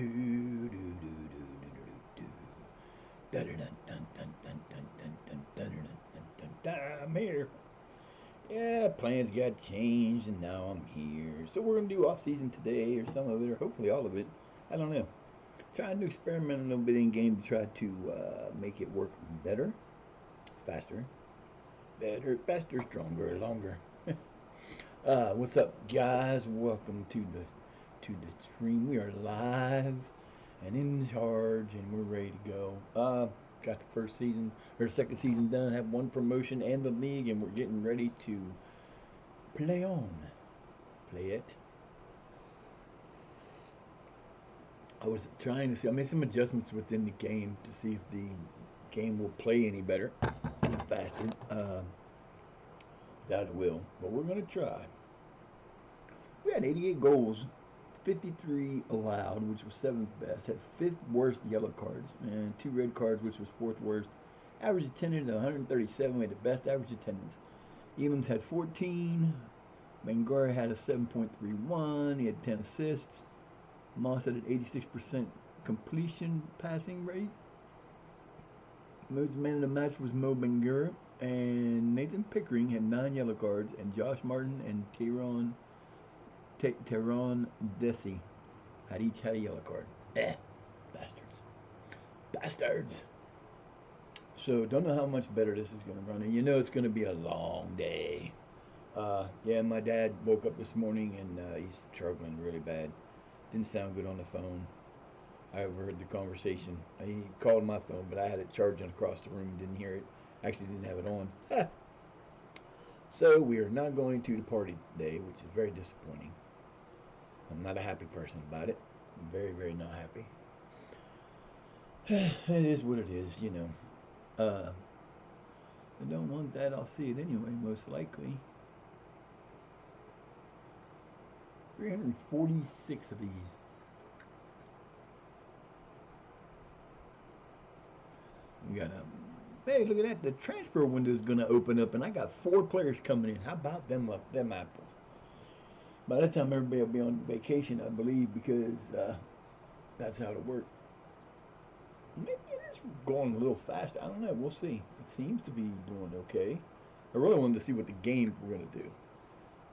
I'm here. Yeah, plans got changed and now I'm here. So we're gonna do off season today, or some of it, or hopefully all of it. I don't know. Trying to experiment a little bit in game to try to make it work better, faster, faster, stronger, longer. What's up, guys? Welcome to the stream. We are live and in charge, and we're ready to go. Got the first season or second season done. Have one promotion and the league, and we're getting ready to play on. Play it. I was trying to see. I made some adjustments within the game to see if the game will play any better, faster. That it will, but we're gonna try. We had 88 goals, 53 allowed, which was seventh best. Had fifth worst yellow cards and two red cards, which was fourth worst. Average attendance 137. We had the best average attendance. Elam's had 14. Mangara had a 7.31. He had 10 assists. Moss had an 86% completion passing rate. Most man of the match was Mo Bangura, and Nathan Pickering had 9 yellow cards, and Josh Martin and Tehran Desi had each had a yellow card. Bastards. Bastards. So don't know how much better this is going to run, and you know it's going to be a long day. Yeah, my dad woke up this morning and he's struggling really bad. Didn't sound good on the phone. I overheard the conversation. He called my phone, but I had it charging across the room and didn't hear it. Actually didn't have it on. So we are not going to the party today, which is very disappointing. I'm not a happy person about it. I'm very, very not happy. It is what it is, you know. I don't want that. I'll see it anyway, most likely. 346 of these. We got a. Hey, look at that! The transfer window is going to open up, and I got 4 players coming in. How about them apples? By that time, everybody will be on vacation, I believe, because that's how it works. Maybe it is going a little fast. I don't know. We'll see. It seems to be doing okay. I really wanted to see what the games were going to do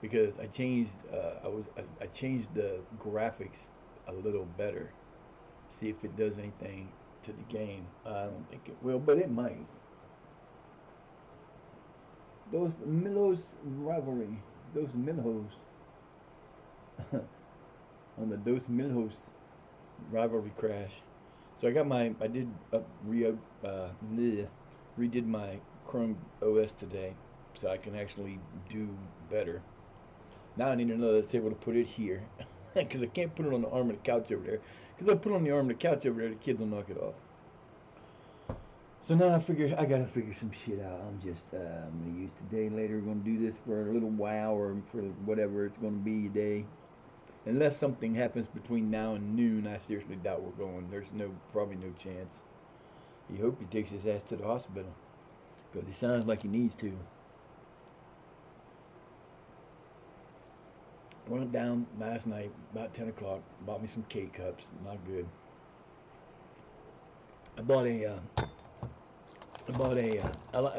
because I changed. I changed the graphics a little better. See if it does anything to the game. I don't think it will, but it might. Those Milos rivalry. Those Milos. On the Dos Milos rivalry crash. So I did redid my Chrome OS today, so I can actually do better. Now I need another table to put it here, because I can't put it on the arm of the couch over there. Because if I put it on the arm of the couch over there, the kids will knock it off. So now I gotta figure some shit out. I'm gonna use today later. We're gonna do this for a little while, or for whatever it's gonna be a day. Unless something happens between now and noon, I seriously doubt we're going. There's probably no chance. You hope he takes his ass to the hospital, because he sounds like he needs to. Went down last night about 10 o'clock. Bought me some K-cups. Not good. I bought a.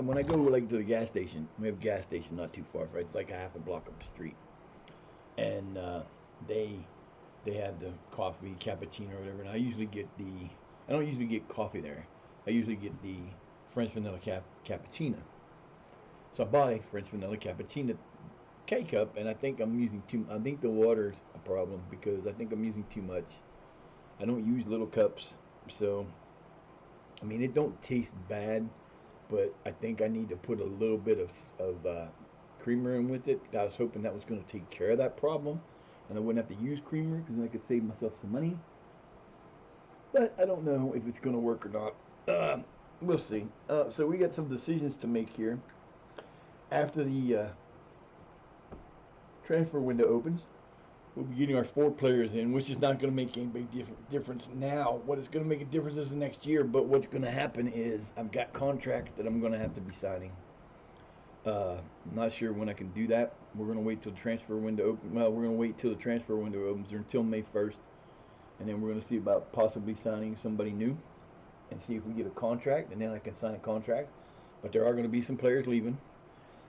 When I go like to the gas station, we have a gas station not too far, right? It's like a half a block up the street, and they have the coffee cappuccino or whatever. And I don't usually get coffee there. I usually get the French vanilla cappuccino. So I bought a French vanilla cappuccino K-cup, and I think I'm using too. I think the water's a problem because I think I'm using too much. I don't use little cups, so I mean it don't taste bad, but I think I need to put a little bit of creamer in with it. I was hoping that was going to take care of that problem, and I wouldn't have to use creamer because then I could save myself some money. But I don't know if it's going to work or not. We'll see. So we got some decisions to make here after the transfer window opens. We'll be getting our 4 players in, which is not going to make any big difference now. What is going to make a difference is the next year, but what's going to happen is I've got contracts that I'm going to have to be signing. Not sure when I can do that. We're going to wait till the transfer window opens. Well, we're going to wait till the transfer window opens or until May 1st. and then we're going to see about possibly signing somebody new and see if we get a contract, and then I can sign a contract. But there are going to be some players leaving.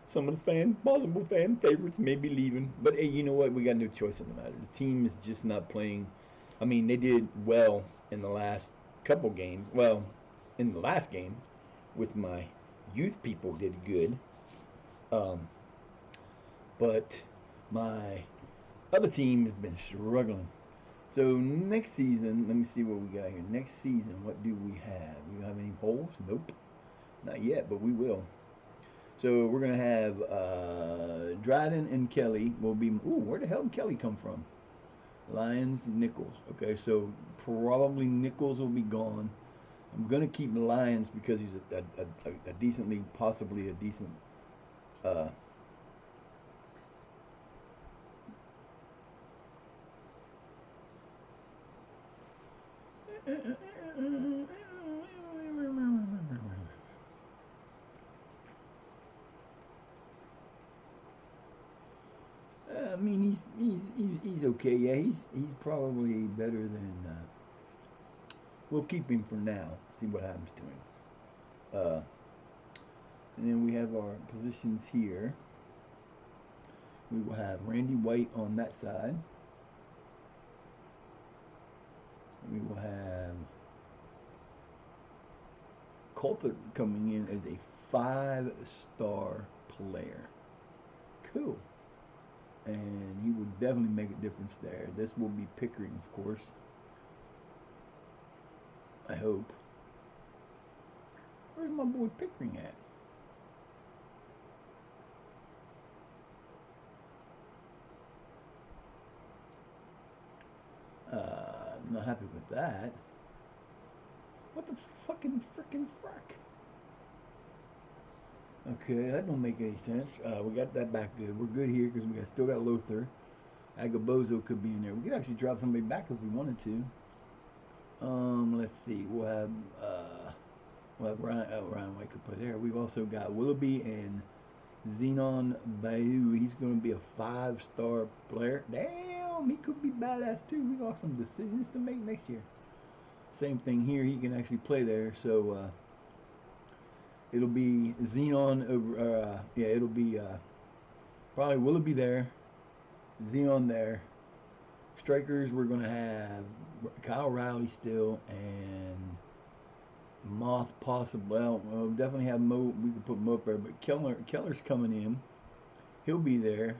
Some of the possible fan favorites may be leaving. But hey, you know what? We got no choice in the matter. The team is just not playing. I mean, they did well in the last couple games. Well, in the last game, with my youth people did good. But my other team has been struggling. So next season, let me see what we got here. Next season, what do we have? We have any holes? Nope. Not yet, but we will. So we're going to have Dryden and Kelly will be... Ooh, where the hell did Kelly come from? Lyons, Nichols. Okay, so probably Nichols will be gone. I'm going to keep Lyons because he's a decently, possibly a decent... I mean, he's okay. Yeah, he's probably better than. We'll keep him for now. See what happens to him. And then we have our positions here. We will have Randy White on that side. We will have Coulter coming in as a 5-star player. Cool. And he will definitely make a difference there. This will be Pickering, of course. I hope. Where's my boy Pickering at? I'm not happy with that. What the fucking frickin' frack? Okay, that don't make any sense. We got that back good. We're good here because we still got Lothar. Agabozo could be in there. We could actually drop somebody back if we wanted to. Let's see. We'll have Ryan. Oh, Ryan White could play there. We've also got Willoughby and Zenon Bayou. He's going to be a 5-star player. Damn, he could be badass too. We got some decisions to make next year. Same thing here. He can actually play there. So it'll be Zenon over. Yeah, it'll be probably Willoughby there, Zenon there. Strikers, we're going to have Kyle Riley still and Moth possible. Well, we'll definitely have Mo. We could put Mo up there, but Keller's coming in. He'll be there.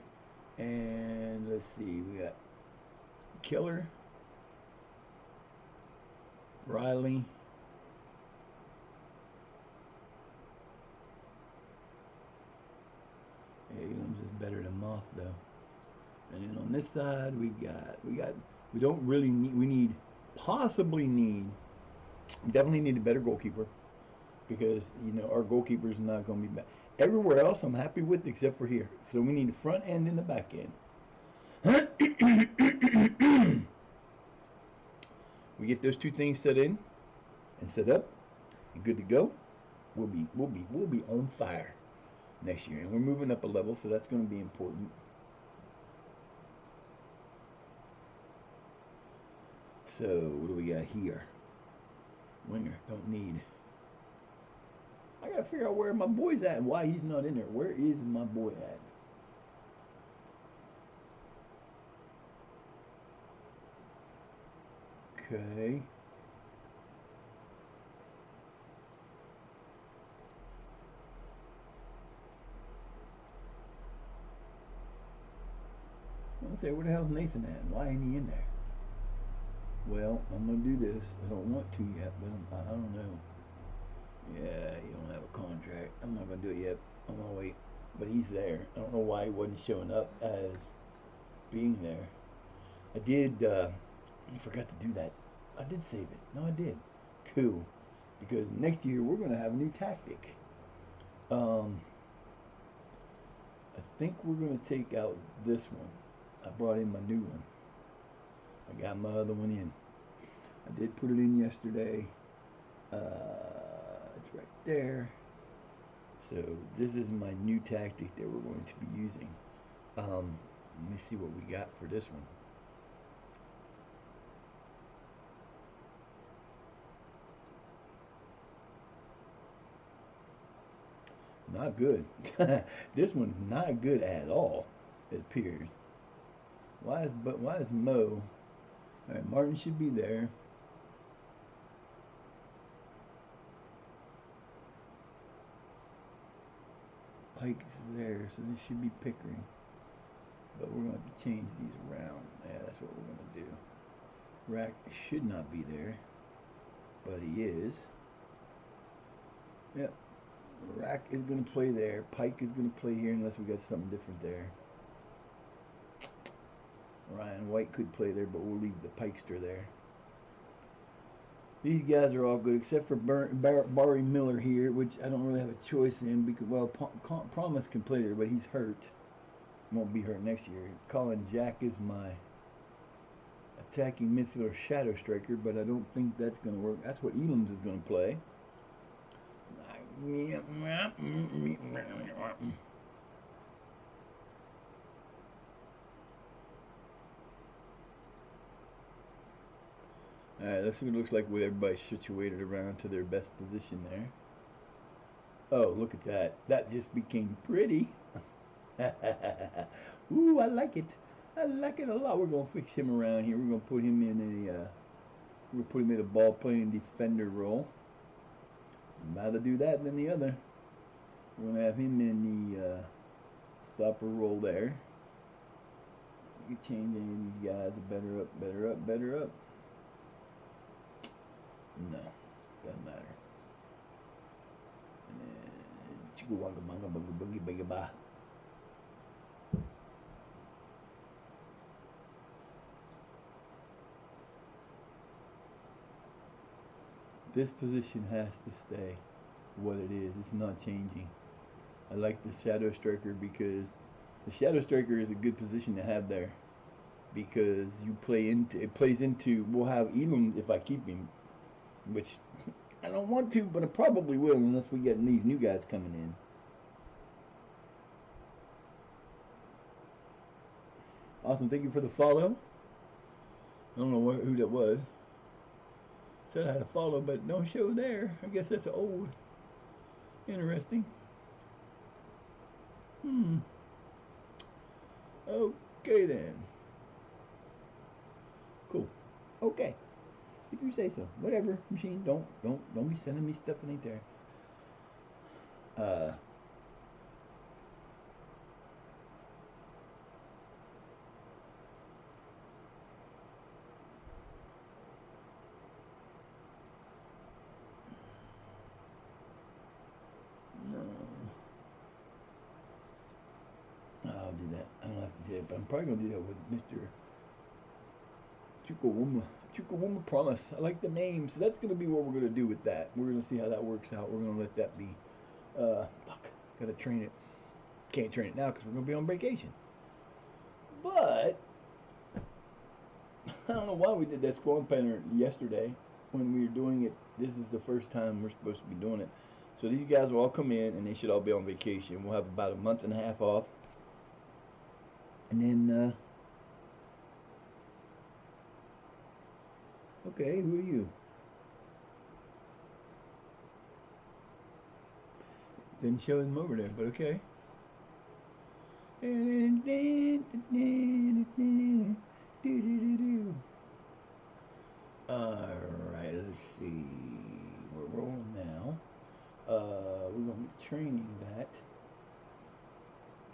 And let's see, we got Keller, Riley, Abrams is better than Moth though. And then on this side, we don't really need. We definitely need a better goalkeeper because our goalkeeper is not going to be bad. Everywhere else, I'm happy with except for here. So we need the front end and the back end. We get those two things set in and set up and good to go. We'll be on fire next year, and we're moving up a level, so that's going to be important. So what do we got here? Winger, don't need. I gotta figure out where my boy's at and why he's not in there. Where is my boy at? Okay. I'll say, where the hell's Nathan at? Why ain't he in there? Well, I'm gonna do this. I don't want to yet, but I don't know. Yeah, you don't have a contract. I'm not gonna do it yet. I'm gonna wait. But he's there. I don't know why he wasn't showing up as being there. I did. I forgot to do that. I did save it. No, I did. Cool. Because next year we're gonna have a new tactic. I think we're gonna take out this one. I brought in my new one. I got my other one in. I did put it in yesterday. It's right there. So this is my new tactic that we're going to be using. Let me see what we got for this one. Not good. This one's not good at all. It appears. Why is Mo? All right, Martin should be there. Pike's there, so this should be Pickering. But we're going to have to change these around. Yeah, that's what we're going to do. Rack should not be there, but he is. Yep. Rack is going to play there. Pike is going to play here unless we got something different there. Ryan White could play there, but we'll leave the Pikester there. These guys are all good except for Barry Miller here, which I don't really have a choice in because, well, Promise can play there, but he's hurt. Won't be hurt next year. Colin Jack is my attacking midfielder shadow striker, but I don't think that's going to work. That's what Elam's is going to play. Alright, let's see what it looks like with everybody situated around to their best position there. Oh, look at that. That just became pretty. Ooh, I like it. I like it a lot. We're going to fix him around here. We're going to put him in a ball playing defender role. I'd rather do that than the other. We're going to have him in the stopper role there. We can change any of these guys. Better up, better up, better up. No, doesn't matter. This position has to stay what it is. It's not changing. I like the shadow striker because the shadow striker is a good position to have there because you play into it. Plays into. We'll have Elam if I keep him, which I don't want to, but I probably will unless we get these new guys coming in. Awesome, thank you for the follow. I don't know who that was. Said I had a follow, but no show there. I guess that's old. Interesting. Okay then. Cool. Okay. If you say so. Whatever, machine. Don't be sending me stuff that ain't there. No. I'll do that. I don't have to do it, but I'm probably gonna do that with Mr. Chukawuma Promise. I like the name, so that's gonna be what we're gonna do with that. We're gonna see how that works out. We're gonna let that be. Fuck. Gotta train it. Can't train it now because we're gonna be on vacation. But I don't know why we did that squad painter yesterday when we were doing it. This is the first time we're supposed to be doing it. So these guys will all come in and they should all be on vacation. We'll have about a month and a half off. And then, okay, who are you? Didn't show them over there, but okay. Alright, let's see. We're rolling now. We're going to be training that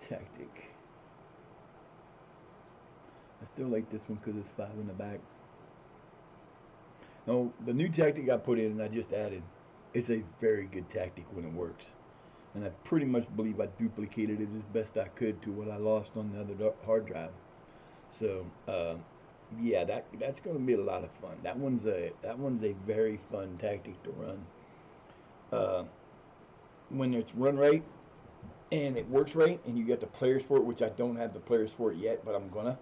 tactic. I still like this one because it's 5 in the back. No, the new tactic I put in and I just added, it's a very good tactic when it works. And I pretty much believe I duplicated it as best I could to what I lost on the other hard drive. So, yeah, that's going to be a lot of fun. That one's a very fun tactic to run. When it's run right and it works right, and you get the players for it, which I don't have the players for it yet, but I'm gonna.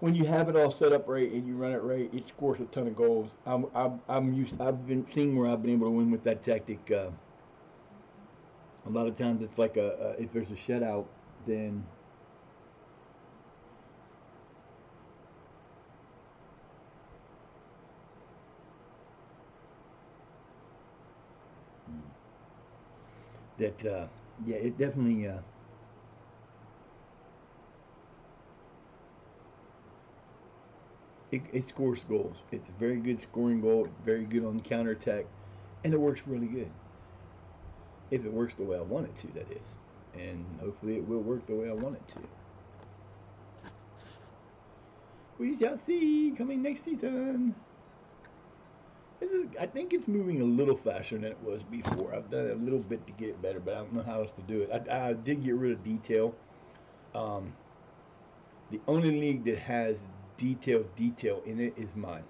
When you have it all set up right and you run it right, it scores a ton of goals. I've been seeing where I've been able to win with that tactic. A lot of times it's like if there's a shutout, then that yeah, it definitely it scores goals. It's a very good scoring goal. It's very good on counterattack, and it works really good. If it works the way I want it to, that is, and hopefully it will work the way I want it to. We shall see. Coming next season. I think it's moving a little faster than it was before. I've done a little bit to get it better, but I don't know how else to do it. I did get rid of detail. Um, the only league that has detail in it is mine,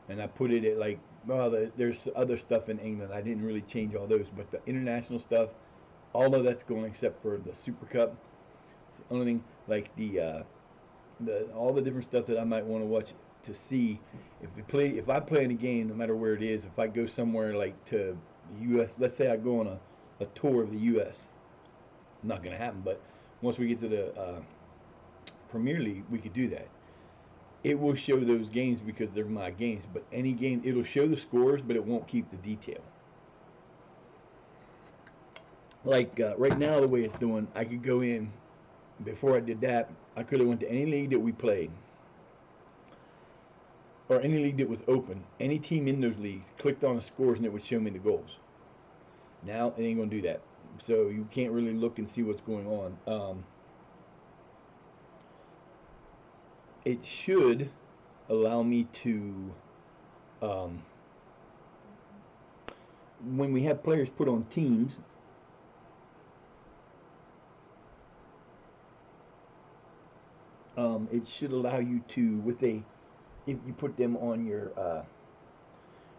and I put it at like, well, there's other stuff in England. I didn't really change all those, but the international stuff, all of that's going except for the Super Cup. It's the only thing, like the all the different stuff that I might want to watch to see if I play in a game, no matter where it is. If I go somewhere like to the U.S., let's say I go on a tour of the U.S. Not going to happen, but once we get to the Premier League, we could do that. It will show those games because they're my games. But any game, it'll show the scores, but it won't keep the detail. Like right now, the way it's doing, I could go in. Before I did that, I could have went to any league that we played, or any league that was open. Any team in those leagues, clicked on the scores, and it would show me the goals. Now it ain't gonna do that, so you can't really look and see what's going on. It should allow me to, um, when we have players put on teams, it should allow you to, if you put them on your,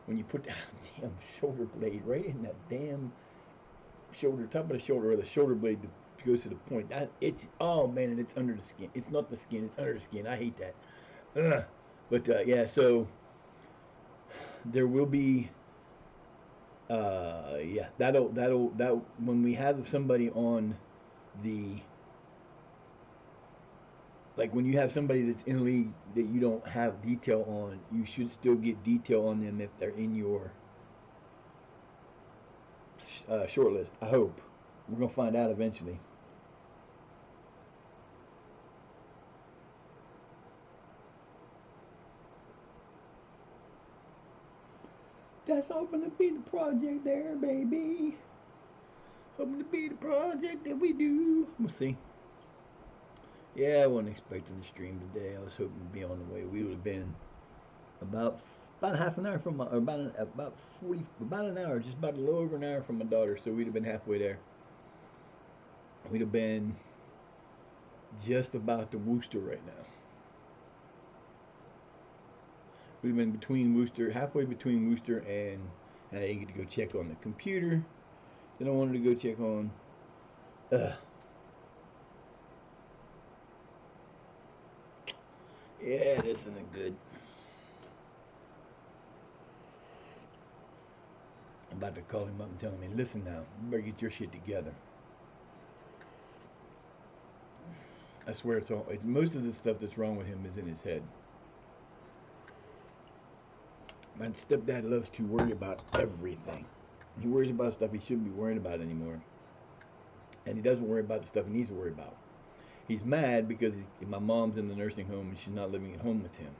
when you put that damn shoulder blade right in that damn shoulder, top of the shoulder, or the shoulder blade that goes to the point, it's, oh man, and it's under the skin. It's not the skin, it's under the skin. I hate that. Ugh. But yeah, so there will be, yeah, that when we have somebody on the, like when you have somebody that's in a league that you don't have detail on, you should still get detail on them if they're in your short list. I hope. We're gonna find out eventually. That's hoping to be the project there, baby. Hoping to be the project that we do. We'll see. Yeah, I wasn't expecting to stream today. I was hoping to be on the way. We would have been about half an hour from my, or about 40, about an hour, just about a little over an hour from my daughter. So we'd have been halfway there. We'd have been just about to Worcester right now. We'd have been between Worcester, halfway between Worcester and I didn't get to go check on the computer that I wanted to go check on. Ugh. Yeah, this isn't good. I'm about to call him up and tell him, listen now, you better get your shit together. I swear most of the stuff that's wrong with him is in his head. My stepdad loves to worry about everything. He worries about stuff he shouldn't be worrying about anymore. And he doesn't worry about the stuff he needs to worry about. He's mad because my mom's in the nursing home and she's not living at home with him.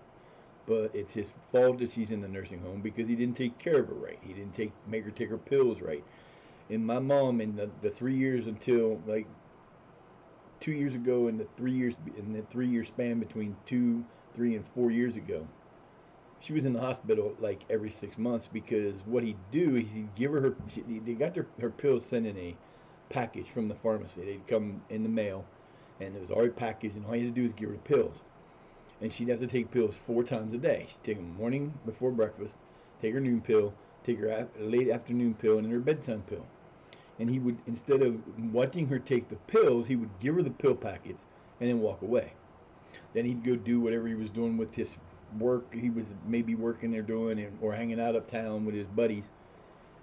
But it's his fault that she's in the nursing home because he didn't take care of her right. He didn't make her take her pills right. And my mom, in the 3 years until like 2 years ago, and in the 3 year span between 2, 3, and 4 years ago, she was in the hospital like every 6 months because what he'd do is he'd give her they got her pills sent in a package from the pharmacy. They'd come in the mail, and it was already packaged, and all you had to do is give her the pills. And she'd have to take pills 4 times a day. She'd take them morning before breakfast, take her noon pill, take her late afternoon pill, and then her bedtime pill. And he would, instead of watching her take the pills, he would give her the pill packets and then walk away. Then he'd go do whatever he was doing with his work. He was maybe working there or hanging out uptown with his buddies.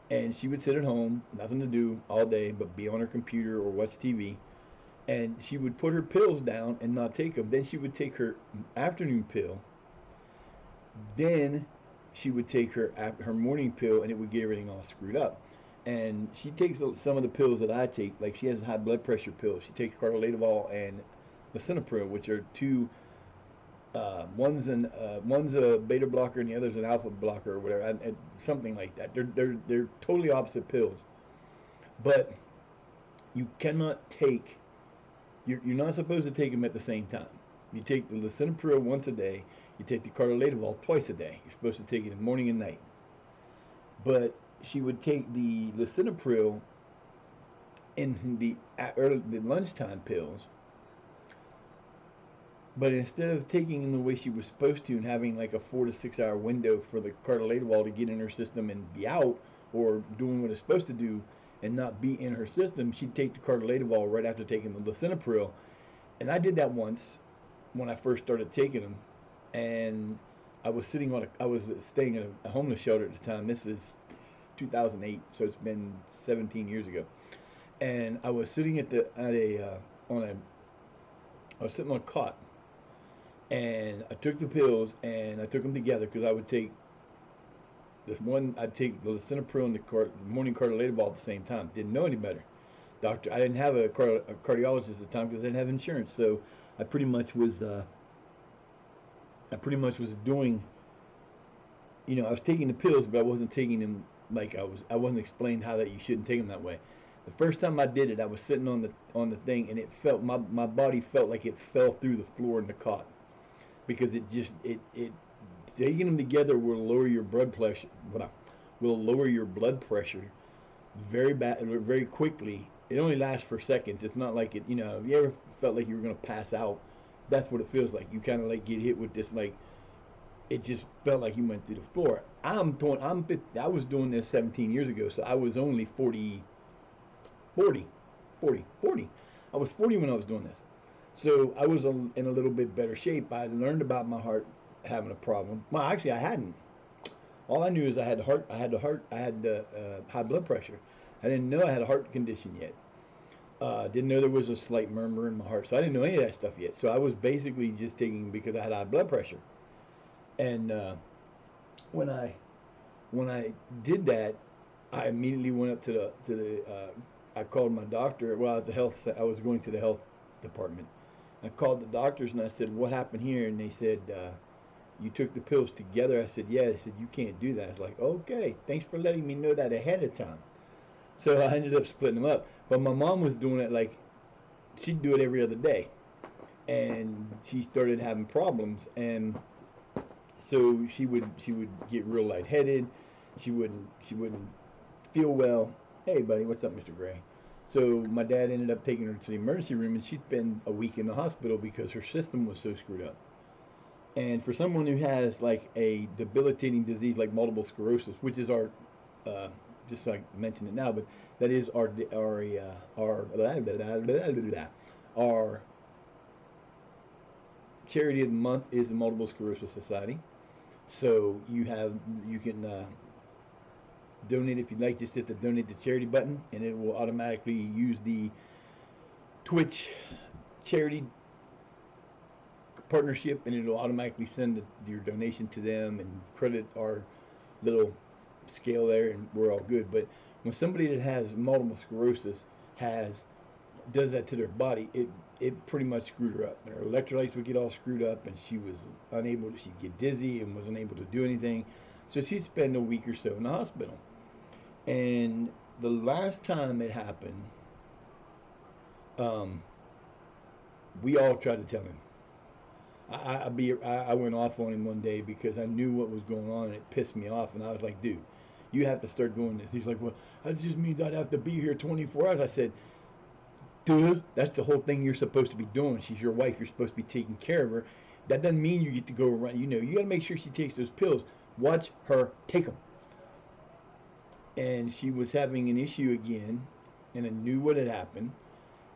And she would sit at home, nothing to do all day but be on her computer or watch TV. And she would put her pills down and not take them. Then she would take her afternoon pill. Then she would take her morning pill, and it would get everything all screwed up. and she takes some of the pills that I take. Like she has high blood pressure pills. She takes cartolidol and lisinopril, which are two. One's a beta blocker and the other's an alpha blocker or whatever, and something like that. They're totally opposite pills, but you cannot take. You're not supposed to take them at the same time. You take the lisinopril once a day. You take the cartolidol twice a day. You're supposed to take it in the morning and night. But she would take the lisinopril in the lunchtime pills, but instead of taking them the way she was supposed to and having like a 4 to 6 hour window for the cartolidol to get in her system and be out, or doing what it's supposed to do and not be in her system, she'd take the cartolidol right after taking the lisinopril. And I did that once when I first started taking them, and I was staying at a homeless shelter at the time. This is 2008, so it's been 17 years ago. And I was sitting I was sitting on a cot, and I took the pills and I took them together because I would take I'd take the lisinopril and the morning cartolidol at the same time. Didn't know any better. I didn't have a cardiologist at the time because I didn't have insurance, so I pretty much was doing, I was taking the pills, but I wasn't taking them like I wasn't explained how that you shouldn't take them that way. The first time I did it, I was sitting on the thing, and it felt my body felt like it fell through the floor in the cot, because it taking them together will lower your blood pressure. Will lower your blood pressure very quickly. It only lasts for seconds. It's not like it. You ever felt like you were gonna pass out? That's what it feels like. You kind of like get hit with this, like it just felt like you went through the floor. I was doing this 17 years ago, so I was only 40. I was 40 when I was doing this. So I was in a little bit better shape. I had learned about my heart having a problem. Well, actually, I hadn't. All I knew is I had high blood pressure. I didn't know I had a heart condition yet. Didn't know there was a slight murmur in my heart. So I didn't know any of that stuff yet. So I was basically just taking because I had high blood pressure. And when I did that, I immediately went up to the I called my doctor. Well, I was going to the health department. I called the doctors and I said, "What happened here?" And they said, "You took the pills together." I said, "Yeah." They said, "You can't do that." I was like, "Okay, thanks for letting me know that ahead of time." So I ended up splitting them up. But my mom was doing it like she'd do it every other day, and she started having problems, and so she would get real lightheaded. She wouldn't feel well. Hey, buddy, what's up, Mr. Gray? So my dad ended up taking her to the emergency room, and she'd spend a week in the hospital because her system was so screwed up. And for someone who has like a debilitating disease like multiple sclerosis, which is just like I mentioned it now, but that is our charity of the month is the Multiple Sclerosis Society. So you can donate if you'd like. Just hit the donate to charity button, and it will automatically use the Twitch charity partnership, and it'll automatically send your donation to them and credit our little scale there, and we're all good. But when somebody that has multiple sclerosis does that to their body, it pretty much screwed her up. Her electrolytes would get all screwed up, and she'd get dizzy and wasn't able to do anything. So she'd spend a week or so in the hospital. And the last time it happened, we all tried to tell him. I went off on him one day because I knew what was going on, and it pissed me off. And I was like, "Dude, you have to start doing this." He's like, "Well, that just means I'd have to be here 24 hours." I said, "Dude, that's the whole thing you're supposed to be doing. She's your wife. You're supposed to be taking care of her. That doesn't mean you get to go around. You got to make sure she takes those pills. Watch her take them." And she was having an issue again, and I knew what had happened.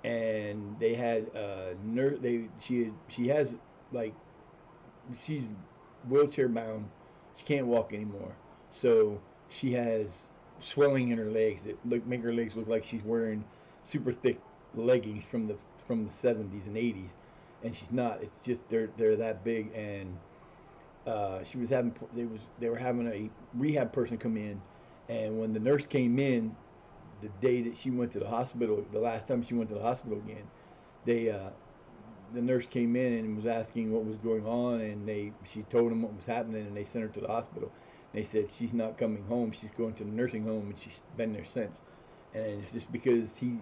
And they had she has like she's wheelchair bound. She can't walk anymore. So she has swelling in her legs that make her legs look like she's wearing super thick leggings from the 70s and 80s, and she's not. It's just they're that big. And she was having they were having a rehab person come in, and when the nurse came in, the day that she went to the hospital, the last time she went to the hospital again, they the nurse came in and was asking what was going on, and she told them what was happening, and they sent her to the hospital. They said she's not coming home. She's going to the nursing home, and she's been there since. And it's just because he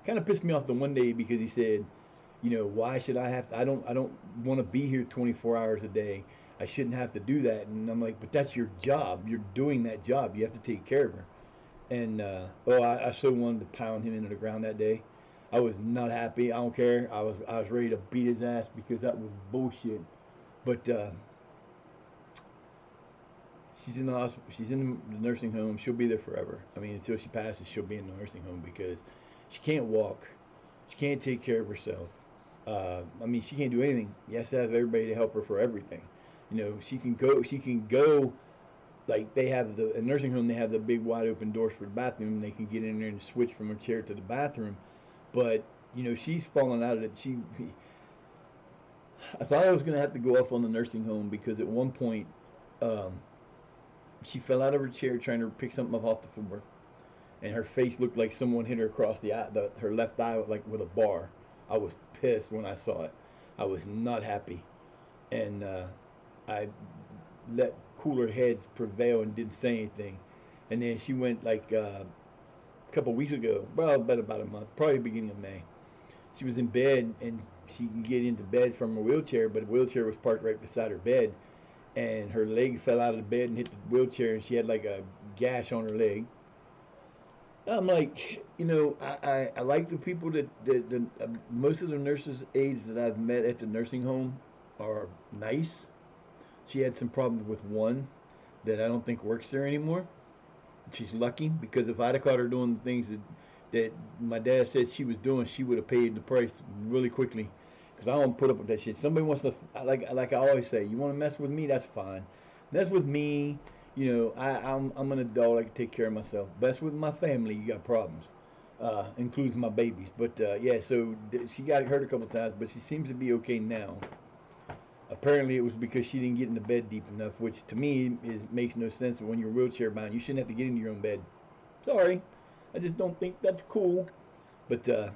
kind of pissed me off the one day because he said, why should I have to, I don't want to be here 24 hours a day. I shouldn't have to do that. And I'm like, but that's your job. You're doing that job. You have to take care of her. And I so wanted to pound him into the ground that day. I was not happy. I don't care. I was ready to beat his ass because that was bullshit. But she's in the hospital. She's in the nursing home. She'll be there forever. I mean, until she passes, she'll be in the nursing home because she can't walk. She can't take care of herself. I mean, she can't do anything. She has to have everybody to help her for everything. She can go. She can go. Like they have the nursing home. They have the big wide open doors for the bathroom. And they can get in there and switch from her chair to the bathroom. But she's fallen out of it. I thought I was gonna have to go off on the nursing home because at one point, she fell out of her chair trying to pick something up off the floor, and her face looked like someone hit her across her left eye like with a bar. I was pissed when I saw it. I was not happy, and I let cooler heads prevail and didn't say anything. And then she went like a couple weeks ago, well, about a month, probably beginning of May. She was in bed and she can get into bed from her wheelchair, but the wheelchair was parked right beside her bed, and her leg fell out of the bed and hit the wheelchair, and she had like a gash on her leg. I'm like, I like the people that most of the nurses aides that I've met at the nursing home are nice. She had some problems with one that I don't think works there anymore. She's lucky because if I'd have caught her doing the things that my dad said she was doing, she would have paid the price really quickly. Because I don't put up with that shit. Somebody wants to, like I always say, you want to mess with me, that's fine. Mess with me, I'm an adult, I can take care of myself. Mess with my family, you got problems. Includes my babies. But yeah, so she got hurt a couple times, but she seems to be okay now. Apparently, it was because she didn't get into bed deep enough, which to me makes no sense. When you're wheelchair bound, you shouldn't have to get into your own bed. Sorry, I just don't think that's cool. But so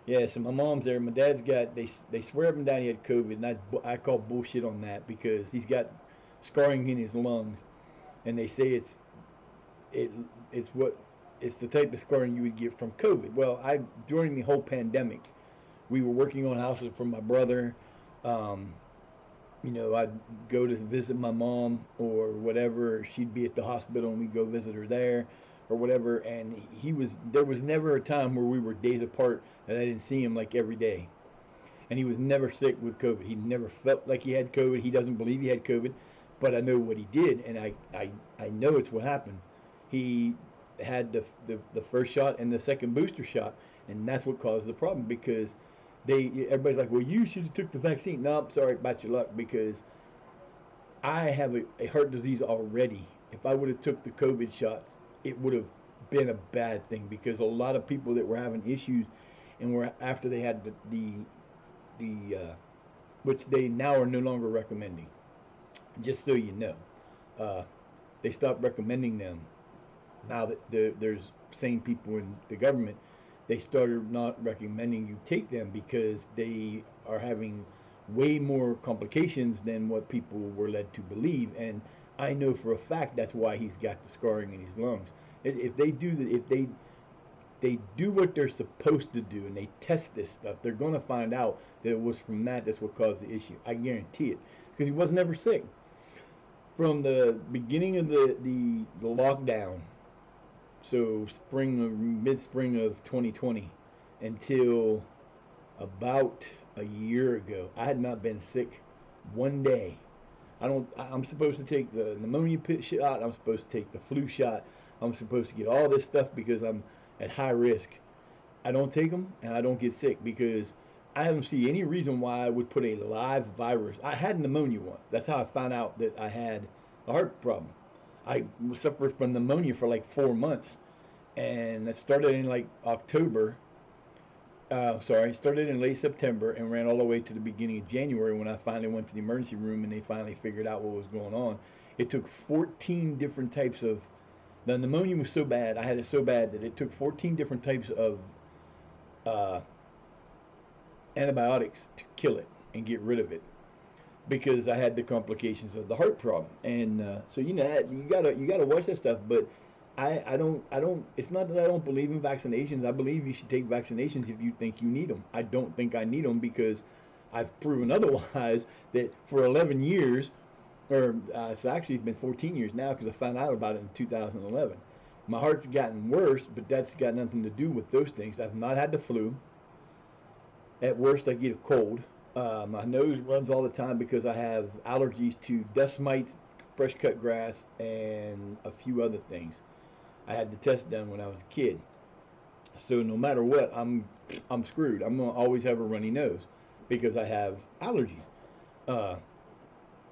yeah, so my mom's there. My dad's got they swear up and down he had COVID, and I call bullshit on that because he's got scarring in his lungs, and they say it it's what it's the type of scarring you would get from COVID. Well, during the whole pandemic, we were working on houses for my brother. I'd go to visit my mom or whatever. She'd be at the hospital and we'd go visit her there or whatever. And there was never a time where we were days apart that I didn't see him like every day. And he was never sick with COVID. He never felt like he had COVID. He doesn't believe he had COVID, but I know what he did, and I know it's what happened. He had the first shot and the second booster shot, and that's what caused the problem because everybody's like, well, you should have took the vaccine. No, I'm sorry about your luck because I have a heart disease already. If I would have took the COVID shots, it would have been a bad thing because a lot of people that were having issues and were after they had which they now are no longer recommending. Just so you know, they stopped recommending them. Now that there's sane people in the government, they started not recommending you take them because they are having way more complications than what people were led to believe. And I know for a fact that's why he's got the scarring in his lungs. If they do what they're supposed to do and they test this stuff, they're going to find out that it was from that's what caused the issue. I guarantee it because he was never sick. From the beginning of the lockdown, so mid-spring of 2020 until about a year ago, I had not been sick one day. I'm supposed to take the pneumonia shot. I'm supposed to take the flu shot. I'm supposed to get all this stuff because I'm at high risk. I don't take them and I don't get sick because I don't see any reason why I would put a live virus. I had pneumonia once. That's how I found out that I had a heart problem. I suffered from pneumonia for like 4 months, and it started in like October. Started in late September and ran all the way to the beginning of January when I finally went to the emergency room and they finally figured out what was going on. It took 14 different types of The pneumonia was so bad, I had it so bad that it took 14 different types of uh, antibiotics to kill it and get rid of it because I had the complications of the heart problem. And so you gotta watch that stuff. But I don't. It's not that I don't believe in vaccinations. I believe you should take vaccinations if you think you need them. I don't think I need them because I've proven otherwise. That for 11 years, or it's actually been 14 years now because I found out about it in 2011. My heart's gotten worse, but that's got nothing to do with those things. I've not had the flu. At worst, I get a cold. My nose runs all the time because I have allergies to dust mites, fresh cut grass, and a few other things. I had the test done when I was a kid. So no matter what, I'm screwed. I'm gonna always have a runny nose because I have allergies. Uh,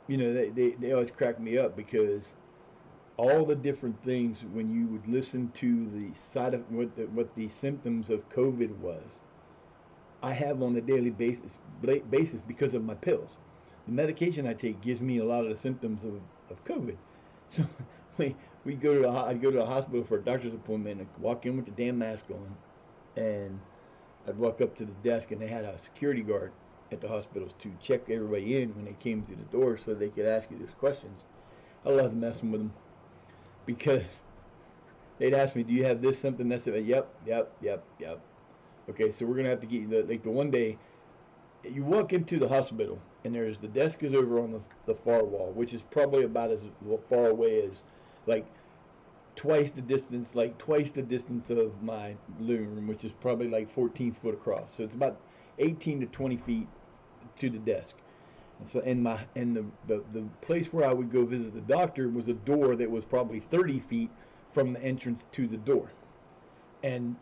they always crack me up because all the different things when you would listen to the side of what the symptoms of COVID was, I have on a daily basis because of my pills. The medication I take gives me a lot of the symptoms of COVID. So we I'd go to a hospital for a doctor's appointment and I'd walk in with the damn mask on, and I'd walk up to the desk and they had a security guard at the hospitals to check everybody in when they came to the door so they could ask you those questions. I love messing with them because they'd ask me, "Do you have this symptom?" That's it. Yep, yep, yep, yep. Okay, so we're gonna have to get you the one day you walk into the hospital and there's the desk is over on the far wall, which is probably about as far away as like twice the distance of my living room, which is probably like 14 foot across. So it's about 18 to 20 feet to the desk. And so the place where I would go visit the doctor was a door that was probably 30 feet from the entrance to the door. And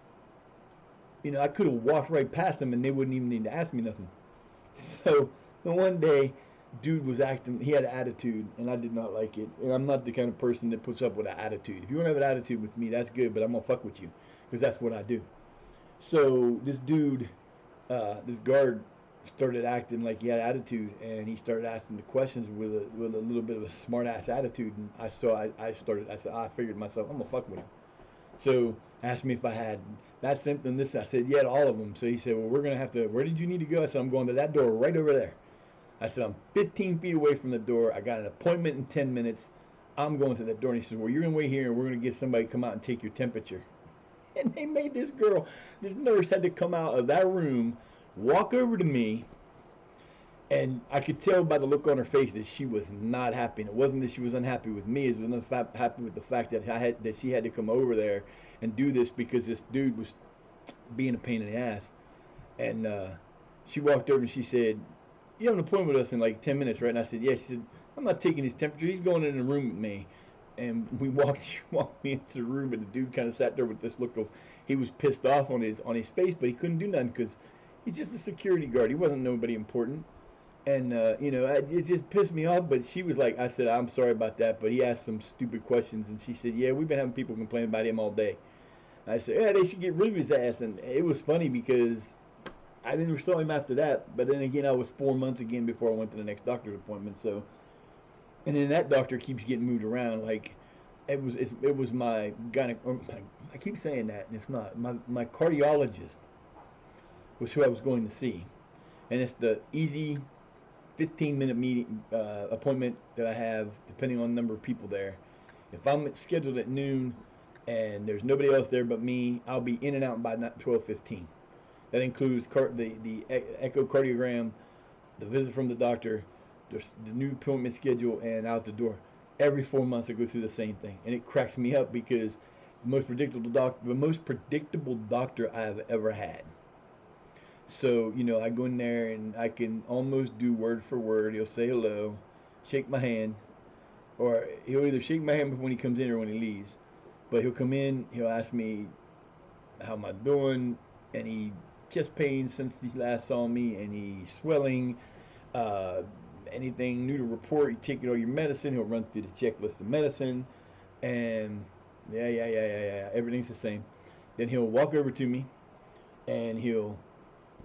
I could have walked right past them and they wouldn't even need to ask me nothing. So the one day, dude was acting, he had an attitude, and I did not like it. And I'm not the kind of person that puts up with an attitude. If you want to have an attitude with me, that's good, but I'm going to fuck with you because that's what I do. So this dude, this guard, started acting like he had attitude, and he started asking the questions with a little bit of a smart ass attitude. And I said, I figured myself, I'm going to fuck with him. So asked me if I had that symptom, this. I said, yeah, all of them. So he said, well, we're going to have to, where did you need to go? I said, I'm going to that door right over there. I said, I'm 15 feet away from the door. I got an appointment in 10 minutes. I'm going to that door. And he said, well, you're going to wait here and we're going to get somebody to come out and take your temperature. And they made this nurse had to come out of that room, walk over to me, and I could tell by the look on her face that she was not happy. And it wasn't that she was unhappy with me; it was not happy with the fact that she had to come over there and do this because this dude was being a pain in the ass. And she walked over and she said, "You have an appointment with us in like 10 minutes, right?" And I said, "Yes." She said, "I'm not taking his temperature. He's going in the room with me." And she walked me into the room, and the dude kind of sat there with this look of he was pissed off on his face, but he couldn't do nothing because he's just a security guard. He wasn't nobody important. And it just pissed me off. But she was like, I said, "I'm sorry about that," but he asked some stupid questions, and she said, "Yeah, we've been having people complain about him all day." I said, "Yeah, they should get rid of his ass." And it was funny because I didn't saw him after that. But then again, I was 4 months again before I went to the next doctor's appointment. So, and then that doctor keeps getting moved around. Like it was my gynec. I keep saying that, and it's not my cardiologist was who I was going to see, and it's the easy 15-minute meeting appointment that I have, depending on the number of people there. If I'm scheduled at noon and there's nobody else there but me, I'll be in and out by 12:15. That includes the echocardiogram, the visit from the doctor, the new appointment schedule, and out the door. Every 4 months I go through the same thing, and it cracks me up because the most predictable doctor I've ever had. So, I go in there and I can almost do word for word. He'll say hello, shake my hand, or he'll either shake my hand when he comes in or when he leaves. But he'll come in, he'll ask me, how am I doing? Any chest pain since he last saw me? Any swelling? Uh, Anything new to report? You taking all your medicine? He'll run through the checklist of medicine. And yeah, everything's the same. Then he'll walk over to me and he'll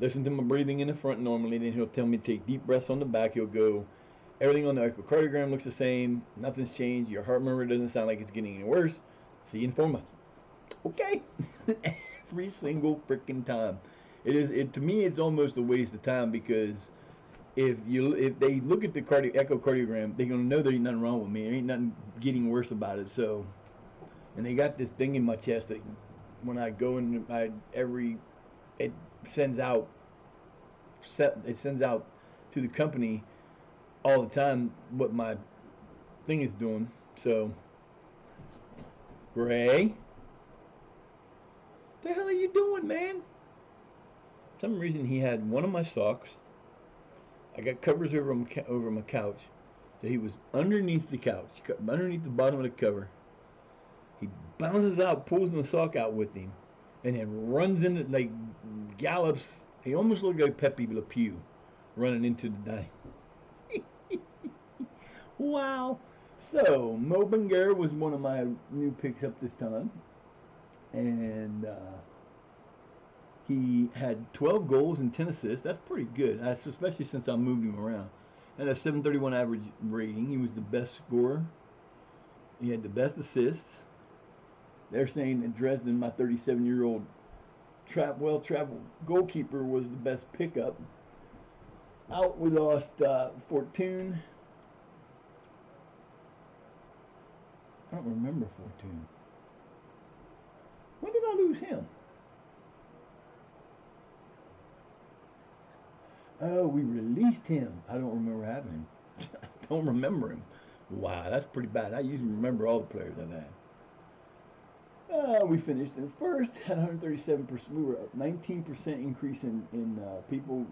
listen to my breathing in the front normally. Then he'll tell me to take deep breaths on the back. He'll go, everything on the echocardiogram looks the same. Nothing's changed. Your heart murmur doesn't sound like it's getting any worse. See you in 4 months. Okay. Every single freaking time. It to me it's almost a waste of time because if they look at the echocardiogram, they're gonna know there ain't nothing wrong with me. There ain't nothing getting worse about it. So, and they got this thing in my chest that when I go in, it sends out it sends out to the company all the time what my thing is doing. So, Gray, the hell are you doing, man? For some reason he had one of my socks. I got covers over my couch, so he was underneath the couch, underneath the bottom of the cover. He bounces out, pulls the sock out with him, and then runs into, like, gallops. He almost looked like Pepe Le Pew running into the dining. Wow. So, Mo Bangura was one of my new picks up this time. And he had 12 goals and 10 assists. That's pretty good, especially since I moved him around. And a 731 average rating. He was the best scorer. He had the best assists. They're saying that Dresden, my 37-year-old well-traveled goalkeeper, was the best pickup. Out we lost Fortune. I don't remember Fortune. When did I lose him? Oh, we released him. I don't remember having him. I don't remember him. Wow, that's pretty bad. I usually remember all the players I've had. We finished in first, had 137%. We were up 19% increase in people.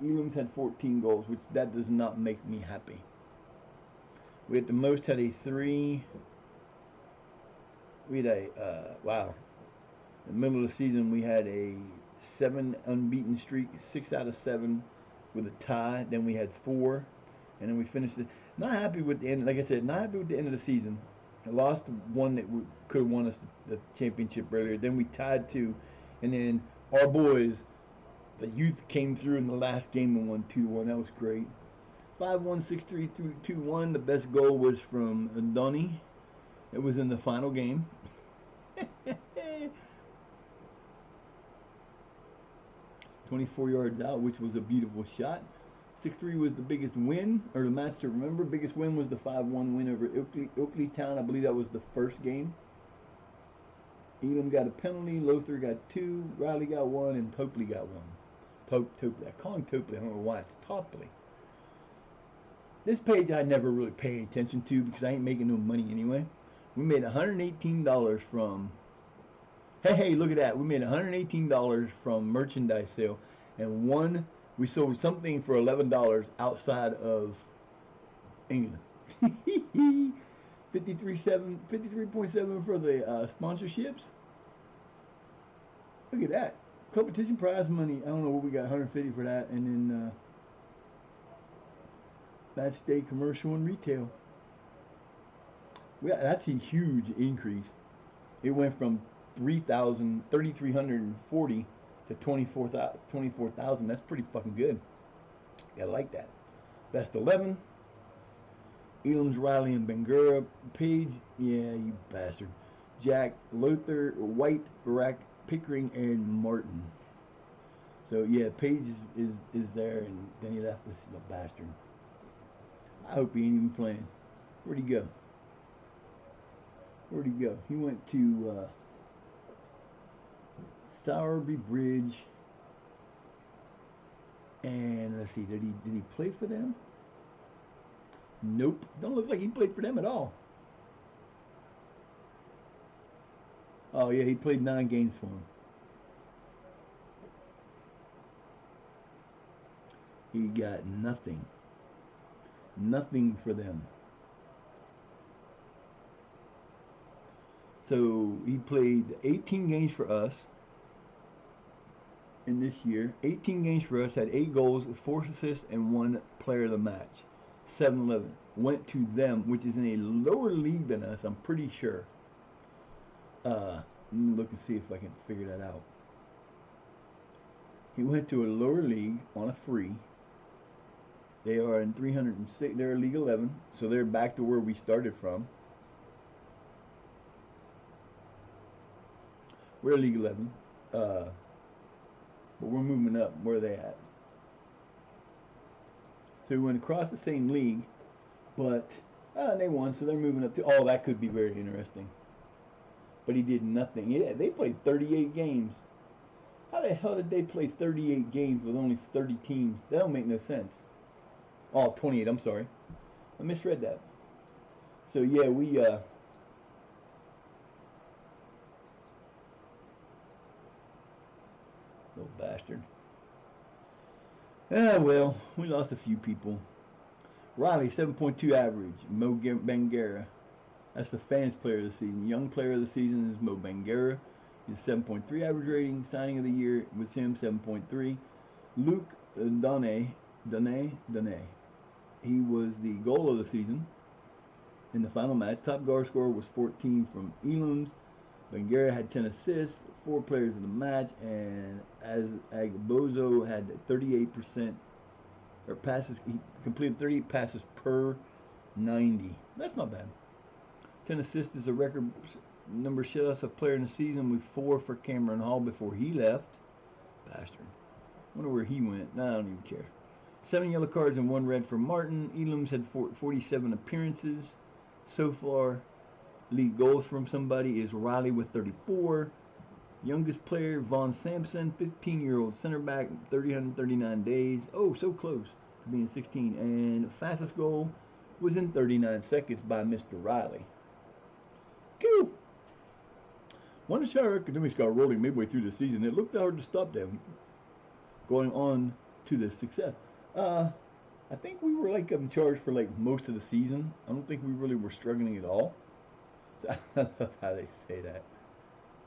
Elam's had 14 goals, which that does not make me happy. We at the most had a 3. We had wow. In the middle of the season, we had a 7 unbeaten streak, 6 out of 7 with a tie. Then we had 4, and then we finished it. Not happy with the end. Like I said, not happy with the end of the season. I lost one that could have won us the championship earlier. Then we tied 2, and then our boys, the youth, came through in the last game and won 2-1. That was great. 5-1, 6-3, 2-1. The best goal was from Donny. It was in the final game. 24 yards out, which was a beautiful shot. 6-3 was the biggest win, or the match to remember. Biggest win was the 5-1 win over Oakley Town. I believe that was the first game. Elam got a penalty, Lothar got 2, Riley got 1, and Topley got 1. Topley. I call him Topley. I don't know why. It's Topley. This page I never really pay attention to because I ain't making no money anyway. We made $118 from... Hey, look at that. We made $118 from merchandise sale, and we sold something for $11 outside of England. 53.7 for the sponsorships. Look at that. Competition prize money. I don't know what we got, 150 for that, and then match day commercial and retail. That's a huge increase. It went from 3,340 to 24,000. That's pretty fucking good. I like that. Best 11. Elam's, Riley, and Bangura. Page, yeah, you bastard. Jack, Lothar, White, Barack, Pickering, and Martin. So yeah, Page is there, and then he left this little bastard. I hope he ain't even playing. Where'd he go? He went to Sowerby Bridge, and let's see, did he play for them? Nope, don't look like he played for them at all. Oh yeah, he played 9 games for him. He got nothing for them. So he played 18 games for us in this year. 18 games for us, had 8 goals, 4 assists, and 1 player of the match. 7-11. Went to them, which is in a lower league than us, I'm pretty sure. Let me look and see if I can figure that out. He went to a lower league on a free. They are in 306. They're League 11, so they're back to where we started from. We're League 11. But we're moving up. Where are they at? So we went across the same league, but they won, so they're moving up to. Oh, that could be very interesting. But he did nothing. Yeah, they played 38 games. How the hell did they play 38 games with only 30 teams? That don't make no sense. Oh, 28, I'm sorry. I misread that. So, yeah, we, little bastard. Ah, well, we lost a few people. Riley, 7.2 average. Mo Bangera. That's the fans player of the season. Young player of the season is Mo Bangera. He's 7.3 average rating. Signing of the year with him, 7.3. Luke Dane. He was the goal of the season in the final match. Top goal scorer was 14 from Elam's. Bangera had 10 assists, 4 players of the match, and as Agbozo had 38% or passes, he completed 38 passes per 90. That's not bad. 10 assists is a record number shutouts a player in the season with 4 for Cameron Hall before he left. Bastard. Wonder where he went. Nah, I don't even care. 7 yellow cards and 1 red for Martin. Elam's had 47 appearances so far. League goals from somebody is Riley with 34. Youngest player, Vaughn Sampson, 15-year-old center back, 339 days. Oh, so close to being 16. And fastest goal was in 39 seconds by Mr. Riley. Cool. When the Shire Academics got rolling midway through the season, it looked hard to stop them going on to this success. I think we were like in charge for like most of the season. I don't think we really were struggling at all. So I love how they say that.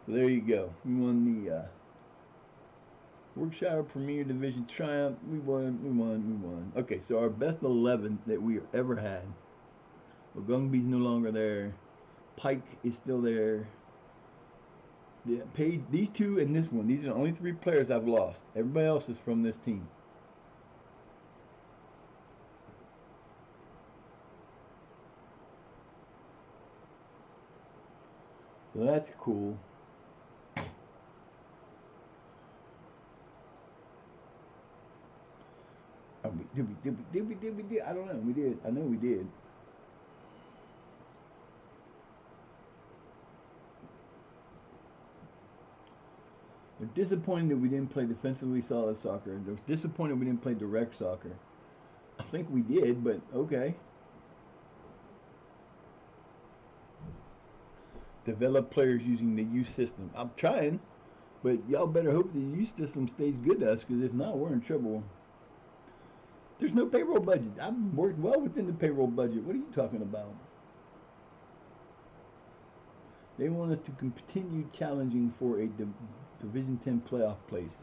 So there you go. We won the Workshire Premier Division Triumph. We won. Okay, so our best 11 that we ever had. Ogungby's no longer there. Pike is still there. Yeah, Page, these two and this one. These are the only 3 players I've lost. Everybody else is from this team. So that's cool. Did we? I don't know. We did. I know we did. They're disappointed that we didn't play defensively solid soccer. They're disappointed we didn't play direct soccer. I think we did, but okay. Develop players using the youth system. I'm trying, but y'all better hope the youth system stays good to us, because if not, we're in trouble. There's no payroll budget. I've worked well within the payroll budget. What are you talking about? They want us to continue challenging for a Division 10 playoff place.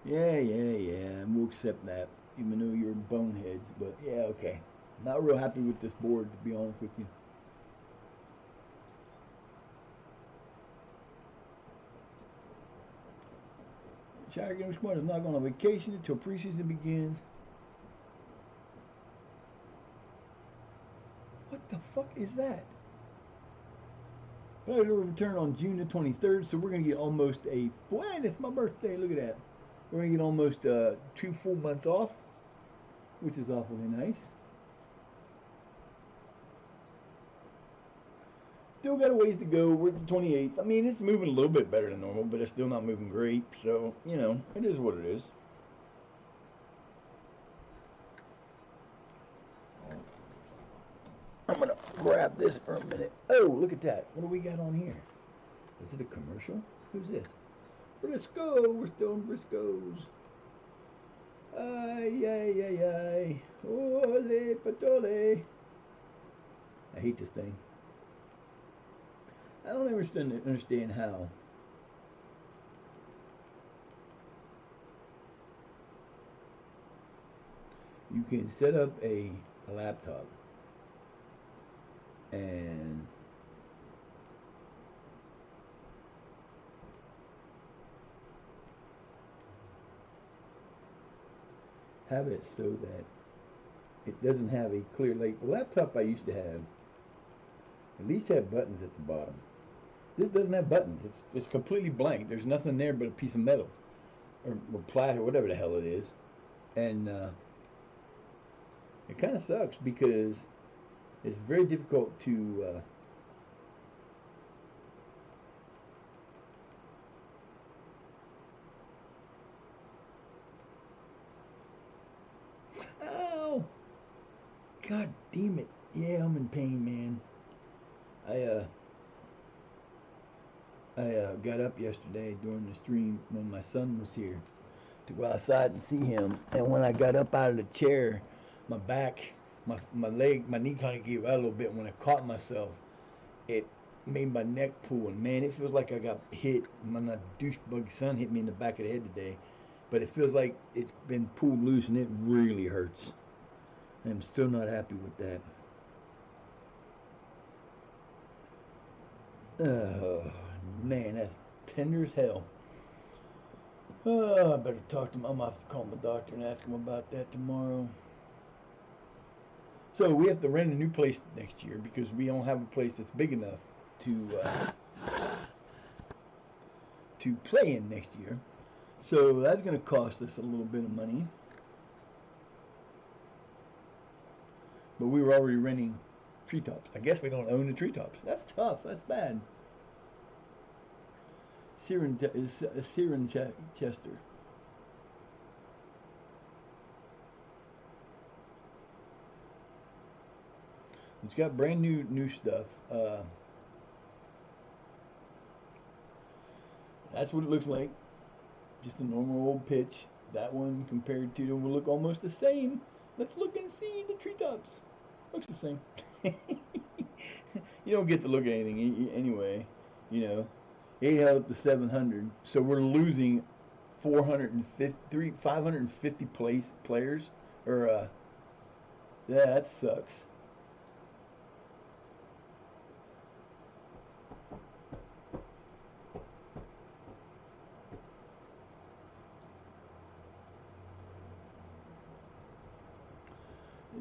Yeah, and we'll accept that, even though you're boneheads. But yeah, okay. Not real happy with this board, to be honest with you. Shire Academics squad is not going on vacation until preseason begins. What the fuck is that? But it'll return on June the 23rd, so we're going to get almost a... Boy, it's my birthday, look at that. We're going to get almost 2 full months off, which is awfully nice. Still got a ways to go. We're at the 28th. I mean, it's moving a little bit better than normal, but it's still not moving great. So, you know, it is what it is. I'm going to grab this for a minute. Oh, look at that. What do we got on here? Is it a commercial? Who's this? Briscoe. We're still in Briscoe's. Ay. Ole patole. I hate this thing. I don't understand how. You can set up a laptop and have it so that it doesn't have a clear, like the laptop I used to have at least had buttons at the bottom. This doesn't have buttons. It's completely blank. There's nothing there but a piece of metal or plastic or whatever the hell it is, and it kind of sucks because it's very difficult to. Ow! God damn it! Yeah, I'm in pain, man. I uh, I got up yesterday during the stream when my son was here to go outside and see him. And when I got up out of the chair, my back, my leg, my knee kind of gave out a little bit. When I caught myself, it made my neck pull. And man, it feels like I got hit. My douchebag son hit me in the back of the head today. But it feels like it's been pulled loose and it really hurts. I'm still not happy with that. Oh, man, that's tender as hell. Oh, I better talk to him. I'm going to have to call my doctor and ask him about that tomorrow. So we have to rent a new place next year because we don't have a place that's big enough to play in next year. So that's going to cost us a little bit of money. But we were already renting treetops. I guess we don't own the treetops. That's tough. That's bad. Chester. It's got brand new stuff. That's what it looks like. Just a normal old pitch. That one compared to them will look almost the same. Let's look and see the treetops. Looks the same. You don't get to look at anything anyway. You know, he held up to 700, so we're losing 550 players. Or yeah, that sucks.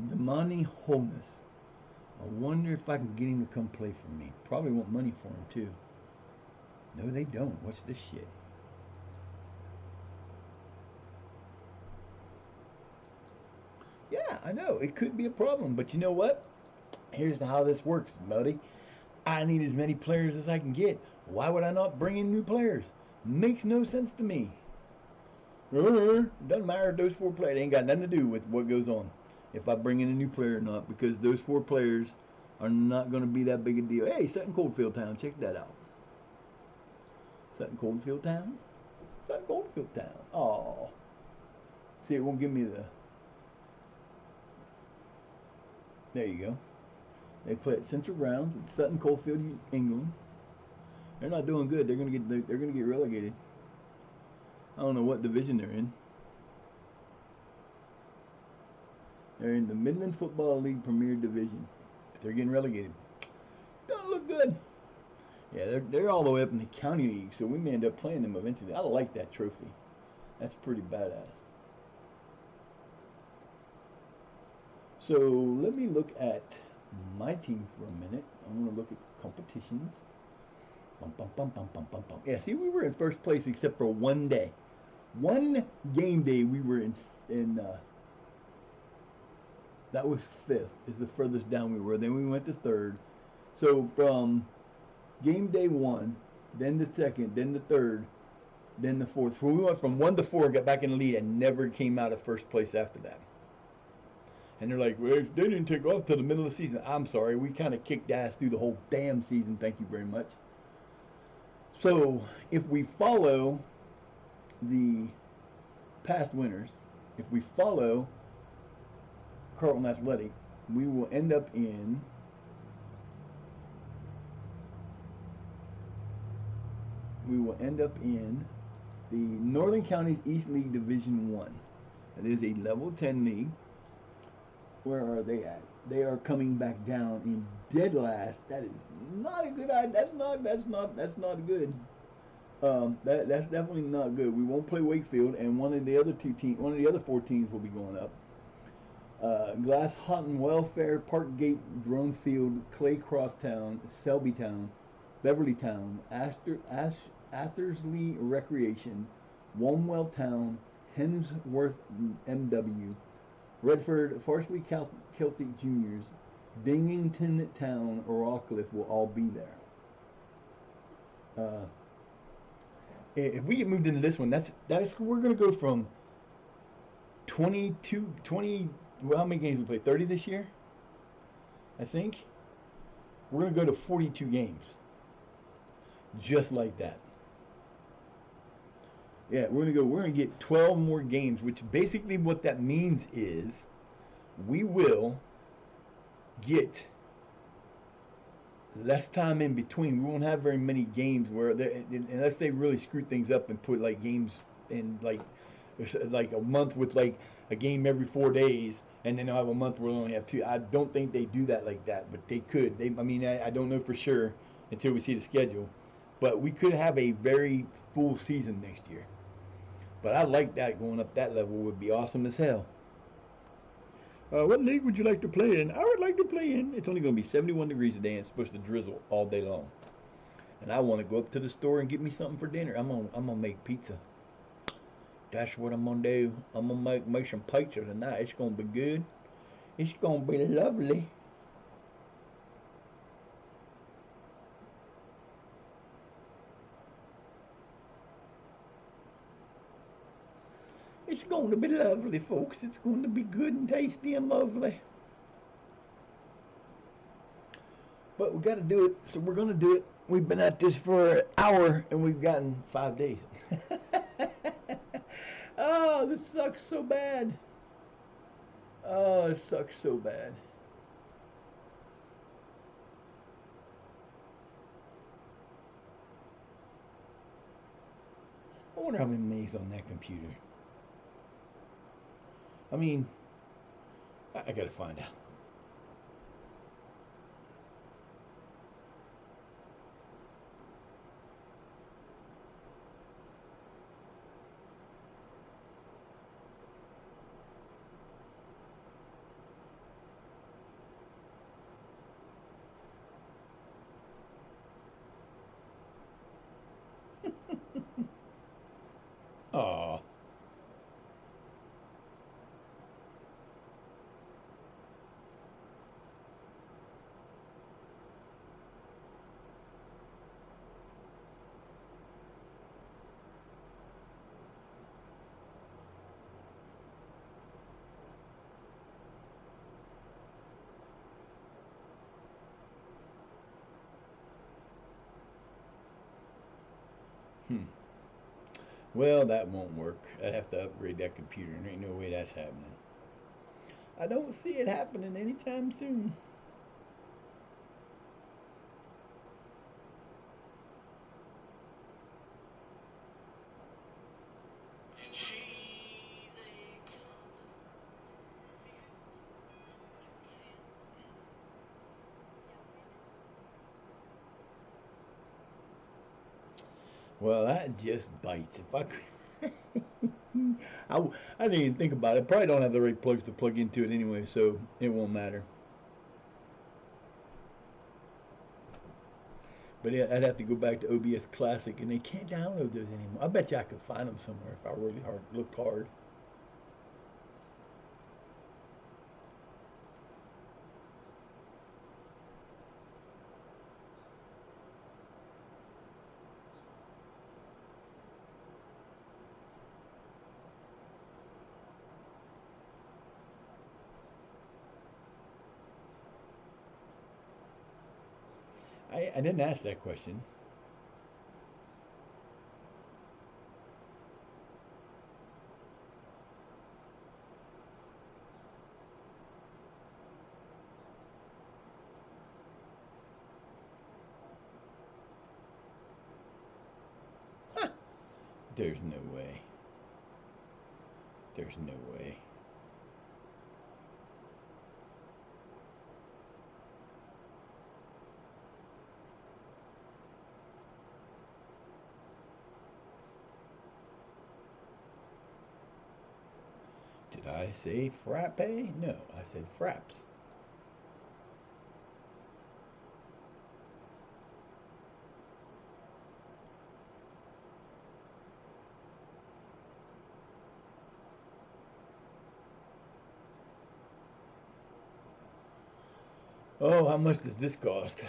Damani Holness. I wonder if I can get him to come play for me. Probably want money for him too. No, they don't. What's this shit? Yeah, I know. It could be a problem, but you know what? Here's how this works, buddy. I need as many players as I can get. Why would I not bring in new players? Makes no sense to me. Doesn't matter if those 4 players. It ain't got nothing to do with what goes on. If I bring in a new player or not, because those 4 players are not going to be that big a deal. Hey, Sutton Coldfield Town, check that out. Sutton Coldfield Town? Sutton Coldfield Town. Oh. See, it won't give me the... There you go. They play at Central Grounds at Sutton Coldfield, England. They're not doing good. They're gonna get relegated. I don't know what division they're in. They're in the Midland Football League Premier Division. But they're getting relegated. Don't look good. Yeah, they're all the way up in the county league, so we may end up playing them eventually. I like that trophy. That's pretty badass. So let me look at my team for a minute. I want to look at the competitions. Yeah, see, we were in first place except for one day. One game day we were in that was 5th, is the furthest down we were. Then we went to 3rd. So from game day 1, then the 2nd, then the 3rd, then the 4th. So we went from 1 to 4, got back in the lead, and never came out of first place after that. And they're like, well, they didn't take off till the middle of the season. I'm sorry, we kind of kicked ass through the whole damn season. Thank you very much. So if we follow the past winners, if we follow Carlton Athletic, we will end up in the Northern Counties East League Division 1. It is a level 10 league. Where are they at? They are coming back down in dead last. That is not a good idea. That's not good. That's definitely not good. We won't play Wakefield, and one of the other 4 teams will be going up. Glass Houghton Welfare, Parkgate, Dronefield, Clay Crosstown, Selbytown Beverlytown, Athersley Recreation, Womwell Town, Hemsworth MW, Redford, Farsley Celtic Juniors, Dingington Town, or Rockcliffe will all be there. If we get moved into this one, that's we're gonna go from 20. Well, how many games we played? 30 this year, I think. We're gonna go to 42 games, just like that. Yeah, we're gonna get 12 more games, which basically what that means is we will get less time in between. We won't have very many games where unless they really screw things up and put like games in like a month with like a game every 4 days, and then they'll have a month where we'll only have two. I don't think they do that like that, but they could. I don't know for sure until we see the schedule, but we could have a very full season next year. But I like that. Going up that level would be awesome as hell. What league would you like to play in? I would like to play in. It's only going to be 71 degrees today and it's supposed to drizzle all day long. And I want to go up to the store and get me something for dinner. I'm gonna make pizza. That's what I'm gonna do. I'm gonna make some pizza tonight. It's gonna be good. It's gonna be lovely. It's going to be lovely, folks. It's going to be good and tasty and lovely. But we got to do it, so we're going to do it. We've been at this for an hour and we've gotten 5 days. Oh, this sucks so bad. Oh, it sucks so bad. I wonder how many megs on that computer. I mean, I gotta find out. Aw. Hmm. Well, that won't work. I'd have to upgrade that computer, and there ain't no way that's happening. I don't see it happening anytime soon. Well, that just bites. If I could, I didn't even think about it. Probably don't have the right plugs to plug into it anyway, so it won't matter. But yeah, I'd have to go back to OBS Classic, and they can't download those anymore. I bet you I could find them somewhere if I really looked hard. I didn't ask that question. Huh. There's no way. There's no way. Did I say frappe? No, I said fraps. Oh, how much does this cost?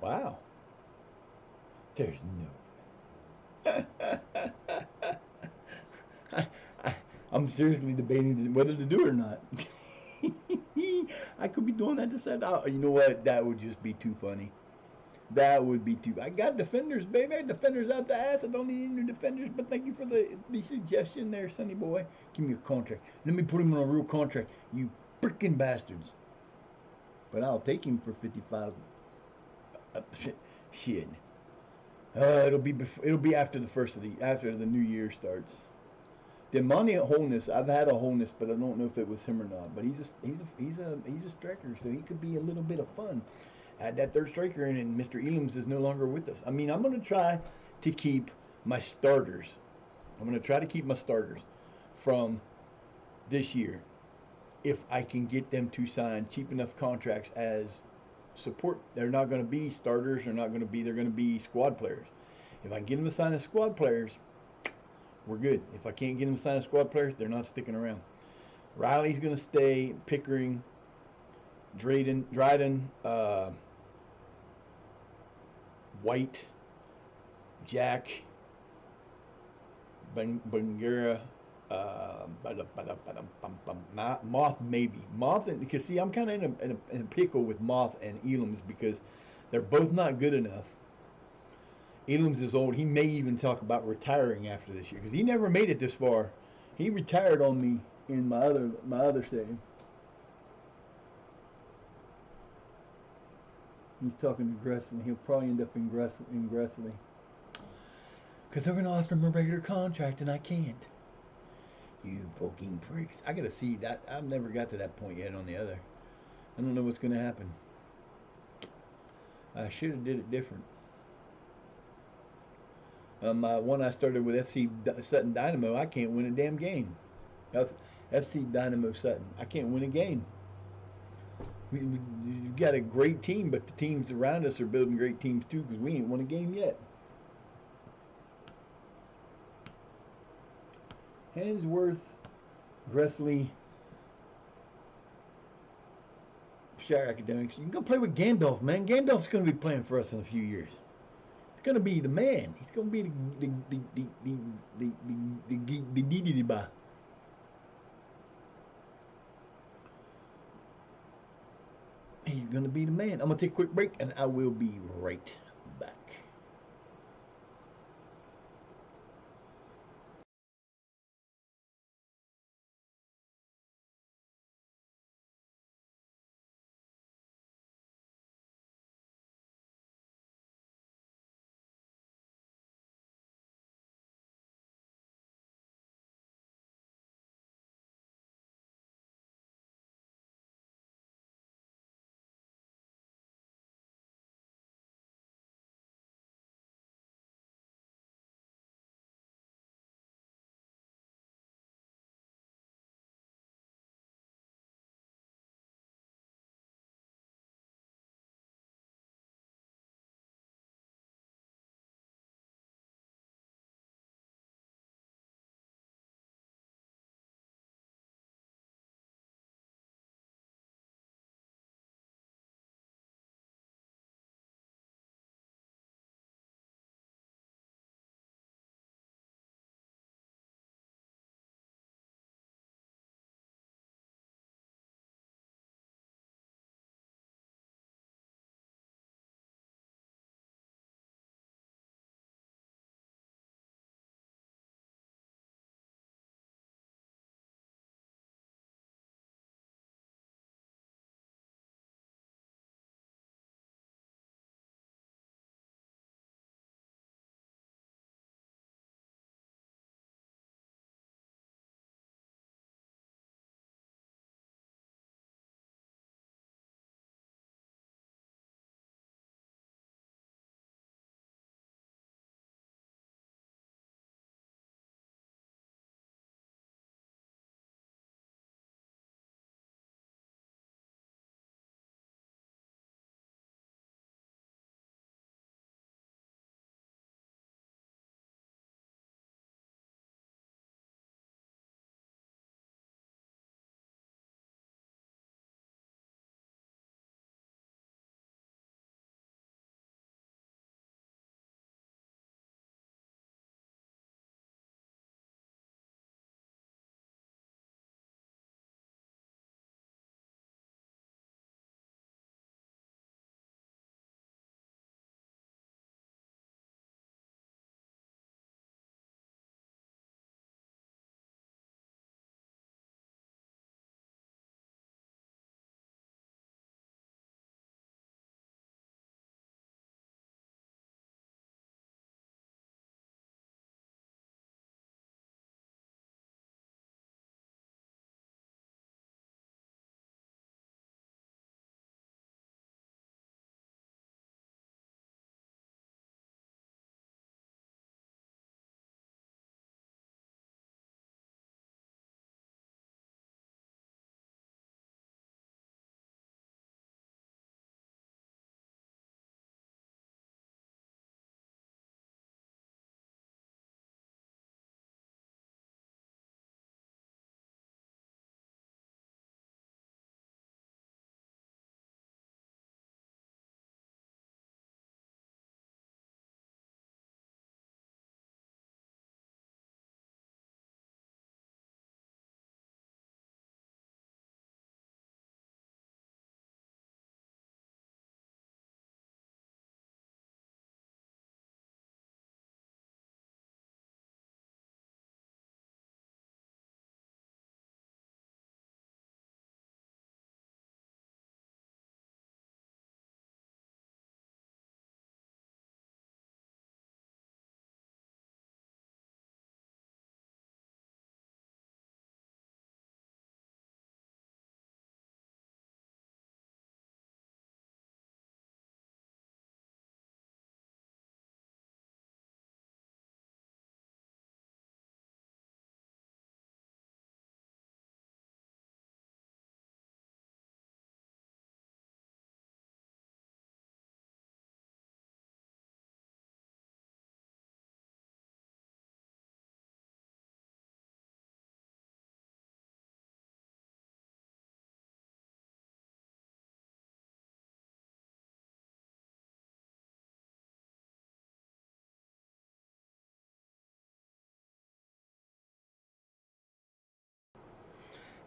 Wow. There's no. I, I, I'm seriously debating whether to do it or not. I could be doing that to set out. You know what? That would just be too funny. That would be too. I got defenders, baby. I got defenders out the ass. I don't need any new defenders. But thank you for the suggestion there, Sonny boy. Give me a contract. Let me put him on a real contract. You freaking bastards. But I'll take him for 55. Shit. It'll be after the new year starts. The money at wholeness. I've had a wholeness, but I don't know if it was him or not. But he's a striker, so he could be a little bit of fun. Add that third striker in, and Mr. Elam's is no longer with us. I mean, I'm gonna try to keep my starters. I'm gonna try to keep my starters from this year if I can get them to sign cheap enough contracts as support. They're not going to be starters. They're going to be squad players. If I can get them to sign as squad players, we're good. If I can't get them to sign as squad players, they're not sticking around. Riley's going to stay. Pickering, Dryden, White, Jack, Bangura, Moth maybe. Moth, because see, I'm kind of in a pickle with Moth and Elam's because they're both not good enough. Elam's is old. He may even talk about retiring after this year because he never made it this far. He retired on me in my other setting. He's talking to Gressley. He'll probably end up in Gressley because they're gonna offer him a regular contract and I can't. You fucking pricks! I gotta see that. I've never got to that point yet on the other. I don't know what's gonna happen. I should have did it different. One I started with FC Sutton Dynamo, I can't win a damn game. FC Dynamo Sutton, I can't win a game. We've got a great team, but the teams around us are building great teams too because we ain't won a game yet. Hansworth, Gressley, Shire Academics. You can go play with Gandalf, man. Gandalf's going to be playing for us in a few years. He's going to be the man. He's going to be the He's going to be the man. I'm going to take a quick break and I will be right back.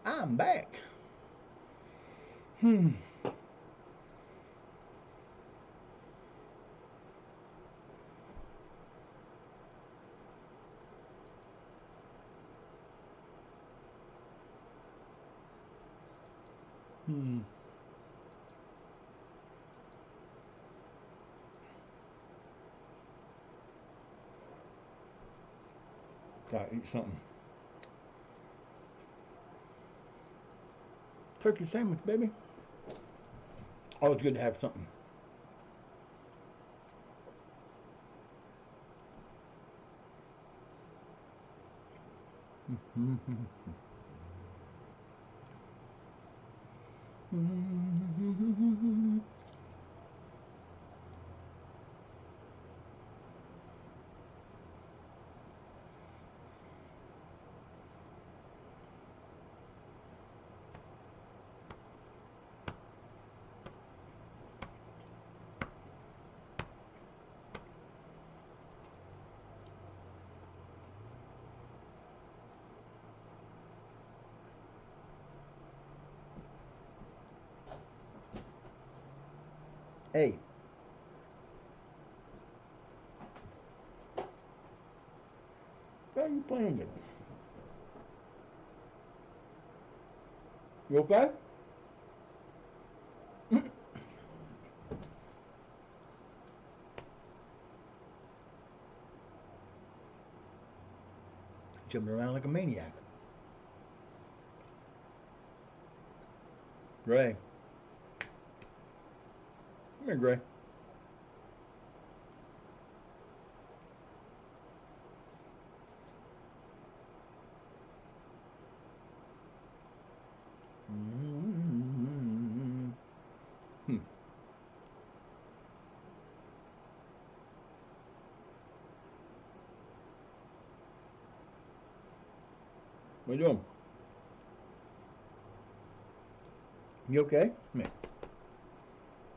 I'm back. Hmm. Hmm. Gotta eat something. Turkey sandwich, baby. Always good to have something. Hey, what are you playing with? You okay? Jumping around like a maniac. Gray. Come here, Gray. Hmm. What are you doing? You okay? Come here.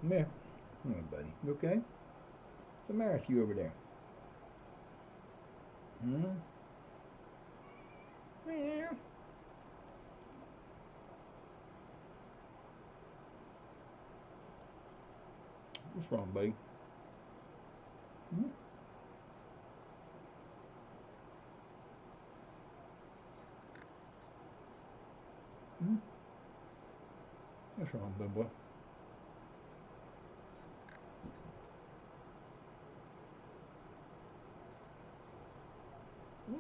Come here. Come on, buddy. You okay? What's the matter with you over there? Hmm? Yeah. What's wrong, buddy? Hmm? Hmm? What's wrong, big boy?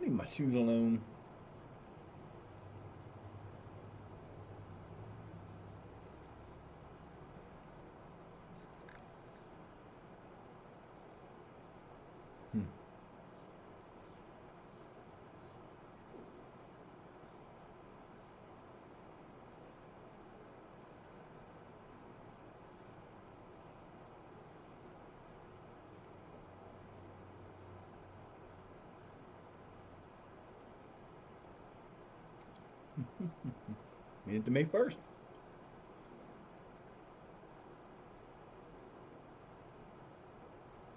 Leave my shoes alone. Hmm. Made it to May 1st.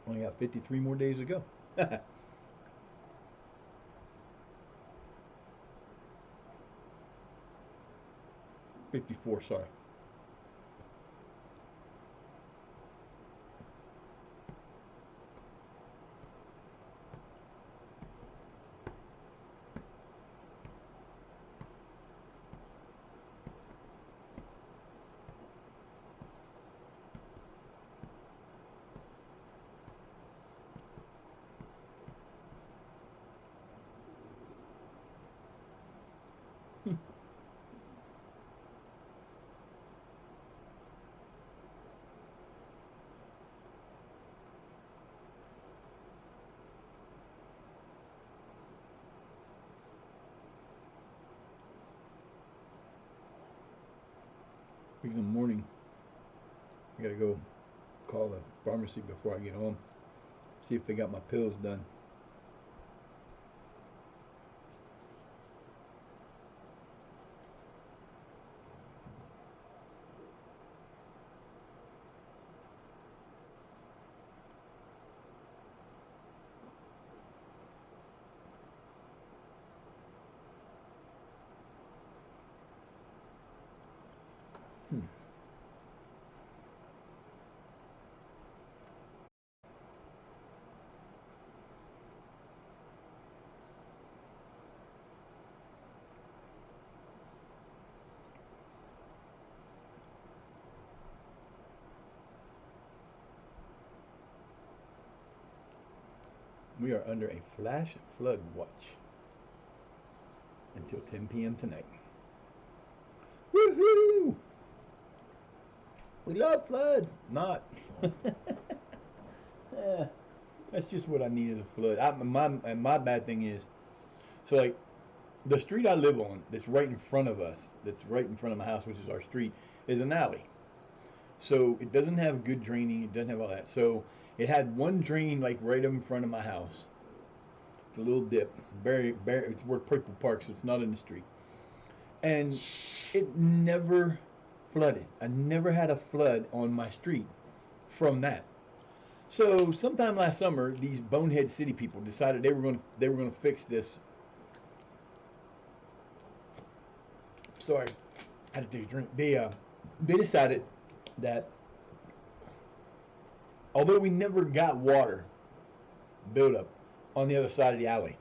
Only got 53 more days to go. 54, sorry. In the morning, I gotta go call the pharmacy before I get home. See if they got my pills done. We are under a flash flood watch until 10 p.m. tonight. Woohoo! We love floods. Not. Yeah, that's just what I needed, a flood. My bad thing is, so like the street I live on, that's right in front of us, that's right in front of my house, which is our street, is an alley. So it doesn't have good draining. It doesn't have all that. So it had one drain like right in front of my house. It's a little dip. It's where people park, so it's not in the street. And it never flooded. I never had a flood on my street from that. So sometime last summer, these bonehead city people decided they were going to fix this. Sorry, I had to take a drink. They decided that although we never got water buildup on the other side of the alley,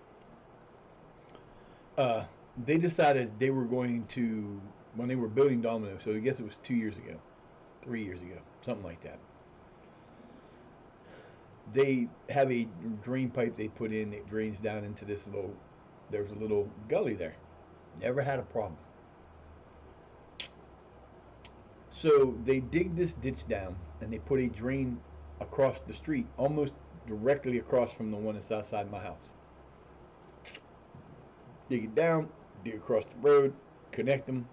uh, they decided they were going to, when they were building Domino, so I guess it was 2 years ago, 3 years ago, something like that. They have a drain pipe they put in that drains down into this little, there's a little gully there. Never had a problem. So they dig this ditch down and they put a drain across the street, almost directly across from the one that's outside my house. Dig it down, dig across the road, connect them.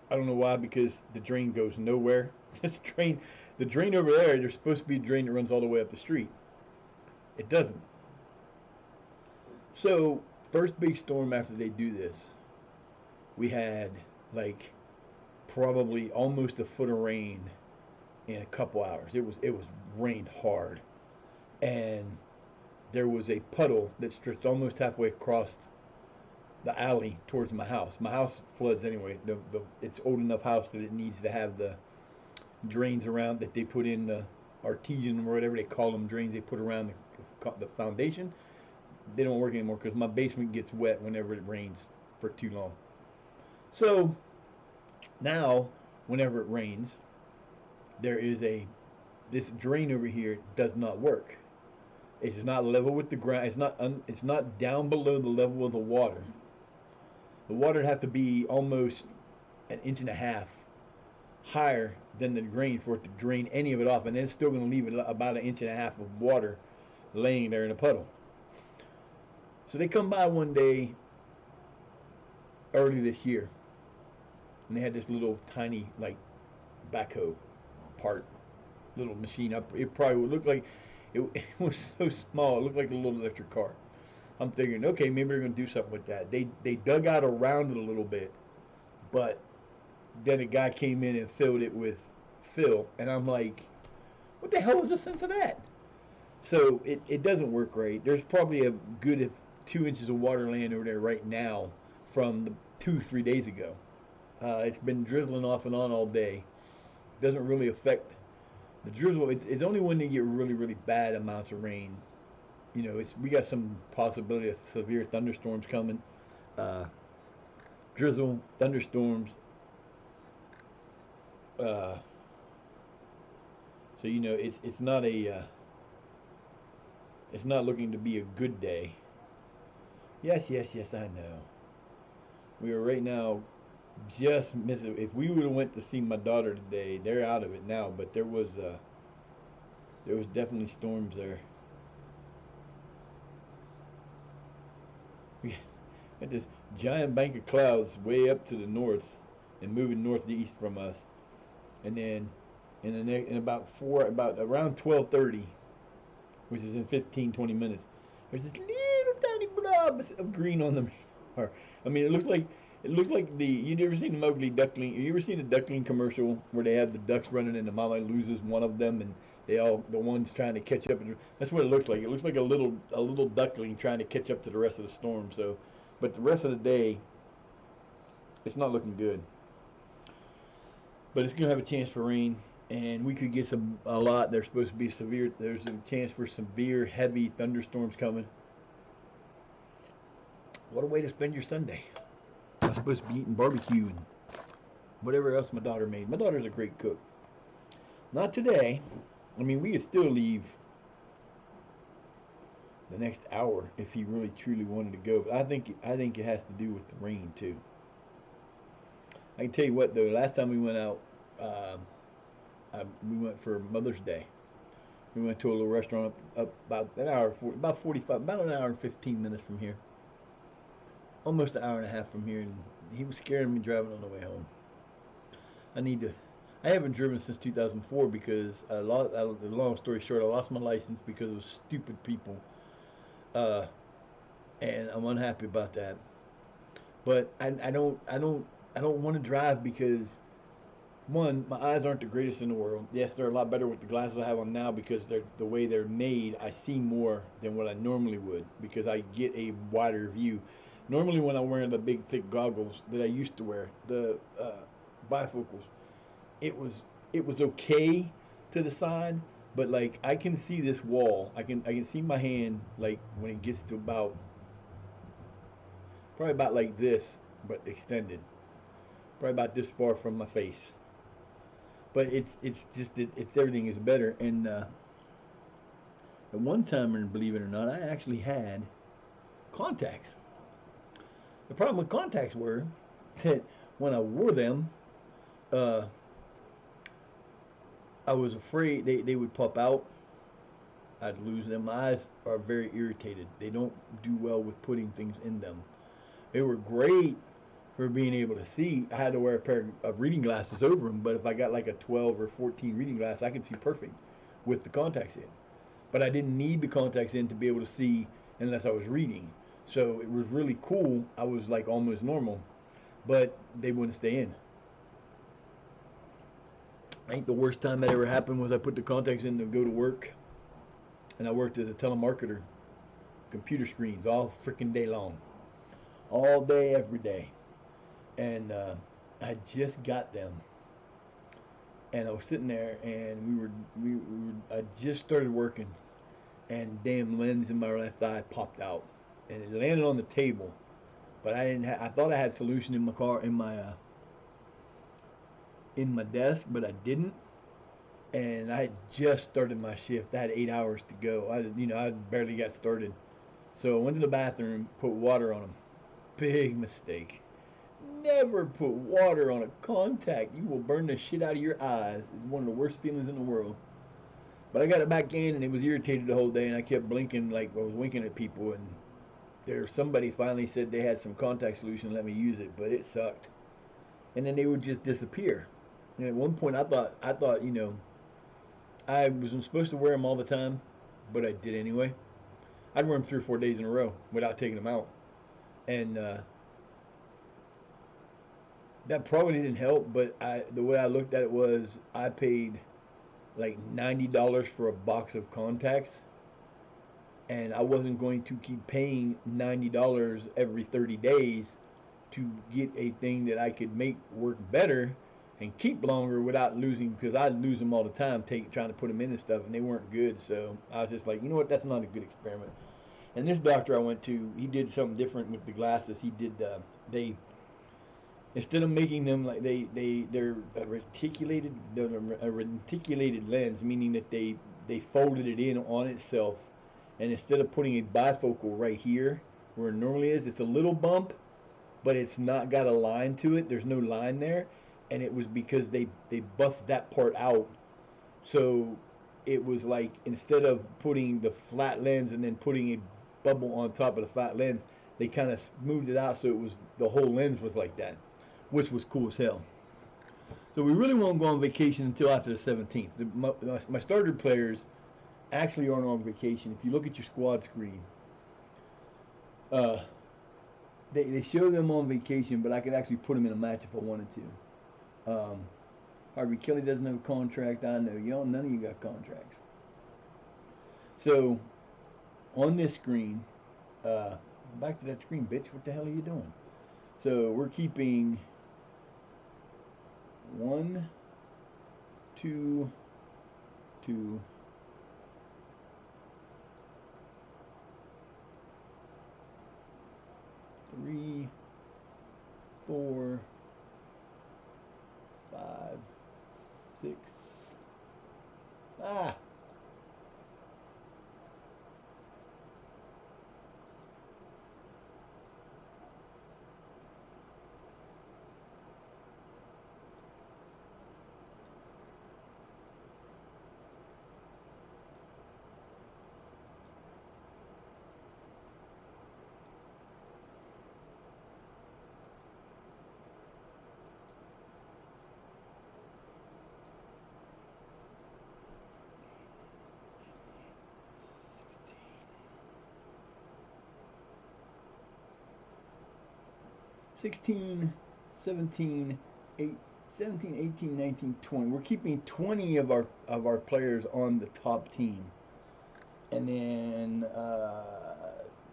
I don't know why, because the drain goes nowhere. The drain over there, there's supposed to be a drain that runs all the way up the street. It doesn't. So, first big storm after they do this, we had like probably almost a foot of rain in a couple hours. It was rained hard, and there was a puddle that stretched almost halfway across the alley towards my house. My house floods anyway. It's old enough house that it needs to have the drains around that they put in, the artesian or whatever they call them, drains they put around the foundation. They don't work anymore because my basement gets wet whenever it rains for too long. So now, whenever it rains, there is this drain over here does not work. It's not level with the ground. It's not down below the level of the water. The water would have to be almost an inch and a half higher than the drain for it to drain any of it off, and then it's still going to leave it about an inch and a half of water laying there in a puddle. So they come by one day early this year, and they had this little tiny like backhoe part, little machine up. It probably would look like it was so small. It looked like a little electric car. I'm thinking, okay, maybe they're going to do something with that. They dug out around it a little bit, but then a guy came in and filled it with fill, and I'm like, what the hell was the sense of that? So it doesn't work right. There's probably a good 2 inches of water laying over there right now from 2-3 days ago. It's been drizzling off and on all day. Doesn't really affect the drizzle. It's only when they get really, really bad amounts of rain. You know, we got some possibility of severe thunderstorms coming. Drizzle, thunderstorms. So you know, it's not it's not looking to be a good day. Yes, I know. We are right now just missing. If we would have went to see my daughter today, they're out of it now. But there was definitely storms there. We had this giant bank of clouds way up to the north and moving northeast from us, and then about around 12:30, which is in 15-20 minutes, there's this little tiny blob of green on the radar. I mean, it looks like you ever seen the Mowgli duckling? You ever seen a duckling commercial where they have the ducks running and the mama loses one of them and the one's trying to catch up? And that's what it looks like. It looks like a little duckling trying to catch up to the rest of the storm. So, but the rest of the day, it's not looking good. But it's gonna have a chance for rain, and we could get a lot. There's supposed to be severe. There's a chance for severe, heavy thunderstorms coming. What a way to spend your Sunday! I'm supposed to be eating barbecue and whatever else my daughter made. My daughter's a great cook. Not today. I mean, we could still leave the next hour if he really truly wanted to go. But I think it has to do with the rain too. I can tell you what though. Last time we went out, um, we went for Mother's Day. We went to a little restaurant up about an hour, about 45, about an hour and 15 minutes from here. Almost an hour and a half from here, and he was scaring me driving on the way home. I need to. I haven't driven since 2004 because I lost. The long story short, I lost my license because of stupid people, uh, and I'm unhappy about that. But I don't want to drive because one, my eyes aren't the greatest in the world. Yes, they're a lot better with the glasses I have on now because they're the way they're made. I see more than what I normally would because I get a wider view. Normally, when I'm wearing the big thick goggles that I used to wear, the bifocals, it was it was okay to the side, but like I can see this wall. I can see my hand like when it gets to about probably about like this, but extended. Probably about this far from my face. But it's just it's everything is better. And at one time, and believe it or not, I actually had contacts. The problem with contacts were that when I wore them, uh, I was afraid they would pop out. I'd lose them. My eyes are very irritated. They don't do well with putting things in them. They were great for being able to see. I had to wear a pair of reading glasses over them, but if I got like a 12 or 14 reading glass, I could see perfect with the contacts in. But I didn't need the contacts in to be able to see unless I was reading. So it was really cool. I was like almost normal, but they wouldn't stay in. I think the worst time that ever happened was I put the contacts in to go to work, and I worked as a telemarketer, computer screens all freaking day long, all day, every day. And I just got them, and I was sitting there, and I just started working, and damn lens in my left eye popped out, and it landed on the table. But I didn't. I thought I had solution in my car, in my desk, but I didn't. And I had just started my shift. I had 8 hours to go. I barely got started. So I went to the bathroom, put water on them. Big mistake. Never put water on a contact. You will burn the shit out of your eyes. It's one of the worst feelings in the world. But I got it back in, and it was irritated the whole day, and I kept blinking like I was winking at people. And somebody finally said they had some contact solution, let me use it, but it sucked. And then they would just disappear. And at one point, I thought, I wasn't supposed to wear them all the time, but I did anyway. I'd wear them 3 or 4 days in a row without taking them out, and that probably didn't help. But the way I looked at it was, I paid like $90 for a box of contacts, and I wasn't going to keep paying $90 every 30 days to get a thing that I could make work better and keep longer without losing, because I'd lose them all the time trying to put them in and stuff, and they weren't good. So I was just like, you know what, that's not a good experiment. And this doctor I went to, he did something different with the glasses. He did they instead of making them like they're a reticulated lens, meaning that they folded it in on itself, and instead of putting a bifocal right here where it normally is, it's a little bump, but it's not got a line to it. There's no line there, and it was because they buffed that part out. So it was like, instead of putting the flat lens and then putting a bubble on top of the flat lens, they kind of smoothed it out so it was the whole lens was like that, which was cool as hell. So we really won't go on vacation until after the 17th. My starter players actually aren't on vacation. If you look at your squad screen, uh, they show them on vacation, but I could actually put them in a match if I wanted to. Harvey Kelly doesn't have a contract. I know y'all. None of you got contracts. So on this screen, back to that screen, bitch. What the hell are you doing? So we're keeping 1, 2, 2, 3, 4, 5, 6. Ah, 16, 17, 8, 17, 18, 19, 20. We're keeping 20 of our players on the top team. And then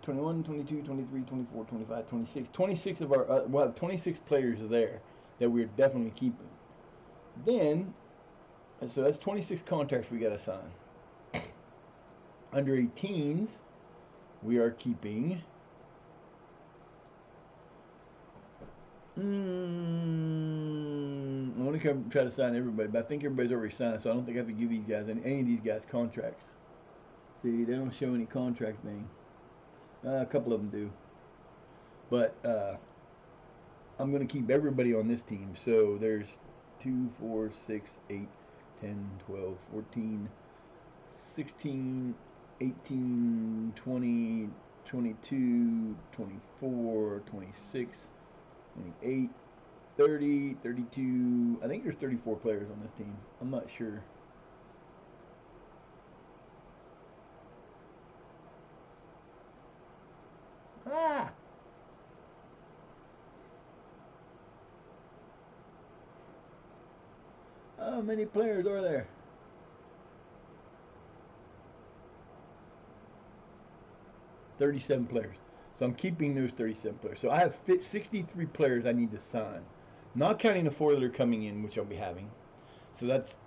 21, 22, 23, 24, 25, 26. 26 of our, we'll have 26 players there that we're definitely keeping. Then, so that's 26 contracts we got to sign. Under 18s, we are keeping. I want to try to sign everybody, but I think everybody's already signed, so I don't think I have to give these guys any of these guys contracts. See, they don't show any contract name. A couple of them do. But I'm going to keep everybody on this team. So there's 2, 4, 6, 8, 10, 12, 14, 16, 18, 20, 22, 24, 26, 28, 30, 32. I think there's 34 players on this team. I'm not sure. Ah! How many players are there? $37 players. So I'm keeping those 37 players. So I have 63 players I need to sign. Not counting the 4 that are coming in, which I'll be having. So that's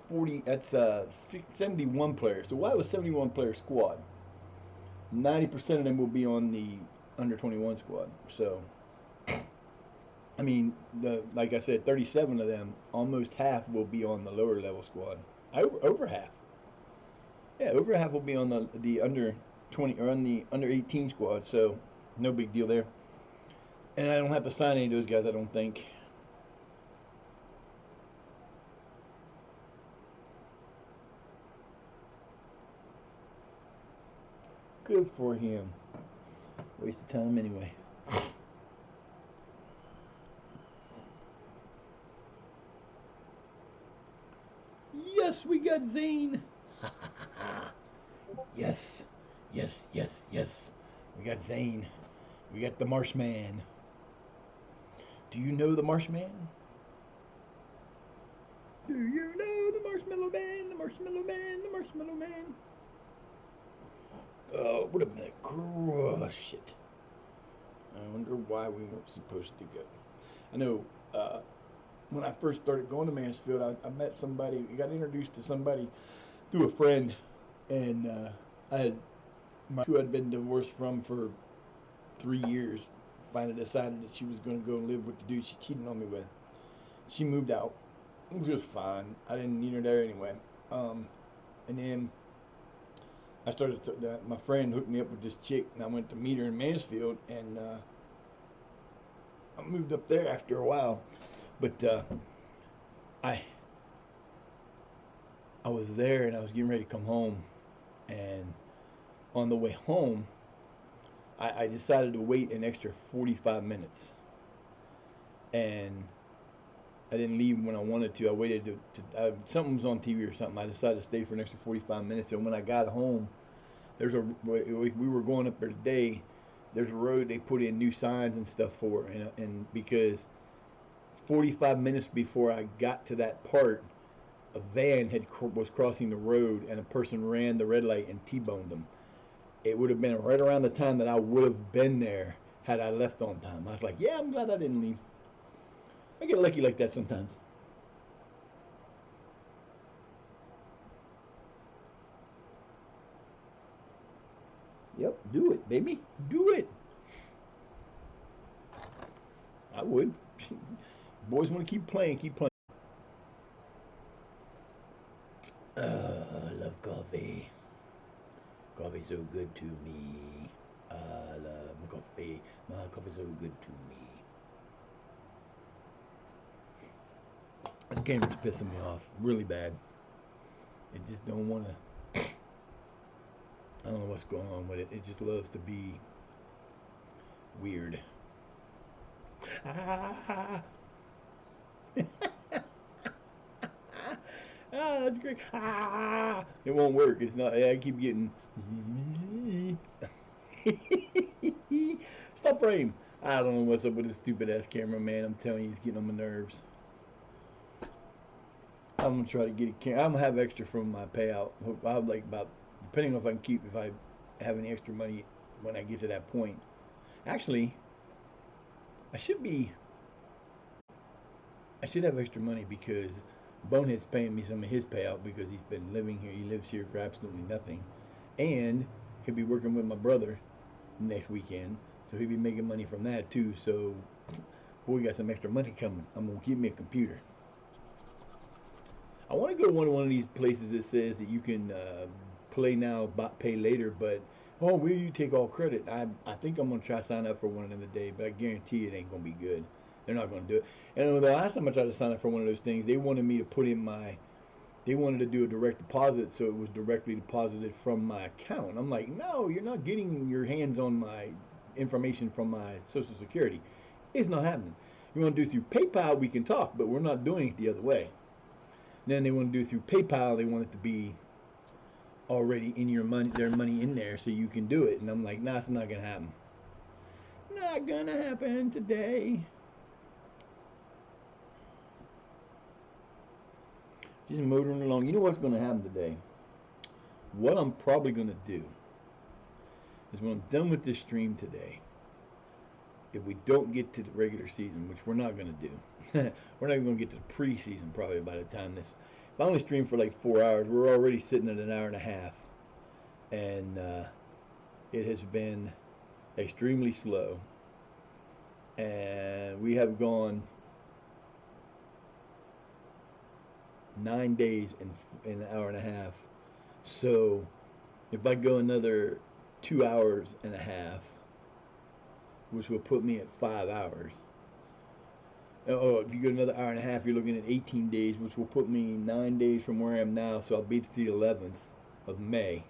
71 players. So we'll have a 71 player squad. 90% of them will be on the under 21 squad. So, I mean, like I said, 37 of them, almost half will be on the lower level squad. Over half. Yeah, over half will be on the under 20 or on the under 18 squad. So, no big deal there. And I don't have to sign any of those guys, I don't think. Good for him. Waste of time anyway. Yes, we got Zane. Yes, yes, yes, yes. We got Zane. We got the Marshman. Do you know the Marshman? Do you know the Marshmallow Man? The Marshmallow Man, the Marshmallow Man. Oh, what a minute. Crush it. I wonder why we weren't supposed to go. I know when I first started going to Mansfield, I met somebody, I got introduced to somebody through a friend, and who I'd been divorced from for 3 years, finally decided that she was going to go and live with the dude she cheated on me with. She moved out, which was fine. I didn't need her there anyway. And then I started, my friend hooked me up with this chick, and I went to meet her in Mansfield, and I moved up there after a while. But I was there, and I was getting ready to come home, and on the way home, I decided to wait an extra 45 minutes, and I didn't leave when I wanted to. I waited something was on TV or something. I decided to stay for an extra 45 minutes, and when I got home, we were going up there today. There's a road they put in new signs and stuff for, and because 45 minutes before I got to that part, a van was crossing the road, and a person ran the red light and T-boned them. It would have been right around the time that I would have been there had I left on time. I was like, yeah, I'm glad I didn't leave. I get lucky like that sometimes. Yep, do it, baby. Do it. I would. Boys want to keep playing, keep playing. I love coffee. Coffee's so good to me. I love coffee. My coffee's so good to me. This camera's pissing me off really bad. It just don't want to. I don't know what's going on with it. It just loves to be weird. Ah, ah, that's great. Ah, it won't work. It's not. I keep getting. Stop frame. I don't know what's up with this stupid ass camera, man. I'm telling you, he's getting on my nerves. I'm gonna try to get a camera. I'm gonna have extra from my payout. I'll have like about, depending on if I can keep, if I have any extra money when I get to that point. Actually, I should be. I should have extra money because Bonehead's paying me some of his payout because he's been living here. He lives here for absolutely nothing, and he'll be working with my brother next weekend, so he'll be making money from that too. So we got some extra money coming. I'm gonna give me a computer. I want to go to one of these places that says that you can play now, pay later, but oh, will you take all credit? I think I'm gonna try to sign up for one of them today, but I guarantee it ain't gonna be good. They're not gonna do it. And the last time I tried to sign up for one of those things, they wanted me to put in my, they wanted to do a direct deposit, so it was directly deposited from my account. I'm like, no, you're not getting your hands on my information from my Social Security. It's not happening. You want to do it through PayPal, we can talk, but we're not doing it the other way. Then they want to do it through PayPal. They want it to be already in your money, their money in there, so you can do it. And I'm like, nah, it's not gonna happen. Not gonna happen today. Just motoring along. You know what's gonna happen today? What I'm probably gonna do is when I'm done with this stream today, if we don't get to the regular season, which we're not gonna do, we're not even gonna get to the preseason probably by the time this. If I only stream for like 4 hours, we're already sitting at an hour and a half, and it has been extremely slow, and we have gone 9 days in an hour and a half. So if I go another 2 hours and a half, which will put me at 5 hours. Oh, if you go another hour and a half, you're looking at 18 days, which will put me 9 days from where I am now. So I'll be to the 11th of May.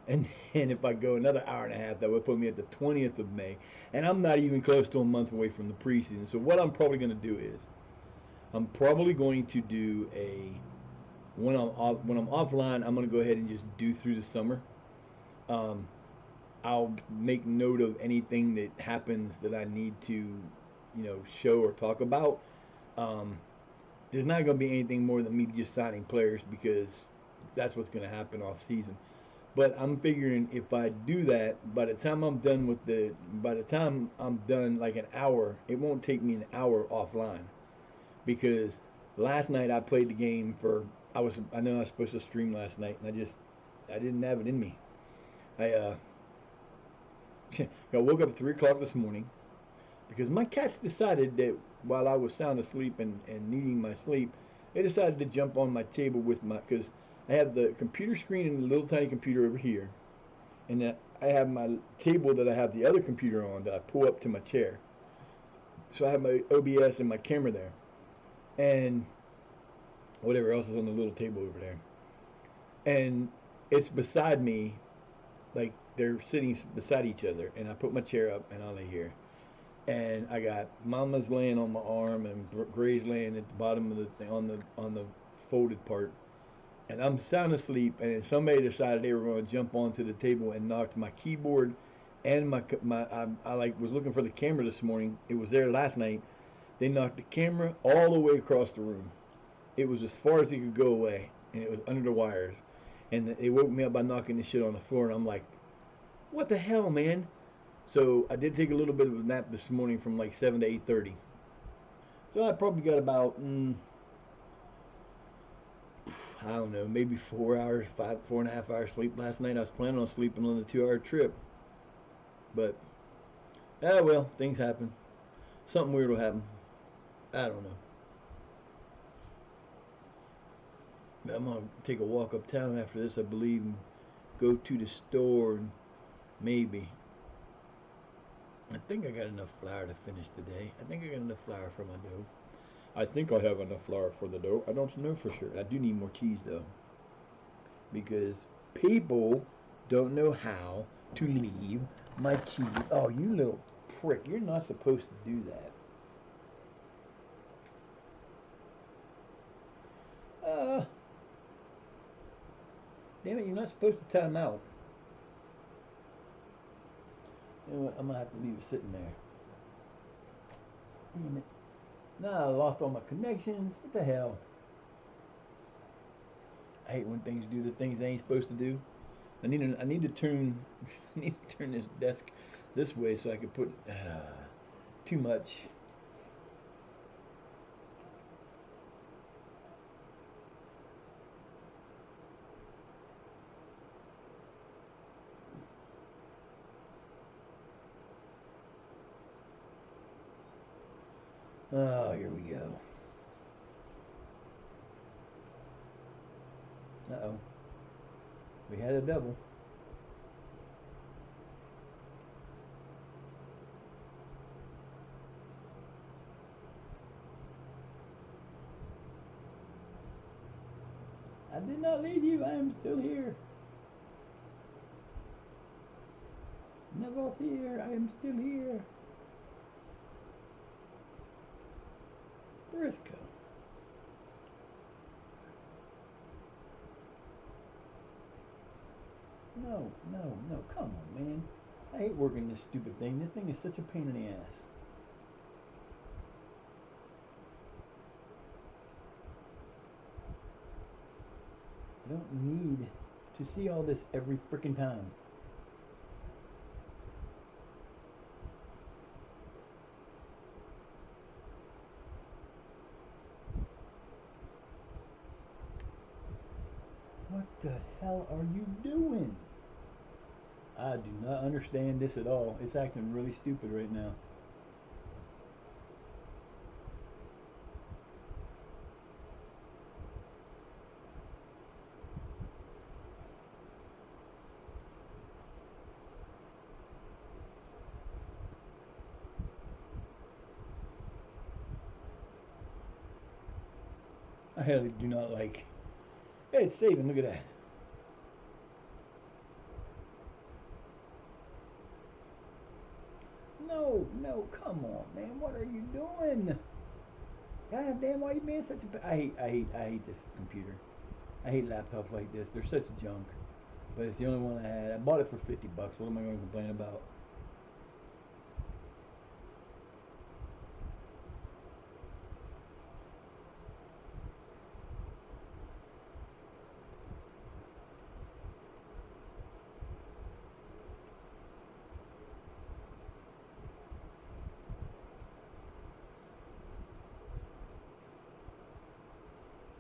And if I go another hour and a half, that would put me at the 20th of May. And I'm not even close to a month away from the preseason. So what I'm probably going to do is, I'm probably going to do when I'm offline, I'm going to go ahead and just do through the summer. I'll make note of anything that happens that I need to, show or talk about. There's not going to be anything more than me just signing players because that's what's going to happen off season. But I'm figuring if I do that, by the time I'm done like an hour, it won't take me an hour offline. Because last night I played the game I know I was supposed to stream last night, and I didn't have it in me. I woke up at 3 o'clock this morning because my cats decided that while I was sound asleep and needing my sleep, they decided to jump on my table because I have the computer screen and the little tiny computer over here, and I have my table that I have the other computer on that I pull up to my chair. So I have my OBS and my camera there, and whatever else is on the little table over there. And it's beside me, like they're sitting beside each other, and I put my chair up and I lay here. And I got Mama's laying on my arm and Gray's laying at the bottom of the thing on the folded part. And I'm sound asleep, and somebody decided they were going to jump onto the table and knocked my keyboard and I like was looking for the camera this morning. It was there last night. They knocked the camera all the way across the room. It was as far as it could go away, and it was under the wires. And they woke me up by knocking the shit on the floor, and I'm like, what the hell, man? So I did take a little bit of a nap this morning from like 7 to 8:30. So I probably got about I don't know, maybe 4 hours, 4.5 hours sleep last night. I was planning on sleeping on the 2-hour trip. But, well, things happen. Something weird will happen. I don't know. But I'm going to take a walk uptown after this, I believe, and go to the store and maybe. I think I got enough flour to finish today. I think I got enough flour for my dough. I think I have enough flour for the dough. I don't know for sure. I do need more cheese though, because people don't know how to leave my cheese. Oh, you little prick! You're not supposed to do that. Damn it! You're not supposed to time out. You know what? I'm gonna have to leave it sitting there. Damn it. Now I lost all my connections. What the hell? I hate when things do the things they ain't supposed to do. I need to turn I need to turn this desk this way so I can put too much. Oh, here we go. Uh-oh. We had a double. I did not leave you. I am still here. Never fear. I am still here. Briscoe. No, no, no. Come on, man. I hate working this stupid thing. This thing is such a pain in the ass. I don't need to see all this every freaking time. What the hell are you doing? I do not understand this at all. It's acting really stupid right now. I really do not like. Hey, it's saving. Look at that. No, no, come on, man. What are you doing? God damn, why are you being such a... I hate this computer. I hate laptops like this. They're such junk. But it's the only one I had. I bought it for 50 bucks. What am I going to complain about?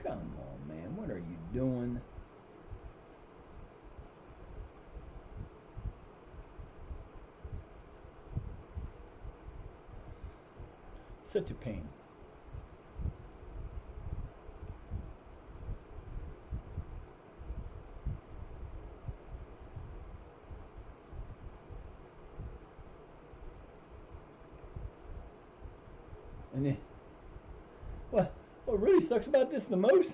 Come on, man. What are you doing? Such a pain. And then, what really sucks about this the most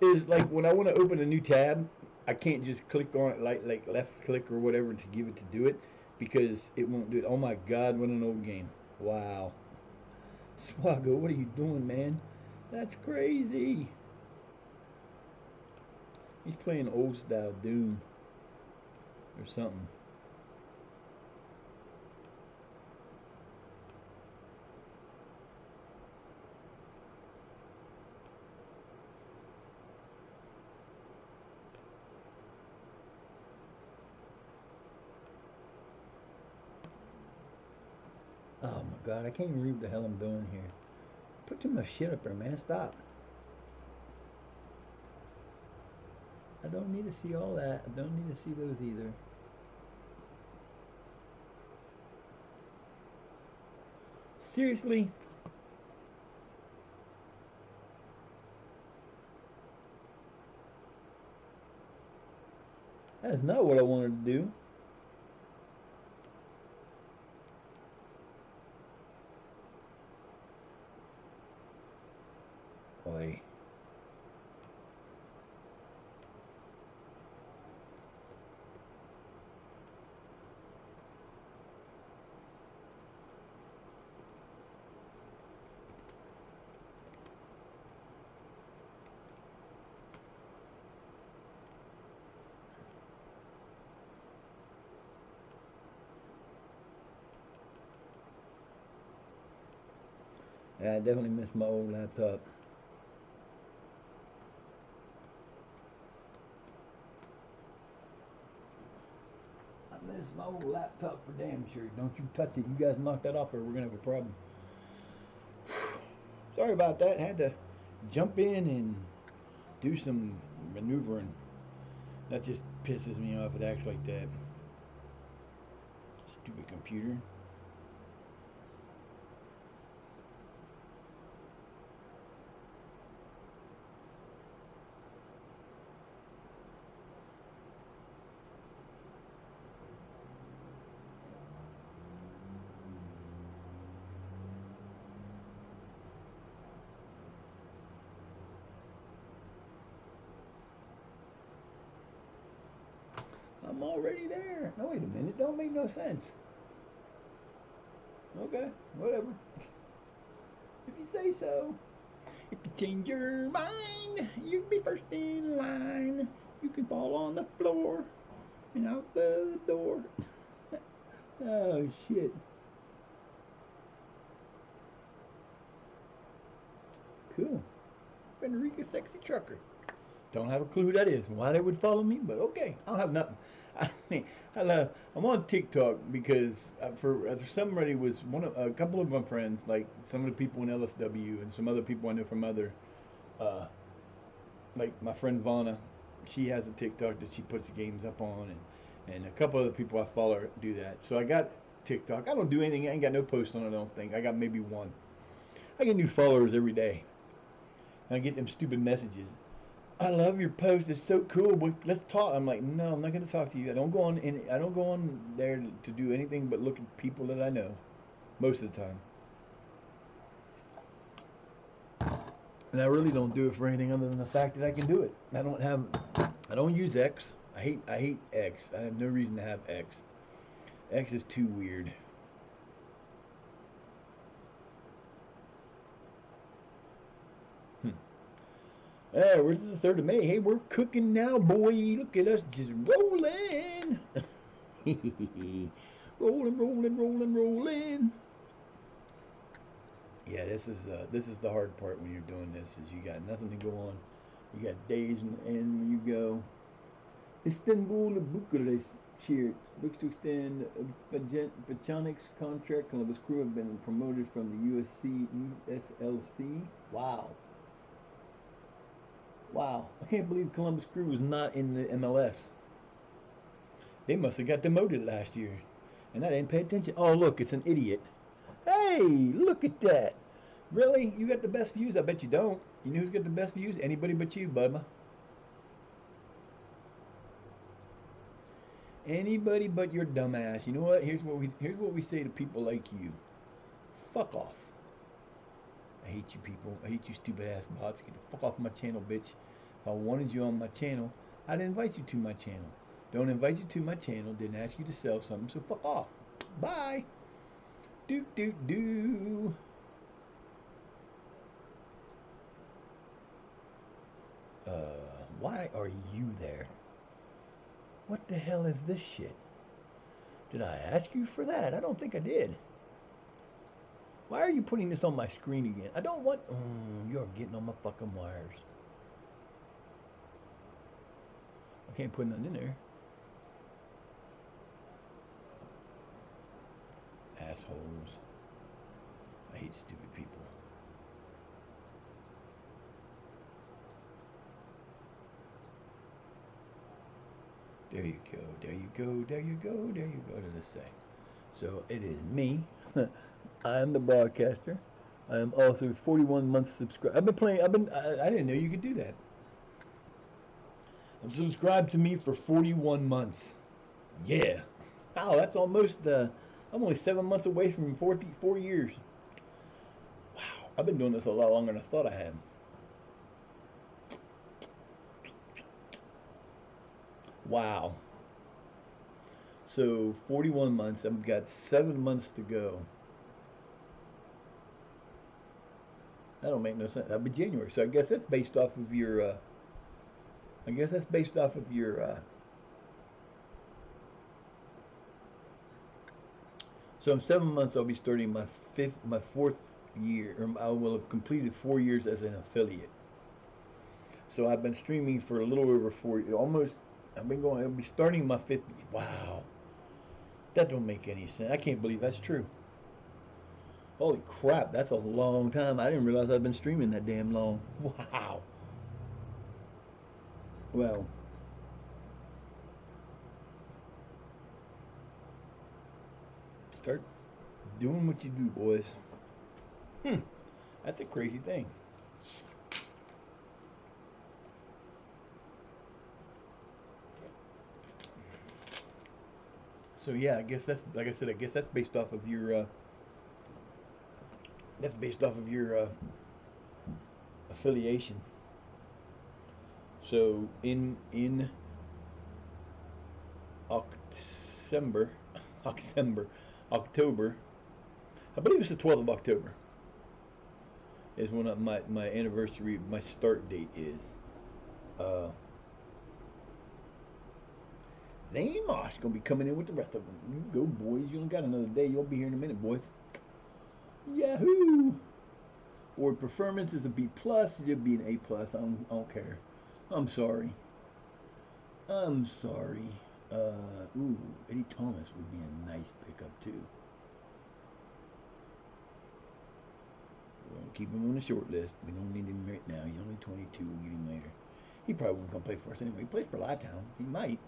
is like when I want to open a new tab, I can't just click on it like left click or whatever to give it to do it because it won't do it. Oh my God, what an old game! Wow, Swaggo, what are you doing, man? That's crazy. He's playing old style Doom or something. Oh my God, I can't even read what the hell I'm doing here. Put too much shit up there, man. Stop. I don't need to see all that. I don't need to see those either. Seriously? That is not what I wanted to do. Boy. Yeah, I definitely miss my old laptop. I miss my old laptop for damn sure. Don't you touch it. You guys knock that off or we're going to have a problem. Sorry about that. Had to jump in and do some maneuvering. That just pisses me off. It acts like that. Stupid computer. I'm already there. No, wait a minute. Don't make no sense. Okay, whatever. If you say so. If you change your mind, you can be first in line. You can fall on the floor and out the door. Oh, shit. Cool. Frederica Sexy Trucker. Don't have a clue who that is, why they would follow me, but okay. I'll have nothing. I mean, I'm on TikTok because for somebody was a couple of my friends, like some of the people in LSW and some other people I know from other, uh, like my friend Vana, she has a TikTok that she puts games up on, and a couple other people I follow do that. So I got TikTok. I don't do anything. I ain't got no posts on it. I don't think. I got maybe one. I get new followers every day. And I get them stupid messages. I love your post. It's so cool. Let's talk. I'm like, no, I'm not going to talk to you. I don't go on there to do anything but look at people that I know most of the time. And I really don't do it for anything other than the fact that I can do it. I don't use X. I hate X. I have no reason to have X. X is too weird. Hmm. Hey, we're the 3rd of May. Hey, we're cooking now, boy. Look at us just rolling. Rolling, rolling, rolling, rolling. Yeah, this is the hard part when you're doing this. Is you got nothing to go on. You got days and when you go. Istanbul Bucharest Shire looks to extend Pachanik's contract. Columbus Crew have been promoted from the USLC. Wow. Wow. I can't believe Columbus Crew was not in the MLS. They must have got demoted last year. And I didn't pay attention. Oh, look, it's an idiot. Hey, look at that. Really? You got the best views? I bet you don't. You know who's got the best views? Anybody but you, Bubba. Anybody but your dumbass. You know what? Here's what we say to people like you. Fuck off. I hate you people. I hate you stupid ass bots. Get the fuck off my channel, bitch. If I wanted you on my channel, I'd invite you to my channel. Don't invite you to my channel, didn't ask you to sell something, so fuck off. Bye. Do do do. Why are you there? What the hell is this shit? Did I ask you for that? I don't think I did. Why are you putting this on my screen again? I don't want... you're getting on my fucking wires. I can't put nothing in there. Assholes. I hate stupid people. There you go, there you go, there you go, there you go, does it say. So it is me. I am the broadcaster. I am also 41 months subscribed. I didn't know you could do that. I'm subscribed to me for 41 months. Yeah. Wow, that's almost, I'm only 7 months away from 4 years. Wow, I've been doing this a lot longer than I thought I had. Wow. So 41 months. I've got 7 months to go. That don't make no sense. That'd be January. So I guess that's based off of your. I guess that's based off of your. So in 7 months, I'll be starting my fourth year, or I will have completed 4 years as an affiliate. So I've been streaming for a little over 4, almost. I've been going. I'll be starting my fifth. Wow, that don't make any sense. I can't believe that's true. Holy crap, that's a long time. I didn't realize I'd been streaming that damn long. Wow. Well, start doing what you do, boys. Hmm, that's a crazy thing. So yeah, I guess that's like I said. I guess that's based off of your. That's based off of your affiliation. So in October, October, October. I believe it's the 12th of October. Is when my anniversary, my start date is. Uh, Zane Mosh gonna be coming in with the rest of them. You go, boys. You only got another day. You'll be here in a minute, boys. Yahoo! Or performance is a B plus. You'll be an A plus. I don't care. I'm sorry. I'm sorry. Ooh, Eddie Thomas would be a nice pickup too. We'll keep him on the short list. We don't need him right now. He's only 22. We'll get him later. He probably won't come play for us anyway. He plays for Lytown. He might.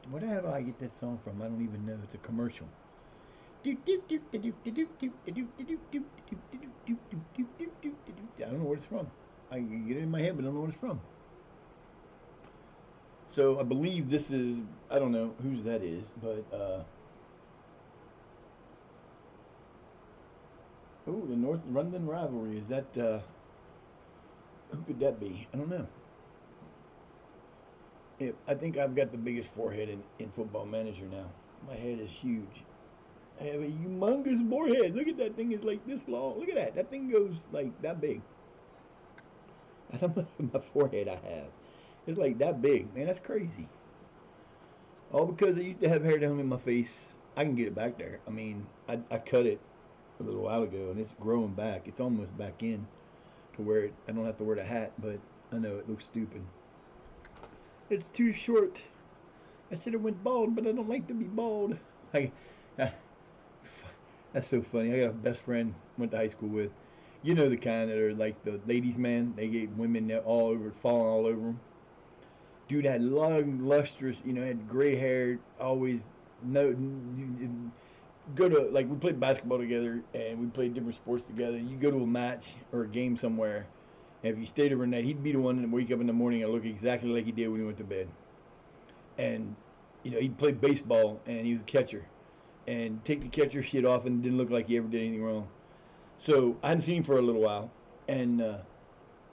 Where the hell do I get that song from? I don't even know. It's a commercial. I don't know where it's from. I can get it in my head, but I don't know what it's from. So I believe this is, I don't know whose that is, but oh, the North London rivalry. Is that who could that be? I don't know. I think I've got the biggest forehead in Football Manager now. My head is huge. I have a humongous forehead. Look at that thing. It's like this long. Look at that. That thing goes like that big. That's how much of my forehead I have. It's like that big. Man, that's crazy. All because I used to have hair down in my face. I can get it back there. I mean, I cut it a little while ago, and it's growing back. It's almost back in to where I don't have to wear the hat, but I know it looks stupid. It's too short. I should have went bald, but I don't like to be bald. I that's so funny. I got a best friend went to high school with. You know the kind that are like the ladies' man. They get women that all over, falling all over them. Dude had long, lustrous, had gray hair. Always no, go to like we played basketball together and we played different sports together. You go to a match or a game somewhere, and if you stayed overnight, he'd be the one that wake up in the morning and look exactly like he did when he went to bed. And he'd play baseball and he was a catcher, and take the catcher shit off and didn't look like he ever did anything wrong. So I hadn't seen him for a little while, and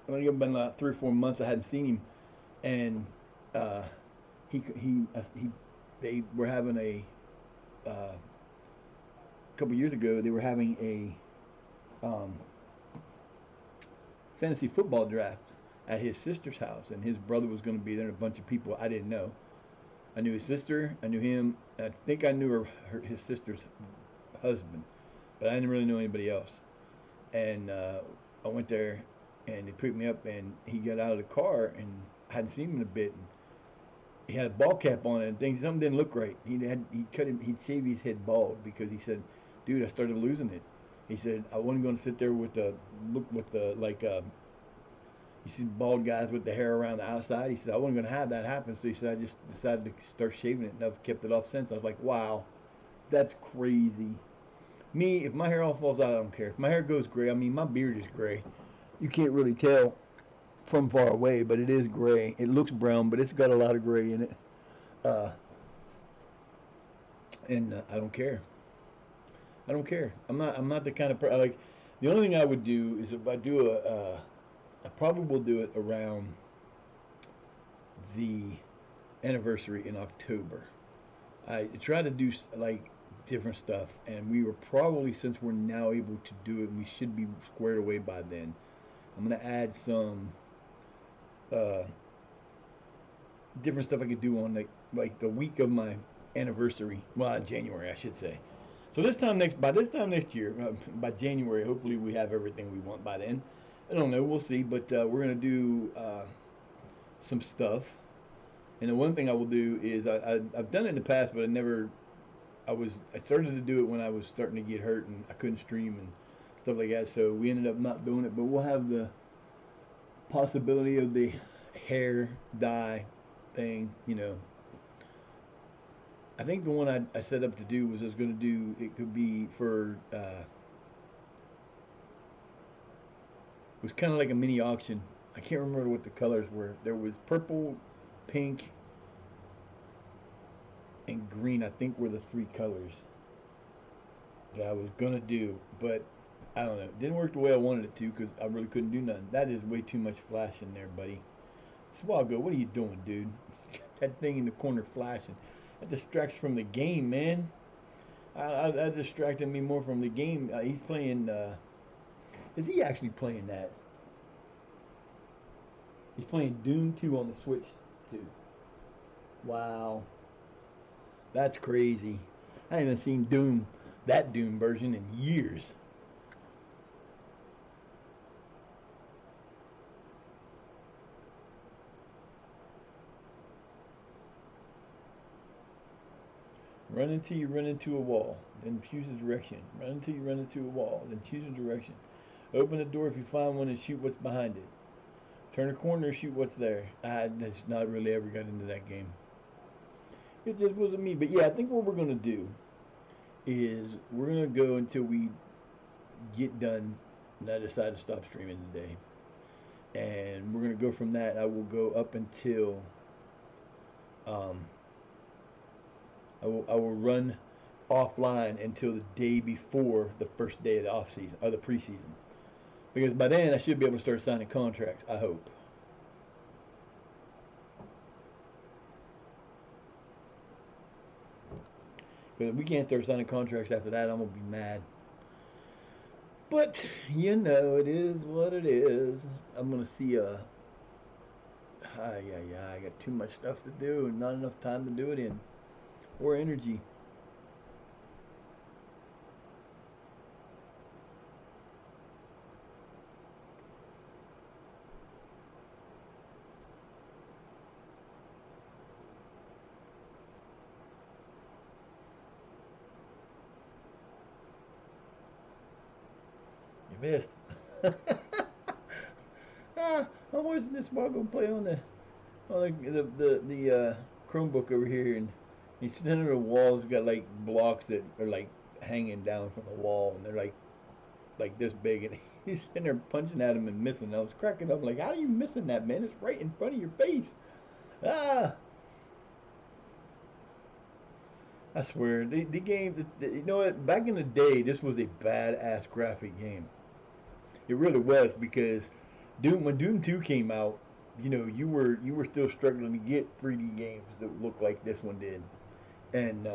only been like 3 or 4 months I hadn't seen him, and uh, they were having couple years ago they were having a fantasy football draft at his sister's house, and his brother was going to be there and a bunch of people I didn't know. I knew his sister, I knew him, I think I knew his sister's husband, but I didn't really know anybody else. And I went there, and they picked me up, and he got out of the car, and I hadn't seen him in a bit. And he had a ball cap on, and things something didn't look right. He'd shave his head bald because he said, "Dude, I started losing it." He said, "I wasn't going to sit there with the look with the like you see bald guys with the hair around the outside." He said, "I wasn't going to have that happen." So he said, "I just decided to start shaving it, and I've kept it off since." I was like, "Wow, that's crazy." Me, if my hair all falls out, I don't care. If my hair goes gray, I mean, my beard is gray. You can't really tell from far away, but it is gray. It looks brown, but it's got a lot of gray in it. Uh, and I don't care. I don't care. I'm not the kind of like. The only thing I would do is if I do I probably will do it around the anniversary in October. I try to do like different stuff, and we were probably, since we're now able to do it, and we should be squared away by then. I'm gonna add some uh, different stuff I could do on like the week of my anniversary. Well, in January, I should say. So by this time next year, by January, hopefully we have everything we want by then. I don't know, we'll see. But we're gonna do some stuff. And the one thing I will do is I've done it in the past, but I started to do it when I was starting to get hurt and I couldn't stream and stuff like that. So we ended up not doing it. But we'll have the possibility of the hair dye thing. I think the one I set up to do was I was going to do, it could be for, it was kind of like a mini auction. I can't remember what the colors were. There was purple, pink, and green, I think, were the three colors that I was going to do. But I don't know. It didn't work the way I wanted it to because I really couldn't do nothing. That is way too much flash in there, buddy. Swallow, what are you doing, dude? That thing in the corner flashing. That distracts from the game, man. That distracted me more from the game. He's playing. Is he actually playing that? He's playing Doom 2 on the Switch too. Wow, that's crazy. I haven't seen that Doom version in years. Run until you run into a wall, then choose a direction. Run until you run into a wall, then choose a direction. Open the door if you find one and shoot what's behind it. Turn a corner, shoot what's there. That's not really ever got into that game. It just wasn't me. But yeah, I think what we're gonna do is we're gonna go until we get done and I decide to stop streaming today. And we're gonna go from that. I will go up until I will run offline until the day before the first day of the off season or the preseason, because by then I should be able to start signing contracts. I hope. Because if we can't start signing contracts after that, I'm gonna be mad. But it is what it is. I'm gonna see. I got too much stuff to do and not enough time to do it in, or energy. You missed. I'm watching this Marco play on the Chromebook over here, and he's sitting on the walls. Got like blocks that are like hanging down from the wall, and they're like this big, and he's sitting there punching at him and missing. I was cracking up like, how are you missing that, man? It's right in front of your face. Ah, I swear, the game. You know what? Back in the day, this was a badass graphic game. It really was, because when Doom 2 came out, you were still struggling to get 3D games that looked like this one did, and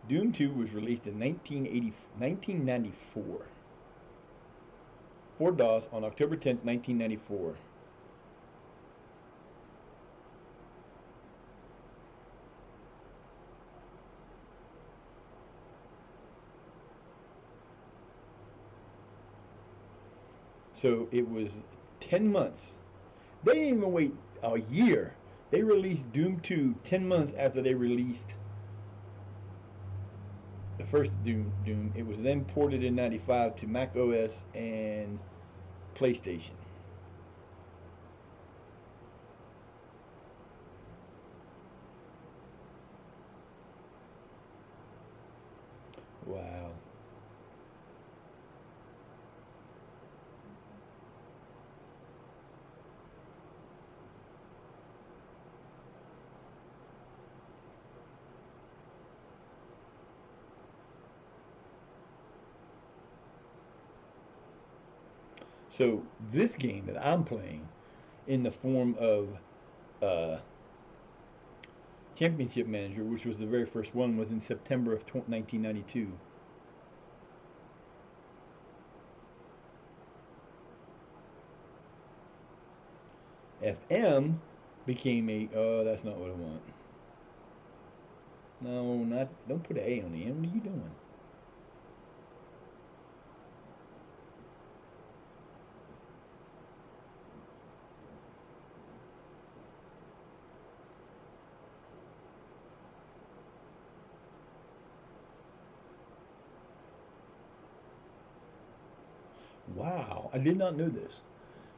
Doom 2 was released in 1994 for DOS on October 10th, 1994. So it was 10 months. They didn't even wait a year. They released Doom 2 10 months after they released the first Doom. It was then ported in 95 to Mac OS and PlayStation. Wow. So this game that I'm playing in the form of uh, Championship Manager, which was the very first one, was in September of 1992. FM became a. Oh, that's not what I want. No, not. Don't put an A on the end. What are you doing? Wow, I did not know this.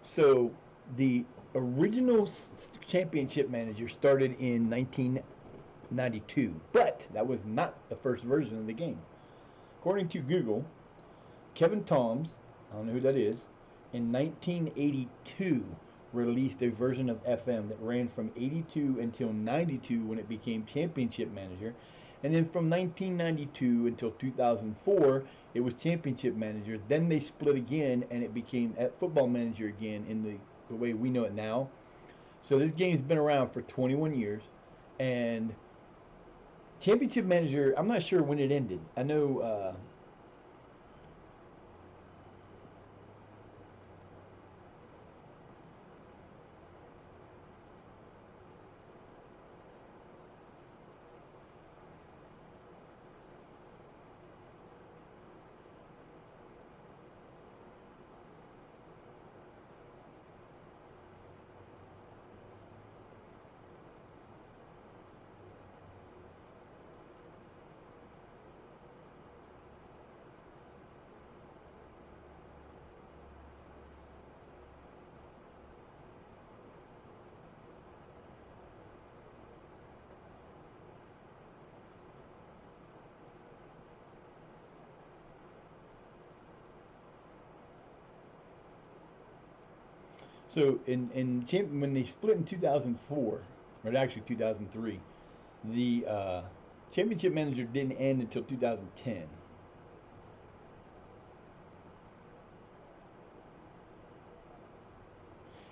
So the original championship manager started in 1992, but that was not the first version of the game. According to Google, Kevin Toms, I don't know who that is, in 1982 released a version of FM that ran from 82 until 92 when it became Championship Manager. And then from 1992 until 2004, it was Championship Manager. Then they split again and it became Football Manager again in the way we know it now. So this game's been around for 21 years. And Championship Manager, I'm not sure when it ended. I know so when they split in 2004, or actually 2003, the championship manager didn't end until 2010.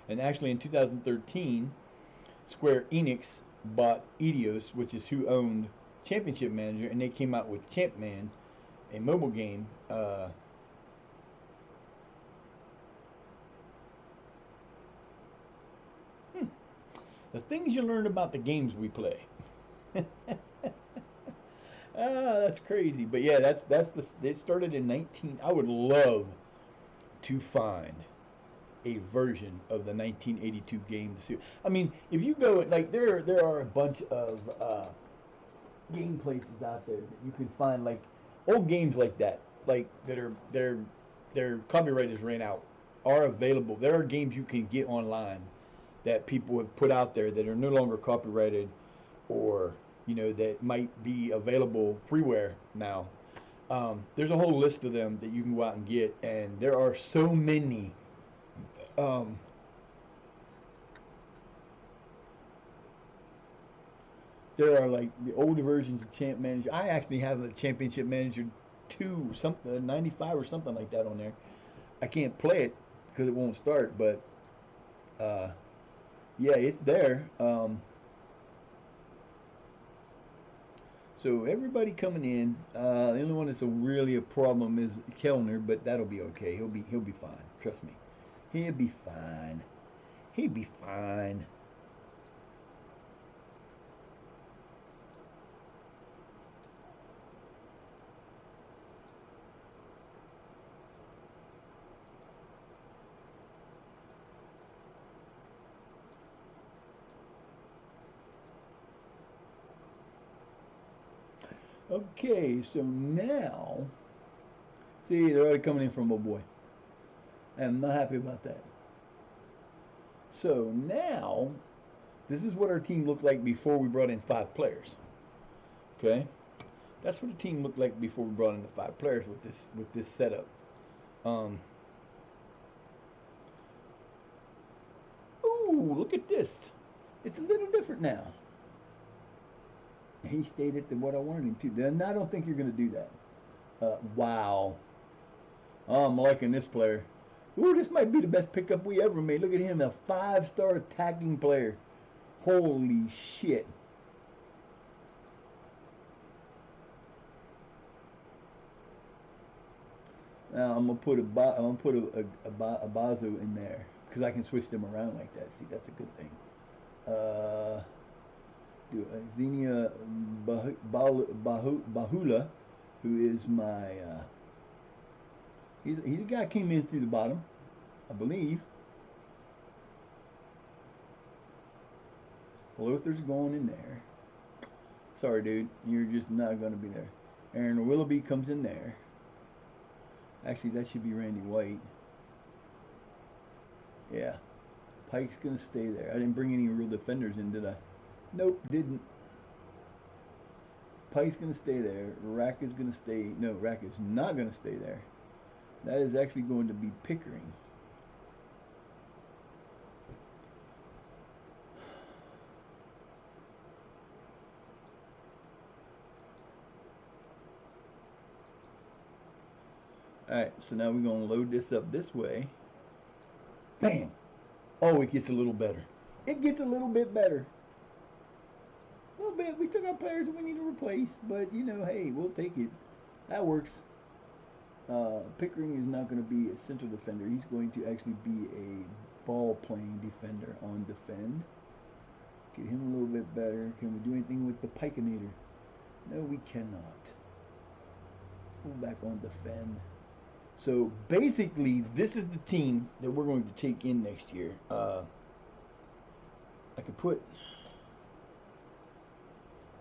And actually in 2013, Square Enix bought Eidos, which is who owned Championship Manager, and they came out with Champ Man, a mobile game. The things you learn about the games we play. That's crazy. But yeah, that's the. It started in 19. I would love to find a version of the 1982 game to see. I mean, if you go like there are a bunch of game places out there that you can find like old games like that, like that are their copyright is ran out, are available. There are games you can get online that people have put out there that are no longer copyrighted, or that might be available freeware now. There's a whole list of them that you can go out and get, and there are so many. Um, there are like the older versions of Champ Manager. I actually have a Championship Manager 2, something 95 or something like that on there. I can't play it because it won't start, but uh, yeah, it's there. So everybody coming in. The only one that's really a problem is Kellner, but that'll be okay. He'll be fine. Trust me. He'll be fine. He'll be fine. Okay, so now, see, they're already coming in from my boy. I'm not happy about that. So now, this is what our team looked like before we brought in 5 players. Okay, that's what the team looked like before we brought in the 5 players with this setup. Um, ooh, look at this. It's a little different now. He stayed at what I wanted him to. Then I don't think you're going to do that. Wow. Oh, I'm liking this player. Ooh, this might be the best pickup we ever made. Look at him, a 5-star attacking player. Holy shit. Now I'm gonna put a Bazo in there because I can switch them around like that. See, that's a good thing. Do Xenia Bahula, who is my he's a guy came in through the bottom, I believe. Luther's going in there. Sorry, dude, you're just not going to be there. Aaron Willoughby comes in there. Actually, that should be Randy White. Yeah, Pike's going to stay there. I didn't bring any real defenders in, did I? Nope, didn't. Pike's going to stay there. Rack is going to stay. No, Rack is not going to stay there. That is actually going to be Pickering. Alright, so now we're going to load this up this way. Bam! Oh, it gets a little better. It gets a little bit better. A little bit. We still got players that we need to replace, but, you know, hey, we'll take it. That works. Pickering is not going to be a central defender. He's going to actually be a ball-playing defender on defend. Get him a little bit better. Can we do anything with the Pikinator? No, we cannot. Pull back on defend. So basically, this is the team that we're going to take in next year. I could put.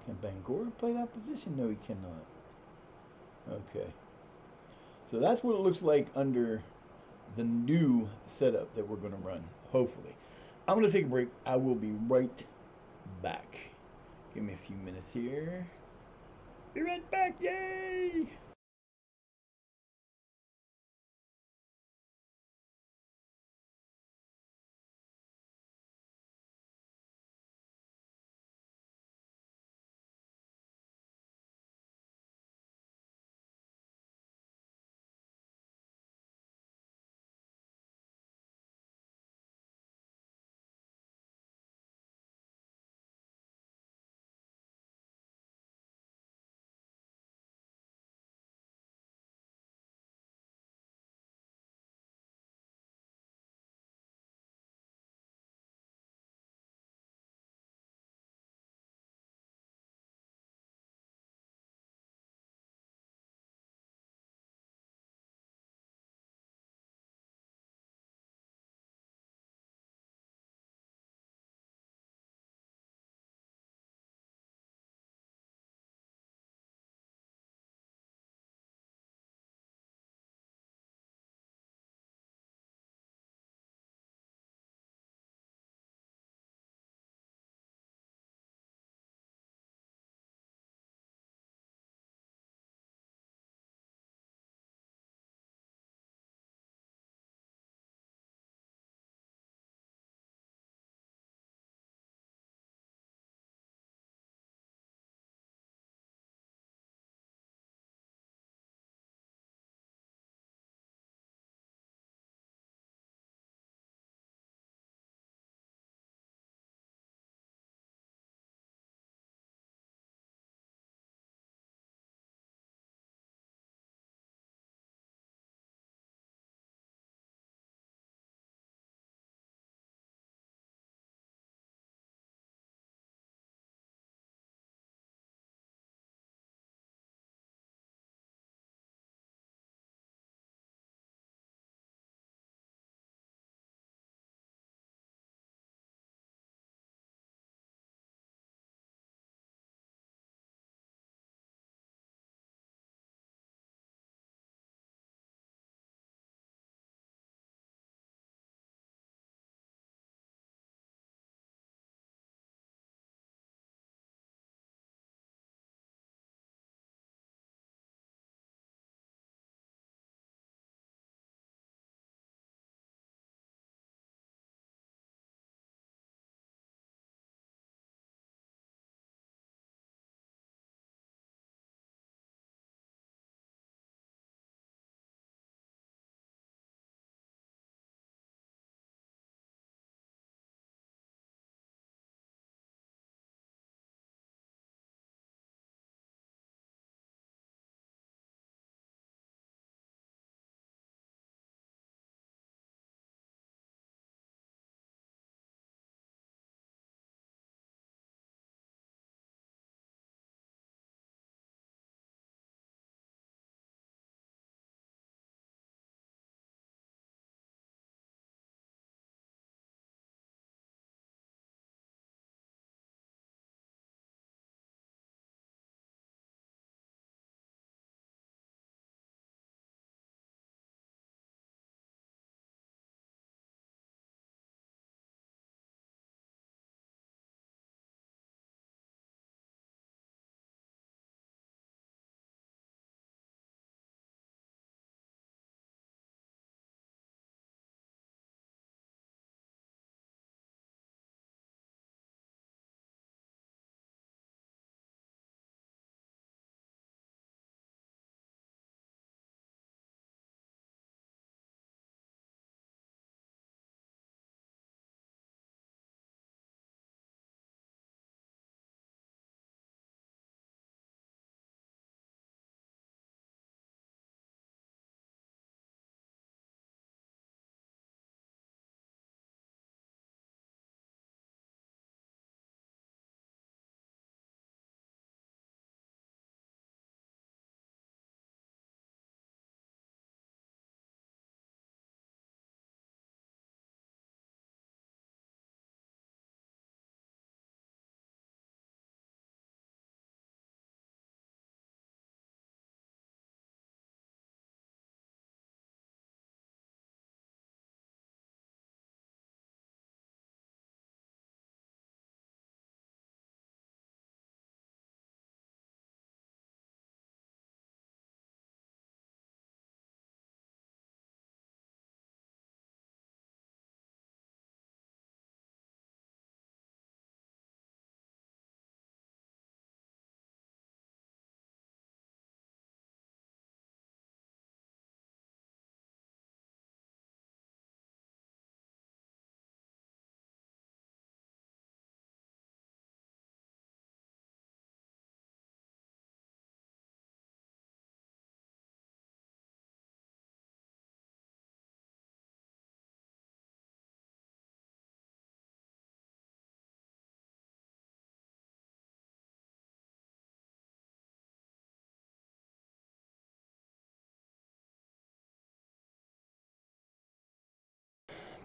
Can Bangor play that position? No, he cannot. Okay. So that's what it looks like under the new setup that we're going to run, hopefully. I'm going to take a break. I will be right back. Give me a few minutes here. Be right back. Yay!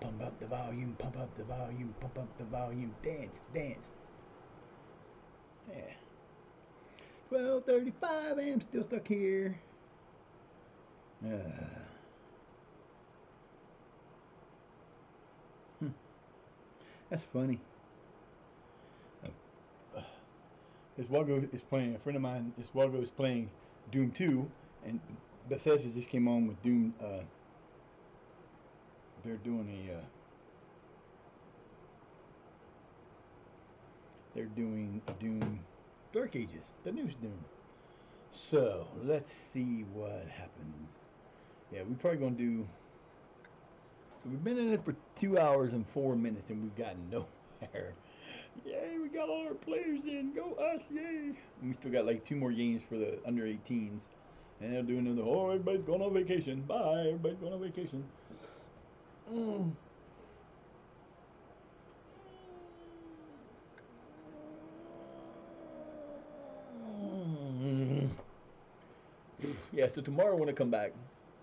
Pump up the volume, pump up the volume, pump up the volume. Dance, dance. Yeah. 12:35. I am still stuck here. That's funny. Iswago is playing. A friend of mine, Iswago, is playing Doom 2, and Bethesda just came on with Doom. They're doing a. They're doing Doom Dark Ages, the newest Doom. So let's see what happens. Yeah, we're probably gonna do. So we've been in it for 2 hours and 4 minutes, and we've gotten nowhere. Yay, we got all our players in. Go us, yay. And we still got like 2 more games for the under 18s. And they'll do another, oh, everybody's going on vacation. Bye, everybody's going on vacation. Yeah, so tomorrow when I come back,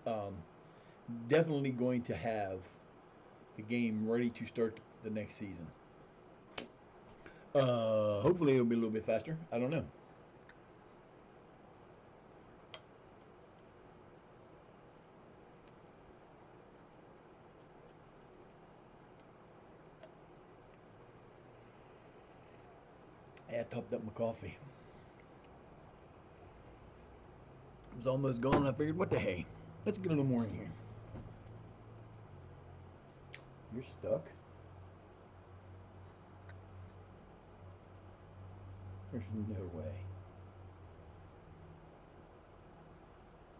um, definitely going to have the game ready to start the next season. Hopefully it'll be a little bit faster. I don't know. I topped up my coffee. It was almost gone. I figured, what the hey? Let's get a little more in here. You're stuck. There's no way.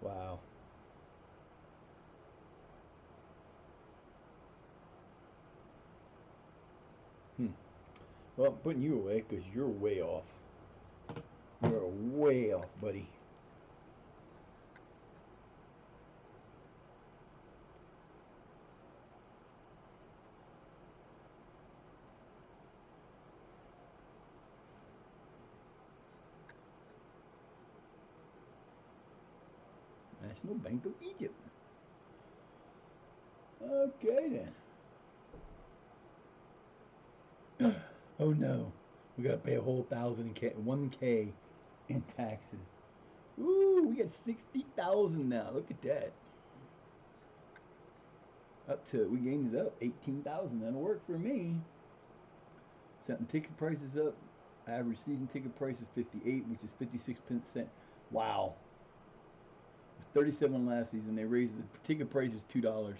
Wow. Well, I'm putting you away because you're way off. You're way off, buddy. National Bank of Egypt. Okay then. Oh no, we gotta pay a whole 1K in taxes. Ooh, we got 60,000 now. Look at that. We gained it up 18,000. That'll work for me. Setting ticket prices up. Average season ticket price is 58, which is 56%. Wow. It was 37 last season. They raised the ticket price is $2,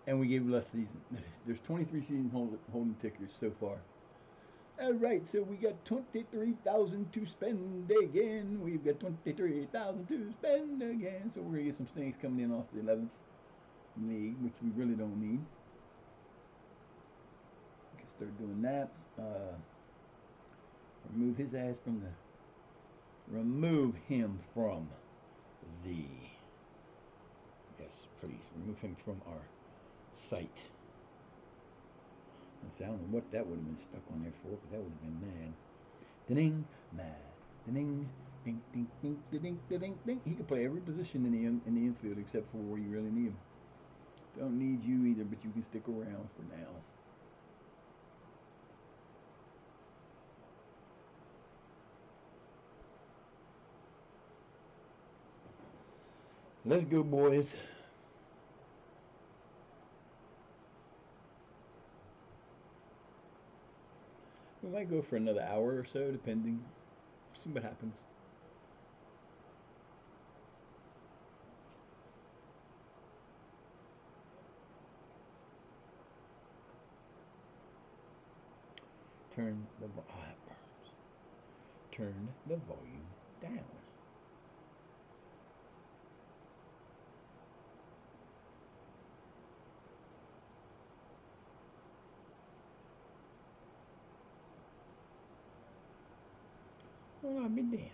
and we gave less season. There's 23 season holding tickets so far. All right, so we got 23,000 to spend again. We've got 23,000 to spend again. So we're gonna get some things coming in off the 11th league, which we really don't need. We can start doing that. Remove his ass from the. Remove him from the. Yes, please remove him from our site. I don't know what that would have been stuck on there for, but that would have been mad. Ding, mad. Ding, ding, ding, ding, ding, ding, ding. He can play every position in the infield except for where you really need him. Don't need you either, but you can stick around for now. Let's go, boys. We might go for another hour or so, depending. See what happens. Turn the turn the volume down. Well, I'll be damned.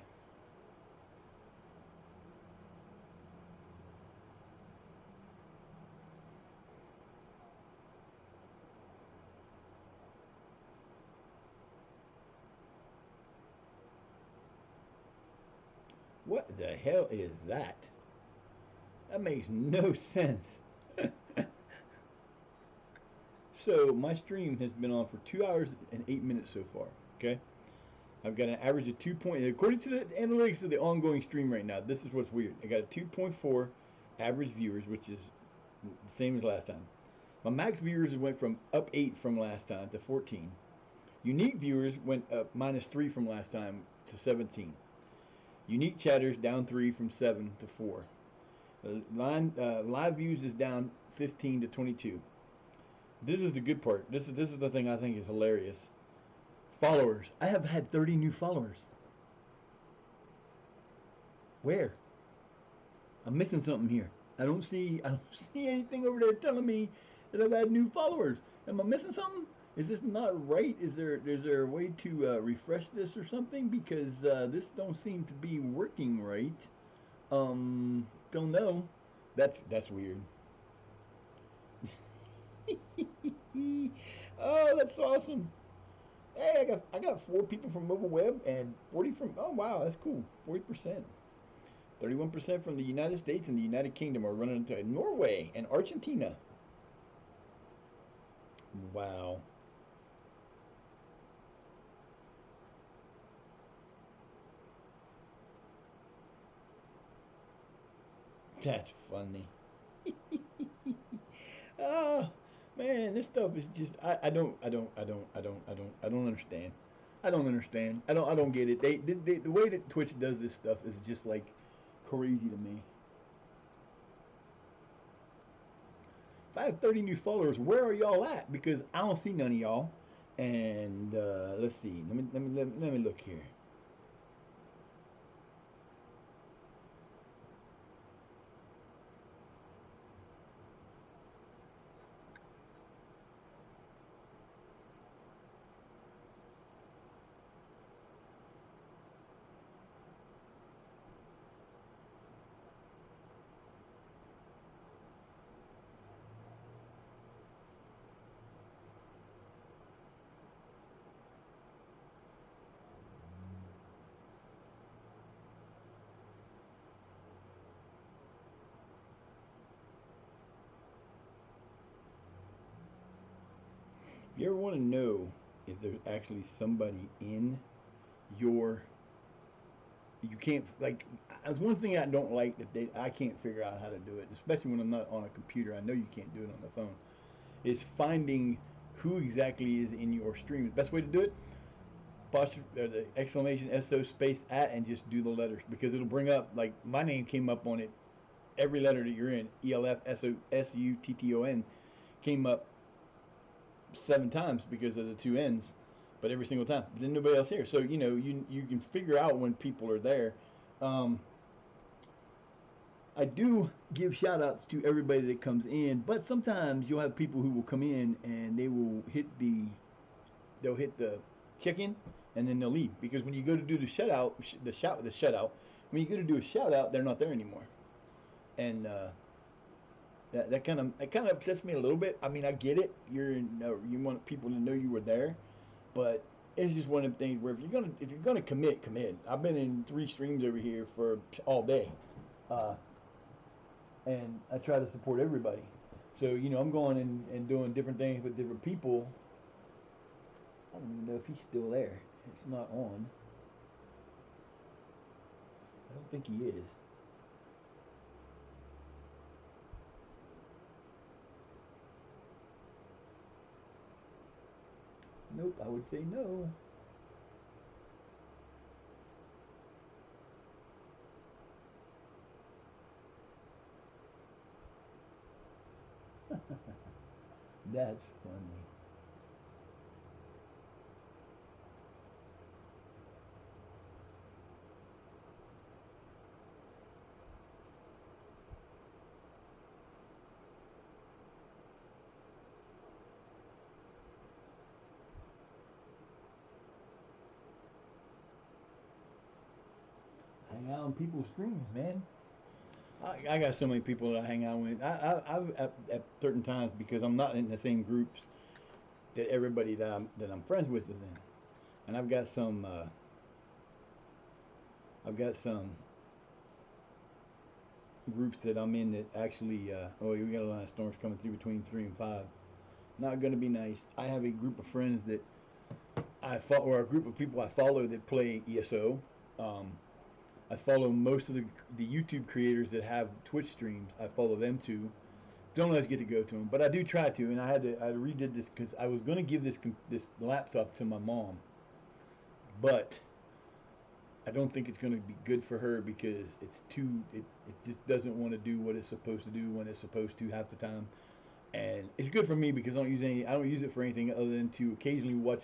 What the hell is that? That makes no sense. So my stream has been on for 2 hours and 8 minutes so far. Okay, I've got an average of 2 point. According to the analytics of the ongoing stream right now, this is what's weird. I got a 2.4 average viewers, which is the same as last time. My max viewers went from up 8 from last time to 14. Unique viewers went up -3 from last time to 17. Unique chatters down 3 from 7 to 4. Live views is down 15 to 22. This is the good part. This is the thing I think is hilarious. Followers. I have had 30 new followers. Where? I'm missing something here. I don't see anything over there telling me that I've had new followers. Am I missing something? Is this not right? Is there a way to refresh this or something? Because this don't seem to be working right. Don't know. That's weird. Oh, that's awesome. Hey, I got 4 people from mobile web and 40 from. Oh wow, that's cool. 40%. 31% from the United States and the United Kingdom are running into Norway and Argentina. Wow. That's funny. Oh man, this stuff is just I don't understand. I don't get it. The way that Twitch does this stuff is just like crazy to me. If I have 30 new followers, where are y'all at? Because I don't see none of y'all. And let's see. Let me look here. If you ever want to know if there's actually somebody in your, you can't like. That's one thing I don't like that I can't figure out how to do it, especially when I'm not on a computer. I know you can't do it on the phone. Is finding who exactly is in your stream. The best way to do it, the exclamation SO space at and just do the letters because it'll bring up like my name came up on it. Every letter that you're in, ELF SO SUTTON, came up 7 times because of the two N's, but every single time. But then nobody else here, so you can figure out when people are there. Um, I do give shout outs to everybody that comes in, but sometimes you'll have people who will come in and they'll hit the check-in and then they'll leave because when you go to do the shutout, when you go to do a shout out, they're not there anymore, and that kind of upsets me a little bit. I mean, I get it. You want people to know you were there, but it's just one of the things where if you're gonna commit, commit. I've been in 3 streams over here for all day, uh, and I try to support everybody. So I'm going and doing different things with different people. I don't even know if he's still there. It's not on. I don't think he is. Nope, I would say no. That's funny. Hang out on people's streams, man. I got so many people that I hang out with. At certain times because I'm not in the same groups that everybody that I'm friends with is in, and I've got some groups that I'm in that actually. Oh, we got a lot of storms coming through between 3 and 5. Not going to be nice. I have a group of friends that I follow, or a group of people I follow that play ESO. Um, I follow most of the YouTube creators that have Twitch streams. I follow them too. Don't always get to go to them, but I do try to. And I redid this because I was going to give this laptop to my mom, but I don't think it's going to be good for her because it just doesn't want to do what it's supposed to do when it's supposed to half the time. And it's good for me because I don't use it for anything other than to occasionally watch,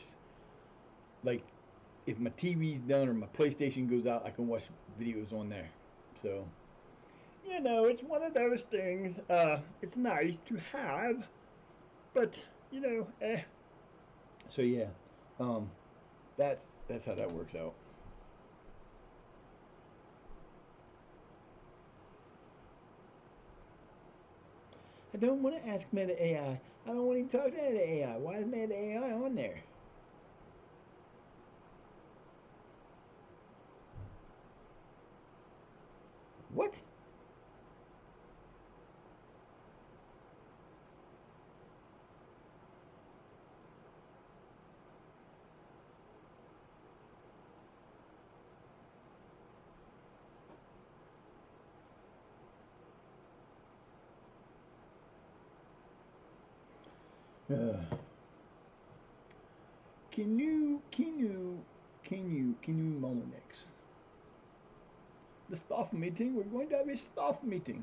like, if my TV's done or my PlayStation goes out, I can watch videos on there. So, it's one of those things. It's nice to have, but eh. So yeah, um, that's how that works out. I don't want to ask Meta AI. I don't want to talk to Meta AI. Why is Meta AI on there? What? Uh, can you Molyneux? The staff meeting. We're going to have a staff meeting.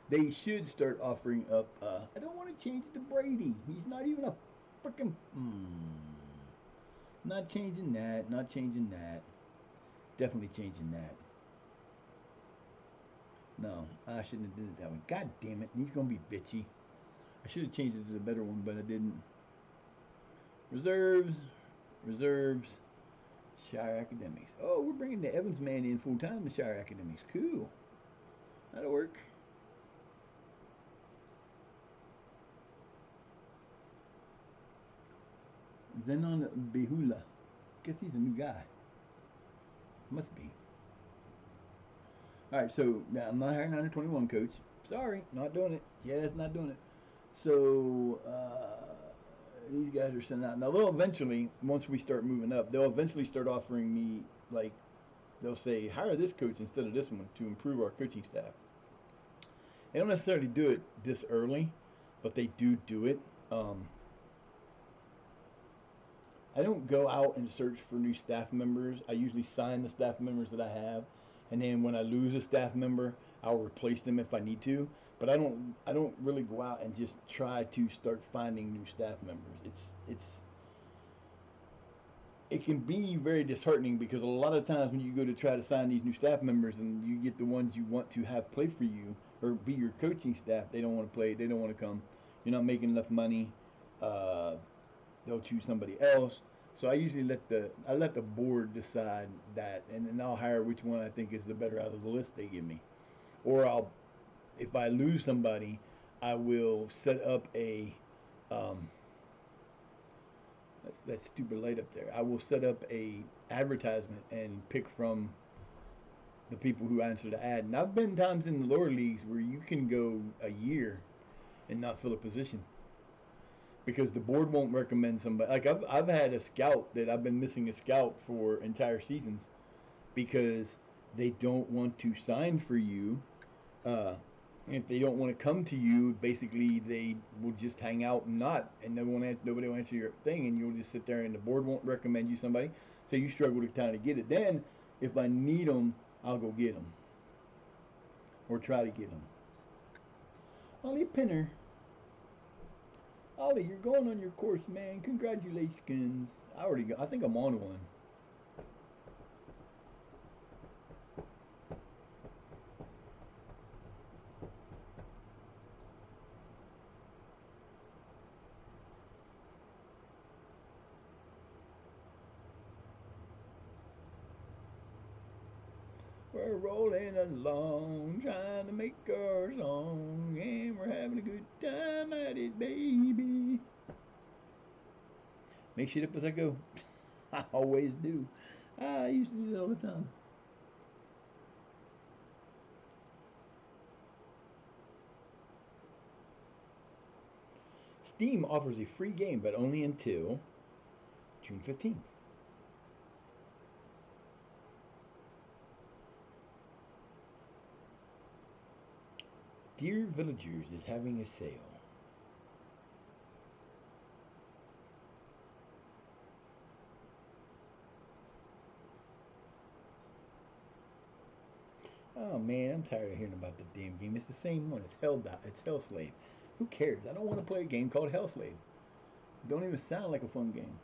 They should start offering up. I don't want to change to Brady. He's not even a freaking. Not changing that. Not changing that. Definitely changing that. No, I shouldn't have did it that way. God damn it. He's gonna be bitchy. I should have changed it to the better one, but I didn't. Reserves. Reserves. Shire Academics. Oh, we're bringing the Evans man in full time to Shire Academics. Cool. That'll work. Zenon Behula. Guess he's a new guy. Must be. All right, so now I'm not hiring an under 21 coach. Sorry, not doing it. Yes, not doing it. So these guys are sending out. Now they'll eventually, once we start moving up, they'll eventually start offering me, like, they'll say hire this coach instead of this one to improve our coaching staff. They don't necessarily do it this early, but they do it. I don't go out and search for new staff members. I usually sign the staff members that I have, and then when I lose a staff member, I'll replace them if I need to. But I don't really go out and just try to start finding new staff members. It can be very disheartening because a lot of times when you go to try to sign these new staff members and you get the ones you want to have play for you or be your coaching staff, they don't want to play. They don't want to come. You're not making enough money. Uh, they'll choose somebody else. So I usually let the board decide that, and then I'll hire which one I think is the better out of the list they give me. Or if I lose somebody, I will set up a um, that's stupid light up there. I will set up a advertisement and pick from the people who answer the ad. And I've been times in the lower leagues where you can go a year and not fill a position because the board won't recommend somebody. Like I've had a scout that I've been missing a scout for entire seasons because they don't want to sign for you. Uh, if they don't want to come to you, basically they will just hang out and not, and nobody will answer your thing, and you'll just sit there, and the board won't recommend you somebody, so you struggle to kind of get it. Then, if I need them, I'll go get them or try to get them. Ollie Pinner, Ollie, you're going on your course, man. Congratulations. I think I'm on one. We're rolling along, trying to make our song, and we're having a good time at it, baby. Make shit up as I go. I always do. I used to do that all the time. Steam offers a free game, but only until June 15th. Dear Villagers is having a sale. Oh man, I'm tired of hearing about the damn game. It's the same one. It's It's Hellslave. Who cares? I don't want to play a game called Hellslave. It don't even sound like a fun game.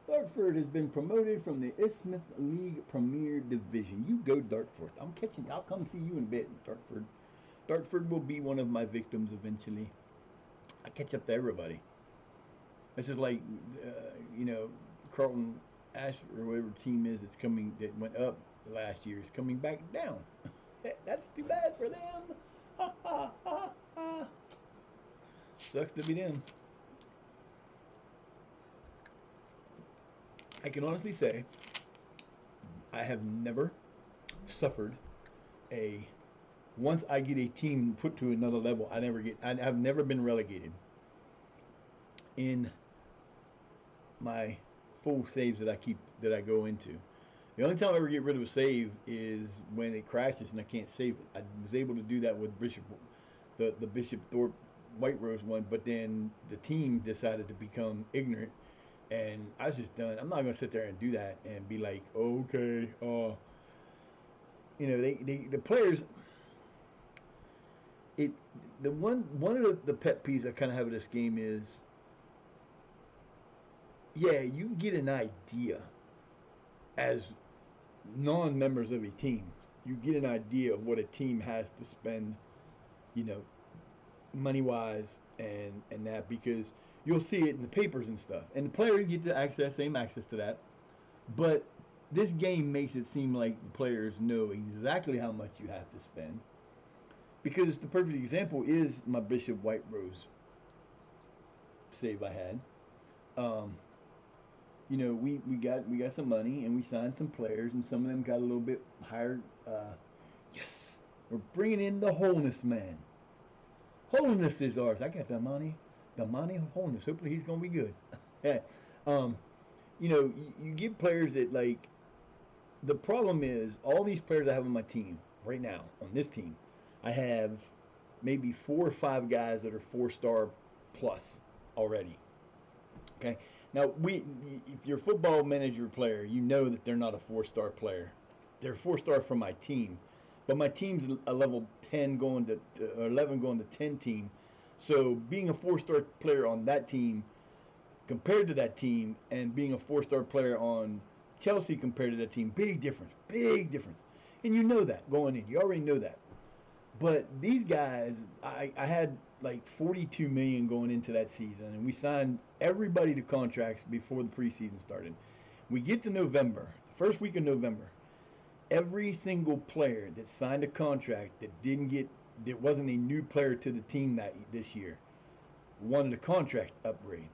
Dartford has been promoted from the Isthmus League Premier Division. You go Dartford. I'll come see you in a bit, Dartford. Dartford will be one of my victims eventually. I catch up to everybody. It's just like, Carlton Ash or whatever team is that's coming that went up last year is coming back down. That's too bad for them. Ha ha ha ha. Sucks to be them. I can honestly say I have never suffered a once I get a team put to another level, I've never been relegated in my full saves that I go into. The only time I ever get rid of a save is when it crashes and I can't save it. I was able to do that with the Bishop Thorpe White Rose one, but then the team decided to become ignorant, and I was just done. I'm not gonna sit there and do that and be like, okay, the players. One of the pet peeves I kind of have of this game is, yeah, you can get an idea as non-members of a team. You get an idea of what a team has to spend, money wise and that, because you'll see it in the papers and stuff, and the players get to same access to that. But this game makes it seem like the players know exactly how much you have to spend, because the perfect example is my Bishop White Rose save I had. We got some money and we signed some players, and some of them got a little bit higher. Yes, we're bringing in the Wholeness Man. Wholeness is ours. I got the money Wholeness. Hopefully he's gonna be good. You get players that like. The problem is all these players I have on my team right now, on this team, I have maybe 4 or 5 guys that are 4-star plus already. Okay. Now if you're a football manager player, you know that they're not a 4-star player. They're 4-star for my team, but my team's a level 10 going to 11 going to 10 team. So being a 4-star player on that team compared to that team, and being a 4-star player on Chelsea compared to that team, big difference. And you know that going in. You already know that. But these guys, I had like 42 million going into that season, and we signed everybody to contracts before the preseason started. We get to November, first week of November, every single player that signed a contract that wasn't a new player to the team this year wanted a contract upgrade.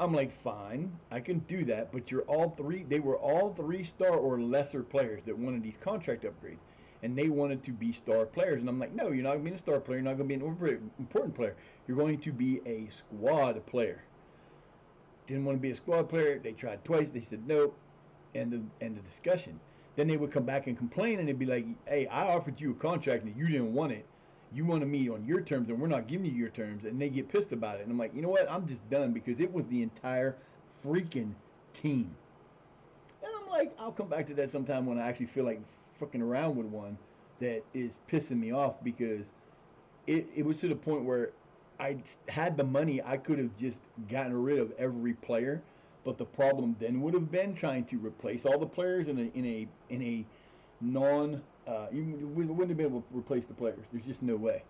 I'm like, fine, I can do that, but they were all 3-star or lesser players that wanted these contract upgrades, and they wanted to be star players. And I'm like, no, you're not going to be a star player, you're not going to be an important player, you're going to be a squad player. Didn't want to be a squad player, they tried twice, they said no, end of discussion. Then they would come back and complain, and they'd be like, hey, I offered you a contract and you didn't want it. You wanted me on your terms, and we're not giving you your terms, and they get pissed about it. And I'm like, you know what? I'm just done, because it was the entire freaking team. And I'm like, I'll come back to that sometime when I actually feel like fucking around with one that is pissing me off, because it was to the point where I had the money. I could have just gotten rid of every player, but the problem then would have been trying to replace all the players in a non. We wouldn't have been able to replace the players. There's just no way.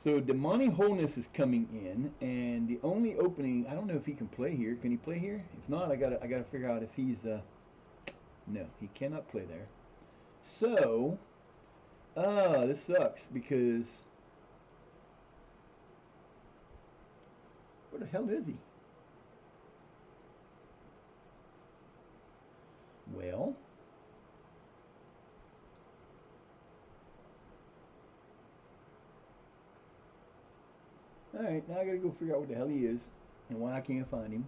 So Damani Wholeness is coming in, and the only opening, I don't know if he can play here. Can he play here? If not, I gotta figure out if he's. No, he cannot play there. So, this sucks, because where the hell is he? Well. Alright, now I gotta go figure out what the hell he is and why I can't find him.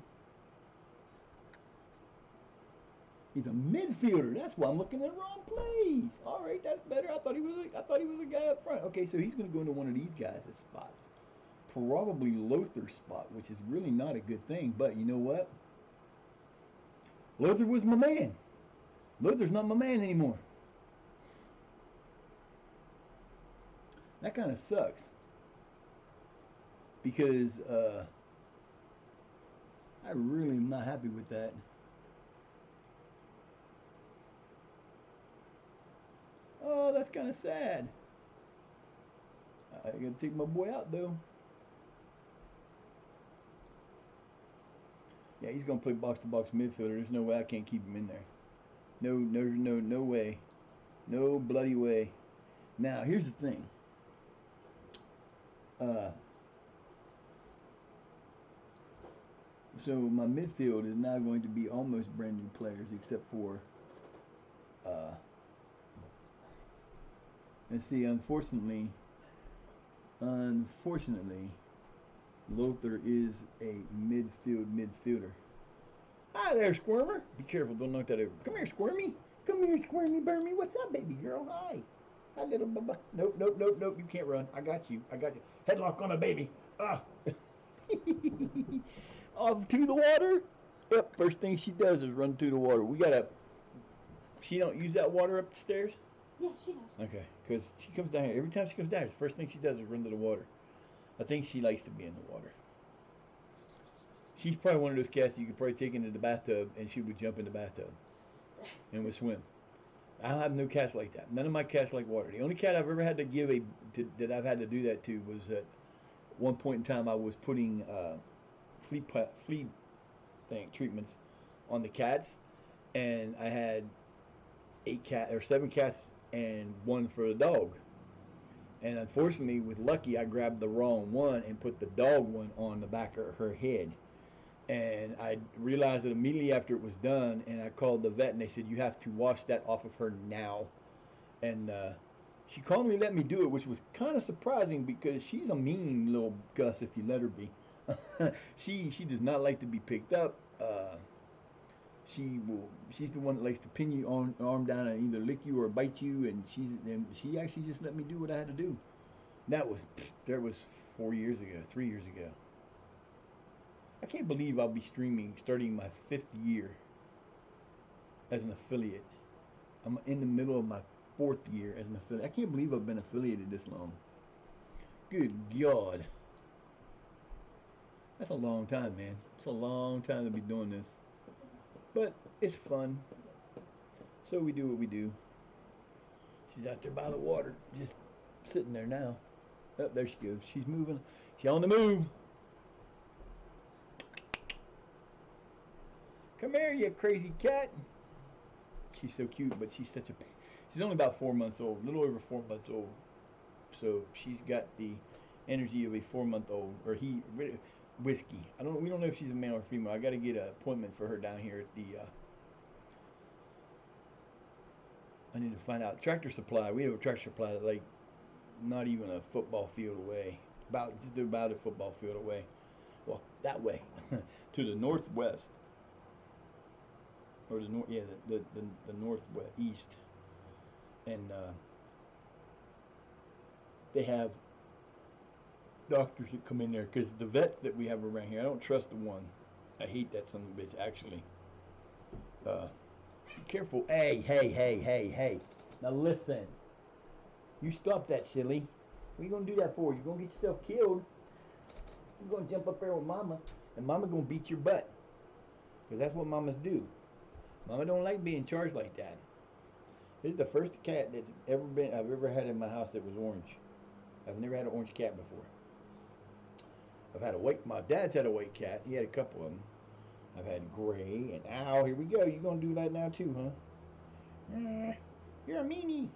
He's a midfielder. That's why I'm looking at the wrong place. Alright, that's better. I thought he was a guy up front. Okay, so he's gonna go into one of these guys' spots. Probably Lothar's spot, which is really not a good thing, but you know what? Lothar was my man. Lothar's not my man anymore. That kind of sucks. Because I really am not happy with that. Oh, that's kind of sad. I gotta take my boy out though. Yeah, he's gonna play box-to-box midfielder. There's no way I can't keep him in there. No way. No bloody way. Now, here's the thing. So my midfield is now going to be almost brand new players, except for, let's see, unfortunately, Lothar is a midfielder. Hi there, Squirmer. Be careful, don't knock that over. Come here, Squirmy. Come here, Squirmy Burmy. What's up, baby girl? Hi. Hi, little bubba. Nope. You can't run. I got you. Headlock on a baby. Ah. Off to the water. Yep, first thing she does is run to the water. She don't use that water up the stairs? Yeah, she does. Okay, because she comes down here. Every time she comes down here, the first thing she does is run to the water. I think she likes to be in the water. She's probably one of those cats you could probably take into the bathtub and she would jump in the bathtub and would swim. I have no cats like that. None of my cats like water. The only cat I've ever had to give that I've had to do that to was at one point in time I was putting flea treatments on the cats, and I had 7 cats and 1 for the dog. And unfortunately, with Lucky, I grabbed the wrong one and put the dog one on the back of her head. And I realized it immediately after it was done, and I called the vet, and they said, you have to wash that off of her now. And she calmly let me do it, which was kind of surprising because she's a mean little Gus if you let her be. She does not like to be picked up. She's the one that likes to pin you arm down and either lick you or bite you, and she actually just let me do what I had to do. That was 3 years ago. I can't believe I'll be starting my 5th year as an affiliate. I'm in the middle of my 4th year as an affiliate. I can't believe I've been affiliated this long. Good God. That's a long time, man. It's a long time to be doing this. But it's fun. So we do what we do. She's out there by the water, just sitting there now. Oh, there she goes. She's moving. She's on the move. Come here, you crazy cat. She's so cute, but she's only about 4 months old, a little over 4 months old. So she's got the energy of a 4-month-old, or Whiskey. We don't know if she's a male or female. I got to get an appointment for her down here at the. I need to find out. Tractor Supply. We have a Tractor Supply like not even a football field away. Just about a football field away. Well, that way, to the northwest, or the north. Yeah, the northwest east, and they have doctors that come in there, because the vets that we have around here, I don't trust the one. I hate that son of a bitch, actually. Be careful. Hey. Now listen. You stop that, silly. What are you going to do that for? You're going to get yourself killed. You're going to jump up there with Mama, and Mama going to beat your butt. Because that's what Mamas do. Mama don't like being charged like that. This is the first cat I've ever had in my house that was orange. I've never had an orange cat before. I've had my dad's had a white cat. He had a couple of them. I've had gray, and ow, here we go. You gonna do that now too, huh? You're a meanie.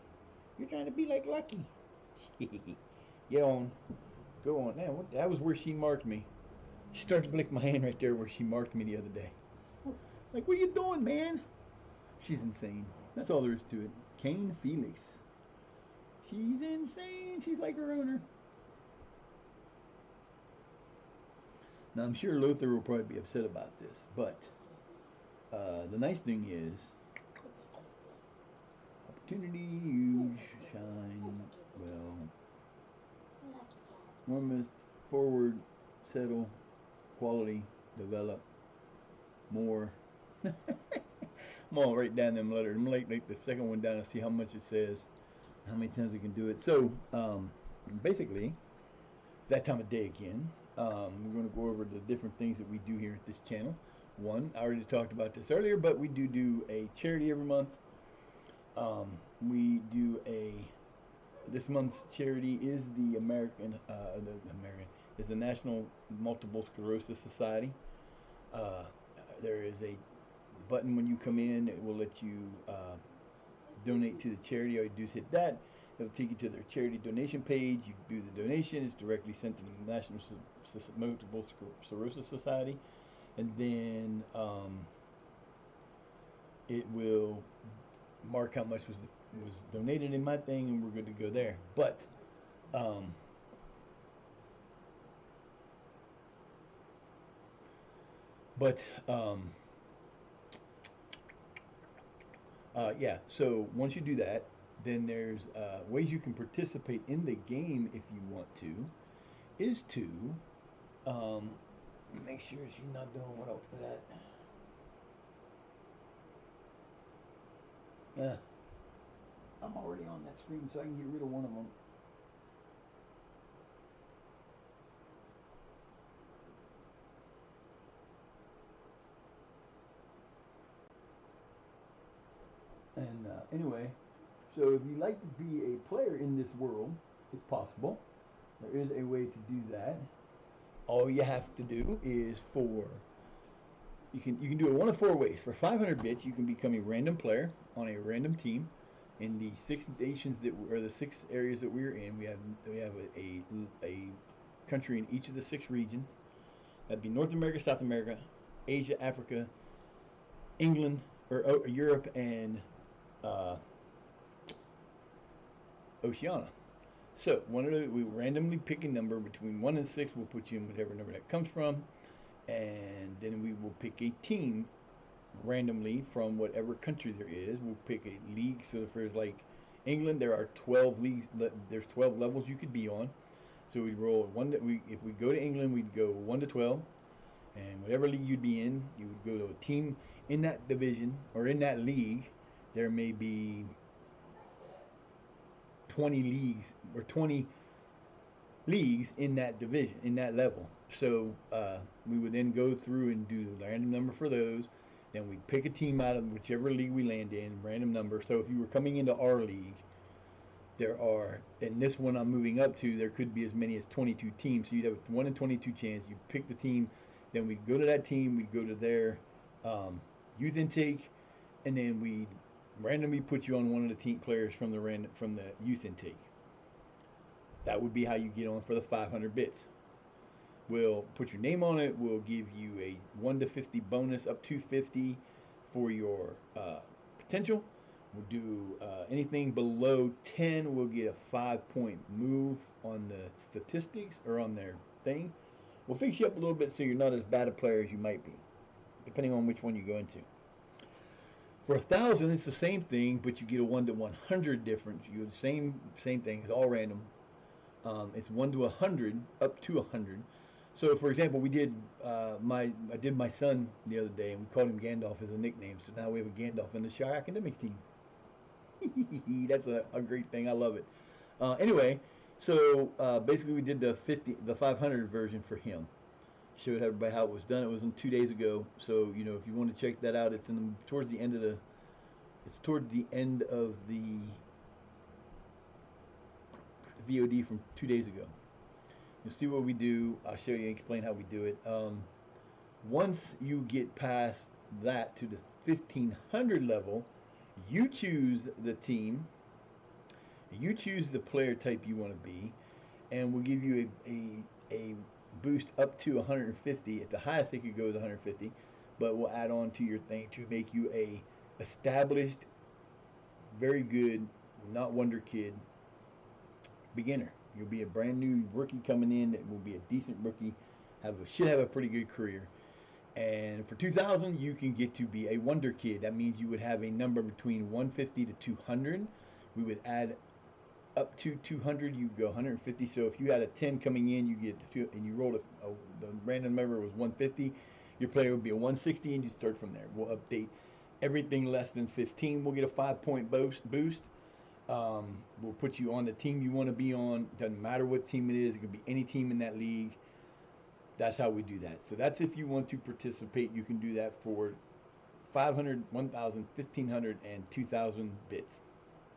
You're trying to be like Lucky. Get on. Go on. Now, that was where she marked me. She started to lick my hand right there where she marked me the other day. Like, what are you doing, man? She's insane. That's all there is to it. Kane Felix. She's insane. She's like her owner. Now I'm sure Luther will probably be upset about this, but the nice thing is opportunity, huge, shine, well, warmest, forward, settle, quality, develop, more. I'm gonna write down them letters. I'm gonna write the second one down and see how much it says, how many times we can do it. So basically, it's that time of day again. We're going to go over the different things that we do here at this channel. One, I already talked about this earlier, but we do a charity every month. We do this month's charity is the is the National Multiple Sclerosis Society. There is a button when you come in. It will let you donate to the charity. All you do is hit that. It'll take you to their charity donation page. You do the donation. It's directly sent to the National Multiple Sclerosis Society, and then it will mark how much was donated in my thing, and we're good to go there. But yeah, so once you do that, then there's ways you can participate in the game if you want to, is to make sure she's not doing what else for that. I'm already on that screen, so I can get rid of one of them. And anyway, so if you'd like to be a player in this world, it's possible. There is a way to do that. All you have to do is you can do it one of four ways. For 500 bits, you can become a random player on a random team in the 6 nations the 6 areas that we're in. We have a country in each of the 6 regions. That'd be North America, South America, Asia, Africa, England, or Europe, and Oceania. So we randomly pick a number between 1 and 6. We'll put you in whatever number that comes from, and then we will pick a team randomly from whatever country there is. We'll pick a league. So if there's like England, there are 12 leagues. There's 12 levels you could be on. So we'd roll if we go to England, we'd go 1 to 12, and whatever league you'd be in, you would go to a team in that division or in that league. There may be 20 leagues or 20 leagues in that division, in that level. So we would then go through and do the random number for those. Then we pick a team out of whichever league we land in, random number. So if you were coming into our league, in this one I'm moving up to, there could be as many as 22 teams. So you'd have a 1 in 22 chance. You pick the team, then we'd go to that team, we'd go to their youth intake, and then we'd randomly put you on one of the team players from the youth intake. That would be how you get on for the 500 bits. We'll put your name on it. We'll give you a 1 to 50 bonus, up to 50 for your potential. We'll do anything below 10. We'll get a 5-point move on the statistics or on their things. We'll fix you up a little bit so you're not as bad a player as you might be, depending on which one you go into. For 1,000, it's the same thing, but you get a 1 to 100 difference. You do the same thing. It's all random. It's 1 to 100, up to 100. So, for example, I did my son the other day, and we called him Gandalf as a nickname. So now we have a Gandalf in the Shire Academics team. That's a great thing. I love it. Anyway, so basically we did the 500 version for him. Showed everybody how it was done. It was 2 days ago. So if you want to check that out, it's towards the end of the VOD from 2 days ago. You'll see what we do. I'll show you and explain how we do it. Once you get past that to the 1,500 level, you choose the team, you choose the player type you want to be, and we'll give you a boost up to 150. At the highest it could go is 150, but we'll add on to your thing to make you a established, very good, not wonder kid beginner. You'll be a brand new rookie coming in that will be a decent rookie, should have a pretty good career. And for 2,000, you can get to be a wonder kid. That means you would have a number between 150 to 200. We would add up to 200, you go 150. So if you had a 10 coming in, you get two, and you rolled the random number was 150. Your player would be a 160, and you start from there. We'll update everything less than 15. We'll get a 5-point boost. We'll put you on the team you want to be on. Doesn't matter what team it is. It could be any team in that league. That's how we do that. So that's if you want to participate. You can do that for 500, 1,000, 1,500, and 2,000 bits.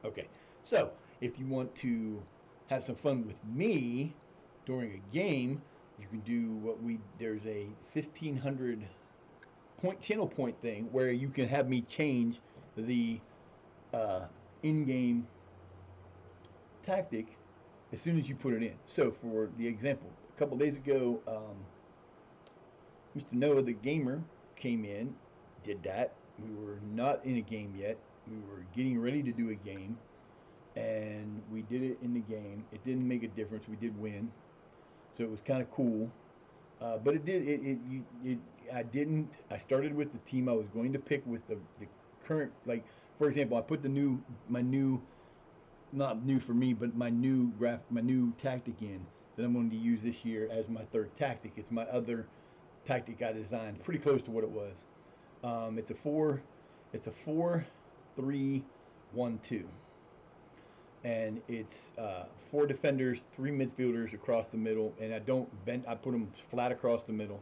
Okay. So if you want to have some fun with me during a game, you can do there's a 1,500 channel point thing where you can have me change the in-game tactic as soon as you put it in. So for the example, a couple days ago, Mr. Noah the gamer came in, did that. We were not in a game yet. We were getting ready to do a game, and we did it in the game. It didn't make a difference. We did win, so it was kind of cool. But it did. I didn't. I started with the team I was going to pick with the current. Like, for example, I put my new, not new for me, but my new tactic in that I'm going to use this year as my third tactic. It's my other tactic I designed, pretty close to what it was. It's a 4-3-1-2, and it's 4 defenders, 3 midfielders across the middle, and I put them flat across the middle,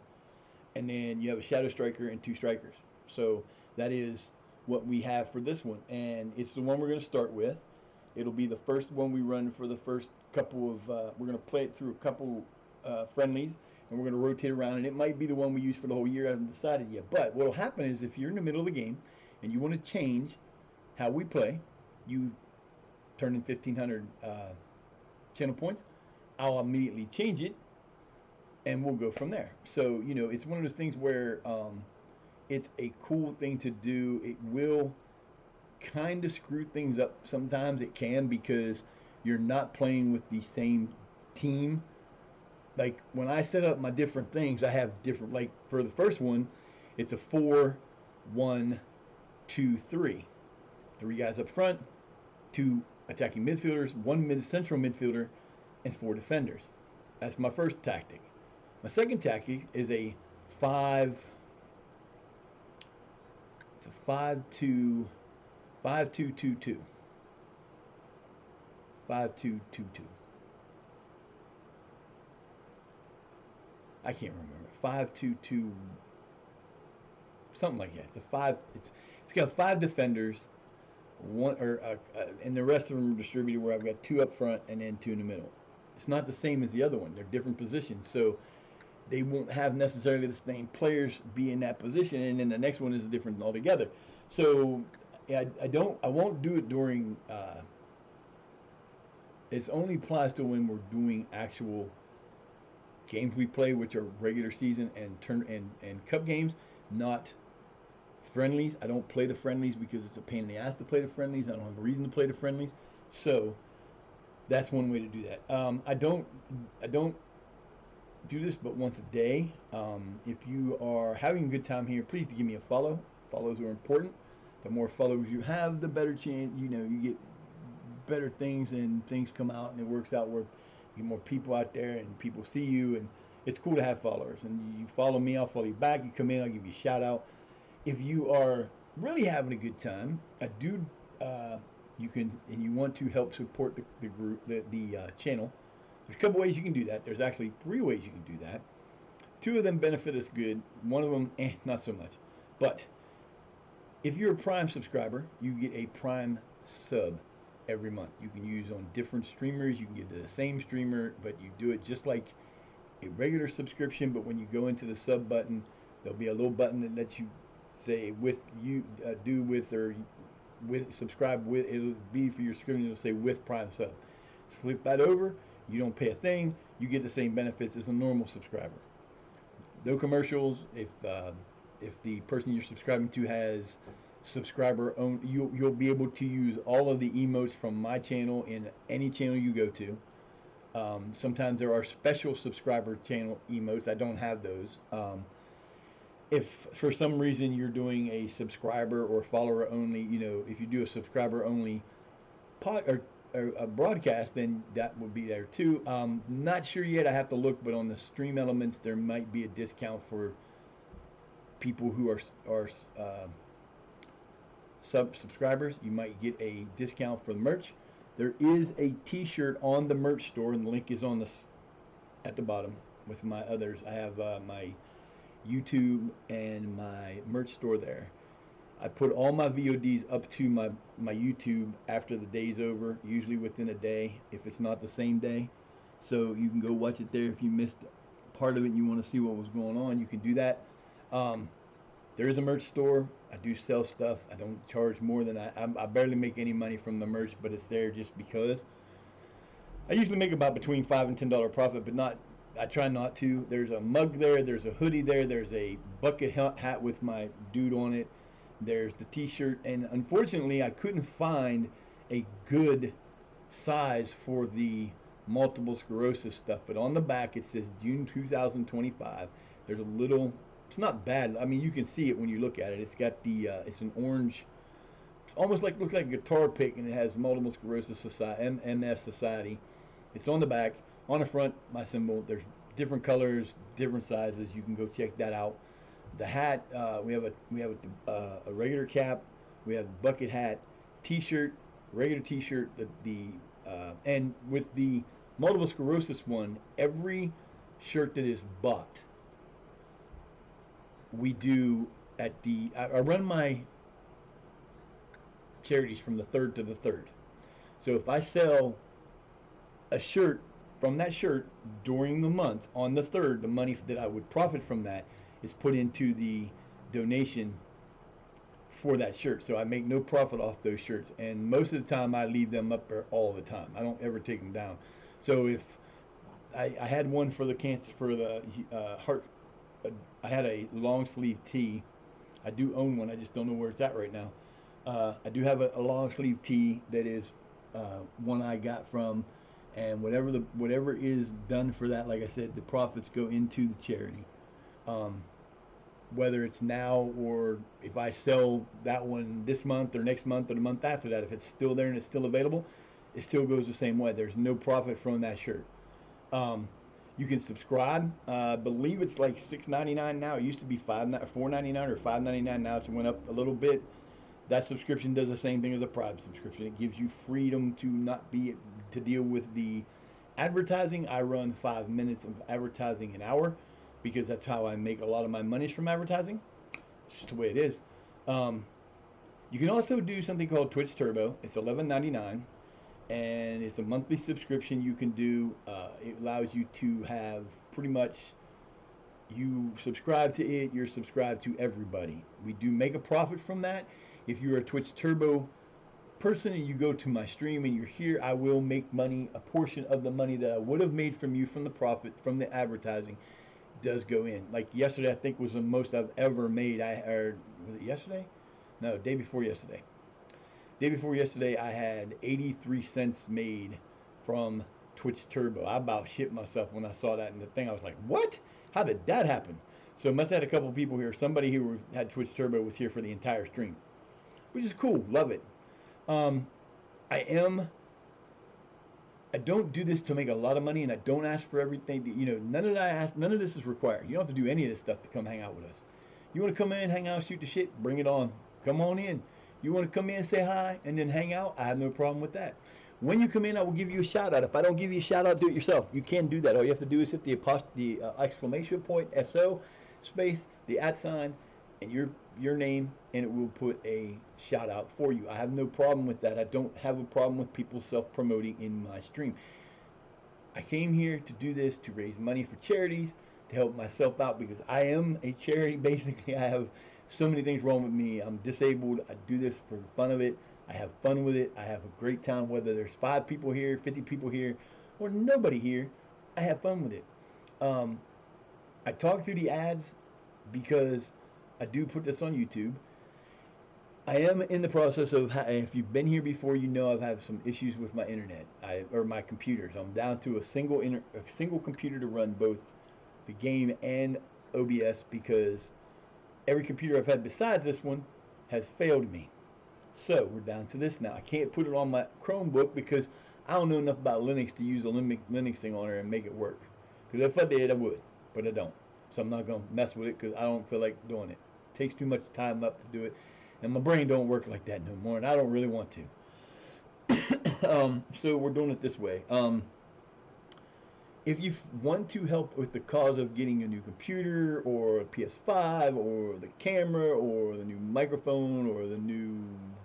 and then you have a shadow striker and 2 strikers. So that is what we have for this one, and it's the one we're going to start with. It'll be the first one we run for the first couple of. We're going to play it through a couple friendlies, and we're going to rotate around, and it might be the one we use for the whole year. I haven't decided yet. But what will happen is if you're in the middle of the game and you want to change how we play, you turn in 1,500 channel points. I'll immediately change it, and we'll go from there. So, it's one of those things where it's a cool thing to do. It will kind of screw things up sometimes. It can, because you're not playing with the same team. Like, when I set up my different things, I have different, like, for the first one, it's a 4-1-2-3. 3 guys up front, 2 attacking midfielders, 1 central midfielder, and 4 defenders. That's my first tactic. My second tactic is a 5-2-2-2. 5-2-2-2. I can't remember. 5-2-2, something like that. It's got 5 defenders, and the rest of them are distributed where I've got 2 up front and then 2 in the middle. It's not the same as the other one. They're different positions, so they won't have necessarily the same players be in that position, and then the next one is different altogether. So I won't do it during. It only applies to when we're doing actual games we play, which are regular season and cup games, not friendlies. I don't play the friendlies because it's a pain in the ass to play the friendlies. I don't have a reason to play the friendlies, so that's one way to do that. I don't do this but once a day. If you are having a good time here, please give me a follow. Follows are important. The more followers you have, the better chance. You get better things, and things come out, and it works out where you get more people out there, and people see you, and it's cool to have followers. And you follow me, I'll follow you back. You come in, I'll give you a shout out. If you are really having a good time, you can, and you want to help support the group, the channel. There's a couple ways you can do that. There's actually 3 ways you can do that. 2 of them benefit us good. One of them, not so much. But if you're a Prime subscriber, you get a Prime sub every month. You can use on different streamers. You can get to the same streamer, but you do it just like a regular subscription. But when you go into the sub button, there'll be a little button that lets you say subscribe with. It'll be for your screen. It'll say with Prime sub. Slip that over. You don't pay a thing. You get the same benefits as a normal subscriber. No commercials. If the person you're subscribing to has subscriber own, you'll be able to use all of the emotes from my channel in any channel you go to. Sometimes there are special subscriber channel emotes. I don't have those. If for some reason you're doing a subscriber or follower only, if you do a subscriber only pod or a broadcast, then that would be there too. Not sure yet. I have to look, but on the Stream Elements, there might be a discount for people who are subscribers. You might get a discount for the merch. There is a T-shirt on the merch store, and the link is on at the bottom with my others. I have my YouTube and my merch store there. I put all my VODs up to my YouTube after the day's over, usually within a day, if it's not the same day. So you can go watch it there. If you missed part of it and you want to see what was going on, you can do that. There is a merch store. I do sell stuff. I don't charge more than I barely make any money from the merch, but it's there just because. I usually make about between $5 and $10 profit, but not. I try not to. There's a mug there. There's a hoodie there. There's a bucket hat with my dude on it. There's the T-shirt, and unfortunately, I couldn't find a good size for the multiple sclerosis stuff. But on the back, it says June 2025. There's a little. It's not bad. I mean, you can see it when you look at it. It's got the. It's an orange. It's almost looks like a guitar pick, and it has Multiple Sclerosis Society, MS Society. It's on the back. On the front, my symbol. There's different colors, different sizes. You can go check that out. The hat, we have a regular cap, we have bucket hat, T-shirt, regular T-shirt. And with the multiple sclerosis one, every shirt that is bought, we do I run my charities from the 3rd to the 3rd. So if I sell a shirt from that shirt during the month on the 3rd, the money that I would profit from that is put into the donation for that shirt. So I make no profit off those shirts, and most of the time I leave them up there all the time. I don't ever take them down. So if I had one for the cancer, for the heart, I had a long sleeve tee. I do own one. I just don't know where it's at right now. I do have a long sleeve tee that is one I got from, and whatever is done for that, like I said, the profits go into the charity. Whether it's now or if I sell that one this month or next month or the month after that, if it's still there and it's still available, it still goes the same way. There's no profit from that shirt. You can subscribe. I believe it's like $6.99 now. It used to be $4.99 or $5.99. Now it's went up a little bit. That subscription does the same thing as a Prime subscription. It gives you freedom to not to deal with the advertising. I run 5 minutes of advertising an hour, because that's how I make a lot of my monies from advertising. It's just the way it is. You can also do something called Twitch Turbo. It's $11.99, and it's a monthly subscription you can do. It allows you to have pretty much, you subscribe to it, you're subscribed to everybody. We do make a profit from that. If you're a Twitch Turbo person and you go to my stream and you're here, I will make money. A portion of the money that I would have made from you from the profit from the advertising does go in. Like yesterday, I think was the most I've ever made. Was it yesterday? No, day before yesterday. Day before yesterday, I had 83 cents made from Twitch Turbo. I about shit myself when I saw that in the thing. I was like, what? How did that happen? So must have had a couple of people here. Somebody who had Twitch Turbo was here for the entire stream, which is cool. Love it. I don't do this to make a lot of money, and I don't ask for everything. None of this is required. You don't have to do any of this stuff to come hang out with us. You want to come in, hang out, shoot the shit, bring it on. Come on in. You want to come in, say hi, and then hang out? I have no problem with that. When you come in, I will give you a shout out. If I don't give you a shout out, do it yourself. You can do that. All you have to do is hit the exclamation point, SO, space, the @ sign, and your name, and it will put a shout out for you. I have no problem with that. I don't have a problem with people self-promoting in my stream. I came here to do this to raise money for charities, to help myself out, because I am a charity. Basically, I have so many things wrong with me. I'm disabled. I do this for the fun of it. I have fun with it. I have a great time, whether there's 5 people here, 50 people here, or nobody here. I have fun with it. I talk through the ads because I do put this on YouTube. I am in the process of. If you've been here before, you know I've had some issues with my internet, or my computers. I'm down to a single computer to run both the game and OBS because every computer I've had besides this one has failed me. So we're down to this now. I can't put it on my Chromebook because I don't know enough about Linux to use a Linux thing on there and make it work. Because if I did, I would, but I don't. So I'm not gonna mess with it because I don't feel like doing it. It takes too much time up to do it, and my brain don't work like that no more, and I don't really want to. So we're doing it this way. If you want to help with the cause of getting a new computer or a PS5 or the camera or the new microphone or the new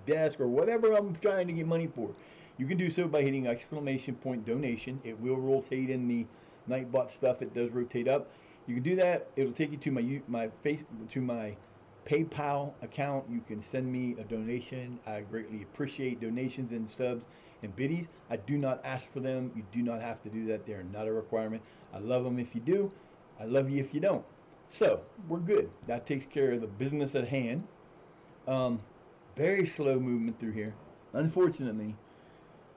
desk or whatever I'm trying to get money for, you can do so by hitting exclamation point donation. It will rotate in the Nightbot stuff. It does rotate up. You can do that. It'll take you to my PayPal account. You can send me a donation. I greatly appreciate donations and subs and biddies. I do not ask for them. You do not have to do that. They're not a requirement. I love them if you do. I love you if you don't. So we're good. That takes care of the business at hand. Very slow movement through here. Unfortunately,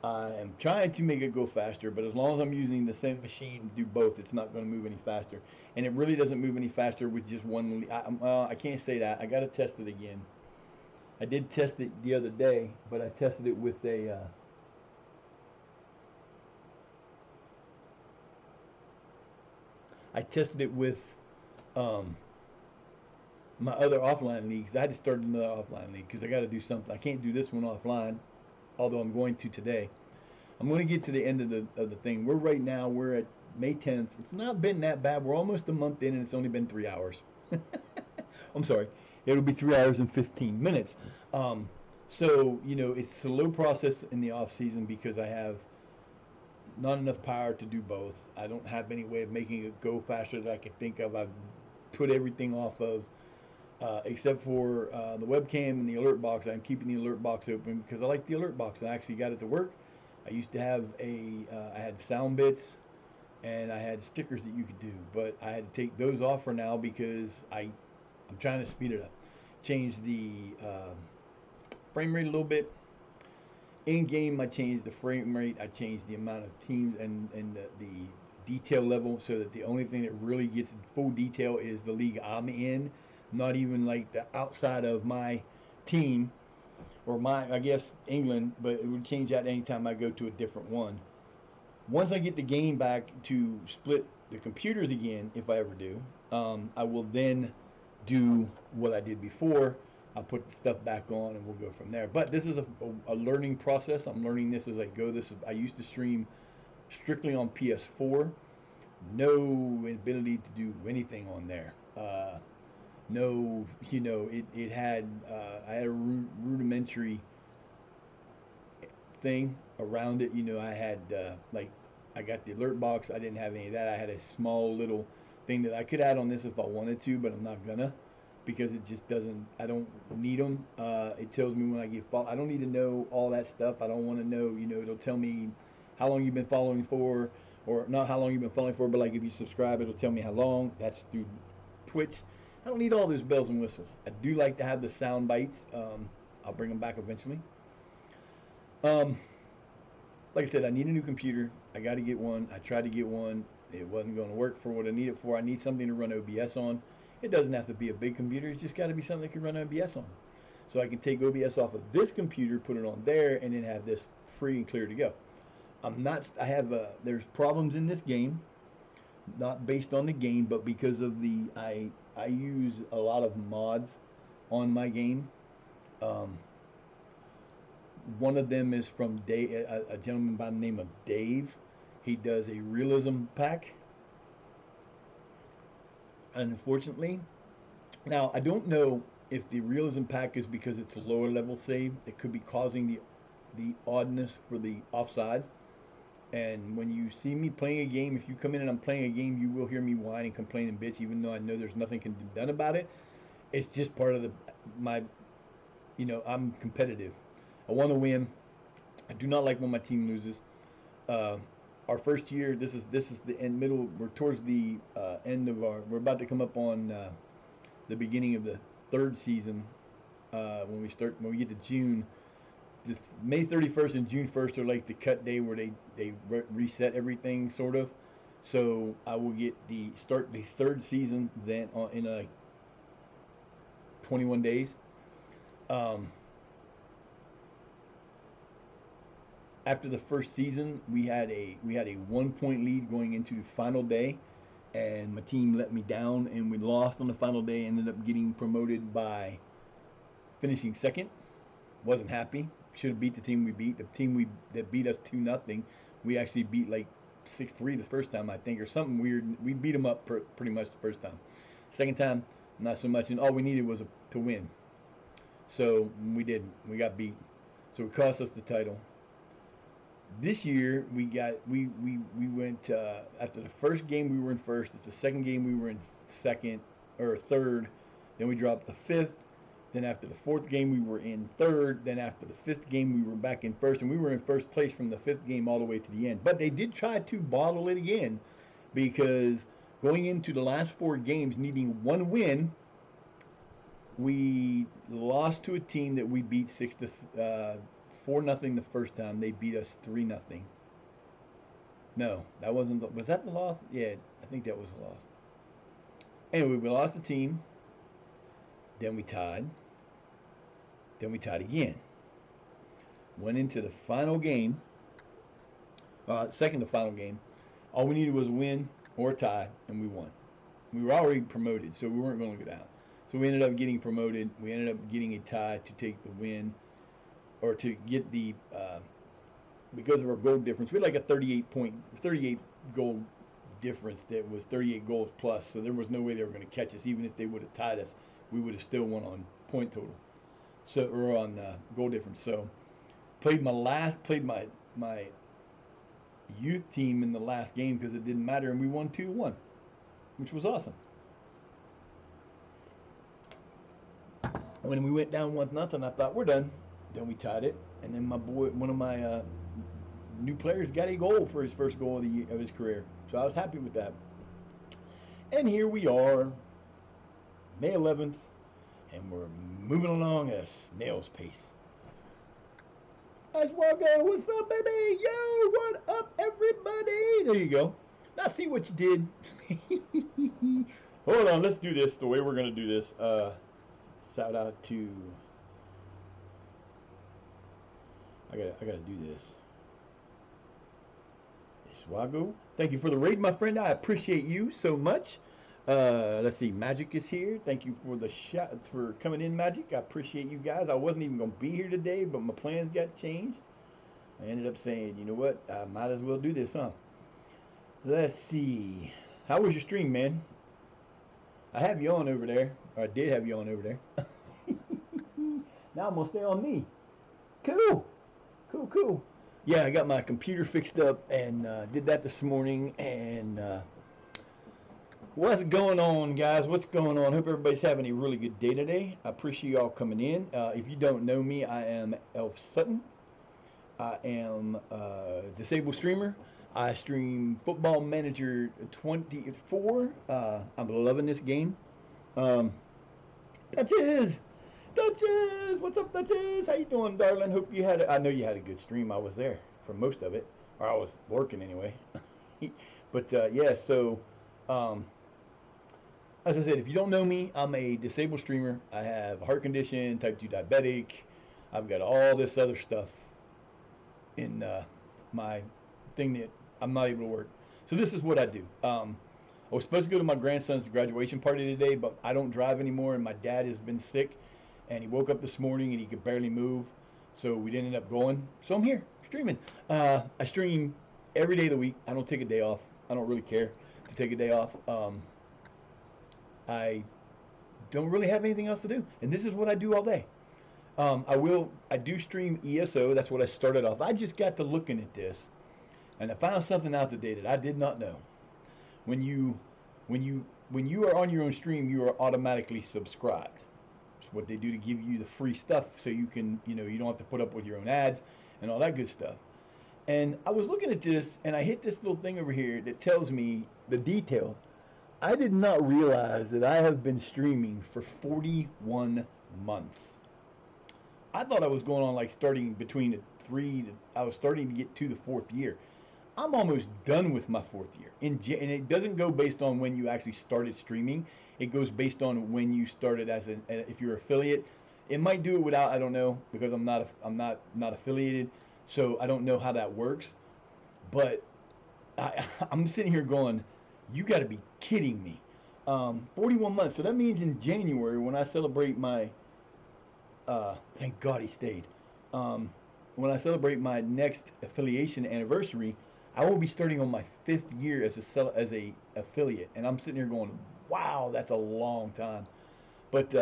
I am trying to make it go faster, but as long as I'm using the same machine to do both, it's not going to move any faster. And it really doesn't move any faster with just one. I can't say that. I got to test it again. I did test it the other day, but I tested it with a. I tested it with um, my other offline leagues. I had to start another offline league because I got to do something. I can't do this one offline, although I'm going to today. I'm going to get to the end of the thing. We're at May 10th. It's not been that bad. We're almost a month in, and it's only been 3 hours. I'm sorry. It'll be 3 hours and 15 minutes. So it's a slow process in the off season because I have not enough power to do both. I don't have any way of making it go faster that I can think of. I've put everything off of, except for the webcam and the alert box. I'm keeping the alert box open because I like the alert box. I actually got it to work. I used to have I had sound bits and I had stickers that you could do, but I had to take those off for now because I'm trying to speed it up. Change the frame rate a little bit. In game, I changed the frame rate. I changed the amount of teams and the detail level so that the only thing that really gets full detail is the league I'm in, not even like the outside of my team or I guess England, but it would change that anytime I go to a different one. Once I get the game back to split the computers again, if I ever do, I will then do what I did before. I'll put the stuff back on and we'll go from there. But this is a learning process. I'm learning this as I go. I used to stream strictly on PS4. No ability to do anything on there. No, it had I had a rudimentary thing around it. I had I got the alert box. I didn't have any of that. I had a small little thing that I could add on this if I wanted to, but I'm not gonna because it just doesn't. I don't need them. It tells me when I get I don't need to know all that stuff. I don't want to know. It'll tell me how long you've been following for, or not how long you've been following for, but like if you subscribe, it'll tell me how long. That's through Twitch. I don't need all those bells and whistles. I do like to have the sound bites. I'll bring them back eventually. Um, like I said, I need a new computer. I got to get one. I tried to get one. It wasn't going to work for what I need it for. I need something to run OBS on. It doesn't have to be a big computer. It's just got to be something that can run OBS on. So I can take OBS off of this computer, put it on there, and then have this free and clear to go. There's problems in this game, not based on the game, but because of I use a lot of mods on my game. One of them is from a gentleman by the name of Dave. He does a realism pack. Unfortunately, now I don't know if the realism pack is because it's a lower level save. It could be causing the oddness for the offsides. And when you see me playing a game, if you come in and I'm playing a game, you will hear me whine and complain and bitch, even though I know there's nothing can be done about it. It's just part of I'm competitive. I want to win. I do not like when my team loses. Our first year, this is the middle. We're towards the end of we're about to come up on the beginning of the third season when we get to June. May 31st and June 1st are like the cut day where they reset everything sort of. So I will get start the third season then in 21 days. Um, After the first season, we had a 1 point lead going into the final day, and my team let me down, and we lost on the final day. Ended up getting promoted by finishing second. Wasn't happy. Should have beat the team we beat. The team that beat us 2-0. We actually beat like 6-3 the first time, I think, or something weird. We beat them up pretty much the first time. Second time, not so much. And all we needed was to win. So we didn't. We got beat. So it cost us the title. This year we went after the first game we were in first. After the second game we were in second or third. Then we dropped to fifth. Then after the fourth game we were in third. Then after the fifth game we were back in first, and we were in first place from the fifth game all the way to the end. But they did try to bottle it again, because going into the last 4 games needing 1 win, we lost to a team that we beat 4-0 the first time. They beat us 3-0. No, that wasn't. Was that the loss? Yeah, I think that was the loss. Anyway, we lost the team. Then we tied. Then we tied again. Went into the final game. Second to final game. All we needed was a win or a tie, and we won. We were already promoted, so we weren't going to go down. So we ended up getting promoted. We ended up getting a tie to take the win, or to get the because of our goal difference. We had like a 38 goal difference that was 38 goals plus. So there was no way they were going to catch us. Even if they would have tied us, we would have still won on point total. So or on goal difference. So played my youth team in the last game because it didn't matter, and we won 2-1, which was awesome. When we went down 1-0, I thought we're done. Then we tied it, and then one of my new players, got a goal for his first goal of his career. So I was happy with that. And here we are, May 11th, and we're moving along at a snail's pace. Oswaldo, what's up, baby? Yo, what up, everybody? There you go. Now see what you did. Hold on, let's do this the way we're going to do this. Shout out to... I gotta do this. Swago, thank you for the raid, my friend. I appreciate you so much. Let's see, Magic is here. Thank you for the shot for coming in, Magic. I appreciate you guys. I wasn't even gonna be here today, but my plans got changed. I ended up saying, you know what, I might as well do this, huh? Let's see. How was your stream, man? I have you on over there, or I did have you on over there. Now I'm gonna stay on me. Cool. Cool. Yeah, I got my computer fixed up and did that this morning. And what's going on, guys? What's going on? Hope everybody's having a really good day today. I appreciate y'all coming in. If you don't know me, I am Elf Sutton. I am a disabled streamer. I stream Football Manager 24. I'm loving this game. Duchess! What's up, Duchess? How you doing, darling? Hope you had I know you had a good stream. I was there for most of it. Or I was working anyway. But yeah, so as I said, if you don't know me, I'm a disabled streamer. I have a heart condition, type 2 diabetic. I've got all this other stuff in my thing that I'm not able to work. So this is what I do. I was supposed to go to my grandson's graduation party today, but I don't drive anymore, and my dad has been sick, and he woke up this morning and he could barely move, so we didn't end up going. So I'm here streaming. I stream every day of the week. I don't take a day off. I don't really care to take a day off. I don't really have anything else to do, and this is what I do all day. I do stream ESO. That's what I started off. I just got to looking at this, and I found something out today that I did not know. When you are on your own stream, you are automatically subscribed. It's what they do to give you the free stuff, so you can, you don't have to put up with your own ads and all that good stuff. And I was looking at this, and I hit this little thing over here that tells me the details. I did not realize that I have been streaming for 41 months. I thought I was going on like starting between the I was starting to get to the fourth year. I'm almost done with my fourth year. And it doesn't go based on when you actually started streaming. It goes based on when you started if you're affiliate. It might do it without, I don't know, because I'm not affiliated, so I don't know how that works. But I'm sitting here going, you got to be kidding me. 41 months. So that means in January when I celebrate my, thank God he stayed. Um, when I celebrate my next affiliation anniversary, I will be starting on my 5th year as a affiliate, and I'm sitting here going, wow, that's a long time. But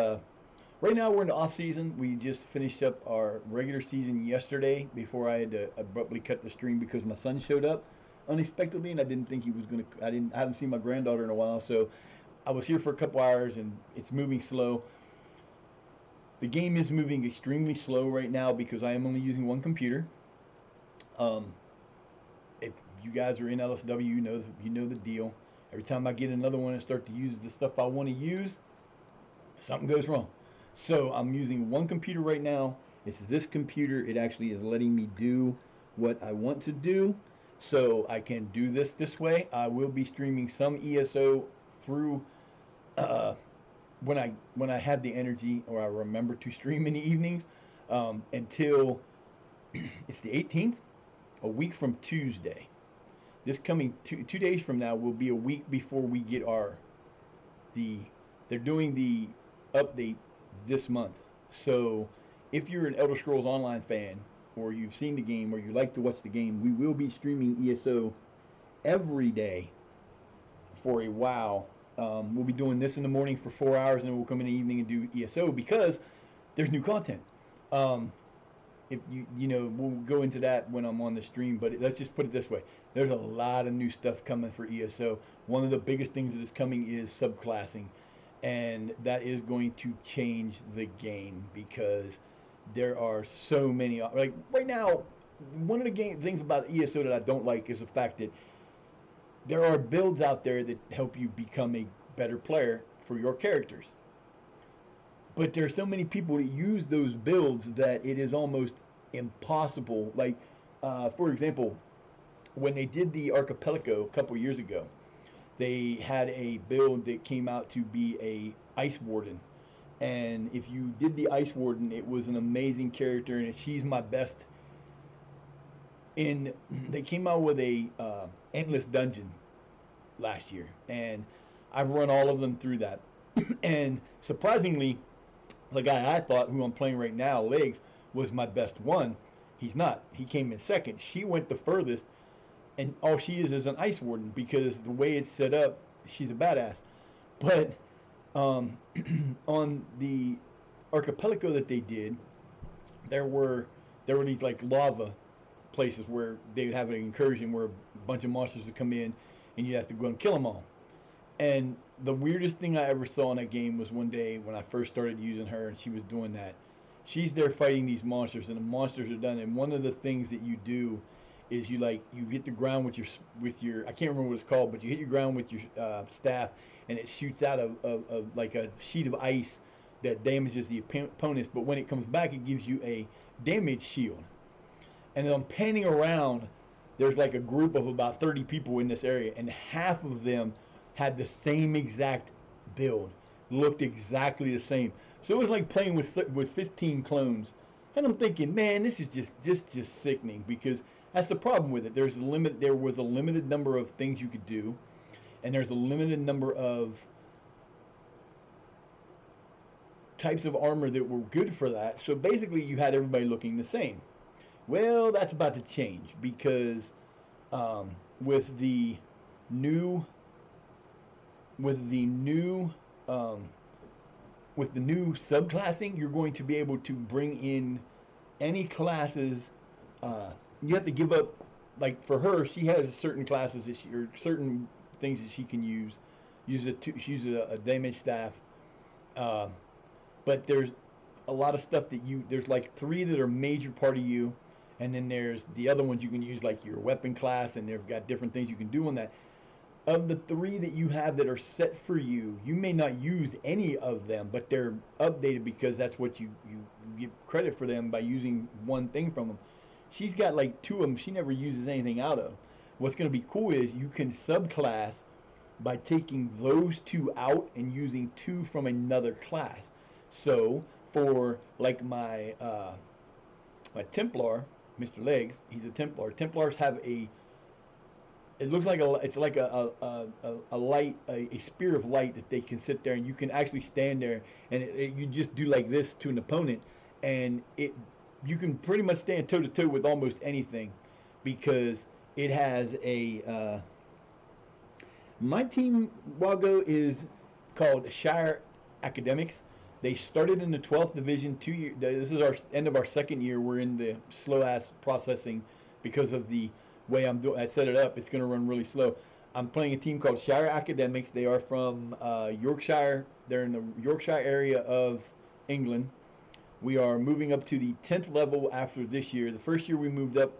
right now we're in the off season. We just finished up our regular season yesterday before I had to abruptly cut the stream because my son showed up unexpectedly, and I didn't think he was gonna. I haven't seen my granddaughter in a while, so I was here for a couple hours, and it's moving slow. The game is moving extremely slow right now because I am only using one computer. Um, if you guys are in LSW, you know the deal. Every time I get another one and start to use the stuff I want to use, something goes wrong. So I'm using one computer right now. It's this computer. It actually is letting me do what I want to do. So I can do this way. I will be streaming some ESO through uh, when I have the energy or I remember to stream in the evenings until it's the 18th, a week from Tuesday. This coming 2 days from now will be a week before we get the they're doing the update this month. So if you're an Elder Scrolls Online fan or you've seen the game or you like to watch the game, we will be streaming ESO every day for a while. We'll be doing this in the morning for 4 hours, and then we'll come in the evening and do ESO because there's new content. Um, if we'll go into that when I'm on the stream, but let's just put it this way: there's a lot of new stuff coming for ESO. One of the biggest things that is coming is subclassing, and that is going to change the game because there are so many. Like right now, one of the things about ESO that I don't like is the fact that there are builds out there that help you become a better player for your characters. But there are so many people that use those builds that it is almost impossible. Like, for example, when they did the Archipelago a couple years ago, they had a build that came out to be a Ice Warden. And if you did the Ice Warden, it was an amazing character, and she's my best. They came out with a endless dungeon last year, and I've run all of them through that. And surprisingly, the guy I thought who I'm playing right now, Legs, was my best one. He's not. He came in second. She went the furthest, and all she is an Ice Warden because the way it's set up, she's a badass. But on the Archipelago that they did, there were these like lava places where they would have an incursion where a bunch of monsters would come in, and you have to go and kill them all. And the weirdest thing I ever saw in that game was one day when I first started using her, and she was doing that. She's there fighting these monsters, and the monsters are done. And one of the things that you do is you hit the ground with your I can't remember what it's called, but you hit your ground with your staff, and it shoots out a like a sheet of ice that damages the opponents. But when it comes back, it gives you a damage shield. And then I'm panning around. There's like a group of about 30 people in this area, and half of them had the same exact build, looked exactly the same. So it was like playing with 15 clones. And I'm thinking, man, this is just sickening because that's the problem with it. There was a limited number of things you could do, and there's a limited number of types of armor that were good for that. So basically, you had everybody looking the same. Well, that's about to change because um, with the new with the new um, with the new subclassing, you're going to be able to bring in any classes. You have to give up, like for her, she has certain classes or certain things that she can use. She's a damage staff, uh, but there's a lot of stuff there's like 3 that are major part of you, and then there's the other ones you can use like your weapon class, and they've got different things you can do on that. of the three that you have that are set for you, you may not use any of them, but they're updated because that's what you get credit for them by using one thing from them. She's got like two of them she never uses anything out of. What's going to be cool is you can subclass by taking those two out and using two from another class. So for like my Templar, Mr. Legs, he's a Templar. Templars have a, it looks like it's like a light, a spear of light that they can sit there and you can actually stand there and you just do like this to an opponent and you can pretty much stand toe to toe with almost anything because it has a my team Wago is called Shire Academics. They started in the 12th division 2 years. This is our end of our second year. We're in the slow ass processing because of the way I set it up. It's going to run really slow. I'm playing a team called Shire Academics. They are from Yorkshire. They're in the Yorkshire area of England. We are moving up to the 10th level after this year. The first year we moved up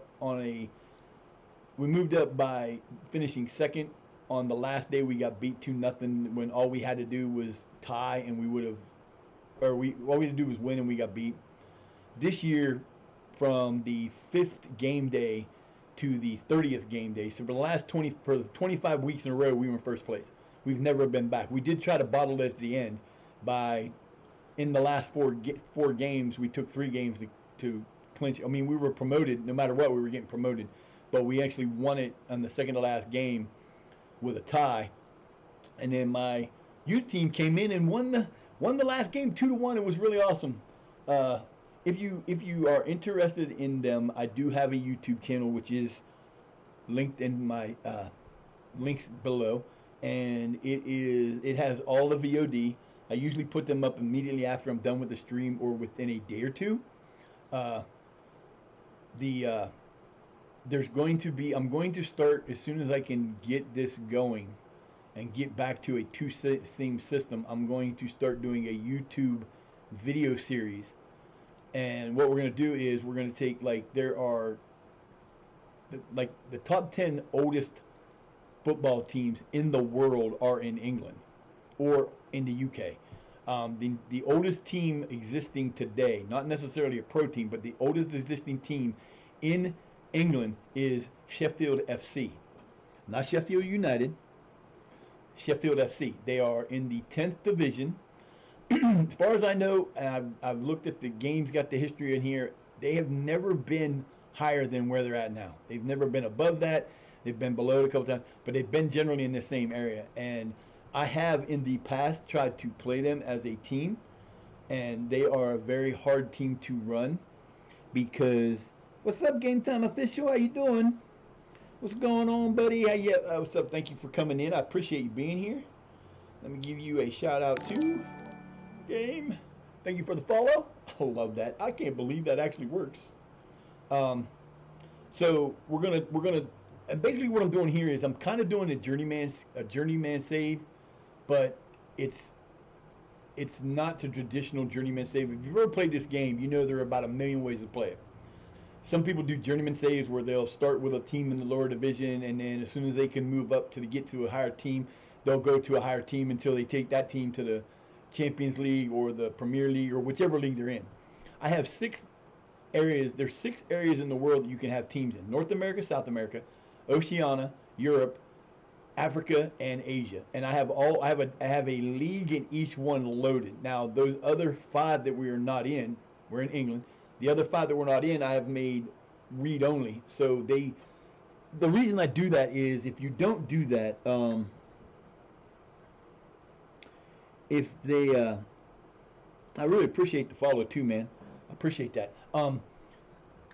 by finishing second. On the last day we got beat 2-0 when all we had to do was tie and we would have, all we had to do was win and we got beat. This year, from the 5th game day to the 30th game day, so for the 25 weeks in a row, we were in first place. We've never been back. We did try to bottle it at the end by, in the last four games, we took 3 games to clinch. I mean, we were promoted. No matter what, we were getting promoted. But we actually won it on the second to last game with a tie. And then my youth team came in and won the last game 2-1. It was really awesome. If you are interested in them, I do have a YouTube channel which is linked in my links below, and it has all the VOD. I usually put them up immediately after I'm done with the stream or within a day or two. There's going to be, I'm going to start as soon as I can get this going and get back to a two-seam system. I'm going to start doing a YouTube video series, and what we're going to do is we're going to take, like, there are like the top 10 oldest football teams in the world are in England or in the UK. The oldest team existing today, not necessarily a pro team, but the oldest existing team in England is Sheffield FC, not Sheffield United. Sheffield FC. They are in the 10th division. As far as I know, and I've looked at the games, got the history in here. They have never been higher than where they're at now. They've never been above that. They've been below it a couple times, but they've been generally in the same area. And I have in the past tried to play them as a team, and they are a very hard team to run because, what's up, Game Time Official? How you doing? What's going on, buddy? How you? What's up? Thank you for coming in. I appreciate you being here. Let me give you a shout out to Game. Thank you for the follow. I love that. I can't believe that actually works. So we're gonna, and basically what I'm doing here is I'm kind of doing a journeyman save, but it's not the traditional journeyman save. If you've ever played this game, you know there are about a million ways to play it. Some people do journeyman saves where they'll start with a team in the lower division, and then as soon as they can move up to get to a higher team, they'll go to a higher team until they take that team to the Champions League or the Premier League or whichever league they're in. I have 6 areas. There's 6 areas in the world that you can have teams in: North America, South America, Oceania, Europe, Africa, and Asia. And I have a league in each one loaded. Now those other 5 that we are not in, we're in England. The other 5 that we're not in, I have made read only. So the reason I do that is if you don't do that, if they, I really appreciate the follow too, man. I appreciate that.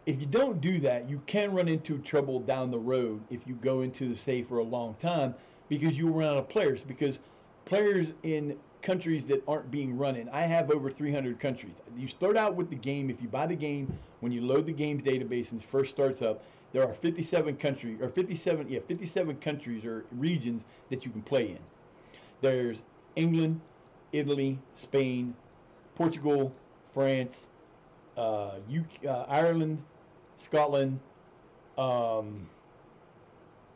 If you don't do that, you can run into trouble down the road if you go into the save for a long time because you run out of players. Because players in countries that aren't being run in, I have over 300 countries. You start out with the game. If you buy the game, when you load the game's database and it first starts up, there are 57 countries or regions that you can play in. There's England, Italy, Spain, Portugal, France, Ireland, Scotland. Those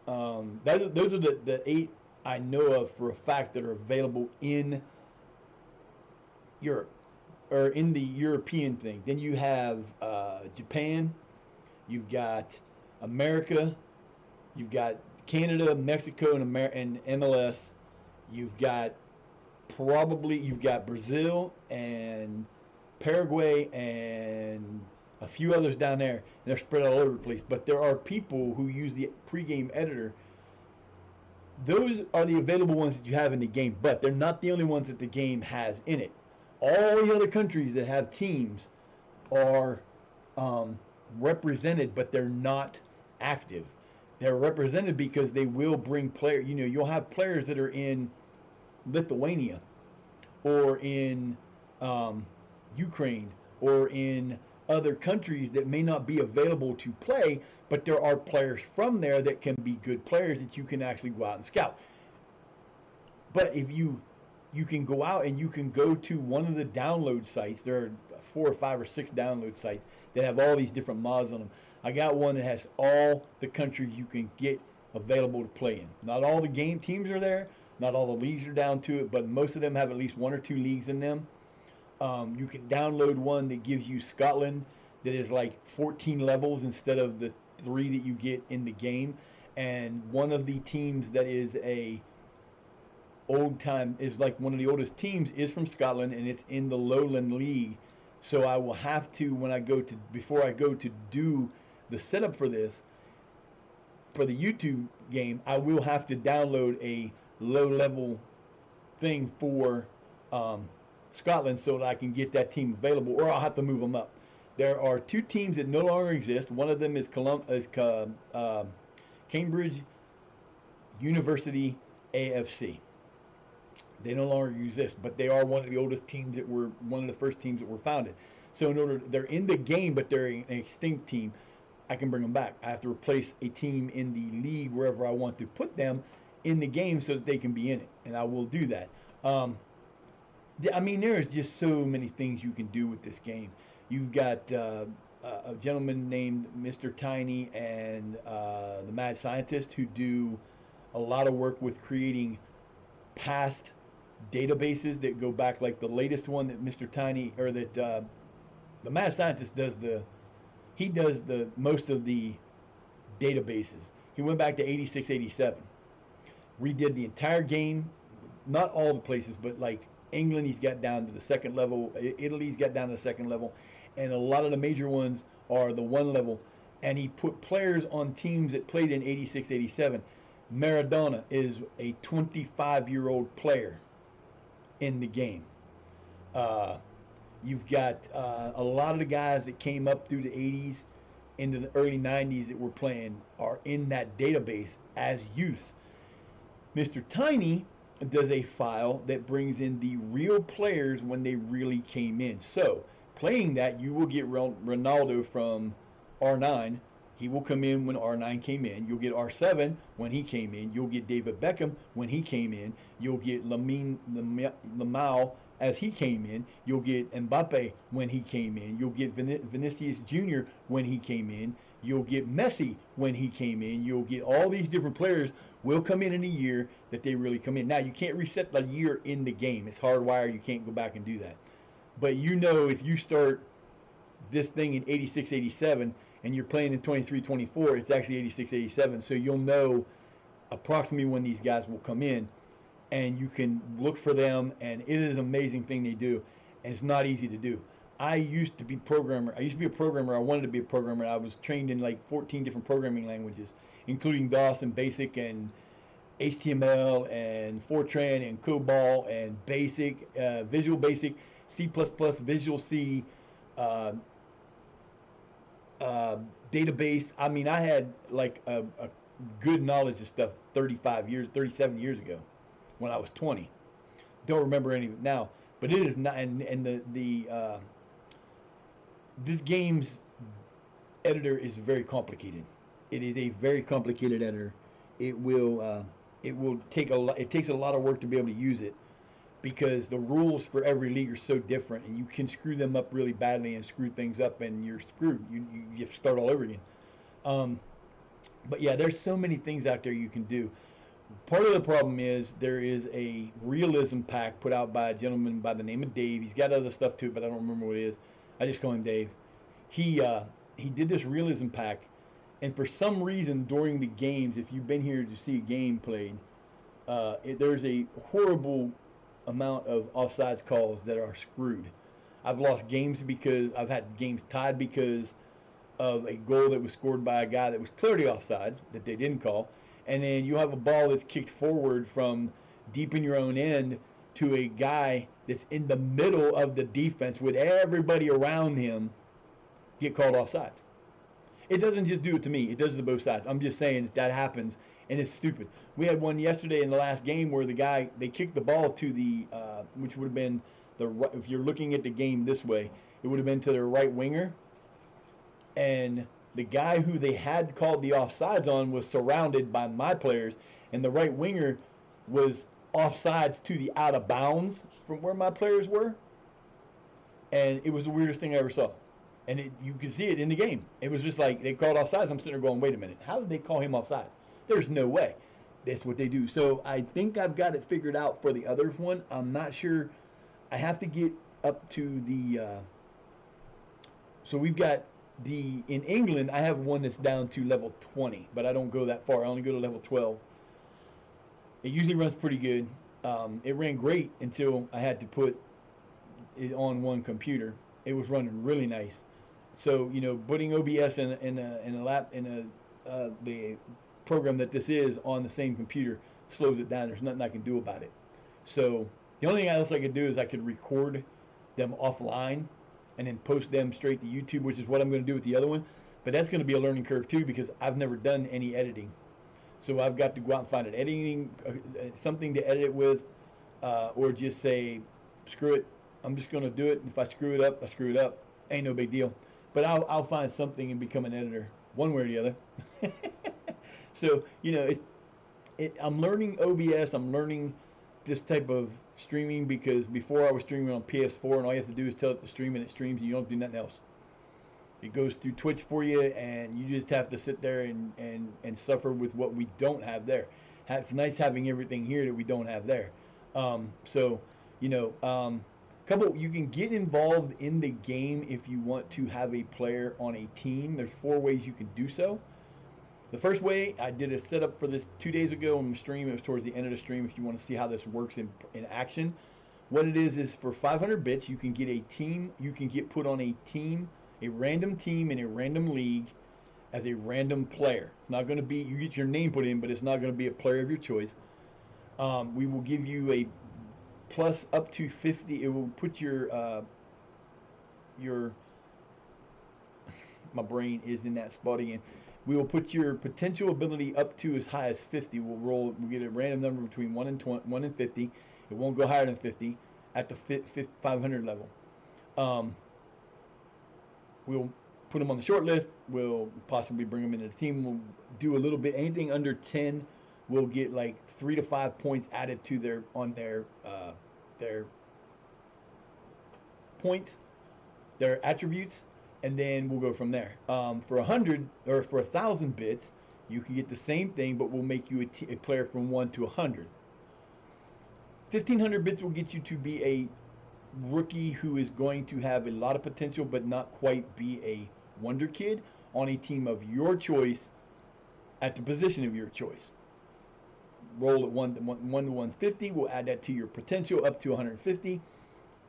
are the 8 I know of for a fact that are available in Europe or in the European thing. Then you have Japan, you've got America, you've got Canada, Mexico, and MLS. You've got you've got Brazil and Paraguay and a few others down there. And they're spread all over the place. But there are people who use the pregame editor. Those are the available ones that you have in the game, but they're not the only ones that the game has in it. All the other countries that have teams are represented, but they're not active. They're represented because they will bring players. You know, you'll have players that are in Lithuania or in Ukraine or in other countries that may not be available to play, but there are players from there that can be good players that you can actually go out and scout. But if you can go out and you can go to one of the download sites. There are 4 or 5 or 6 download sites that have all these different mods on them. I got one that has all the countries you can get available to play in. Not all the game teams are there. Not all the leagues are down to it, but most of them have at least 1 or 2 leagues in them. You can download one that gives you Scotland that is like 14 levels instead of the 3 that you get in the game. And one of the teams that is is like one of the oldest teams is from Scotland, and it's in the Lowland League. So I will have to, before I go to do the setup for this, for the YouTube game, I will have to download a low level thing for Scotland so that I can get that team available, or I'll have to move them up. There are 2 teams that no longer exist. One of them is Cambridge University AFC. They no longer exist, but they are one of the oldest teams that were one of the first teams that were founded. So they're in the game, but they're an extinct team. I can bring them back. I have to replace a team in the league wherever I want to put them in the game so that they can be in it, and I will do that. I mean, there's just so many things you can do with this game. You've got a gentleman named Mr. Tiny and the Mad Scientist who do a lot of work with creating past databases that go back, like the latest one that Mr. Tiny, or that the Mad Scientist does the most of the databases. He went back to 86, 87, redid the entire game, not all the places, but like England, he's got down to the 2nd level. Italy's got down to the 2nd level, and a lot of the major ones are the 1 level. And he put players on teams that played in 86, 87. Maradona is a 25-year-old player in the game. You've got a lot of the guys that came up through the 80s into the early 90s that were playing are in that database as youths. Mr. Tiny does a file that brings in the real players when they really came in. So playing that, you will get Ronaldo from R9. He will come in when R9 came in. You'll get R7 when he came in. You'll get David Beckham when he came in. You'll get Lamau as he came in. You'll get Mbappe when he came in. You'll get Vinicius Jr. when he came in. You'll get Messi when he came in. You'll get all these different players will come in a year that they really come in. Now, you can't reset the year in the game. It's hardwired. You can't go back and do that. But you know, if you start this thing in 86, 87, and you're playing in 23, 24, it's actually 86, 87. So you'll know approximately when these guys will come in, and you can look for them, and it is an amazing thing they do, and it's not easy to do. I used to be a programmer. I wanted to be a programmer. I was trained in like 14 different programming languages, including DOS and BASIC and HTML and Fortran and COBOL and BASIC, Visual Basic, C++, Visual C, database. I mean, I had like a good knowledge of stuff 37 years ago when I was 20. Don't remember any of it now, but it is not. And this game's editor is very complicated. It is a very complicated editor. It takes a lot of work to be able to use it, because the rules for every league are so different, and you can screw them up really badly and screw things up, and you're screwed. You have to start all over again. But yeah, there's so many things out there you can do. Part of the problem is there is a realism pack put out by a gentleman by the name of Dave. He's got other stuff too, but I don't remember what it is. I just call him Dave. He did this realism pack, and for some reason during the games, if you've been here to see a game played, there's a horrible amount of offsides calls that are screwed. I've lost games because I've had games tied because of a goal that was scored by a guy that was clearly offsides that they didn't call, and then you have a ball that's kicked forward from deep in your own end to a guy that's in the middle of the defense with everybody around him get called offsides. It doesn't just do it to me; it does it to both sides. I'm just saying that happens, and it's stupid. We had one yesterday in the last game where the guy they kicked the ball to the which would have been the if you're looking at the game this way, it would have been to their right winger, and the guy who they had called the offsides on was surrounded by my players, and the right winger was offsides to the out of bounds from where my players were, and it was the weirdest thing I ever saw. And you could see it in the game. It was just like they called offsides. I'm sitting there going, wait a minute, how did they call him offsides? There's no way. That's what they do. So I think I've got it figured out for the other one. I'm not sure. I have to get up to the. So we've got in England. I have one that's down to level 20, but I don't go that far. I only go to level 12. It usually runs pretty good. It ran great until I had to put it on one computer. It was running really nice. So putting OBS in the program that this is on the same computer slows it down. There's nothing I can do about it. So the only thing else I could do is I could record them offline and then post them straight to YouTube, which is what I'm going to do with the other one. But that's going to be a learning curve too because I've never done any editing. So I've got to go out and find an editing something to edit it with, or just say, screw it. I'm just going to do it. If I screw it up, I screw it up. Ain't no big deal. But I'll find something and become an editor, one way or the other. So I'm learning OBS. I'm learning this type of streaming because before I was streaming on PS4, and all you have to do is tell it to stream, and it streams, and you don't do nothing else. It goes through Twitch for you, and you just have to sit there and suffer with what we don't have there. It's nice having everything here that we don't have there. You can get involved in the game if you want to have a player on a team. There's 4 ways you can do so. The first way, I did a setup for this 2 days ago on the stream. It was towards the end of the stream if you want to see how this works in action. What it is for 500 bits, you can get a team. You can get put on a team, a random team in a random league as a random player. It's not going to be, you get your name put in, but it's not going to be a player of your choice. We will give you a plus up to 50. It will put your my brain is in that spot again. We will put your potential ability up to as high as 50. We'll get a random number between 1 and 50. It won't go higher than 50 at the 500 level. We'll put them on the short list. We'll possibly bring them into the team. We'll do a little bit. Anything under 10, we'll get like 3 to 5 points added to their points, their attributes, and then we'll go from there. For 100 or for 1,000 bits, you can get the same thing, but we'll make you a player from 1 to 100. 1,500 bits will get you to be a rookie who is going to have a lot of potential, but not quite be a wonder kid on a team of your choice at the position of your choice. Roll at 1 to 150. We'll add that to your potential up to 150.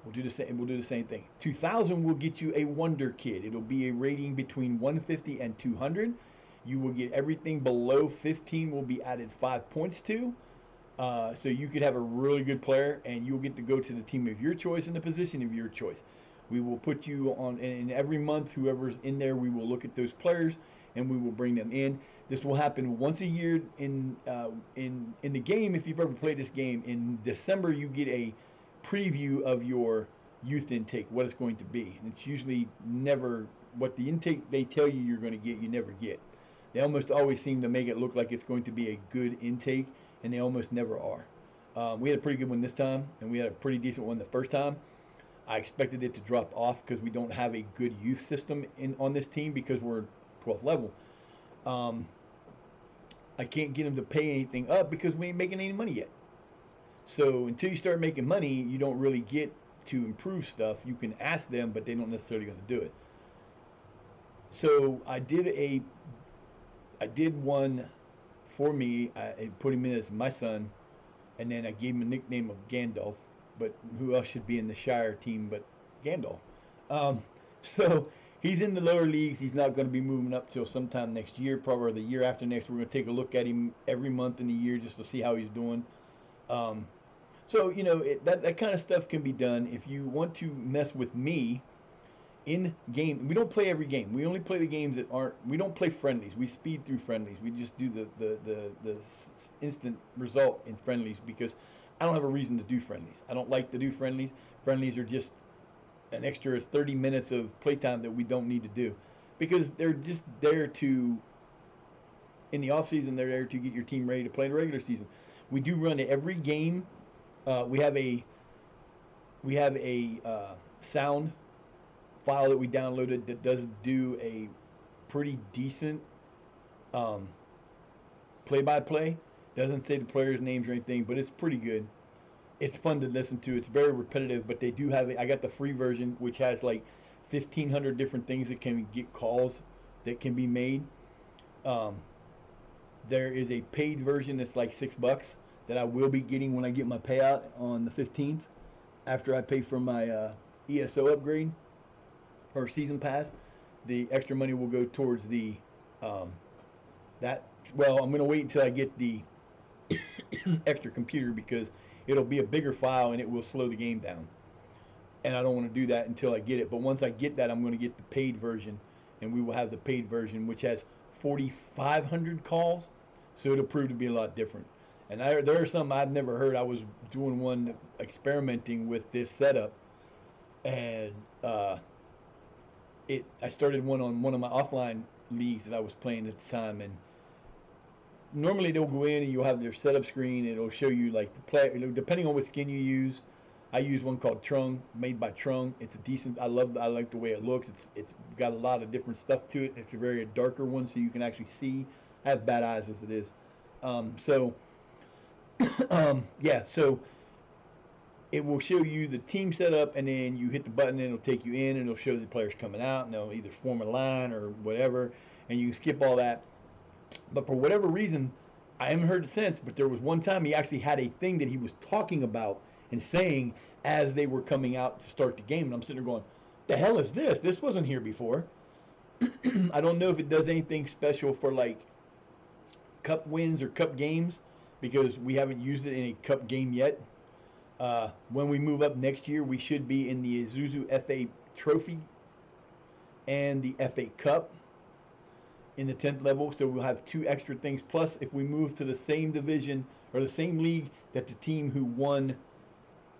We'll do the same. We'll do the same thing. 2,000 will get you a wonder kid. It'll be a rating between 150 and 200. You will get everything below 15 will be added 5 points to. So you could have a really good player, and you'll get to go to the team of your choice and the position of your choice. We will put you on, and every month, whoever's in there, we will look at those players and we will bring them in. This will happen once a year in the game. If you've ever played this game, in December you get a preview of your youth intake, what it's going to be. And it's usually never what the intake they tell you you're going to get, you never get. They almost always seem to make it look like it's going to be a good intake, and they almost never are. We had a pretty good one this time, and we had a pretty decent one the first time. I expected it to drop off because we don't have a good youth system on this team because we're 12th level. I can't get them to pay anything up because we ain't making any money yet. So until you start making money, you don't really get to improve stuff. You can ask them, but they don't necessarily going to do it. So I did one for me. I put him in as my son, and then I gave him a nickname of Gandalf. But who else should be in the Shire team but Gandalf? Um, so he's in the lower leagues. He's not going to be moving up till sometime next year, probably the year after next. We're going to take a look at him every month in the year just to see how he's doing. Um, so that kind of stuff can be done. If you want to mess with me in game, we don't play every game. We only play the games that aren't. We don't play friendlies. We speed through friendlies. We just do the instant result in friendlies because I don't have a reason to do friendlies. I don't like to do friendlies. Friendlies are just an extra 30 minutes of playtime that we don't need to do because they're just there to, in the off season, they're there to get your team ready to play the regular season. We do run every game. We have a sound file that we downloaded that does do a pretty decent um, play-by-play. Doesn't say the players' names or anything, but it's pretty good. It's fun to listen to. It's very repetitive, but they do have it. I got the free version, which has like 1,500 different things that can get calls that can be made. Um, there is a paid version that's like $6 that I will be getting when I get my payout on the 15th after I pay for my ESO upgrade or season pass. The extra money will go towards the that. Well, I'm gonna wait until I get the extra computer because it'll be a bigger file and it will slow the game down. And I don't want to do that until I get it. But once I get that, I'm going to get the paid version, and we will have the paid version, which has 4,500 calls. So it'll prove to be a lot different. And there are some I've never heard. I was doing one experimenting with this setup, and I started one on one of my offline leagues that I was playing at the time, and normally they'll go in and you'll have their setup screen. And it'll show you like the play, depending on what skin you use. I use one called Trung, made by Trung. It's a decent. I like the way it looks. It's got a lot of different stuff to it. It's a very darker one, so you can actually see. I have bad eyes as it is. So yeah, so it will show you the team setup, and then you hit the button, and it'll take you in, and it'll show the players coming out, and they'll either form a line or whatever, and you can skip all that. But for whatever reason, I haven't heard it since, but there was one time he actually had a thing that he was talking about and saying as they were coming out to start the game. And I'm sitting there going, the hell is this? This wasn't here before. I don't know if it does anything special for like cup wins or cup games because we haven't used it in a cup game yet. When we move up next year, we should be in the Isuzu FA Trophy and the FA Cup in the 10th level, so we'll have 2 extra things. Plus, if we move to the same division or the same league that the team who won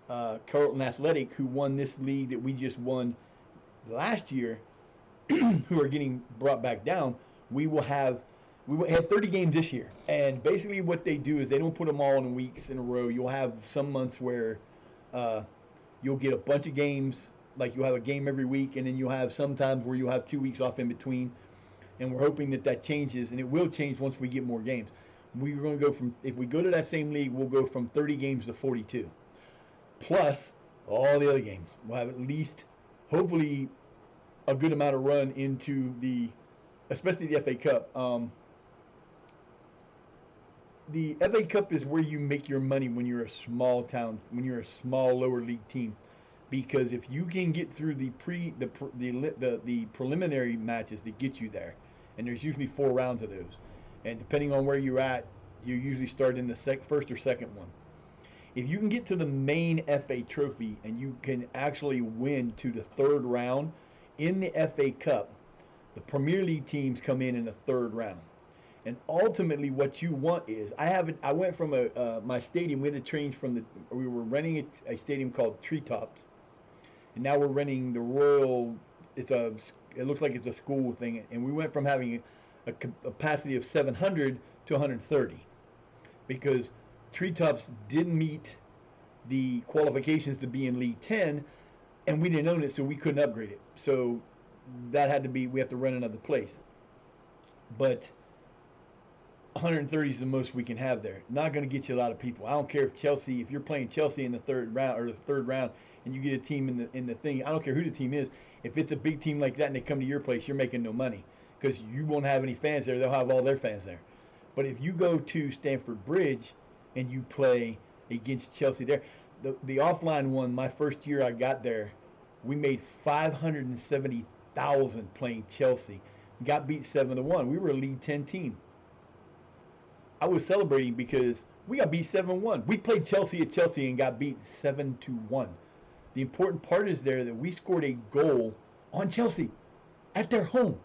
Carlton Athletic, who won this league that we just won last year, who are getting brought back down, we will have 30 games this year. And basically what they do is they don't put them all in weeks in a row. You'll have some months where you'll get a bunch of games, like you'll have a game every week, and then you'll have some times where you'll have 2 weeks off in between. And we're hoping that changes, and it will change once we get more games. We're going to go from, if we go to that same league, we'll go from 30 games to 42. Plus all the other games. We'll have at least, hopefully, a good amount of run into especially the FA Cup. The FA Cup is where you make your money when you're a small town, when you're a small lower league team. Because if you can get through the preliminary matches that get you there, and there's usually 4 rounds of those, and depending on where you're at, you usually start in the first or second one. If you can get to the main FA Trophy and you can actually win to the 3rd round in the FA Cup, the Premier League teams come in the 3rd round. And ultimately, what you want is, I went from my stadium. We had to change from we were renting a stadium called Treetops. And now we're renting the Royal. It looks like it's a school thing, and we went from having a capacity of 700 to 130 because Treetops didn't meet the qualifications to be in League 10, and we didn't own it, so we couldn't upgrade it. So that had to be, we have to rent another place. But 130 is the most we can have there. Not going to get you a lot of people. I don't care if Chelsea, if you're playing Chelsea in the third round or the third round, and you get a team in the thing. I don't care who the team is. If it's a big team like that and they come to your place, you're making no money because you won't have any fans there. They'll have all their fans there. But if you go to Stamford Bridge and you play against Chelsea there, the offline one, my first year I got there, we made 570,000 playing Chelsea. Got beat 7-1. We were a League 10 team. I was celebrating because we got beat 7-1. We played Chelsea at Chelsea and got beat 7-1. The important part is there that we scored a goal on Chelsea at their home.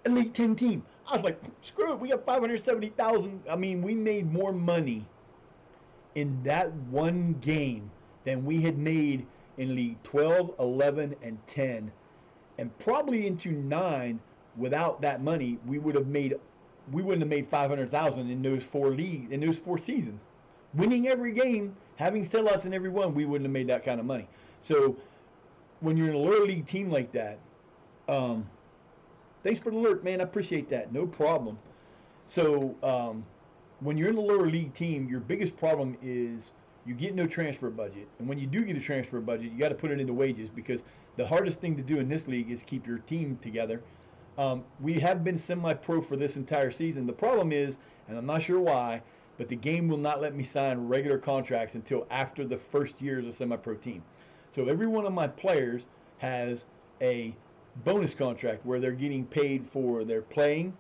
A League 10 team. I was like, screw it, we got 570,000. I mean, we made more money in that one game than we had made in League 12, 11, and 10. And probably into 9, without that money, we wouldn't have made 500,000 in those 4 seasons. Winning every game, having sellouts in every one, we wouldn't have made that kind of money. So when you're in a lower league team like that, thanks for the alert, man. I appreciate that. No problem. So when you're in a lower league team, your biggest problem is you get no transfer budget. And when you do get a transfer budget, you got to put it into wages because the hardest thing to do in this league is keep your team together. We have been semi-pro for this entire season. The problem is, and I'm not sure why, but the game will not let me sign regular contracts until after the first year as a semi-pro team. So every one of my players has a bonus contract where they're getting paid for their playing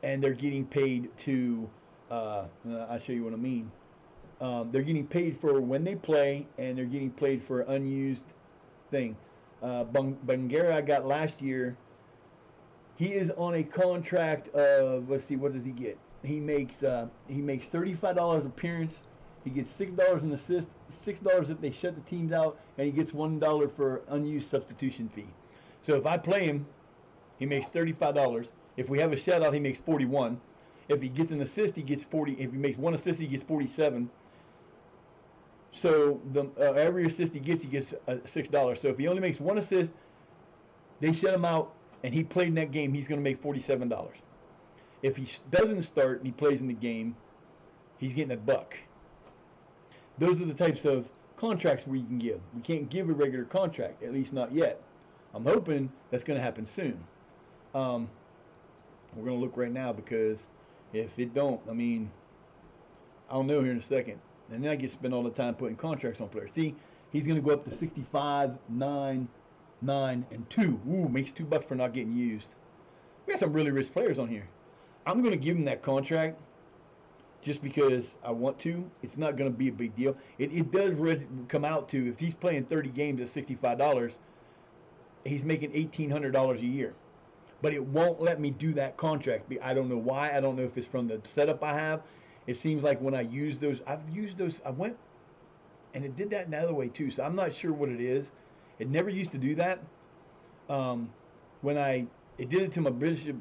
and they're getting paid to, I'll show you what I mean. They're getting paid for when they play and they're getting paid for unused thing. Bungara I got last year. He is on a contract of, let's see, what does he get? He makes $35 appearance. He gets $6 an assist, $6 if they shut the teams out, and he gets $1 for unused substitution fee. So if I play him, he makes $35. If we have a shutout, he makes 41. If he gets an assist, he gets 40. If he makes one assist, he gets 47. So every assist he gets $6. So if he only makes one assist, they shut him out, and he played in that game, he's going to make $47. If he doesn't start and he plays in the game, he's getting $1. Those are the types of contracts we can give. We can't give a regular contract, at least not yet. I'm hoping that's going to happen soon. We're going to look right now because if it don't, I mean, I'll know here in a second. And then I get to spend all the time putting contracts on players. See, he's going to go up to 65, 9, 9, and 2. Ooh, makes $2 for not getting used. We got some really rich players on here. I'm going to give him that contract just because I want to. It's not going to be a big deal. It does come out to, if he's playing 30 games at $65, he's making $1,800 a year. But it won't let me do that contract. I don't know why. I don't know if it's from the setup I have. It seems like when I use those, I went and it did that in the other way too. So I'm not sure what it is. It never used to do that. It did it to my Bishop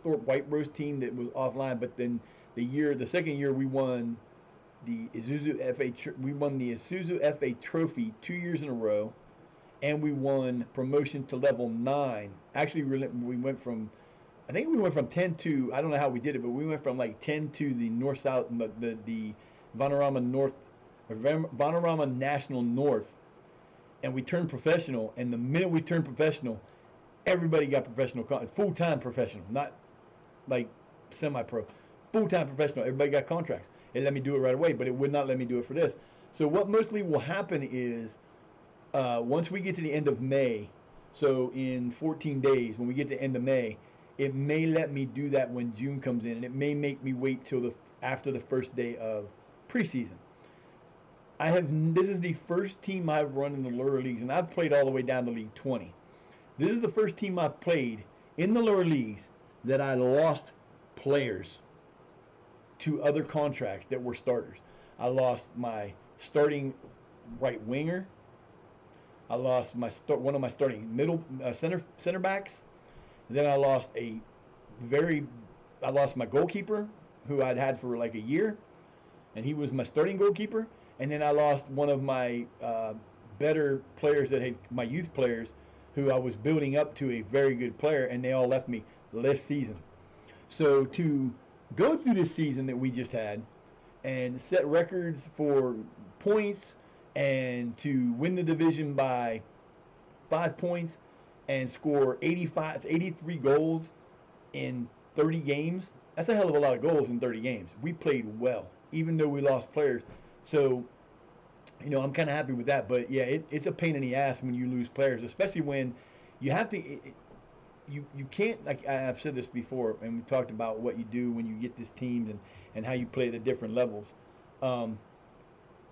Thorpe White Rose team that was offline. But then the second year we won the Isuzu FA Trophy 2 years in a row, and we won promotion to level 9. Actually, we went from 10 to, I don't know how we did it, but we went from like 10 to the north-south, the Vanarama North, or Vanarama National North, and we turned professional. And the minute we turned professional, everybody got professional, full-time professional, not like semi-pro, full-time professional. Everybody got contracts. It let me do it right away, but it would not let me do it for this. So what mostly will happen is, once we get to the end of May, so in 14 days, when we get to the end of May, it may let me do that when June comes in, and it may make me wait till after the first day of preseason. This is the first team I've run in the lower leagues, and I've played all the way down to League 20. This is the first team I've played in the lower leagues that I lost players to other contracts that were starters. I lost my starting right winger. I lost one of my starting middle center backs. Then I lost my goalkeeper, who I'd had for like a year, and he was my starting goalkeeper. And then I lost one of my better players my youth players, who I was building up to a very good player, and they all left me last season. So to go through this season that we just had and set records for points and to win the division by 5 points and score 83 goals in 30 games, that's a hell of a lot of goals in 30 games. We played well, even though we lost players. So, I'm kind of happy with that. But yeah, it's a pain in the ass when you lose players, especially when you have to. You can't, like I've said this before, and we talked about what you do when you get this teams and how you play at the different levels. Um,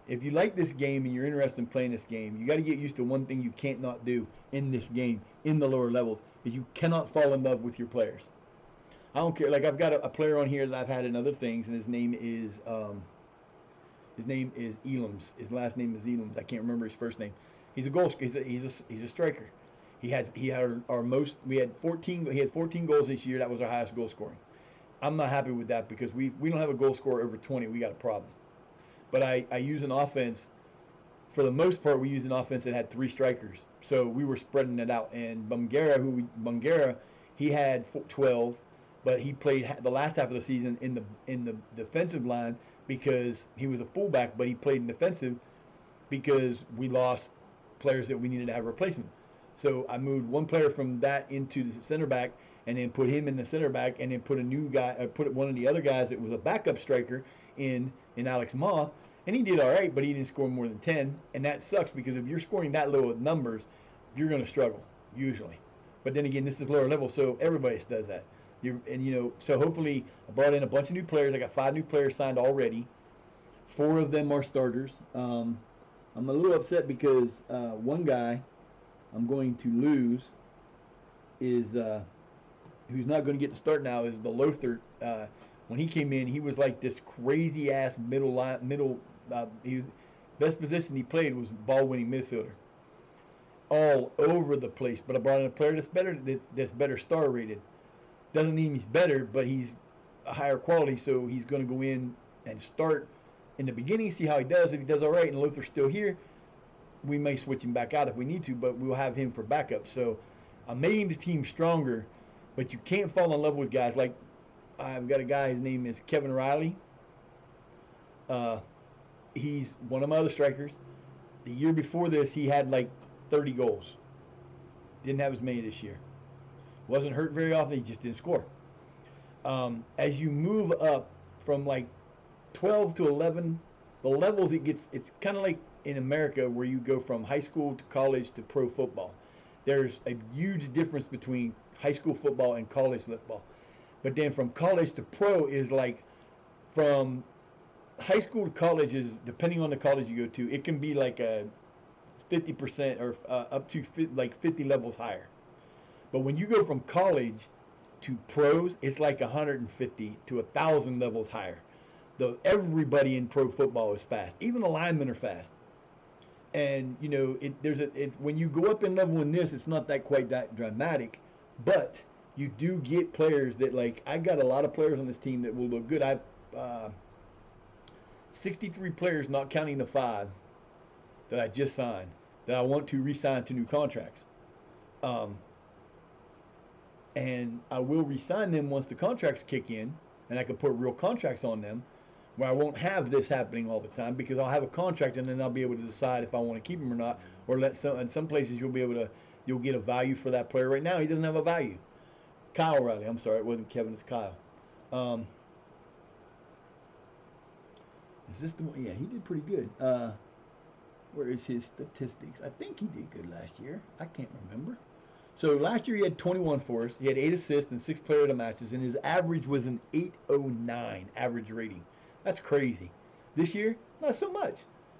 if you like this game and you're interested in playing this game, you got to get used to one thing you can't not do in this game, in the lower levels, is you cannot fall in love with your players. I don't care. Like I've got a player on here that I've had in other things, and his name is Elams. His last name is Elams. I can't remember his first name. He's a goal. He's a striker. He had our most. We had 14. He had 14 goals this year. That was our highest goal scoring. I'm not happy with that because we don't have a goal scorer over 20. We got a problem. But I use an offense. For the most part, we used an offense that had 3 strikers, so we were spreading it out. And Bungera, he had 12, but he played the last half of the season in the defensive line because he was a fullback, but he played in defensive because we lost players that we needed to have replacement. So I moved one player from that into the center back, and then put him in the center back, and then put a new guy, put one of the other guys that was a backup striker in Alex Moth, and he did all right, but he didn't score more than 10, and that sucks because if you're scoring that low of numbers, you're going to struggle usually. But then again, this is lower level, so everybody does that. So hopefully I brought in a bunch of new players. I got 5 new players signed already. 4 of them are starters. I'm a little upset because one guy I'm going to lose is who's not going to get to start now is the Lothar. When he came in, he was like this crazy ass middle line. He was best position he played was ball winning midfielder, all over the place. But I brought in a player that's better. That's better star rated. Doesn't mean he's better, but he's a higher quality. So he's going to go in and start in the beginning, see how he does. If he does all right, and Luther's still here, we may switch him back out if we need to. But we'll have him for backup. So I'm making the team stronger, but you can't fall in love with guys like. I've got a guy, his name is Kevin Riley. He's one of my other strikers. The year before this, he had like 30 goals. Didn't have as many this year. Wasn't hurt very often, he just didn't score. As you move up from like 12 to 11, the levels it's kind of like in America where you go from high school to college to pro football. There's a huge difference between high school football and college football. But then from college to pro is like from high school to college is, depending on the college you go to, it can be like a 50% or up to like 50 levels higher. But when you go from college to pros, it's like 150 to 1,000 levels higher. Everybody in pro football is fast. Even the linemen are fast. And it's when you go up in level in this, it's not that quite that dramatic, but you do get players that, like, I got a lot of players on this team that will look good. I've 63 players, not counting the 5 that I just signed, that I want to re-sign to new contracts. And I will re-sign them once the contracts kick in, and I can put real contracts on them, where I won't have this happening all the time, because I'll have a contract and then I'll be able to decide if I want to keep him or not, or in some places you'll get a value for that player. Right now he doesn't have a value. Kyle Riley, I'm sorry, it wasn't Kevin, it's Kyle. Is this the one? Yeah, he did pretty good. Where is his statistics? I think he did good last year. I can't remember. So last year he had 21 for us. He had 8 assists and 6 player of the matches, and his average was an 809 average rating. That's crazy. This year, not so much.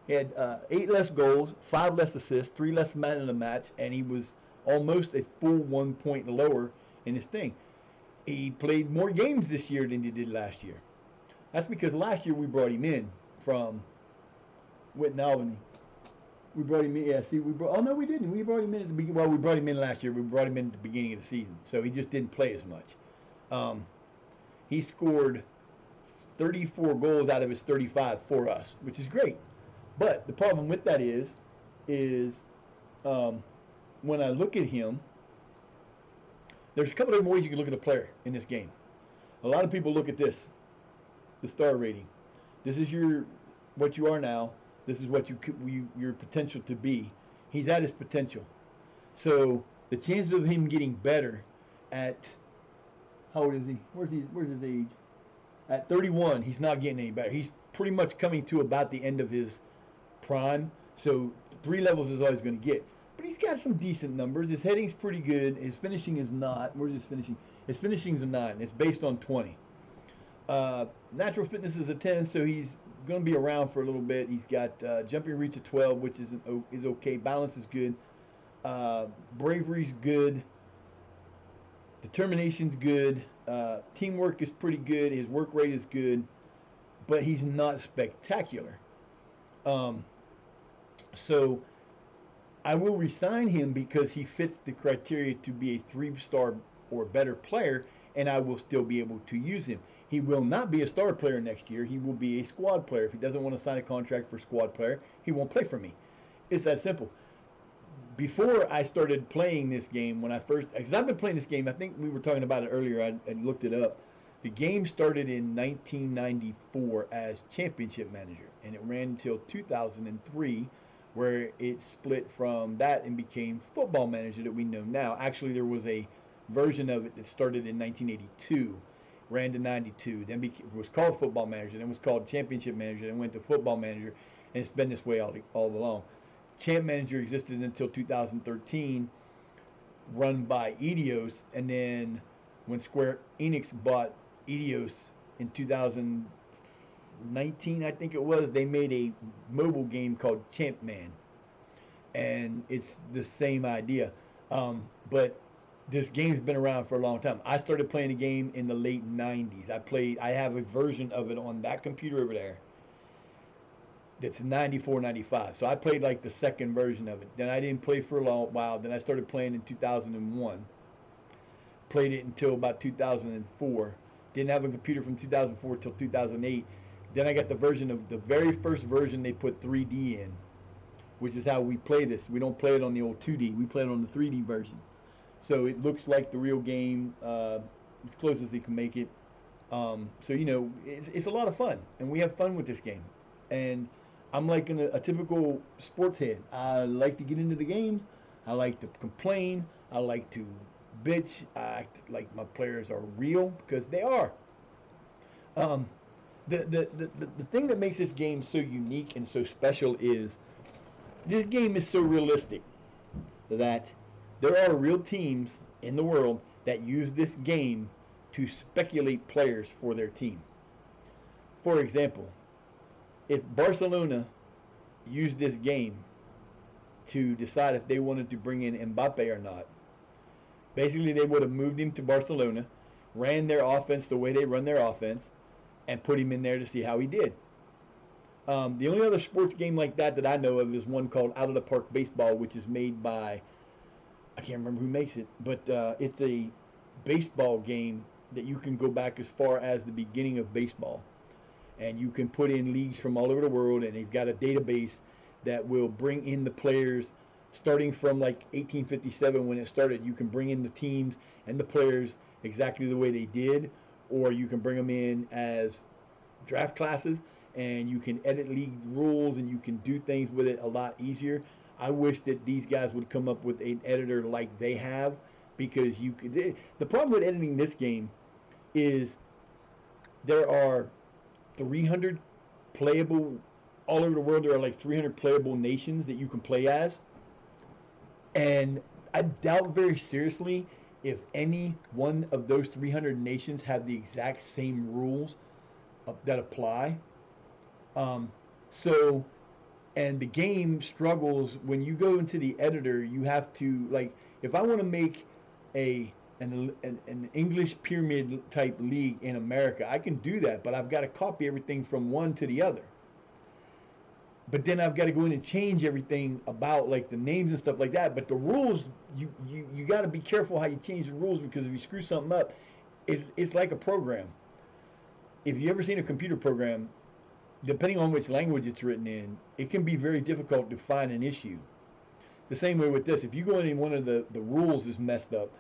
He had 8 less goals, 5 less assists, 3 less man of the match, and he was almost a full 1 point lower in his thing. He played more games this year than he did last year. That's because last year we brought him in from Whitten Albany. We brought him in. Yeah, see, oh no, we didn't. We brought him in at the beginning. Well, we brought him in last year. We brought him in at the beginning of the season, so he just didn't play as much. He scored 34 goals out of his 35 for us, which is great. But the problem with that is when I look at him, there's a couple of different ways you can look at a player in this game. A lot of people look at this. the star rating. This is what you are now. This is what your potential to be. He's at his potential. So the chances of him getting better at how old is he? Where's his age? At 31, he's not getting any better. He's pretty much coming to about the end of his prime. So 3 levels is always going to get. But he's got some decent numbers. His heading's pretty good. His finishing is not. Where's his finishing? His finishing's a 9. It's based on 20. Natural fitness is a 10, so he's going to be around for a little bit. He's got jumping reach of 12, which is okay. Balance is good. Bravery's good. Determination's good. Teamwork is pretty good. His work rate is good, but he's not spectacular. So I will resign him because he fits the criteria to be a 3-star or better player, and I will still be able to use him. He will not be a star player next year. He will be a squad player. If he doesn't want to sign a contract for squad player, he won't play for me. It's that simple. Before I started playing this game, because I've been playing this game, I think we were talking about it earlier, I looked it up. The game started in 1994 as Championship Manager, and it ran until 2003, where it split from that and became Football Manager that we know now. Actually, there was a version of it that started in 1982, ran to 92, then was called Football Manager, then was called Championship Manager, then went to Football Manager, and it's been this way all along. Champ Manager existed until 2013, run by Eidos, and then when Square Enix bought Eidos in 2019, I think it was, they made a mobile game called Champ Man, and it's the same idea. But this game's been around for a long time. I started playing the game in the late 90s. I have a version of it on that computer over there that's 94, 95. So I played like the second version of it. Then I didn't play for a long while. Then I started playing in 2001. Played it until about 2004. Didn't have a computer from 2004 till 2008. Then I got the very first version they put 3D in, which is how we play this. We don't play it on the old 2D. We play it on the 3D version. So it looks like the real game, as close as they can make it. So, it's a lot of fun. And we have fun with this game. And I'm like a typical sports head. I like to get into the games. I like to complain. I like to bitch. I act like my players are real, because they are. The thing that makes this game so unique and so special is this game is so realistic that there are real teams in the world that use this game to speculate players for their team. For example, if Barcelona used this game to decide if they wanted to bring in Mbappe or not, basically they would have moved him to Barcelona, ran their offense the way they run their offense, and put him in there to see how he did. The only other sports game like that I know of is one called Out of the Park Baseball, which is made by, I can't remember who makes it, but it's a baseball game that you can go back as far as the beginning of baseball. And you can put in leagues from all over the world, and they've got a database that will bring in the players starting from like 1857 when it started. You can bring in the teams and the players exactly the way they did, or you can bring them in as draft classes, and you can edit league rules, and you can do things with it a lot easier. I wish that these guys would come up with an editor like they have, because the problem with editing this game is there are 300 playable, all over the world there are like 300 playable nations that you can play as, and I doubt very seriously if any one of those 300 nations have the exact same rules that apply. And the game struggles when you go into the editor. You have to, like, if I want to make an English pyramid type league in America, I can do that, but I've got to copy everything from one to the other. But then I've got to go in and change everything about like the names and stuff like that. But the rules, you got to be careful how you change the rules, because if you screw something up, it's like a program. If you ever seen a computer program, depending on which language it's written in, it can be very difficult to find an issue. The same way with this. If you go in and one of the rules is messed up,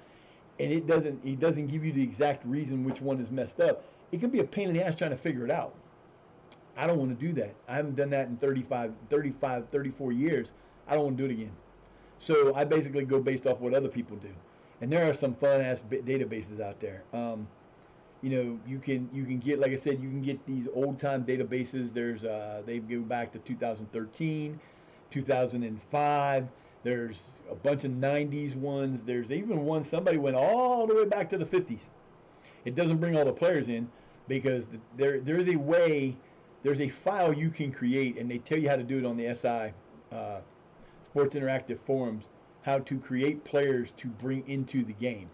and it doesn't give you the exact reason which one is messed up, it can be a pain in the ass trying to figure it out. I don't want to do that. I haven't done that in 34 years. I don't want to do it again. So I basically go based off what other people do. And there are some fun ass databases out there. You can get, like I said, you can get these old time databases. There's they go back to 2013, 2005. There's a bunch of 90s ones. There's even one somebody went all the way back to the 50s. It doesn't bring all the players in because there's a way, there's a file you can create, and they tell you how to do it on the SI Sports Interactive forums, how to create players to bring into the game.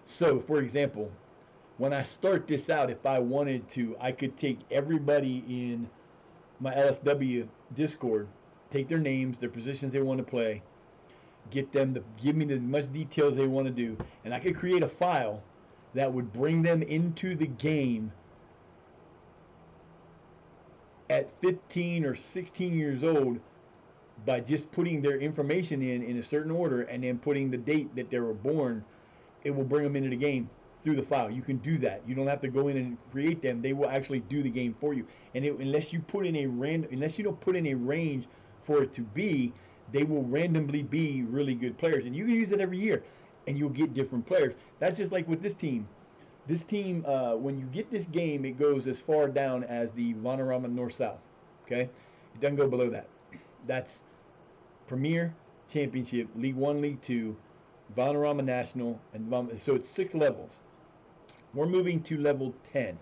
So, for example, when I start this out, if I wanted to, I could take everybody in my LSW Discord, take their names, their positions they want to play, get them to give me as much details they want to do, and I could create a file that would bring them into the game at 15 or 16 years old by just putting their information in a certain order and then putting the date that they were born. It will bring them into the game through the file. You can do that. You don't have to go in and create them. They will actually do the game for you. And unless you don't put in a range for it to be, they will randomly be really good players. And you can use it every year, and you'll get different players. That's just like with this team. This team, when you get this game, it goes as far down as the Vanarama North-South. Okay, it doesn't go below that. That's Premier, Championship, League 1, League 2, Vanarama National, and so it's 6 levels. We're moving to level 10.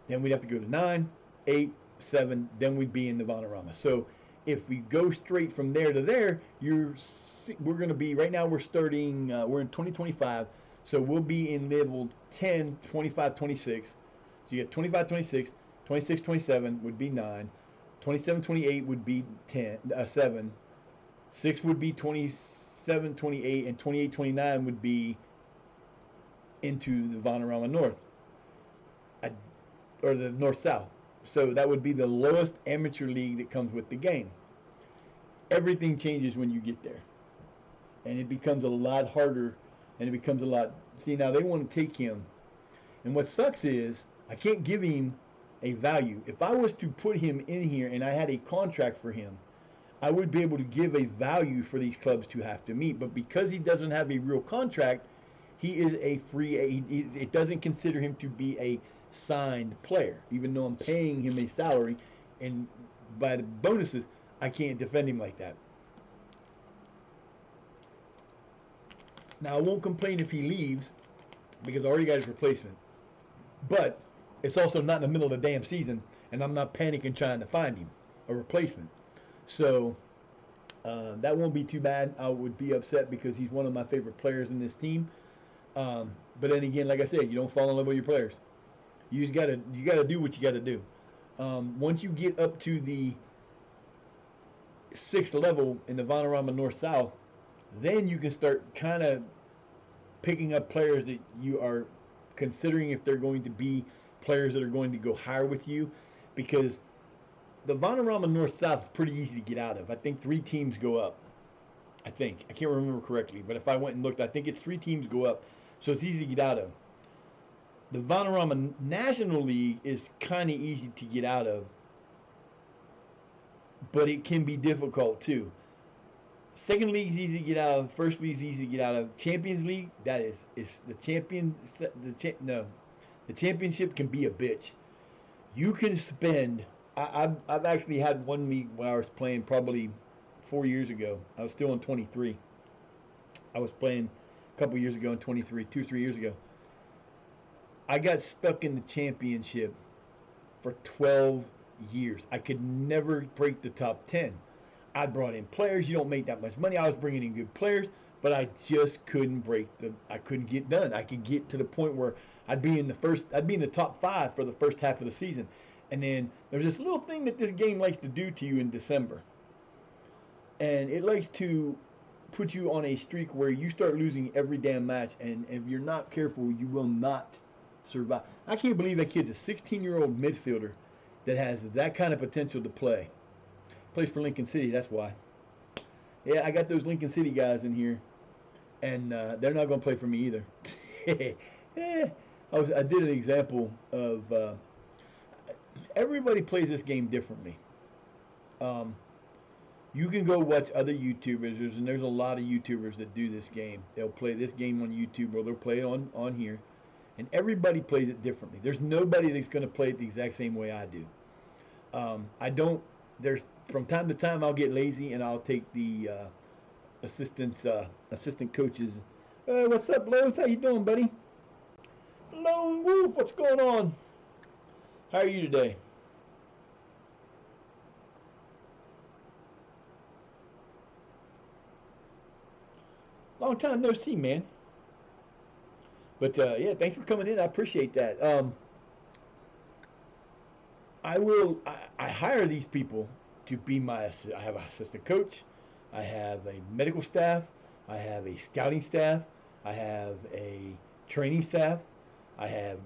Then we'd have to go to 9, 8, 7. Then we'd be in the Vanarama. So if we go straight from there to there, we're going to be, right now we're starting, we're in 2025. So we'll be in level 10, 25, 26. So you get 25, 26, 26, 27 would be 9. 27, 28 would be 7. 6 would be 27, 28, and 28, 29 would be into the Vanarama North, or the North-South. So that would be the lowest amateur league that comes with the game. Everything changes when you get there, and it becomes a lot harder, and it becomes a lot. See, now they want to take him, and what sucks is I can't give him a value. If I was to put him in here and I had a contract for him, I would be able to give a value for these clubs to have to meet. But because he doesn't have a real contract, he is a free. It doesn't consider him to be a signed player, even though I'm paying him a salary, and by the bonuses, I can't defend him like that. Now, I won't complain if he leaves because I already got his replacement. But it's also not in the middle of the damn season, and I'm not panicking trying to find him a replacement. So that won't be too bad. I would be upset because he's one of my favorite players in this team. But then again, like I said, you don't fall in love with your players. You gotta do what you gotta do. Once you get up to the 6th level in the Vanarama North-South, then you can start kind of picking up players that you are considering if they're going to be players that are going to go higher with you, because the Vanarama North-South is pretty easy to get out of. I think 3 teams go up. I can't remember correctly, but if I went and looked, I think it's 3 teams go up, so it's easy to get out of. The Vanarama National League is kind of easy to get out of, but it can be difficult too. Second league is easy to get out of. First league is easy to get out of. Champions League, that is the champion. The championship can be a bitch. You can spend. I've actually had one league where I was playing probably 4 years ago. I was still in 23. I was playing a couple years ago in 23, 2-3 years ago. I got stuck in the championship for 12 years. I could never break the top 10. I brought in players. You don't make that much money. I was bringing in good players, but I just couldn't I couldn't get done. I could get to the point where I'd be in the top 5 for the first half of the season. And then there's this little thing that this game likes to do to you in December. And it likes to put you on a streak where you start losing every damn match, and if you're not careful, you will not survive. I can't believe that kid's a 16-year-old midfielder that has that kind of potential to play. Plays for Lincoln City, that's why. Yeah, I got those Lincoln City guys in here, and they're not going to play for me either. I did an example of everybody plays this game differently. Um, you can go watch other YouTubers, and there's a lot of YouTubers that do this game. They'll play this game on YouTube or they'll play it on here, and everybody plays it differently. There's nobody that's going to play it the exact same way I do. I don't. There's from time to time I'll get lazy and I'll take the assistant coaches. Hey, what's up, Lowe's? How you doing, buddy? Lone Wolf, what's going on? How are you today? Long time no see, man. But yeah, thanks for coming in. I appreciate that. I hire these people to be my. I have an assistant coach. I have a medical staff. I have a scouting staff. I have a training staff. I have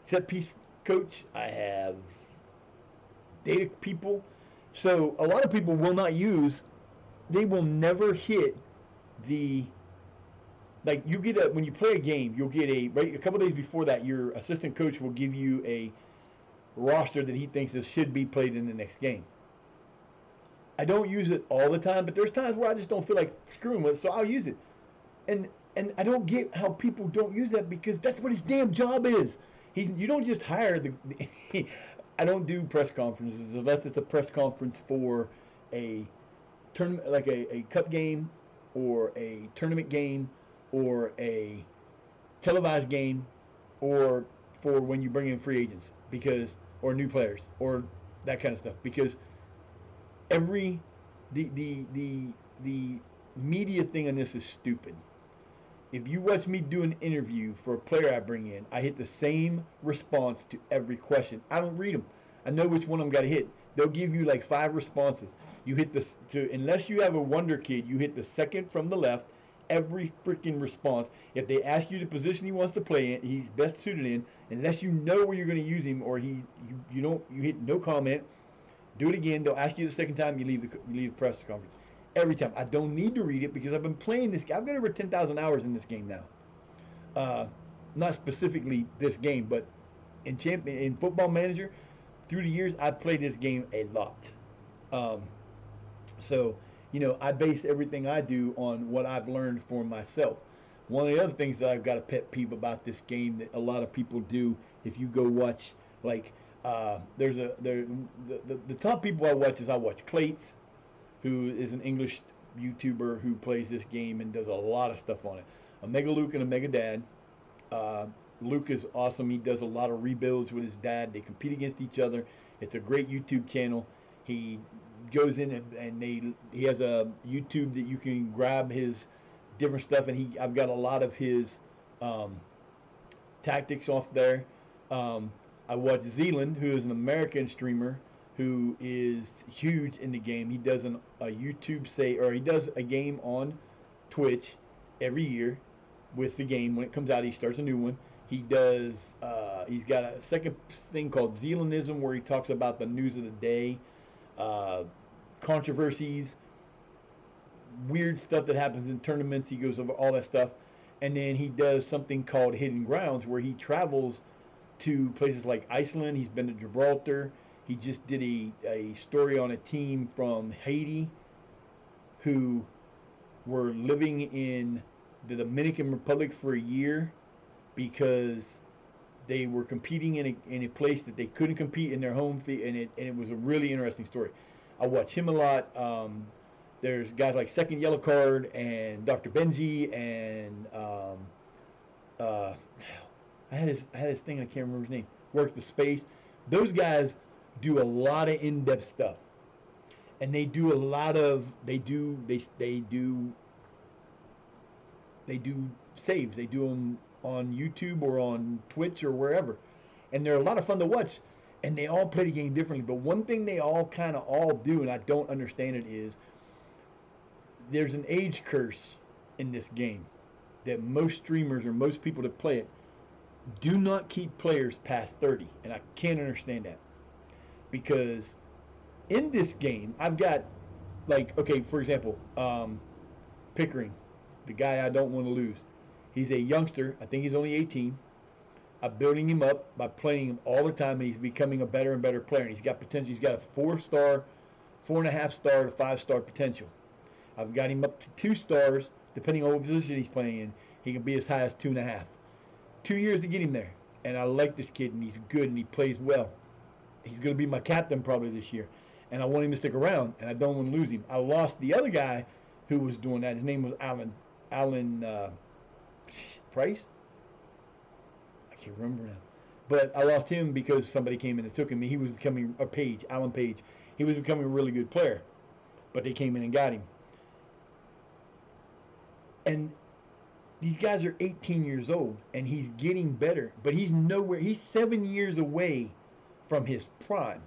set piece coach. I have data people. So a lot of people will not use. They will never hit the like you get a when you play a game, you'll get a right a couple days before that. Your assistant coach will give you a roster that he thinks this should be played in the next game. I don't use it all the time, but there's times where I just don't feel like screwing with it, so I'll use it. And I don't get how people don't use that because that's what his damn job is. You don't just hire the. I don't do press conferences unless it's a press conference for a tournament, like a cup game, or a tournament game, or a televised game, or for when you bring in free agents because or new players or that kind of stuff because every the media thing on this is stupid. If you watch me do an interview for a player I bring in, I hit the same response to every question. I don't read them. I know which one I'm got to hit. They'll give you like 5 responses. You hit this to unless you have a wonder kid, you hit the second from the left. Every freaking response. If they ask you the position he wants to play in, he's best suited in. Unless you know where you're going to use him, or you don't you hit no comment. Do it again. They'll ask you the second time. You leave the press conference. Every time. I don't need to read it because I've been playing this. I've got over 10,000 hours in this game now. Not specifically this game, but in Football Manager, through the years, I've played this game a lot. Um, so, I base everything I do on what I've learned for myself. One of the other things that I've got a pet peeve about this game that a lot of people do, if you go watch, like, the top people I watch Clates, who is an English YouTuber who plays this game and does a lot of stuff on it. Omega Luke and Omega Dad. Uh, Luke is awesome. He does a lot of rebuilds with his dad. They compete against each other. It's a great YouTube channel. He goes in and he has a YouTube that you can grab his different stuff, and I've got a lot of his um, tactics off there. I watch Zealand, who is an American streamer who is huge in the game. He does a YouTube he does a game on Twitch every year with the game. When it comes out, he starts a new one. He's got a second thing called Zealandism where he talks about the news of the day, uh, controversies, weird stuff that happens in tournaments. He goes over all that stuff. And then he does something called Hidden Grounds where he travels to places like Iceland. He's been to Gibraltar. He just did a story on a team from Haiti who were living in the Dominican Republic for a year because they were competing in a place that they couldn't compete in their home field, and it was a really interesting story. I watch him a lot. There's guys like Second Yellow Card and Dr. Benji and uh, I had his thing. I can't remember his name. Work the Space. Those guys do a lot of in-depth stuff, and they do a lot of they do saves. They do them on YouTube or on Twitch or wherever, and they're a lot of fun to watch. And they all play the game differently. But one thing they all kind of all do, and I don't understand it, is there's an age curse in this game that most streamers or most people that play it do not keep players past 30, and I can't understand that because in this game I've got like for example, Pickering, the guy I don't want to lose. He's a youngster. I think he's only 18. I'm building him up by playing him all the time, and he's becoming a better and better player. And he's got potential. He's got a 4-star, 4.5-star to 5-star potential. I've got him up to 2 stars, depending on what position he's playing in. He can be as high as 2.5. 2 years to get him there. And I like this kid, and he's good, and he plays well. He's going to be my captain probably this year. And I want him to stick around, and I don't want to lose him. I lost the other guy who was doing that. His name was Alan Price. I can't remember now. But I lost him because somebody came in and took him. He was becoming Alan Page. He was becoming a really good player. But they came in and got him. And these guys are 18 years old, and he's getting better. But he's nowhere. He's 7 years away from his prime.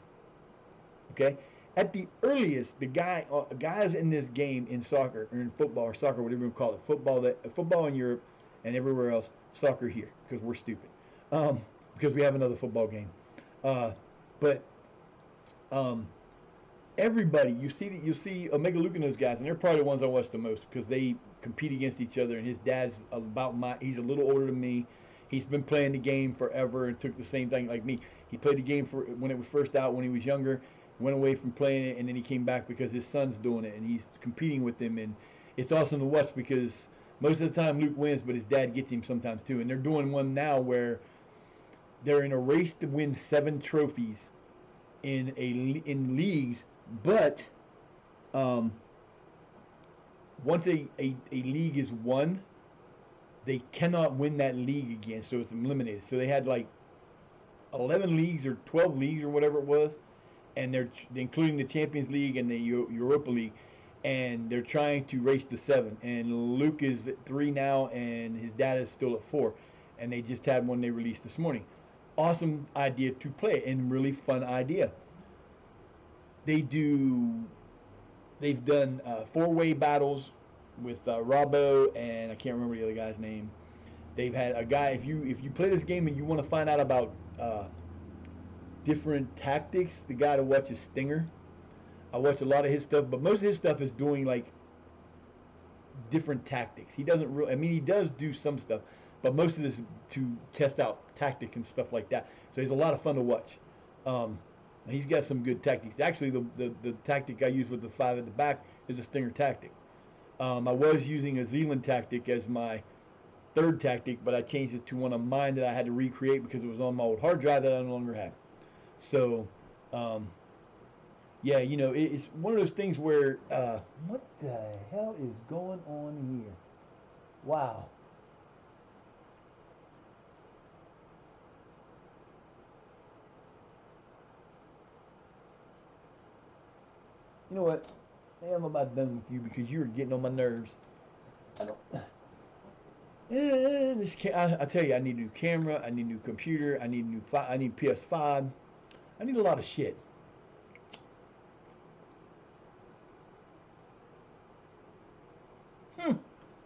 Okay? At the earliest, guys in this game in soccer, or in football, or soccer, whatever you call it, football in Europe and everywhere else, soccer here, because we're stupid. Because we have another football game. But everybody, you see Omega Luke and those guys, and they're probably the ones I watch the most because they compete against each other. And his dad's he's a little older than me. He's been playing the game forever and took the same thing like me. He played the game for when it was first out when he was younger, went away from playing it, and then he came back because his son's doing it and he's competing with him. And it's awesome to watch because most of the time Luke wins, but his dad gets him sometimes too. And they're doing one now where they're in a race to win 7 trophies in leagues, but once a league is won, they cannot win that league again, so it's eliminated. So they had like 11 leagues or 12 leagues or whatever it was, and they're including the Champions League and the Europa League, and they're trying to race to 7. And Luke is at 3 now, and his dad is still at 4, and they just had one they released this morning. Awesome idea to play and really fun idea. They've done 4-way battles with Robbo and I can't remember the other guy's name. They've had a guy. If you play this game and you want to find out about different tactics, the guy to watch is Stinger. I watch a lot of his stuff, but most of his stuff is doing like different tactics. He doesn't really. I mean, he does do some stuff, but most of this is to test out tactic and stuff like that. So he's a lot of fun to watch. He's got some good tactics. Actually, the tactic I use with the 5 at the back is a Stinger tactic. I was using a Zealand tactic as my 3rd tactic, but I changed it to one of mine that I had to recreate because it was on my old hard drive that I no longer have. So, yeah, it's one of those things where, what the hell is going on here? Wow. You know what? I'm about done with you because you're getting on my nerves. I don't. I tell you, I need a new camera. I need a new computer. I need I need PS5. I need a lot of shit.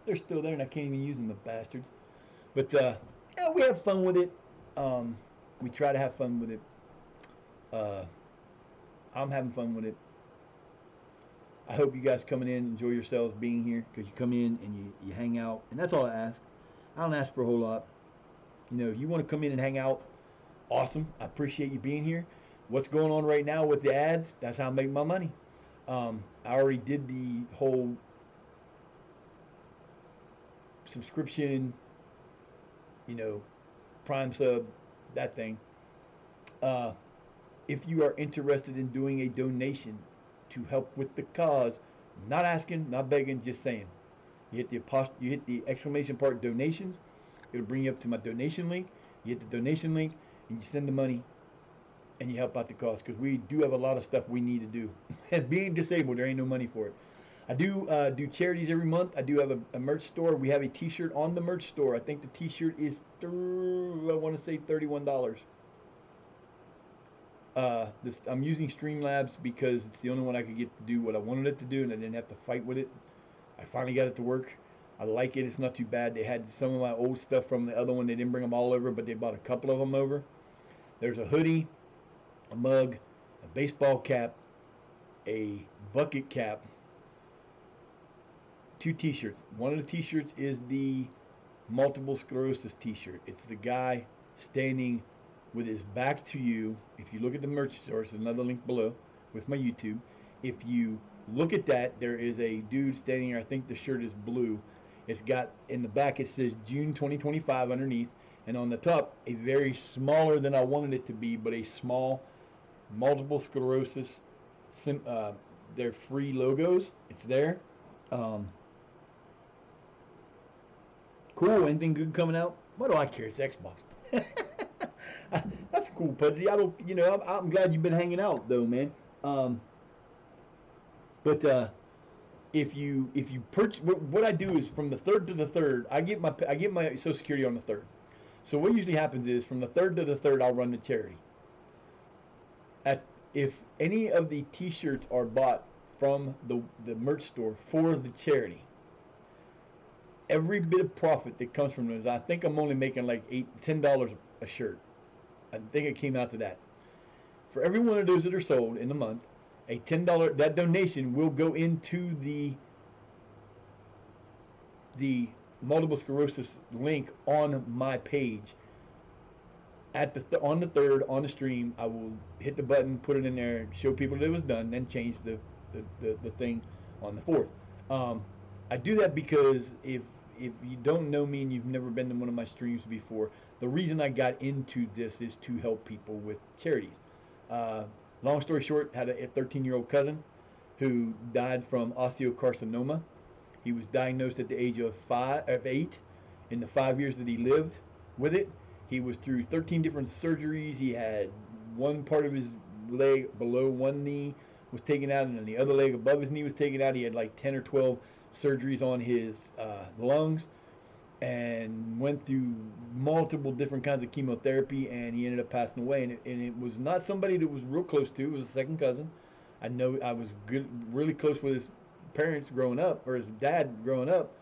They're still there, and I can't even use them, the bastards. But yeah, we have fun with it. We try to have fun with it. I'm having fun with it. I hope you guys coming in enjoy yourselves being here because you come in and you hang out, and that's all I ask. I don't ask for a whole lot. If you want to come in and hang out, awesome. I appreciate you being here. What's going on right now with the ads? That's how I make my money. I already did the whole subscription, Prime sub, that thing. If you are interested in doing a donation to help with the cause, not asking, not begging, just saying. You hit the exclamation part donations. It'll bring you up to my donation link. You hit the donation link and you send the money and you help out the cause because we do have a lot of stuff we need to do. And being disabled, there ain't no money for it. I do charities every month. I do have a merch store. We have a T-shirt on the merch store. I think the T-shirt is I want to say $31. I'm using Streamlabs because it's the only one I could get to do what I wanted it to do, and I didn't have to fight with it. I finally got it to work. I like it. It's not too bad. They had some of my old stuff from the other one. They didn't bring them all over, but they bought a couple of them over. There's a hoodie, a mug, a baseball cap, a bucket cap, 2 T-shirts. One of the T-shirts is the multiple sclerosis T-shirt. It's the guy standing with his back to you. If you look at the merch store, there's another link below with my YouTube. If you look at that, there is a dude standing here. I think the shirt is blue. It's got in the back, it says June 2025 underneath, and on the top, a very smaller than I wanted it to be, but a small multiple sclerosis. Their free logos. It's there. Um, cool. Anything good coming out? What do I care? It's Xbox. That's cool, Pudsey. I don't. I'm glad you've been hanging out though, man. Um, but if you purchase, what I do is from the third to the third, I get my Social Security on the third. So what usually happens is from the third to the third, I'll run the charity. If any of the T-shirts are bought from the merch store for the charity, every bit of profit that comes from those, I think I'm only making like $10 a shirt. I think it came out to that. For every one of those that are sold in the month, a $10 that donation will go into the multiple sclerosis link on my page. On the third on the stream, I will hit the button, put it in there, show people that it was done, then change the thing on the fourth. I do that because if you don't know me and you've never been to one of my streams before, the reason I got into this is to help people with charities. Long story short, had a 13-year-old cousin who died from osteocarcinoma. He was diagnosed at the age of 8. In the 5 years that he lived with it, he was through 13 different surgeries. He had one part of his leg below one knee was taken out, and then the other leg above his knee was taken out. He had like 10 or 12 surgeries on his lungs, and went through multiple different kinds of chemotherapy, and he ended up passing away. And it was not somebody that was real close to. It was a second cousin. I know I was really close with his parents growing up, or his dad growing up,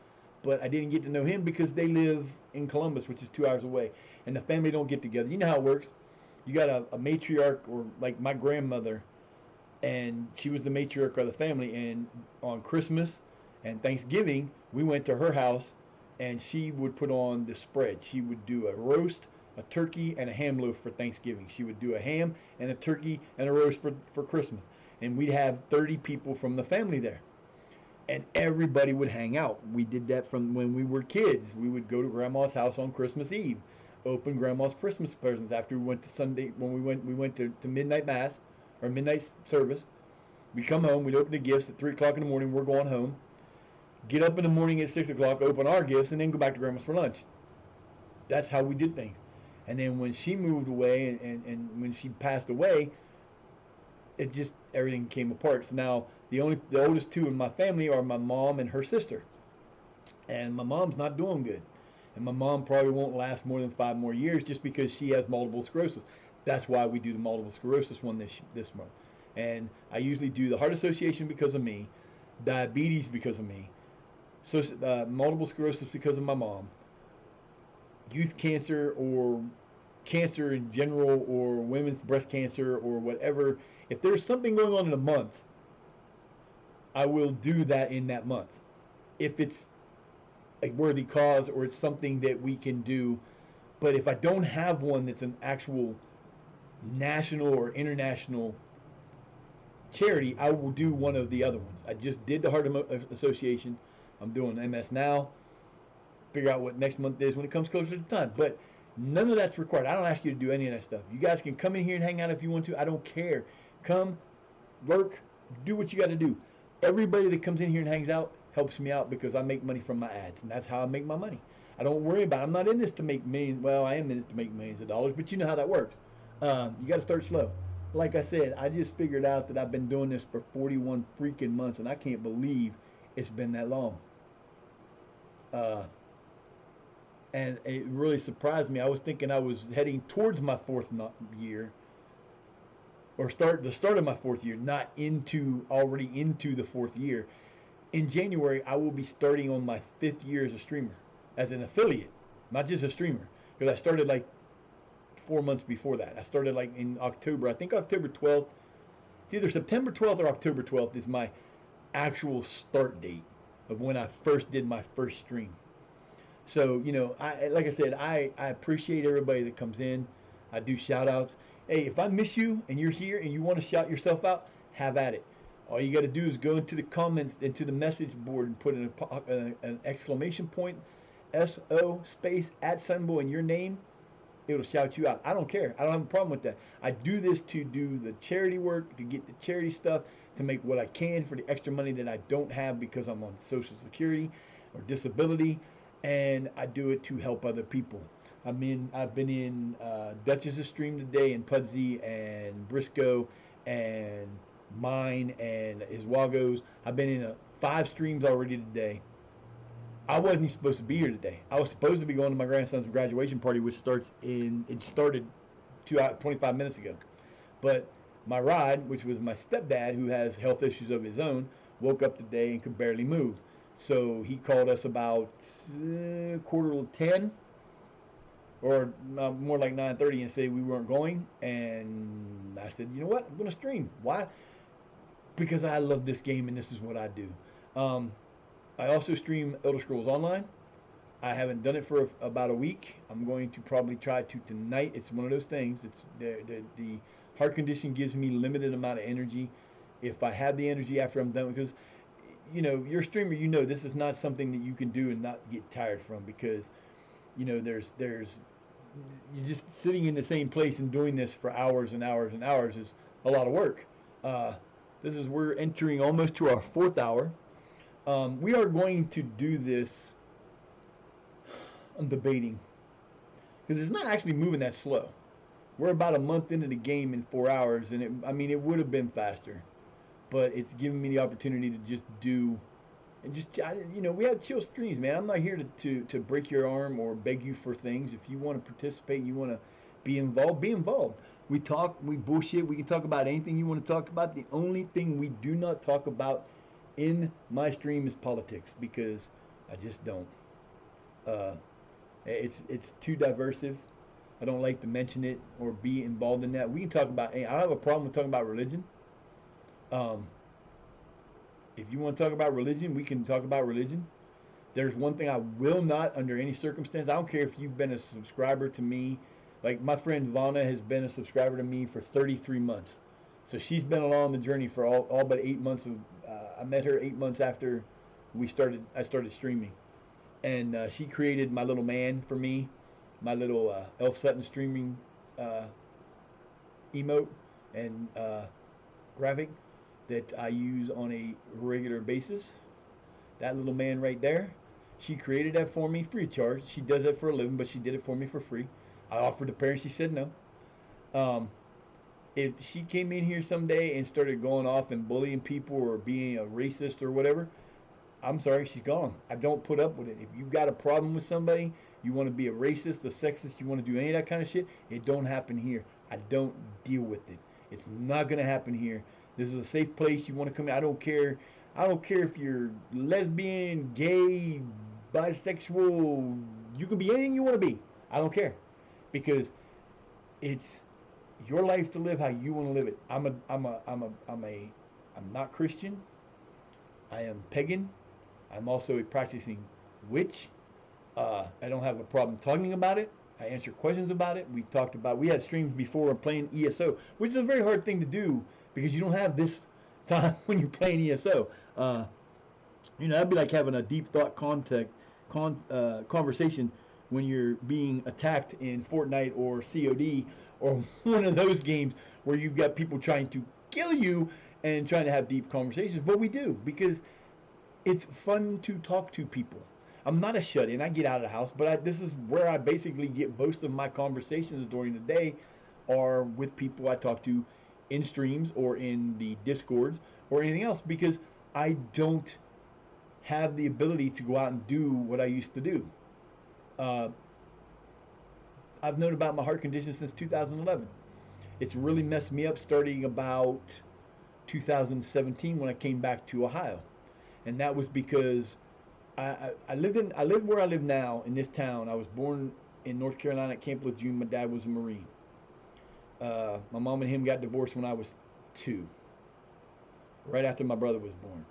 but I didn't get to know him because they live in Columbus, which is 2 hours away, and the family don't get together. You know how it works. You got a matriarch, or like my grandmother, and she was the matriarch of the family, and on Christmas and Thanksgiving, we went to her house, and she would put on the spread. She would do a roast, a turkey, and a ham loaf for Thanksgiving. She would do a ham and a turkey and a roast for Christmas. And we'd have 30 people from the family there. And everybody would hang out. We did that from when we were kids. We would go to Grandma's house on Christmas Eve, open Grandma's Christmas presents after we went to Sunday, when we went to midnight mass, or midnight service. We'd come home, we'd open the gifts at 3 o'clock in the morning, we're going home. Get up in the morning at 6 o'clock, open our gifts, and then go back to Grandma's for lunch. That's how we did things. And then when she moved away, and when she passed away, it just, everything came apart. So now the oldest two in my family are my mom and her sister. And my mom's not doing good. And my mom probably won't last more than 5 more years just because she has multiple sclerosis. That's why we do the multiple sclerosis one this month. And I usually do the Heart Association because of me, diabetes because of me, so multiple sclerosis because of my mom, youth cancer, or cancer in general, or women's breast cancer, or whatever. If there's something going on in a month, I will do that in that month. If it's a worthy cause, or it's something that we can do. But if I don't have one that's an actual national or international charity, I will do one of the other ones. I just did the Heart Association. I'm doing MS now. Figure out what next month is when it comes closer to the time. But none of that's required. I don't ask you to do any of that stuff. You guys can come in here and hang out if you want to. I don't care. Come, work, do what you got to do. Everybody that comes in here and hangs out helps me out because I make money from my ads, and that's how I make my money. I don't worry about it. I'm not in this to make millions. Well, I am in it to make millions of dollars, but you know how that works. You got to start slow. Like I said, I just figured out that I've been doing this for 41 freaking months, and I can't believe it's been that long. And it really surprised me. I was thinking I was heading towards my 4th year, or the start of my 4th year, not already into the 4th year. In January, I will be starting on my 5th year as a streamer, as an affiliate, not just a streamer, because I started like 4 months before that. I started like in October. I think October 12th. It's either September 12th or October 12th is my actual start date of when I first did my first stream. So, like I said, I appreciate everybody that comes in. I do shout outs. Hey, if I miss you and you're here and you want to shout yourself out, have at it. All you got to do is go into the comments, into the message board, and put an exclamation point, SO space at symbol in your name. It'll shout you out. I don't care. I don't have a problem with that. I do this to do the charity work, to get the charity stuff, to make what I can for the extra money that I don't have because I'm on Social Security or disability, and I do it to help other people. I've been in Duchess's stream today, and Pudsey and Briscoe and mine and Iswago's. I've been in 5 streams already today. I wasn't supposed to be here today. I was supposed to be going to my grandson's graduation party, which started 25 minutes ago. But my ride, which was my stepdad, who has health issues of his own, woke up today and could barely move. So he called us about quarter to 10, or more like 9:30, and said we weren't going. And I said, you know what? I'm going to stream. Why? Because I love this game and this is what I do. I also stream Elder Scrolls Online. I haven't done it for about a week. I'm going to probably try to tonight. It's one of those things. It's the heart condition gives me limited amount of energy. If I have the energy after I'm done, because you're a streamer, this is not something that you can do and not get tired from, because there's you're just sitting in the same place and doing this for hours and hours and hours is a lot of work. We're entering almost to our 4th hour. We are going to do this. I'm debating, because it's not actually moving that slow. We're about a month into the game in 4 hours, and it would have been faster, but it's giving me the opportunity to just do, and we have chill streams, man. I'm not here to break your arm or beg you for things. If you want to participate, you want to be involved, be involved. We talk, we bullshit, we can talk about anything you want to talk about. The only thing we do not talk about in my stream is politics, because I just don't. It's too diversive. I don't like to mention it or be involved in that. We can talk about. I don't have a problem with talking about religion. If you want to talk about religion, we can talk about religion. There's one thing I will not, under any circumstance. I don't care if you've been a subscriber to me. Like my friend Vana has been a subscriber to me for 33 months. So she's been along the journey for all but 8 months of. I met her 8 months after I started streaming, and she created my little man for me, my little Elf Sutton streaming emote and graphic that I use on a regular basis. That little man right there, she created that for me free of charge. She does that for a living, but she did it for me for free. I offered the parents, she said no. If she came in here someday and started going off and bullying people or being a racist or whatever, I'm sorry, she's gone. I don't put up with it. If you've got a problem with somebody, you want to be a racist, a sexist, you want to do any of that kind of shit, it don't happen here. I don't deal with it. It's not going to happen here. This is a safe place. You want to come in. I don't care. I don't care if you're lesbian, gay, bisexual. You can be anything you want to be. I don't care, because it's your life to live how you want to live it. I'm not Christian. I am pagan. I'm also a practicing witch. I don't have a problem talking about it. I answer questions about it. We had streams before playing ESO, which is a very hard thing to do because you don't have this time when you're playing ESO. That'd be like having a deep thought conversation when you're being attacked in Fortnite or COD or one of those games where you've got people trying to kill you and trying to have deep conversations. But we do, because it's fun to talk to people. I'm not a shut-in. I get out of the house, but this is where I basically get most of my conversations during the day, are with people I talk to in streams or in the Discords or anything else, because I don't have the ability to go out and do what I used to do. I've known about my heart condition since 2011. It's really messed me up starting about 2017 when I came back to Ohio, and that was because I lived where I live now in this town. I was born in North Carolina at Camp Lejeune. My dad was a Marine. My mom and him got divorced when I was 2, right after my brother was born.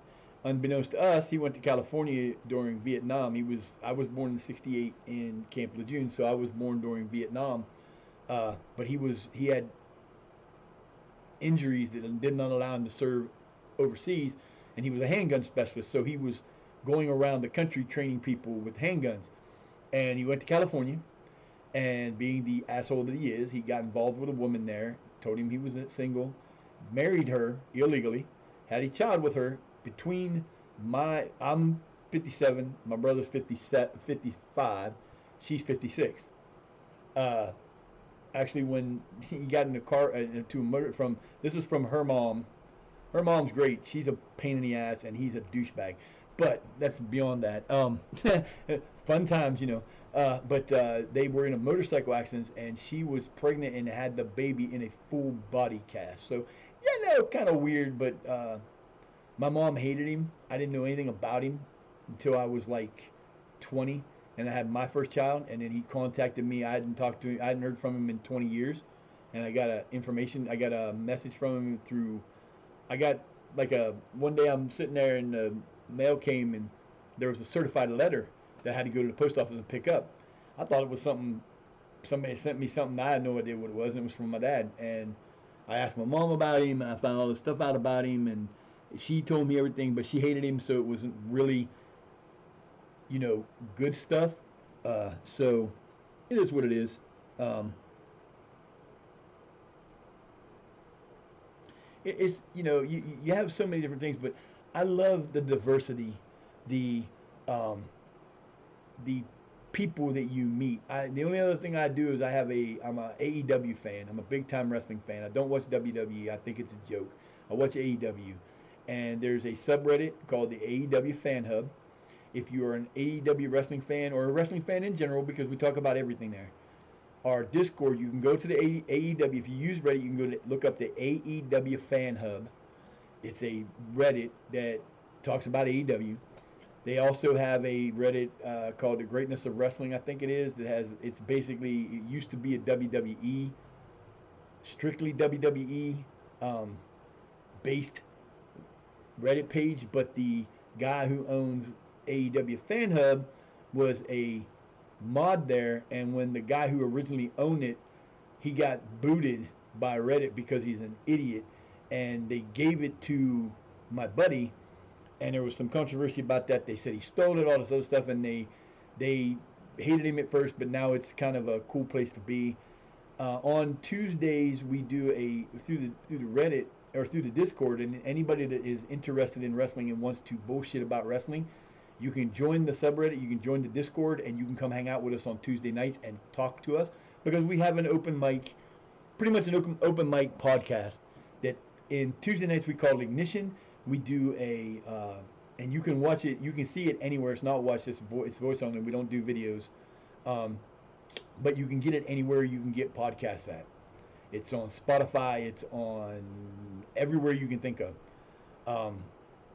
unbeknownst to us, he went to California during Vietnam. I was born in '68 in Camp Lejeune, so I was born during Vietnam. But he had injuries that did not allow him to serve overseas, and he was a handgun specialist. So he was going around the country training people with handguns. And he went to California, and being the asshole that he is, he got involved with a woman there, told him he was single, married her illegally, had a child with her. I'm 57, my brother's 55, she's 56. Uh, Actually, when he got in a car into a murder this is from her mom. Her mom's great. She's a pain in the ass, and he's a douchebag. But that's beyond that. Fun times, you know. But they were in a motorcycle accident, and she was pregnant and had the baby in a full body cast. So, yeah, no, kind of weird. But my mom hated him. I didn't know anything about him until I was like 20, and I had my first child. And then he contacted me. I hadn't talked to him. I hadn't heard from him in 20 years, and I got I got a message from him through. I got like one day I'm sitting there and the mail came and there was a certified letter that I had to go to the post office and pick up. I thought it was somebody sent me something. I had no idea what it was, and it was from my dad. And I asked my mom about him, and I found all this stuff out about him, and she told me everything, but she hated him, so it wasn't really, good stuff. So it is what it is. Um, it's you have so many different things, but I love the diversity, the um, the people that you meet. The only other thing I do is I'm a AEW fan. I'm a big time wrestling fan. I don't watch WWE. I think it's a joke. I watch AEW, and there's a subreddit called the AEW Fan Hub. If you are an AEW wrestling fan or a wrestling fan in general, because we talk about everything there. Our Discord, you can go to the AEW. If you use Reddit, you can go to look up the AEW Fan Hub. It's a Reddit that talks about AEW. They also have a Reddit called The Greatness of Wrestling, I think it is. It's basically, it used to be a WWE, strictly WWE based Reddit page, but the guy who owns AEW Fan Hub was a mod there, and when the guy who originally owned it, he got booted by Reddit because he's an idiot, and they gave it to my buddy, and there was some controversy about that. They said he stole it, all this other stuff, and they hated him at first, but now it's kind of a cool place to be. On Tuesdays, we do through the Reddit or through the Discord, and anybody that is interested in wrestling and wants to bullshit about wrestling, you can join the subreddit, you can join the Discord, and you can come hang out with us on Tuesday nights and talk to us, because we have an open mic, pretty much an open mic podcast that in Tuesday nights we call Ignition. We do and you can watch it, you can see it anywhere. It's not watched, it's voice only. We don't do videos, but you can get it anywhere you can get podcasts at. It's on Spotify. It's on everywhere you can think of.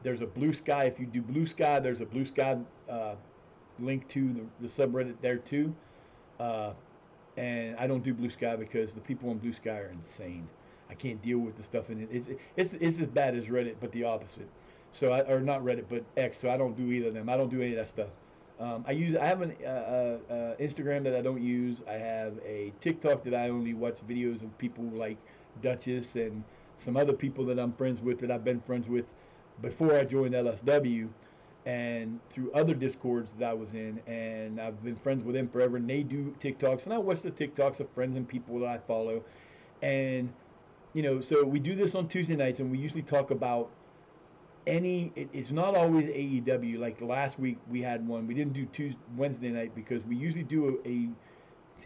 There's a Blue Sky. If you do Blue Sky, there's a Blue Sky link to the subreddit there too. And I don't do Blue Sky because the people on Blue Sky are insane. I can't deal with the stuff in it. It's as bad as Reddit, but the opposite. So or not Reddit, but X. So I don't do either of them. I don't do any of that stuff. I have an Instagram that I don't use. I have a TikTok that I only watch videos of people like Duchess and some other people that I'm friends with, that I've been friends with before I joined LSW, and through other Discords that I was in, and I've been friends with them forever, and they do TikToks, and I watch the TikToks of friends and people that I follow. And so we do this on Tuesday nights, and we usually talk about it's not always AEW. Like last week we had one. We didn't do Wednesday night because we usually do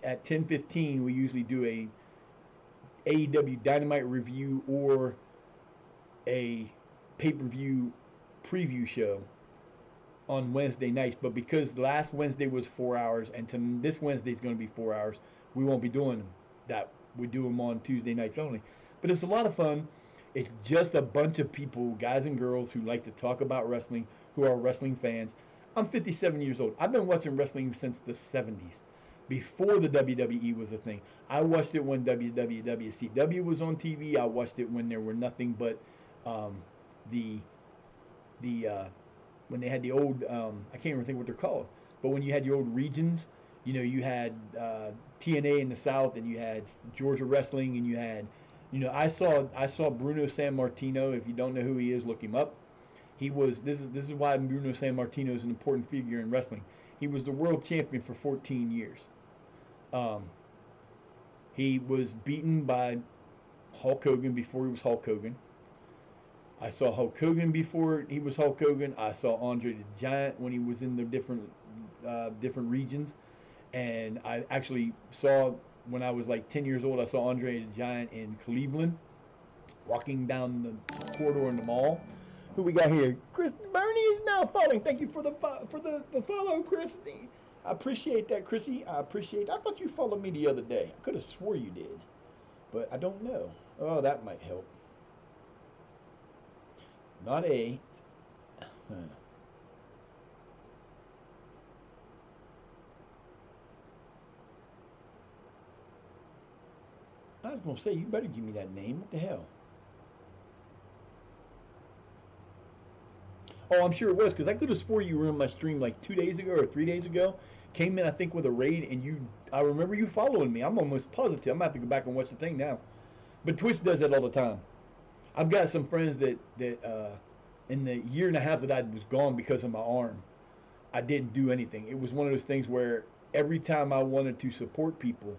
at 10:15 we usually do a AEW Dynamite review or a pay-per-view preview show on Wednesday nights. But because last Wednesday was 4 hours and this Wednesday is going to be 4 hours, we won't be doing that. We do them on Tuesday nights only. But it's a lot of fun. It's just a bunch of people, guys and girls, who like to talk about wrestling, who are wrestling fans. I'm 57 years old. I've been watching wrestling since the 70s, before the WWE was a thing. I watched it when WCW was on TV. I watched it when there were nothing but the the when they had the old I can't even think what they're called, but when you had your old regions, you know, you had TNA in the South, and you had Georgia Wrestling, and you had, you know, I saw Bruno San Martino. If you don't know who he is, look him up. He was this is why Bruno San Martino is an important figure in wrestling. He was the world champion for 14 years. Um, he was beaten by Hulk Hogan before he was Hulk Hogan. I saw Hulk Hogan before he was Hulk Hogan. I saw Andre the Giant when he was in the different regions, and I actually saw when I was like 10 years old. I saw Andre the Giant in Cleveland, walking down the corridor in the mall. Who we got here? Chris Bernie is now following. Thank you for the follow, Chris. I appreciate that, Chrissy. I appreciate. I thought you followed me the other day. I could have swore you did, but I don't know. Oh, that might help. Not a. Huh. I was gonna say you better give me that name. What the hell? Oh, I'm sure it was because I could have swore you were in my stream like 2 days ago or 3 days ago. Came in, I think, with a raid, and you. I remember you following me. I'm almost positive. I'm gonna have to go back and watch the thing now. But Twitch does that all the time. I've got some friends that in the year and a half that I was gone because of my arm, I didn't do anything. It was one of those things where every time I wanted to support people,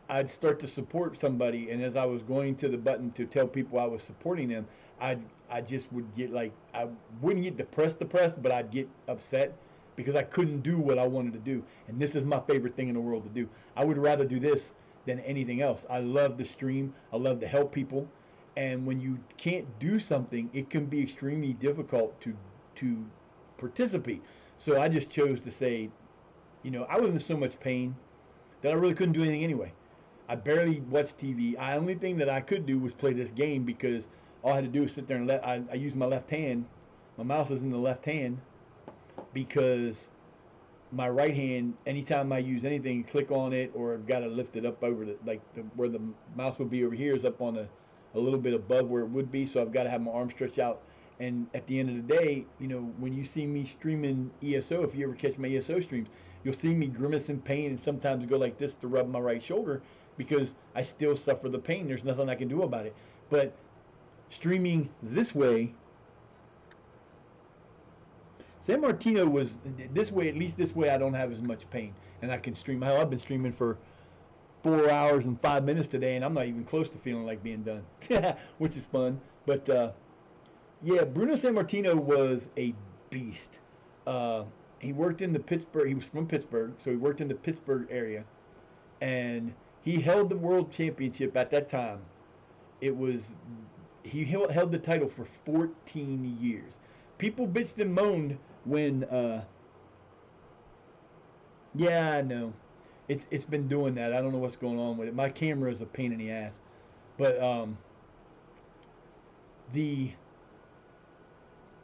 I'd start to support somebody, and as I was going to the button to tell people I was supporting them, I just would get like I wouldn't get depressed, but I'd get upset because I couldn't do what I wanted to do. And this is my favorite thing in the world to do. I would rather do this than anything else. I love to stream. I love to help people. And when you can't do something, it can be extremely difficult to participate. So I just chose to say, you know, I was in so much pain that I really couldn't do anything anyway. I barely watched TV. The only thing that I could do was play this game because all I had to do was sit there and I used my left hand. My mouse is in the left hand because my right hand, anytime I use anything, click on it or I've got to lift it up over where the mouse would be over here is up on a little bit above where it would be. So I've got to have my arm stretched out. And at the end of the day, you know, when you see me streaming ESO, if you ever catch my ESO streams, you'll see me grimace in pain and sometimes go like this to rub my right shoulder because I still suffer the pain. There's nothing I can do about it. But streaming this way, San Martino was this way. At least this way, I don't have as much pain, and I can stream. Hell, I've been streaming for 4 hours and 5 minutes today, and I'm not even close to feeling like being done, which is fun. But yeah, Bruno San Martino was a beast. Uh, he worked in the Pittsburgh. He was from Pittsburgh, so he worked in the Pittsburgh area, and he held the world championship at that time. It was he held the title for 14 years. People bitched and moaned when yeah, I know. It's been doing that. I don't know what's going on with it. My camera is a pain in the ass. But the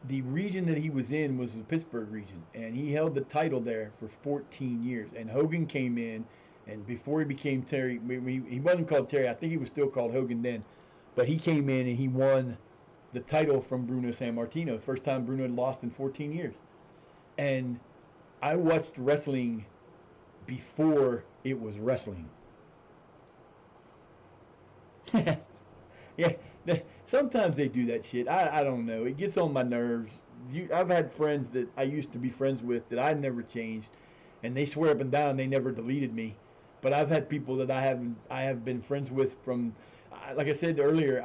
the region that he was in was the Pittsburgh region, and he held the title there for 14 years. And Hogan came in, and before he became Terry, he wasn't called Terry. I think he was still called Hogan then, but he came in and he won the title from Bruno San Martino. First time Bruno had lost in 14 years. And I watched wrestling before it was wrestling. Yeah, sometimes they do that shit. I don't know. It gets on my nerves. I've had friends that I used to be friends with that I never changed, and they swear up and down they never deleted me. But I've had people that I have been friends with from, like I said earlier.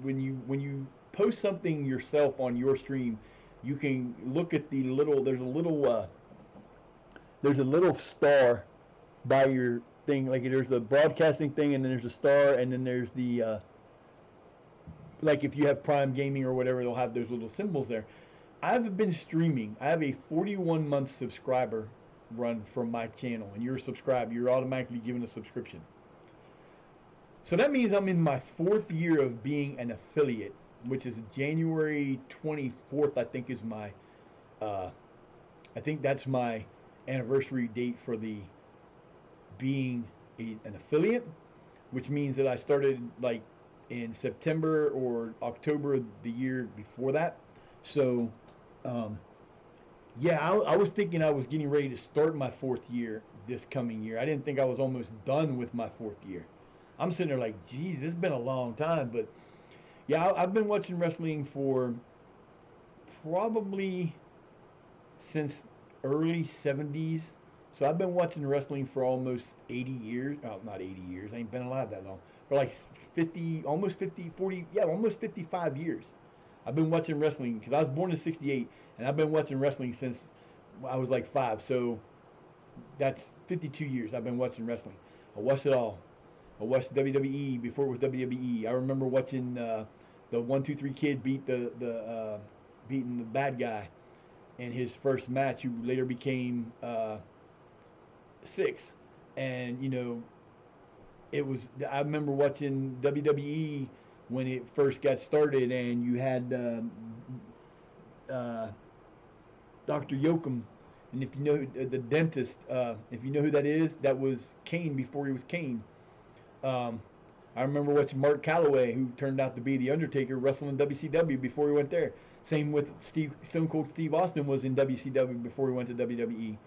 When you post something yourself on your stream, you can look at the little. There's a little star by your thing. Like there's a broadcasting thing, and then there's a star, and then there's the like if you have Prime Gaming or whatever, they'll have those little symbols there. I've been streaming. I have a 41-month subscriber run from my channel, and you're subscribed. You're automatically given a subscription. So that means I'm in my 4th year of being an affiliate, which is January 24th. Uh, I think that's my anniversary date for the being an affiliate, which means that I started like in September or October the year before that. So, um, yeah, I was thinking I was getting ready to start my fourth year this coming year. I didn't think I was almost done with my fourth year. I'm sitting there like, geez, it's been a long time. But yeah, I've been watching wrestling for probably since early 70s. So I've been watching wrestling for almost 80 years. Oh, not 80 years. I ain't been alive that long. For like 50, almost 50, 40, yeah, almost 55 years. I've been watching wrestling because I was born in '68, and I've been watching wrestling since I was like 5. So that's 52 years I've been watching wrestling. I watched it all. I watched WWE before it was WWE. I remember watching the 1-2-3 Kid beating the bad guy in his first match, who later became Six. And it was. I remember watching WWE when it first got started, and you had uh, Dr. Yoakum, and if you know the dentist, if you know who that is, that was Kane before he was Kane. Um, I remember watching Mark Calloway, who turned out to be the Undertaker, wrestling in WCW before he went there. Same with Stone Cold Steve Austin was in WCW before he went to WWE,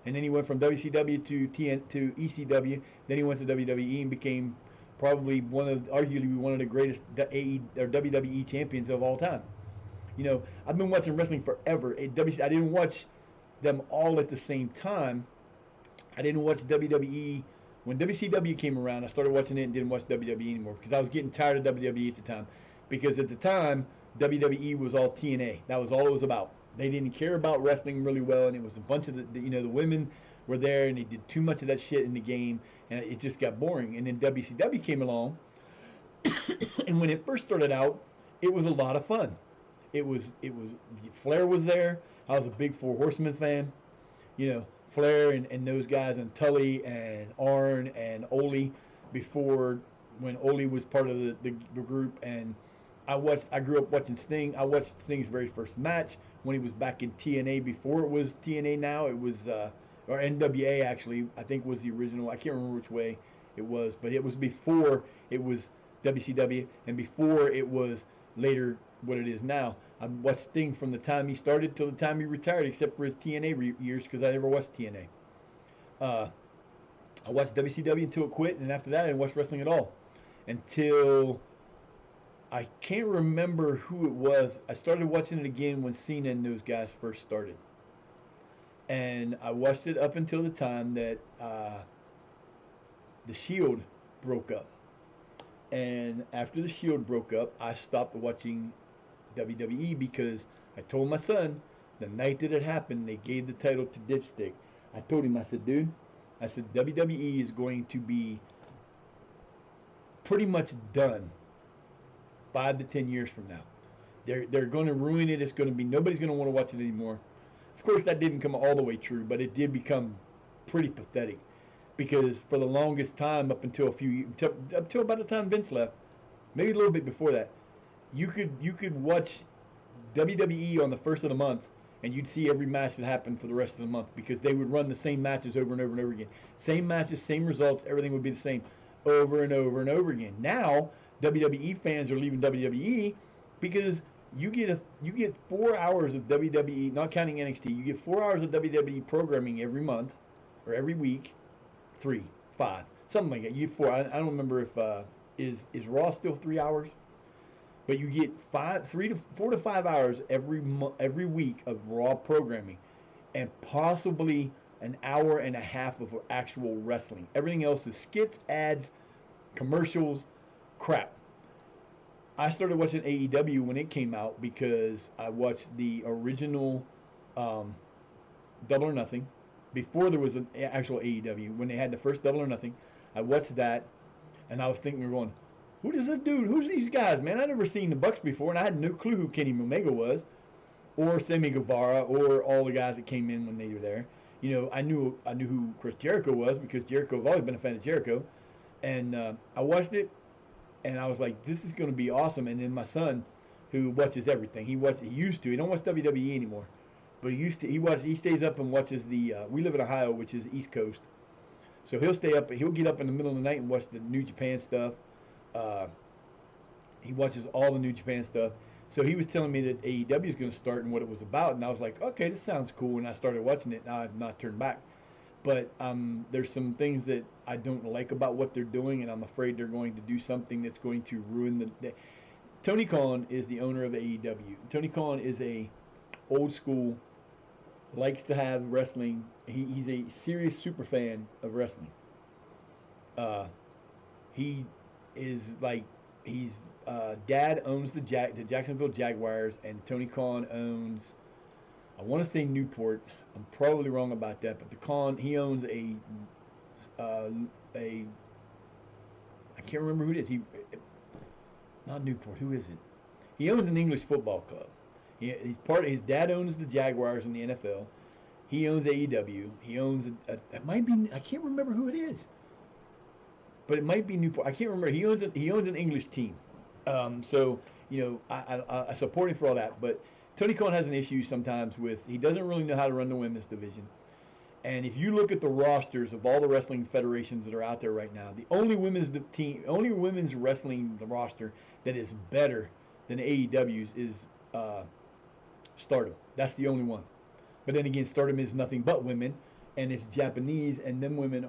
and then he went from WCW to ECW. Then he went to WWE and became probably arguably one of the greatest or WWE champions of all time. I've been watching wrestling forever. I didn't watch them all at the same time. I didn't watch WWE when WCW came around. I started watching it and didn't watch WWE anymore because I was getting tired of WWE at the time. Because at the time, WWE was all TNA. That was all it was about. They didn't care about wrestling really well, and it was a bunch of the women were there, and they did too much of that shit in the game, and it just got boring. And then WCW came along, and when it first started out, it was a lot of fun. It was Flair was there. I was a big Four Horsemen fan. Flair and those guys and Tully and Arn and Ole before when Ole was part of the group. And I grew up watching Sting. I watched Sting's very first match when he was back in TNA before it was TNA. Now it was or NWA actually. I think was the original. I can't remember which way it was, but it was before it was WCW and before it was later what it is now. I watched Sting from the time he started till the time he retired, except for his TNA years because I never watched TNA. Uh, I watched WCW until it quit, and after that, I didn't watch wrestling at all until I can't remember who it was. I started watching it again when Cena and those guys first started, and I watched it up until the time that the Shield broke up. And after the Shield broke up, I stopped watching WWE because I told my son the night that it happened, they gave the title to Dipstick. I told him, I said, dude, I said, WWE is going to be pretty much done 5 to 10 years from now. They're going to ruin it. It's going to be nobody's going to want to watch it anymore. Of course, that didn't come all the way true, but it did become pretty pathetic because for the longest time, up until up till about the time Vince left, maybe a little bit before that, you could watch WWE on the first of the month and you'd see every match that happened for the rest of the month because they would run the same matches over and over and over again. Same matches, same results, everything would be the same over and over and over again. Now, WWE fans are leaving WWE because you get 4 hours of WWE, not counting NXT. You get 4 hours of WWE programming every month or every week, 3, 5, something like that. You get 4. I don't remember if is Raw still 3 hours, but you get 4 to 5 hours every week of Raw programming, and possibly an hour and a half of actual wrestling. Everything else is skits, ads, commercials, crap. I started watching AEW when it came out because I watched the original um, Double or Nothing before there was an actual AEW. When they had the first Double or Nothing, I watched that, and I was thinking, we're going, who does this dude? Who's these guys, man? I never seen the Bucks before, and I had no clue who Kenny Omega was, or Sammy Guevara, or all the guys that came in when they were there. I knew who Chris Jericho was because Jericho, I've always been a fan of Jericho, and I watched it, and I was like, this is going to be awesome. And then my son, who watches everything, he used to. He don't watch WWE anymore, but he used to. He stays up and watches the. We live in Ohio, which is East Coast, so he'll stay up. He'll get up in the middle of the night and watch the New Japan stuff. Uh, he watches all the New Japan stuff. So he was telling me that AEW is going to start and what it was about, and I was like, okay, this sounds cool. And I started watching it, and I've not turned back. But there's some things that I don't like about what they're doing, and I'm afraid they're going to do something that's going to ruin the. Tony Khan is the owner of AEW. Tony Khan is a old school, likes to have wrestling. He's a serious super fan of wrestling. Uh, he is like he's dad owns the Jacksonville Jaguars, and Tony Khan owns, I want to say Newport. I'm probably wrong about that, but the Khan, he owns uh, a I can't remember who it is. He Not Newport. Who is it? He owns an English football club. He's part. His dad owns the Jaguars in the NFL. He owns AEW. He owns it might be, I can't remember who it is, but it might be Newport. I can't remember. He owns an English team. So I support him for all that. But Tony Khan has an issue sometimes with, he doesn't really know how to run the women's division. And if you look at the rosters of all the wrestling federations that are out there right now, only women's wrestling roster that is better than AEW's is Stardom. That's the only one. But then again, Stardom is nothing but women, and it's Japanese, and them women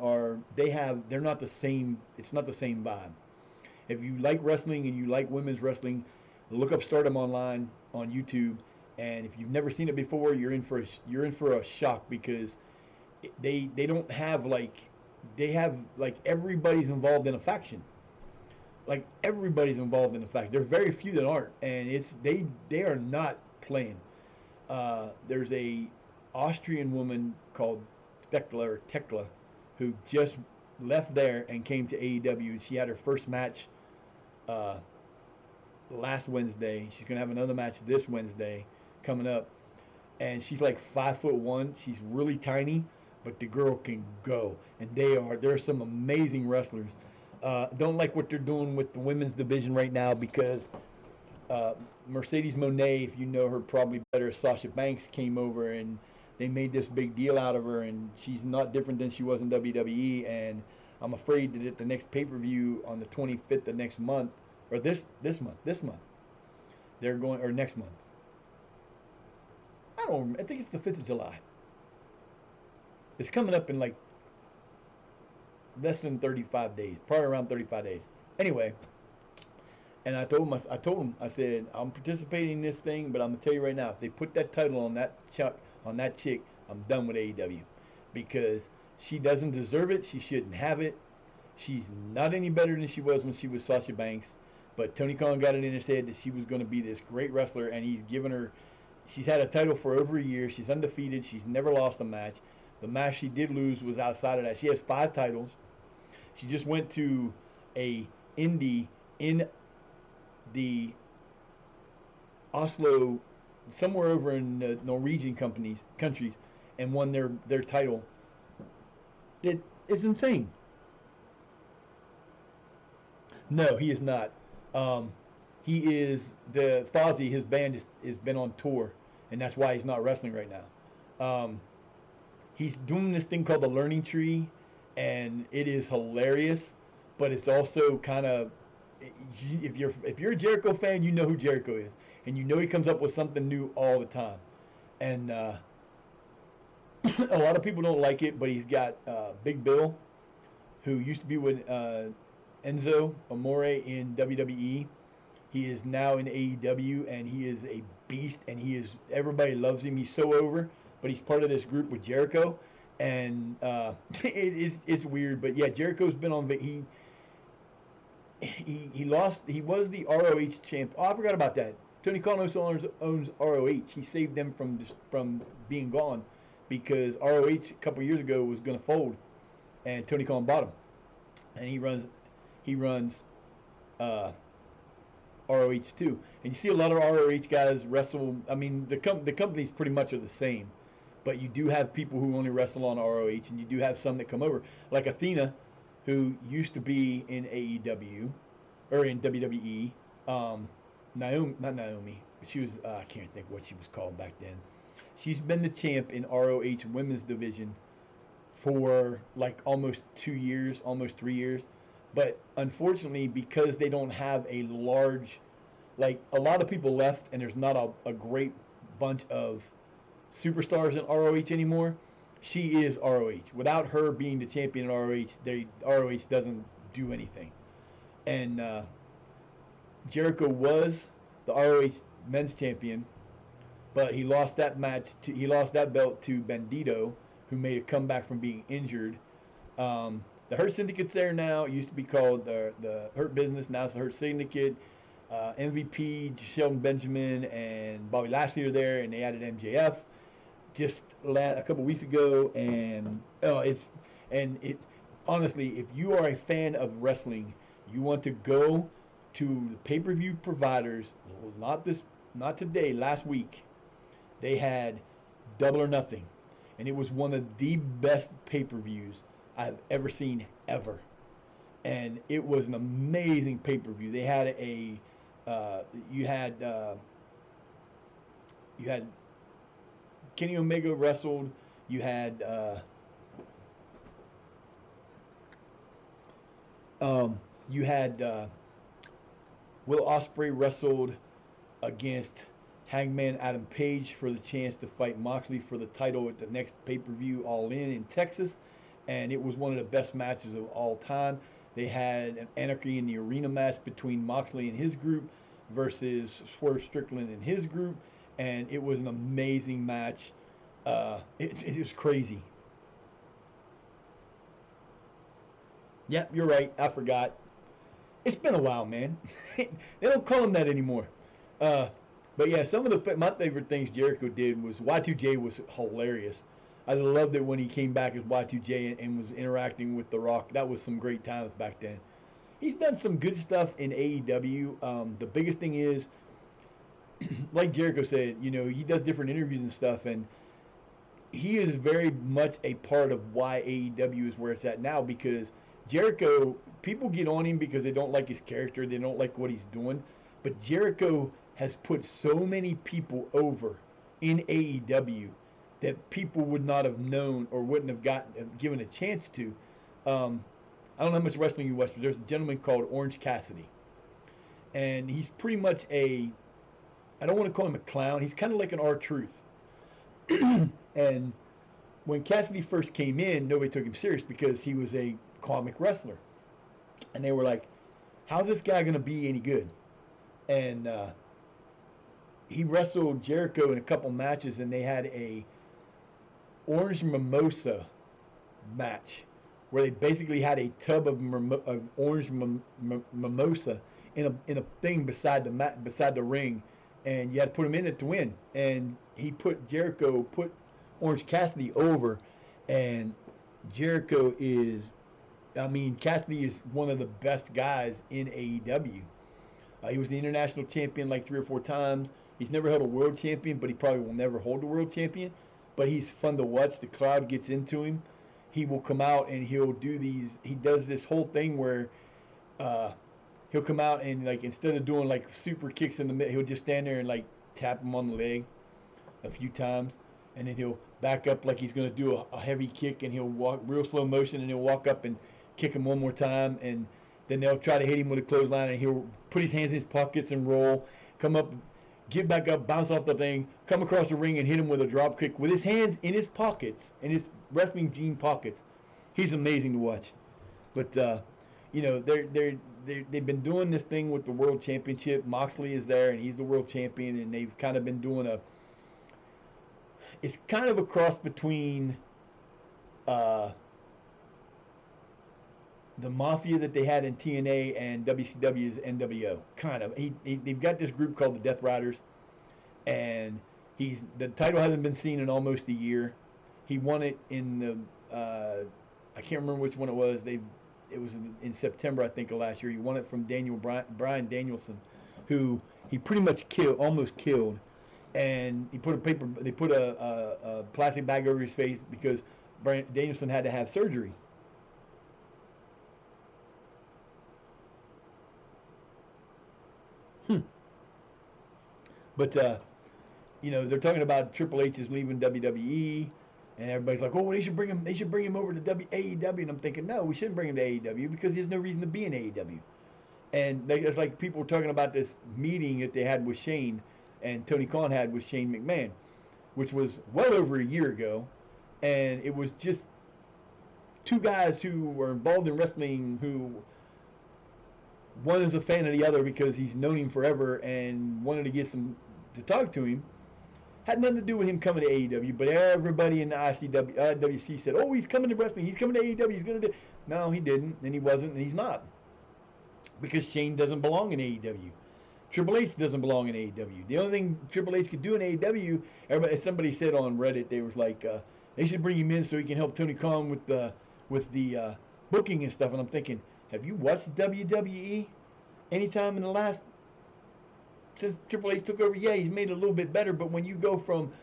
they're not the same. It's not the same vibe. If you like wrestling and you like women's wrestling, look up Stardom online on YouTube, and if you've never seen it before, you're in for a shock, because they don't have they have like everybody's involved in a faction. Like everybody's involved in a faction. There's very few that aren't, and they are not playing. There's a Austrian woman called Tekla, who just left there and came to AEW, and she had her first match uh, last Wednesday. She's gonna have another match this Wednesday coming up, and she's like 5'1". She's really tiny, but the girl can go, and there are some amazing wrestlers. Don't like what they're doing with the women's division right now, because Mercedes Moné, if you know her probably better, Sasha Banks came over, and they made this big deal out of her, and she's not different than she was in WWE. And I'm afraid that at the next pay-per-view on the 25th of next month, or this month, they're going, or next month. I think it's the 5th of July. It's coming up in like less than 35 days, probably around 35 days. Anyway, and I told him, I said, I'm participating in this thing, but I'm gonna tell you right now, if they put that title on that chick, I'm done with AEW, because she doesn't deserve it. She shouldn't have it. She's not any better than she was when she was Sasha Banks. But Tony Khan got it in his head that she was going to be this great wrestler, and he's given her. She's had a title for over a year. She's undefeated. She's never lost a match. The match she did lose was outside of that. She has 5 titles. She just went to a indie in the Oslo, somewhere over in the Norwegian countries, and won their title. It's insane. No, he is not. Um, he is the Fozzy. His band is been on tour, and that's why he's not wrestling right now. He's doing this thing called the Learning Tree, and it is hilarious, but it's also kind of, if you're a Jericho fan, you know who Jericho is, and you know he comes up with something new all the time, and a lot of people don't like it, but he's got Big Bill, who used to be with Enzo Amore in WWE. He is now in AEW, and he is a beast, and everybody loves him. He's so over, but he's part of this group with Jericho, and it's weird. But yeah, Jericho's been on. He lost. He was the ROH champ. Oh, I forgot about that. Tony Khan also owns ROH. He saved them from being gone, because ROH a couple years ago was going to fold, and Tony Khan bought him, and he runs ROH too. And you see a lot of ROH guys wrestle. I mean, the companies pretty much are the same, but you do have people who only wrestle on ROH, and you do have some that come over, like Athena, who used to be in AEW or in WWE. Not Naomi. She was, I can't think what she was called back then. She's been the champ in ROH women's division for like almost 2 years, almost 3 years. But unfortunately, because they don't have a large like a lot of people left, and there's not a great bunch of superstars in ROH anymore. She is ROH. Without her being the champion in ROH, ROH doesn't do anything. And Jericho was the ROH men's champion, but he lost that belt to Bandito, who made a comeback from being injured. The Hurt Syndicate's there now. It used to be called the Hurt Business. Now it's the Hurt Syndicate. MVP, Shelton Benjamin, and Bobby Lashley are there, and they added MJF just a couple weeks ago. And it honestly, if you are a fan of wrestling, you want to go to the pay-per-view providers. Not today. Last week, they had Double or Nothing, and it was one of the best pay-per-views I've ever seen ever. And it was an amazing pay-per-view. They had you had Kenny Omega wrestled. You had Will Ospreay wrestled against Hangman Adam Page for the chance to fight Moxley for the title at the next pay-per-view All In Texas, and it was one of the best matches of all time. They had an Anarchy in the Arena match between Moxley and his group versus Swerve Strickland and his group, and it was an amazing match. It was crazy. Yep, you're right. I forgot. It's been a while, man. They don't call him that anymore. But yeah, some of my favorite things Jericho did was Y2J was hilarious. I loved it when he came back as Y2J and was interacting with The Rock. That was some great times back then. He's done some good stuff in AEW. The biggest thing is, like Jericho said, he does different interviews and stuff, and he is very much a part of why AEW is where it's at now, because Jericho, people get on him because they don't like his character, they don't like what he's doing, but Jericho has put so many people over in AEW that people would not have known or wouldn't have given a chance to. I don't know how much wrestling you watch, but there's a gentleman called Orange Cassidy, and he's pretty much I don't want to call him a clown, he's kind of like an R-Truth. And when Cassidy first came in, nobody took him serious because he was a comic wrestler, and they were like, how's this guy going to be any good? And he wrestled Jericho in a couple matches, and they had a orange mimosa match where they basically had a tub of orange mimosa in a thing beside the ring, and you had to put him in it to win. And Jericho put Orange Cassidy over, and Cassidy is one of the best guys in AEW. He was the international champion like 3 or 4 times. He's never held a world champion, but he probably will never hold a world champion. But he's fun to watch. The crowd gets into him. He will come out and he does this whole thing where he'll come out and, like, instead of doing like super kicks in the middle, he'll just stand there and like tap him on the leg a few times, and then he'll back up like he's going to do a heavy kick, and he'll walk real slow motion, and he'll walk up and kick him one more time, and then they'll try to hit him with a clothesline, and he'll put his hands in his pockets and roll, come up, get back up, bounce off the thing, come across the ring and hit him with a drop kick with his hands in his pockets, in his wrestling jean pockets. He's amazing to watch. But they've been doing this thing with the World Championship. Moxley is there, and he's the World Champion, and they've kind of been doing it's kind of a cross between the Mafia that they had in TNA and WCW's NWO. Kind of. They've got this group called the Death Riders, and the title hasn't been seen in almost a year. He won it in the I can't remember which one it was. It was in September, I think, of last year. He won it from Bryan Danielson, who he pretty much almost killed, and they put a plastic bag over his face because Bryan Danielson had to have surgery. But they're talking about Triple H is leaving WWE, and everybody's like, "Oh, they should bring him over to AEW." And I'm thinking, no, we shouldn't bring him to AEW because he has no reason to be in AEW. And it's like people were talking about this meeting that they had with Shane and Tony Khan had with Shane McMahon, which was well over a year ago. And it was just two guys who were involved in wrestling who one is a fan of the other because he's known him forever and wanted to get some to talk to him. Had nothing to do with him coming to AEW, but everybody in the IWC said, "Oh, he's coming to wrestling. He's coming to AEW. He's going to do." No, he didn't, and he wasn't, and he's not, because Shane doesn't belong in AEW. Triple H doesn't belong in AEW. The only thing Triple H could do in AEW, somebody said on Reddit, they was like, they should bring him in so he can help Tony Khan with the booking and stuff. And I'm thinking, have you watched WWE anytime in the last since Triple H took over? Yeah, he's made it a little bit better, but when you go from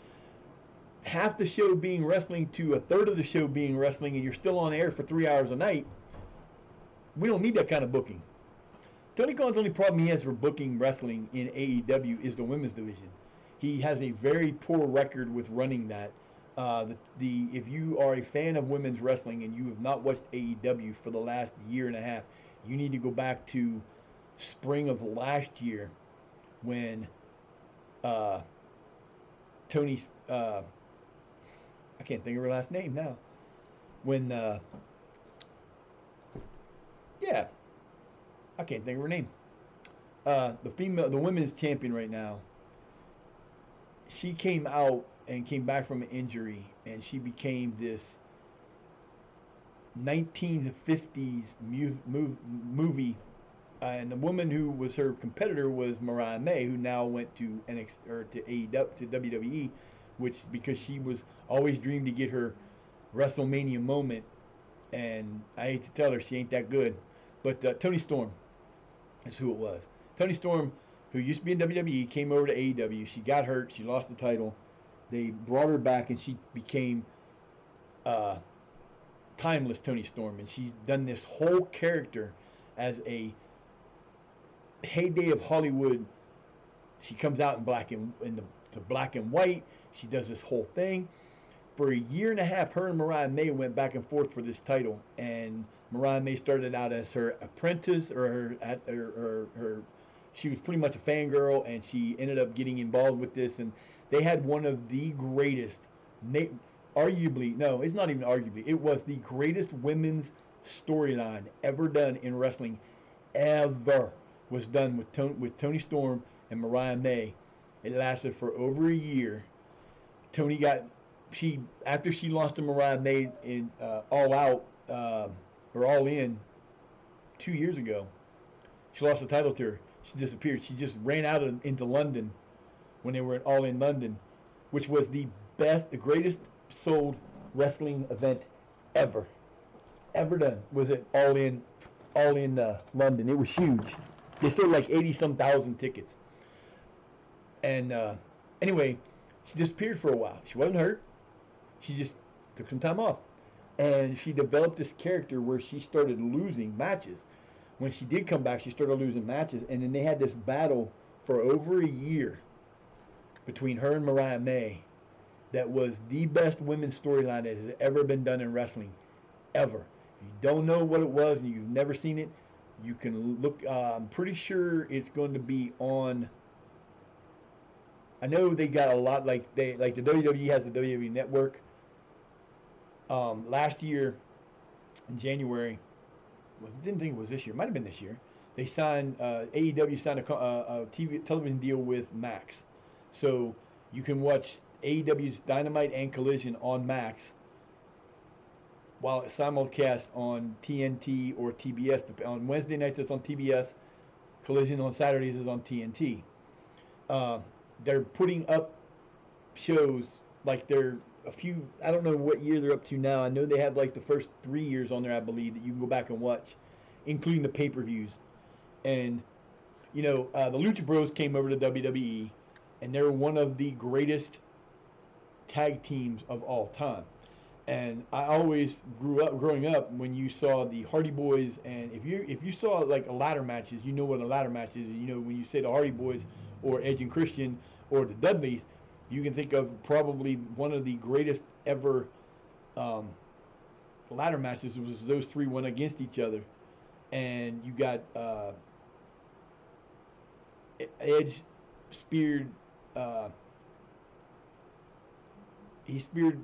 half the show being wrestling to a third of the show being wrestling, and you're still on air for 3 hours a night, we don't need that kind of booking. Tony Khan's only problem he has for booking wrestling in AEW is the women's division. He has a very poor record with running that. If you are a fan of women's wrestling and you have not watched AEW for the last year and a half, you need to go back to spring of last year when Tony's I can't think of her last name now. When yeah, I can't think of her name. The women's champion right now. She came out and came back from an injury, and she became this 1950s movie. And the woman who was her competitor was Mariah May, who now went to NXT or to AEW to WWE, which because she was always dreamed to get her WrestleMania moment, and I hate to tell her she ain't that good, but Toni Storm is who it was. Toni Storm, who used to be in WWE, came over to AEW. She got hurt. She lost the title. They brought her back, and she became timeless Toni Storm, and she's done this whole character as a heyday of Hollywood. She comes out in the black and white. She does this whole thing. For a year and a half, her and Mariah May went back and forth for this title, and Mariah May started out as her apprentice, or her she was pretty much a fangirl, and she ended up getting involved with this, and they had one of the greatest, arguably, no, it's not even arguably, it was the greatest women's storyline ever done in wrestling, ever, was done with Toni Storm and Mariah May. It lasted for over a year. After she lost to Mariah May in All Out, or All In, 2 years ago, she lost the title to her. She disappeared. She just ran out into London when they were at All In London, which was the greatest sold wrestling event ever done. Was it All In London? It was huge. They sold like 80-some thousand tickets. And anyway, she disappeared for a while. She wasn't hurt. She just took some time off. And she developed this character where she started losing matches. When she did come back, she started losing matches. And then they had this battle for over a year between her and Mariah May that was the best women's storyline that has ever been done in wrestling, ever. If you don't know what it was and you've never seen it, you can look. I'm pretty sure it's going to be on. I know they got a lot, like the WWE has the WWE Network. Last year, in January, didn't think it was this year. Might have been this year. They signed AEW signed a television deal with Max, so you can watch AEW's Dynamite and Collision on Max, while it's simulcast on TNT or TBS. On Wednesday nights it's on TBS. Collision on Saturdays is on TNT. They're putting up shows like they're I don't know what year they're up to now. I know they have like the first 3 years on there, I believe, that you can go back and watch, including the pay-per-views. And, the Lucha Bros came over to WWE, and they're one of the greatest tag teams of all time. And I always growing up, when you saw the Hardy Boys, and if you saw like ladder matches, you know what a ladder match is. When you say the Hardy Boys or Edge and Christian or the Dudleys, you can think of probably one of the greatest ever ladder matches. It was those three went against each other, and you got Edge speared uh, he speared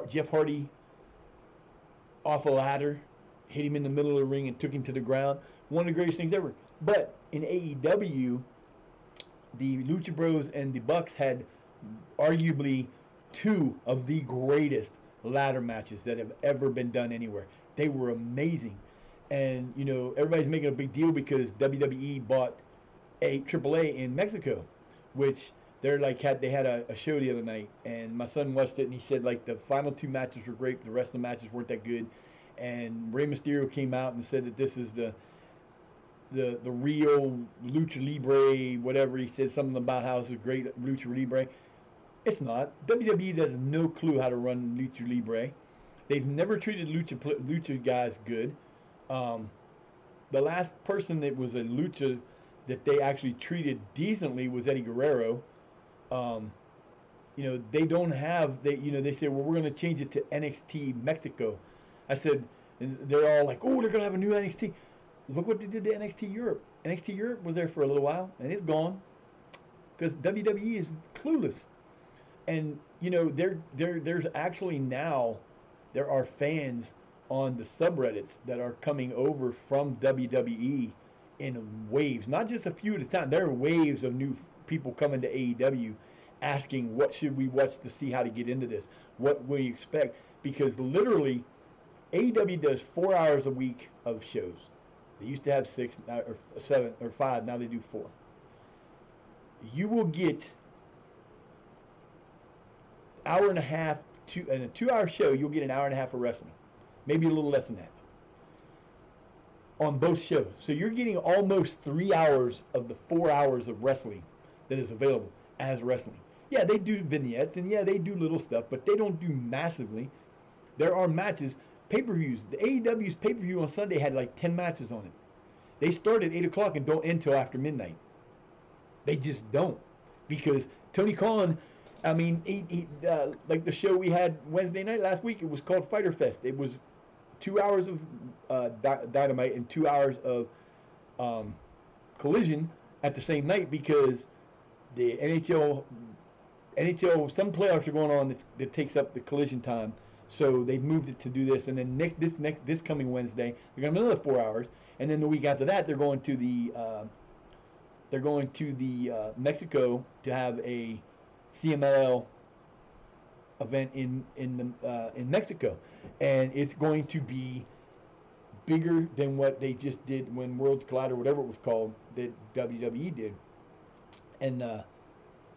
Jeff Hardy off a ladder, hit him in the middle of the ring, and took him to the ground. One of the greatest things ever. But in AEW, the Lucha Bros and the Bucks had arguably two of the greatest ladder matches that have ever been done anywhere. They were amazing. And, you know, everybody's making a big deal because WWE bought a AAA in Mexico, which they had a show the other night, and my son watched it, and he said like the final two matches were great, but the rest of the matches weren't that good. And Rey Mysterio came out and said that this is the real lucha libre, whatever. He said something about how it's a great lucha libre. It's not. WWE has no clue how to run lucha libre. They've never treated lucha guys good. The last person that was a lucha that they actually treated decently was Eddie Guerrero. You know, they don't have they say, well, we're going to change it to NXT Mexico. I said, they're all like, oh, they're going to have a new NXT. Look what they did to NXT Europe. NXT Europe was there for a little while, and it's gone because WWE is clueless. And you know, there's actually now there are fans on the subreddits that are coming over from WWE in waves, not just a few at a time. There are waves of new people coming to AEW asking, what should we watch to see how to get into this? What will you expect? Because literally, AEW does 4 hours a week of shows. They used to have 6 or 7 or 5. Now they do 4. You will get hour and a half in a 2-hour show. You'll get an hour and a half of wrestling, maybe a little less than that on both shows. So you're getting almost 3 hours of the 4 hours of wrestling that is available as wrestling. Yeah, they do vignettes and yeah, they do little stuff, but they don't do massively. There are matches. Pay-per-views. The AEW's pay-per-view on Sunday had like 10 matches on it. They start at 8 o'clock and don't end till after midnight. They just don't. Because Tony Khan, I mean, like the show we had Wednesday night last week, it was called Fighter Fest. It was 2 hours of Dynamite and 2 hours of Collision at the same night because the NHL, some playoffs are going on that takes up the Collision time. So they've moved it to do this, and then this coming Wednesday they're going to have another 4 hours, and then the week after that they're going to the Mexico to have a CMLL event in Mexico, and it's going to be bigger than what they just did when Worlds Collide or whatever it was called that WWE did, and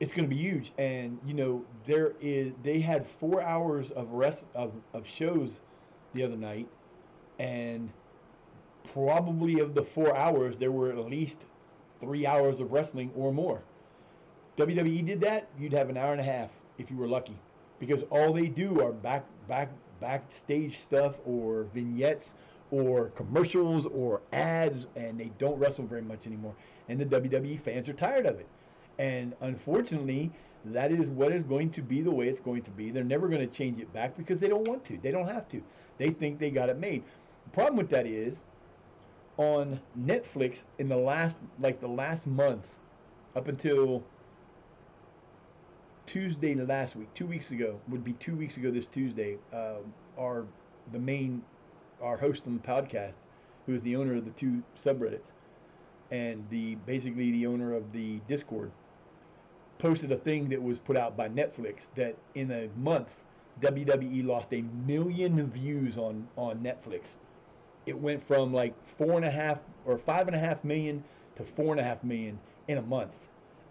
it's going to be huge. And you know, they had 4 hours of shows the other night, and probably of the 4 hours there were at least 3 hours of wrestling or more. WWE did that, you'd have an hour and a half if you were lucky, because all they do are backstage stuff or vignettes or commercials or ads, and they don't wrestle very much anymore. And the WWE fans are tired of it. And unfortunately, that is what is going to be the way it's going to be. They're never going to change it back because they don't want to. They don't have to. They think they got it made. The problem with that is, on Netflix in the last month, up until Tuesday last week, 2 weeks ago, would be 2 weeks ago this Tuesday, our host on the podcast, who is the owner of the two subreddits and basically the owner of the Discord, posted a thing that was put out by Netflix that in a month WWE lost 1 million views on Netflix. It went from like 4.5 or 5.5 million to 4.5 million in a month,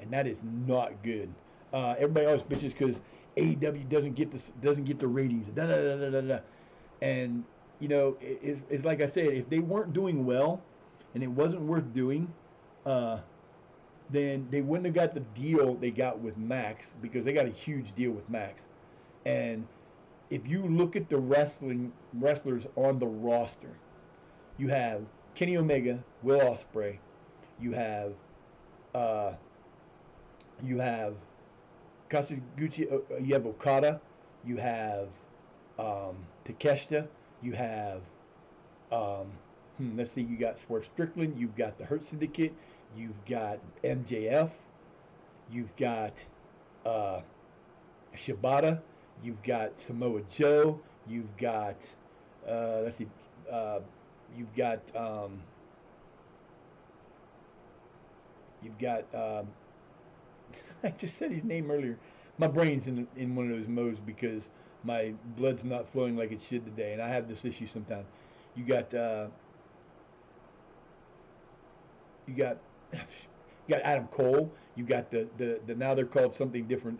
and that is not good. Everybody always bitches because AEW doesn't get the ratings. Da, da, da, da, da, da. And you know, it's like I said, if they weren't doing well, and it wasn't worth doing, then they wouldn't have got the deal they got with Max, because they got a huge deal with Max. And if you look at the wrestlers on the roster, you have Kenny Omega, Will Ospreay, you have Kazuguchi, you have Okada, you have Takeshita, you have let's see, you got Swerve Strickland, you've got the Hurt Syndicate, You've got MJF. You've got uh, Shibata. You've got Samoa Joe. You've got let's see. Uh, you've got you've got I just said his name earlier. My brain's in one of those modes because my blood's not flowing like it should today, and I have this issue sometimes. You got you got you got Adam Cole. You got the now they're called something different.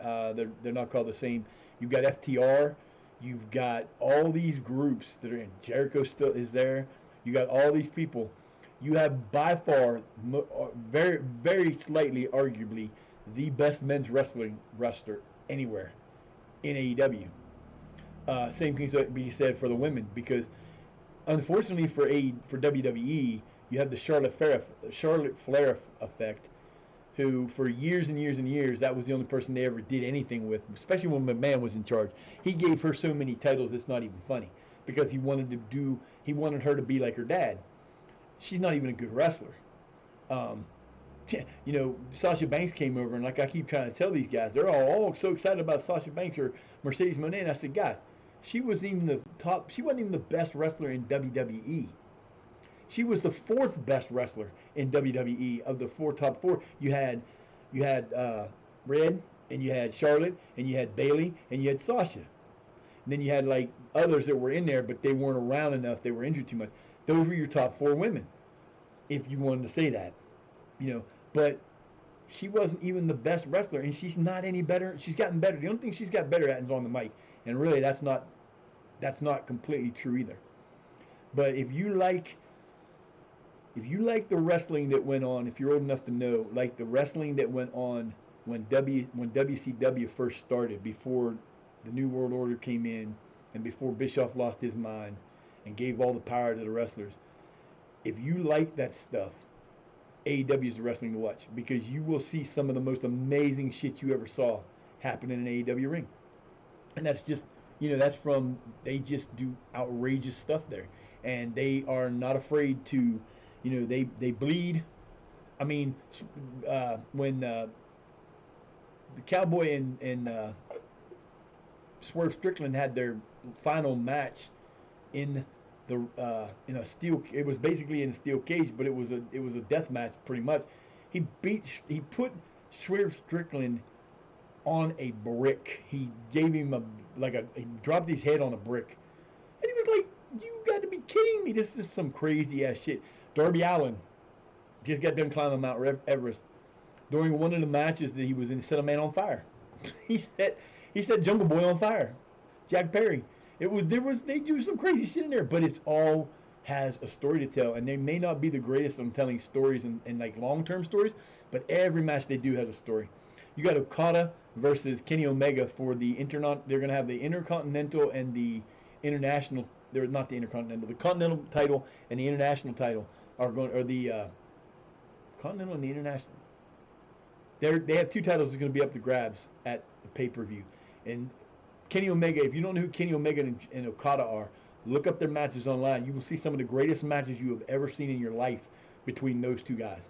They're not called the same. You've got FTR. You've got all these groups that are in. Jericho still is there. You got all these people. You have by far, very very slightly, arguably, the best men's wrestling roster anywhere in AEW. Same thing to be said for the women because unfortunately for WWE, you have the Charlotte Flair effect, who for years and years and years that was the only person they ever did anything with, especially when McMahon was in charge. He gave her so many titles it's not even funny because he wanted her to be like her dad. She's not even a good wrestler. Um, Sasha Banks came over, and like I keep trying to tell these guys, they're all so excited about Sasha Banks or Mercedes Moné, and I said, guys, she wasn't even the top. She wasn't even the best wrestler in WWE. She was the fourth best wrestler in WWE of the top four. You had Red, and you had Charlotte, and you had Bayley, and you had Sasha. And then you had like others that were in there, but they weren't around enough. They were injured too much. Those were your top four women, if you wanted to say that, you know. But she wasn't even the best wrestler, and she's not any better. She's gotten better. The only thing she's got better at is on the mic, and really that's not completely true either. But if you like the wrestling that went on, if you're old enough to know, like the wrestling that went on when WCW first started, before the New World Order came in, and before Bischoff lost his mind and gave all the power to the wrestlers, if you like that stuff, AEW is the wrestling to watch because you will see some of the most amazing shit you ever saw happen in an AEW ring, and that's just that's from they just do outrageous stuff there, and they are not afraid to, they bleed. I mean, when the Cowboy and Swerve Strickland had their final match in in a steel. It was basically in a steel cage, but it was a death match pretty much. He put Swerve Strickland on a brick. He gave him he dropped his head on a brick, and he was like, "You got to be kidding me! This is some crazy ass shit." Darby Allin just got done climbing Mount Everest. During one of the matches that he was in, he set a man on fire. he set he set Jungle Boy on fire. Jack Perry. They do some crazy shit in there, but it's all has a story to tell, and they may not be the greatest on telling stories and like long term stories, but every match they do has a story. You got Okada versus Kenny Omega for the internet. They're gonna have the Intercontinental and the International. They're not the Intercontinental. The Continental title and the International title or the Continental and the International. They have two titles that are going to be up to grabs at the pay per view. And Kenny Omega, if you don't know who Kenny Omega and Okada are, look up their matches online. You will see some of the greatest matches you have ever seen in your life between those two guys.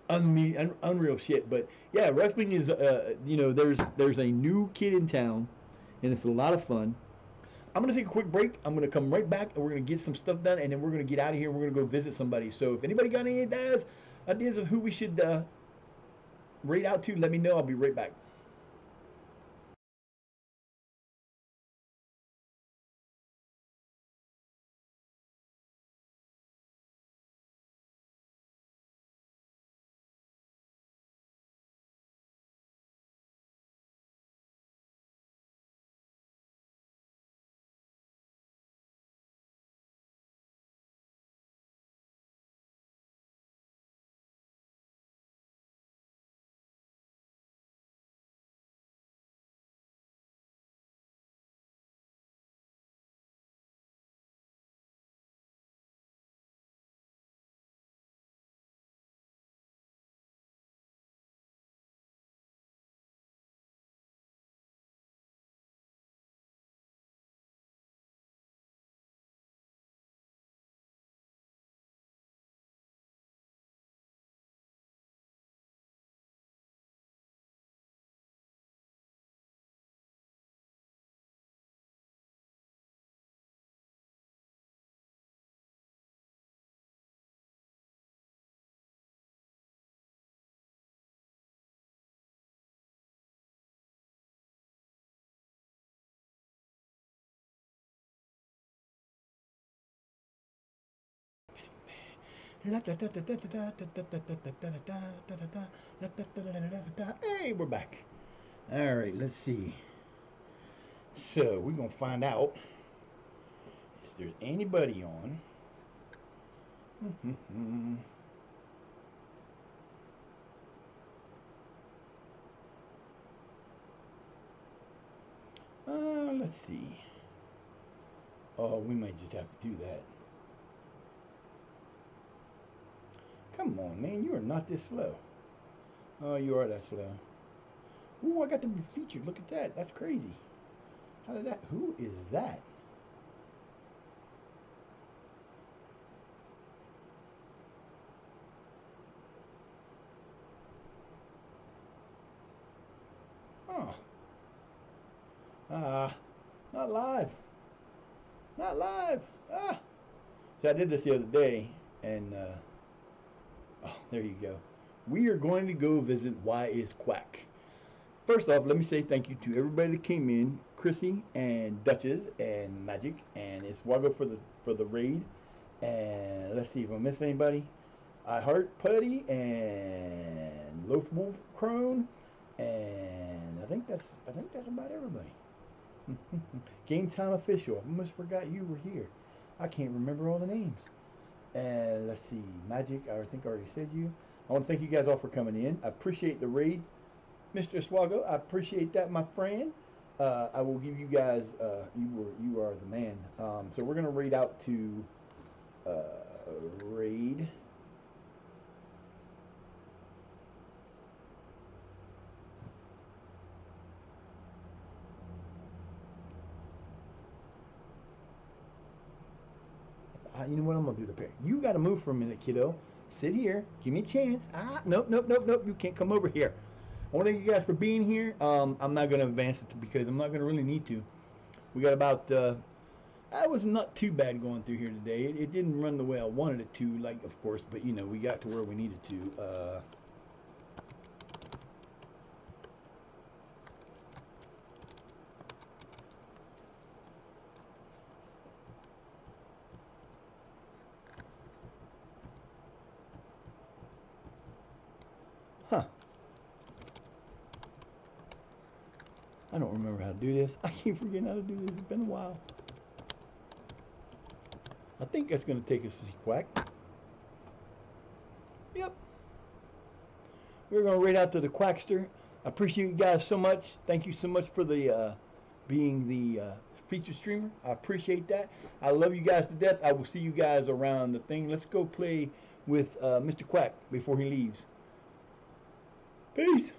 Unreal shit. But yeah, wrestling is, there's a new kid in town, and it's a lot of fun. I'm going to take a quick break. I'm going to come right back, and we're going to get some stuff done, and then we're going to get out of here, and we're going to go visit somebody. So if anybody got any ideas of who we should rate out to, let me know. I'll be right back. Hey, we're back. All right, let's see. So we're gonna find out if there's anybody on. Let's see. Oh, we might just have to do that. Come on, man, you are not this slow. Oh, you are that slow. Ooh, I got to be featured. Look at that. That's crazy. How did that? Who is that? Huh. Ah, not live. Not live. Ah. So I did this the other day, and oh, there you go. We are going to go visit Why Is Quack. First off, let me say thank you to everybody that came in, Chrissy and Duchess and Magic and Iswago for the raid. And let's see if I miss anybody. I Heart Putty and Loaf Wolf Crone, and I think that's about everybody. Game Time Official. I almost forgot you were here. I can't remember all the names. And let's see, Magic. I think I already said you. I want to thank you guys all for coming in. I appreciate the raid, Mr. Swago. I appreciate that, my friend. I will give you guys. You are the man. So we're gonna raid out to uh, raid. You know what? I'm gonna do the pair. You gotta move for a minute, kiddo. Sit here. Give me a chance. Nope, nope, nope, nope. You can't come over here. I want to thank you guys for being here. I'm not gonna advance it because I'm not gonna really need to. We got about. I was not too bad going through here today. It didn't run the way I wanted it to, like of course, but you know we got to where we needed to. Huh. I don't remember how to do this. I keep forgetting how to do this. It's been a while. I think that's gonna take us to Quack. Yep. We're gonna raid out to the Quackster. I appreciate you guys so much. Thank you so much for the being the featured streamer. I appreciate that. I love you guys to death. I will see you guys around the thing. Let's go play with Mr. Quack before he leaves. Peace.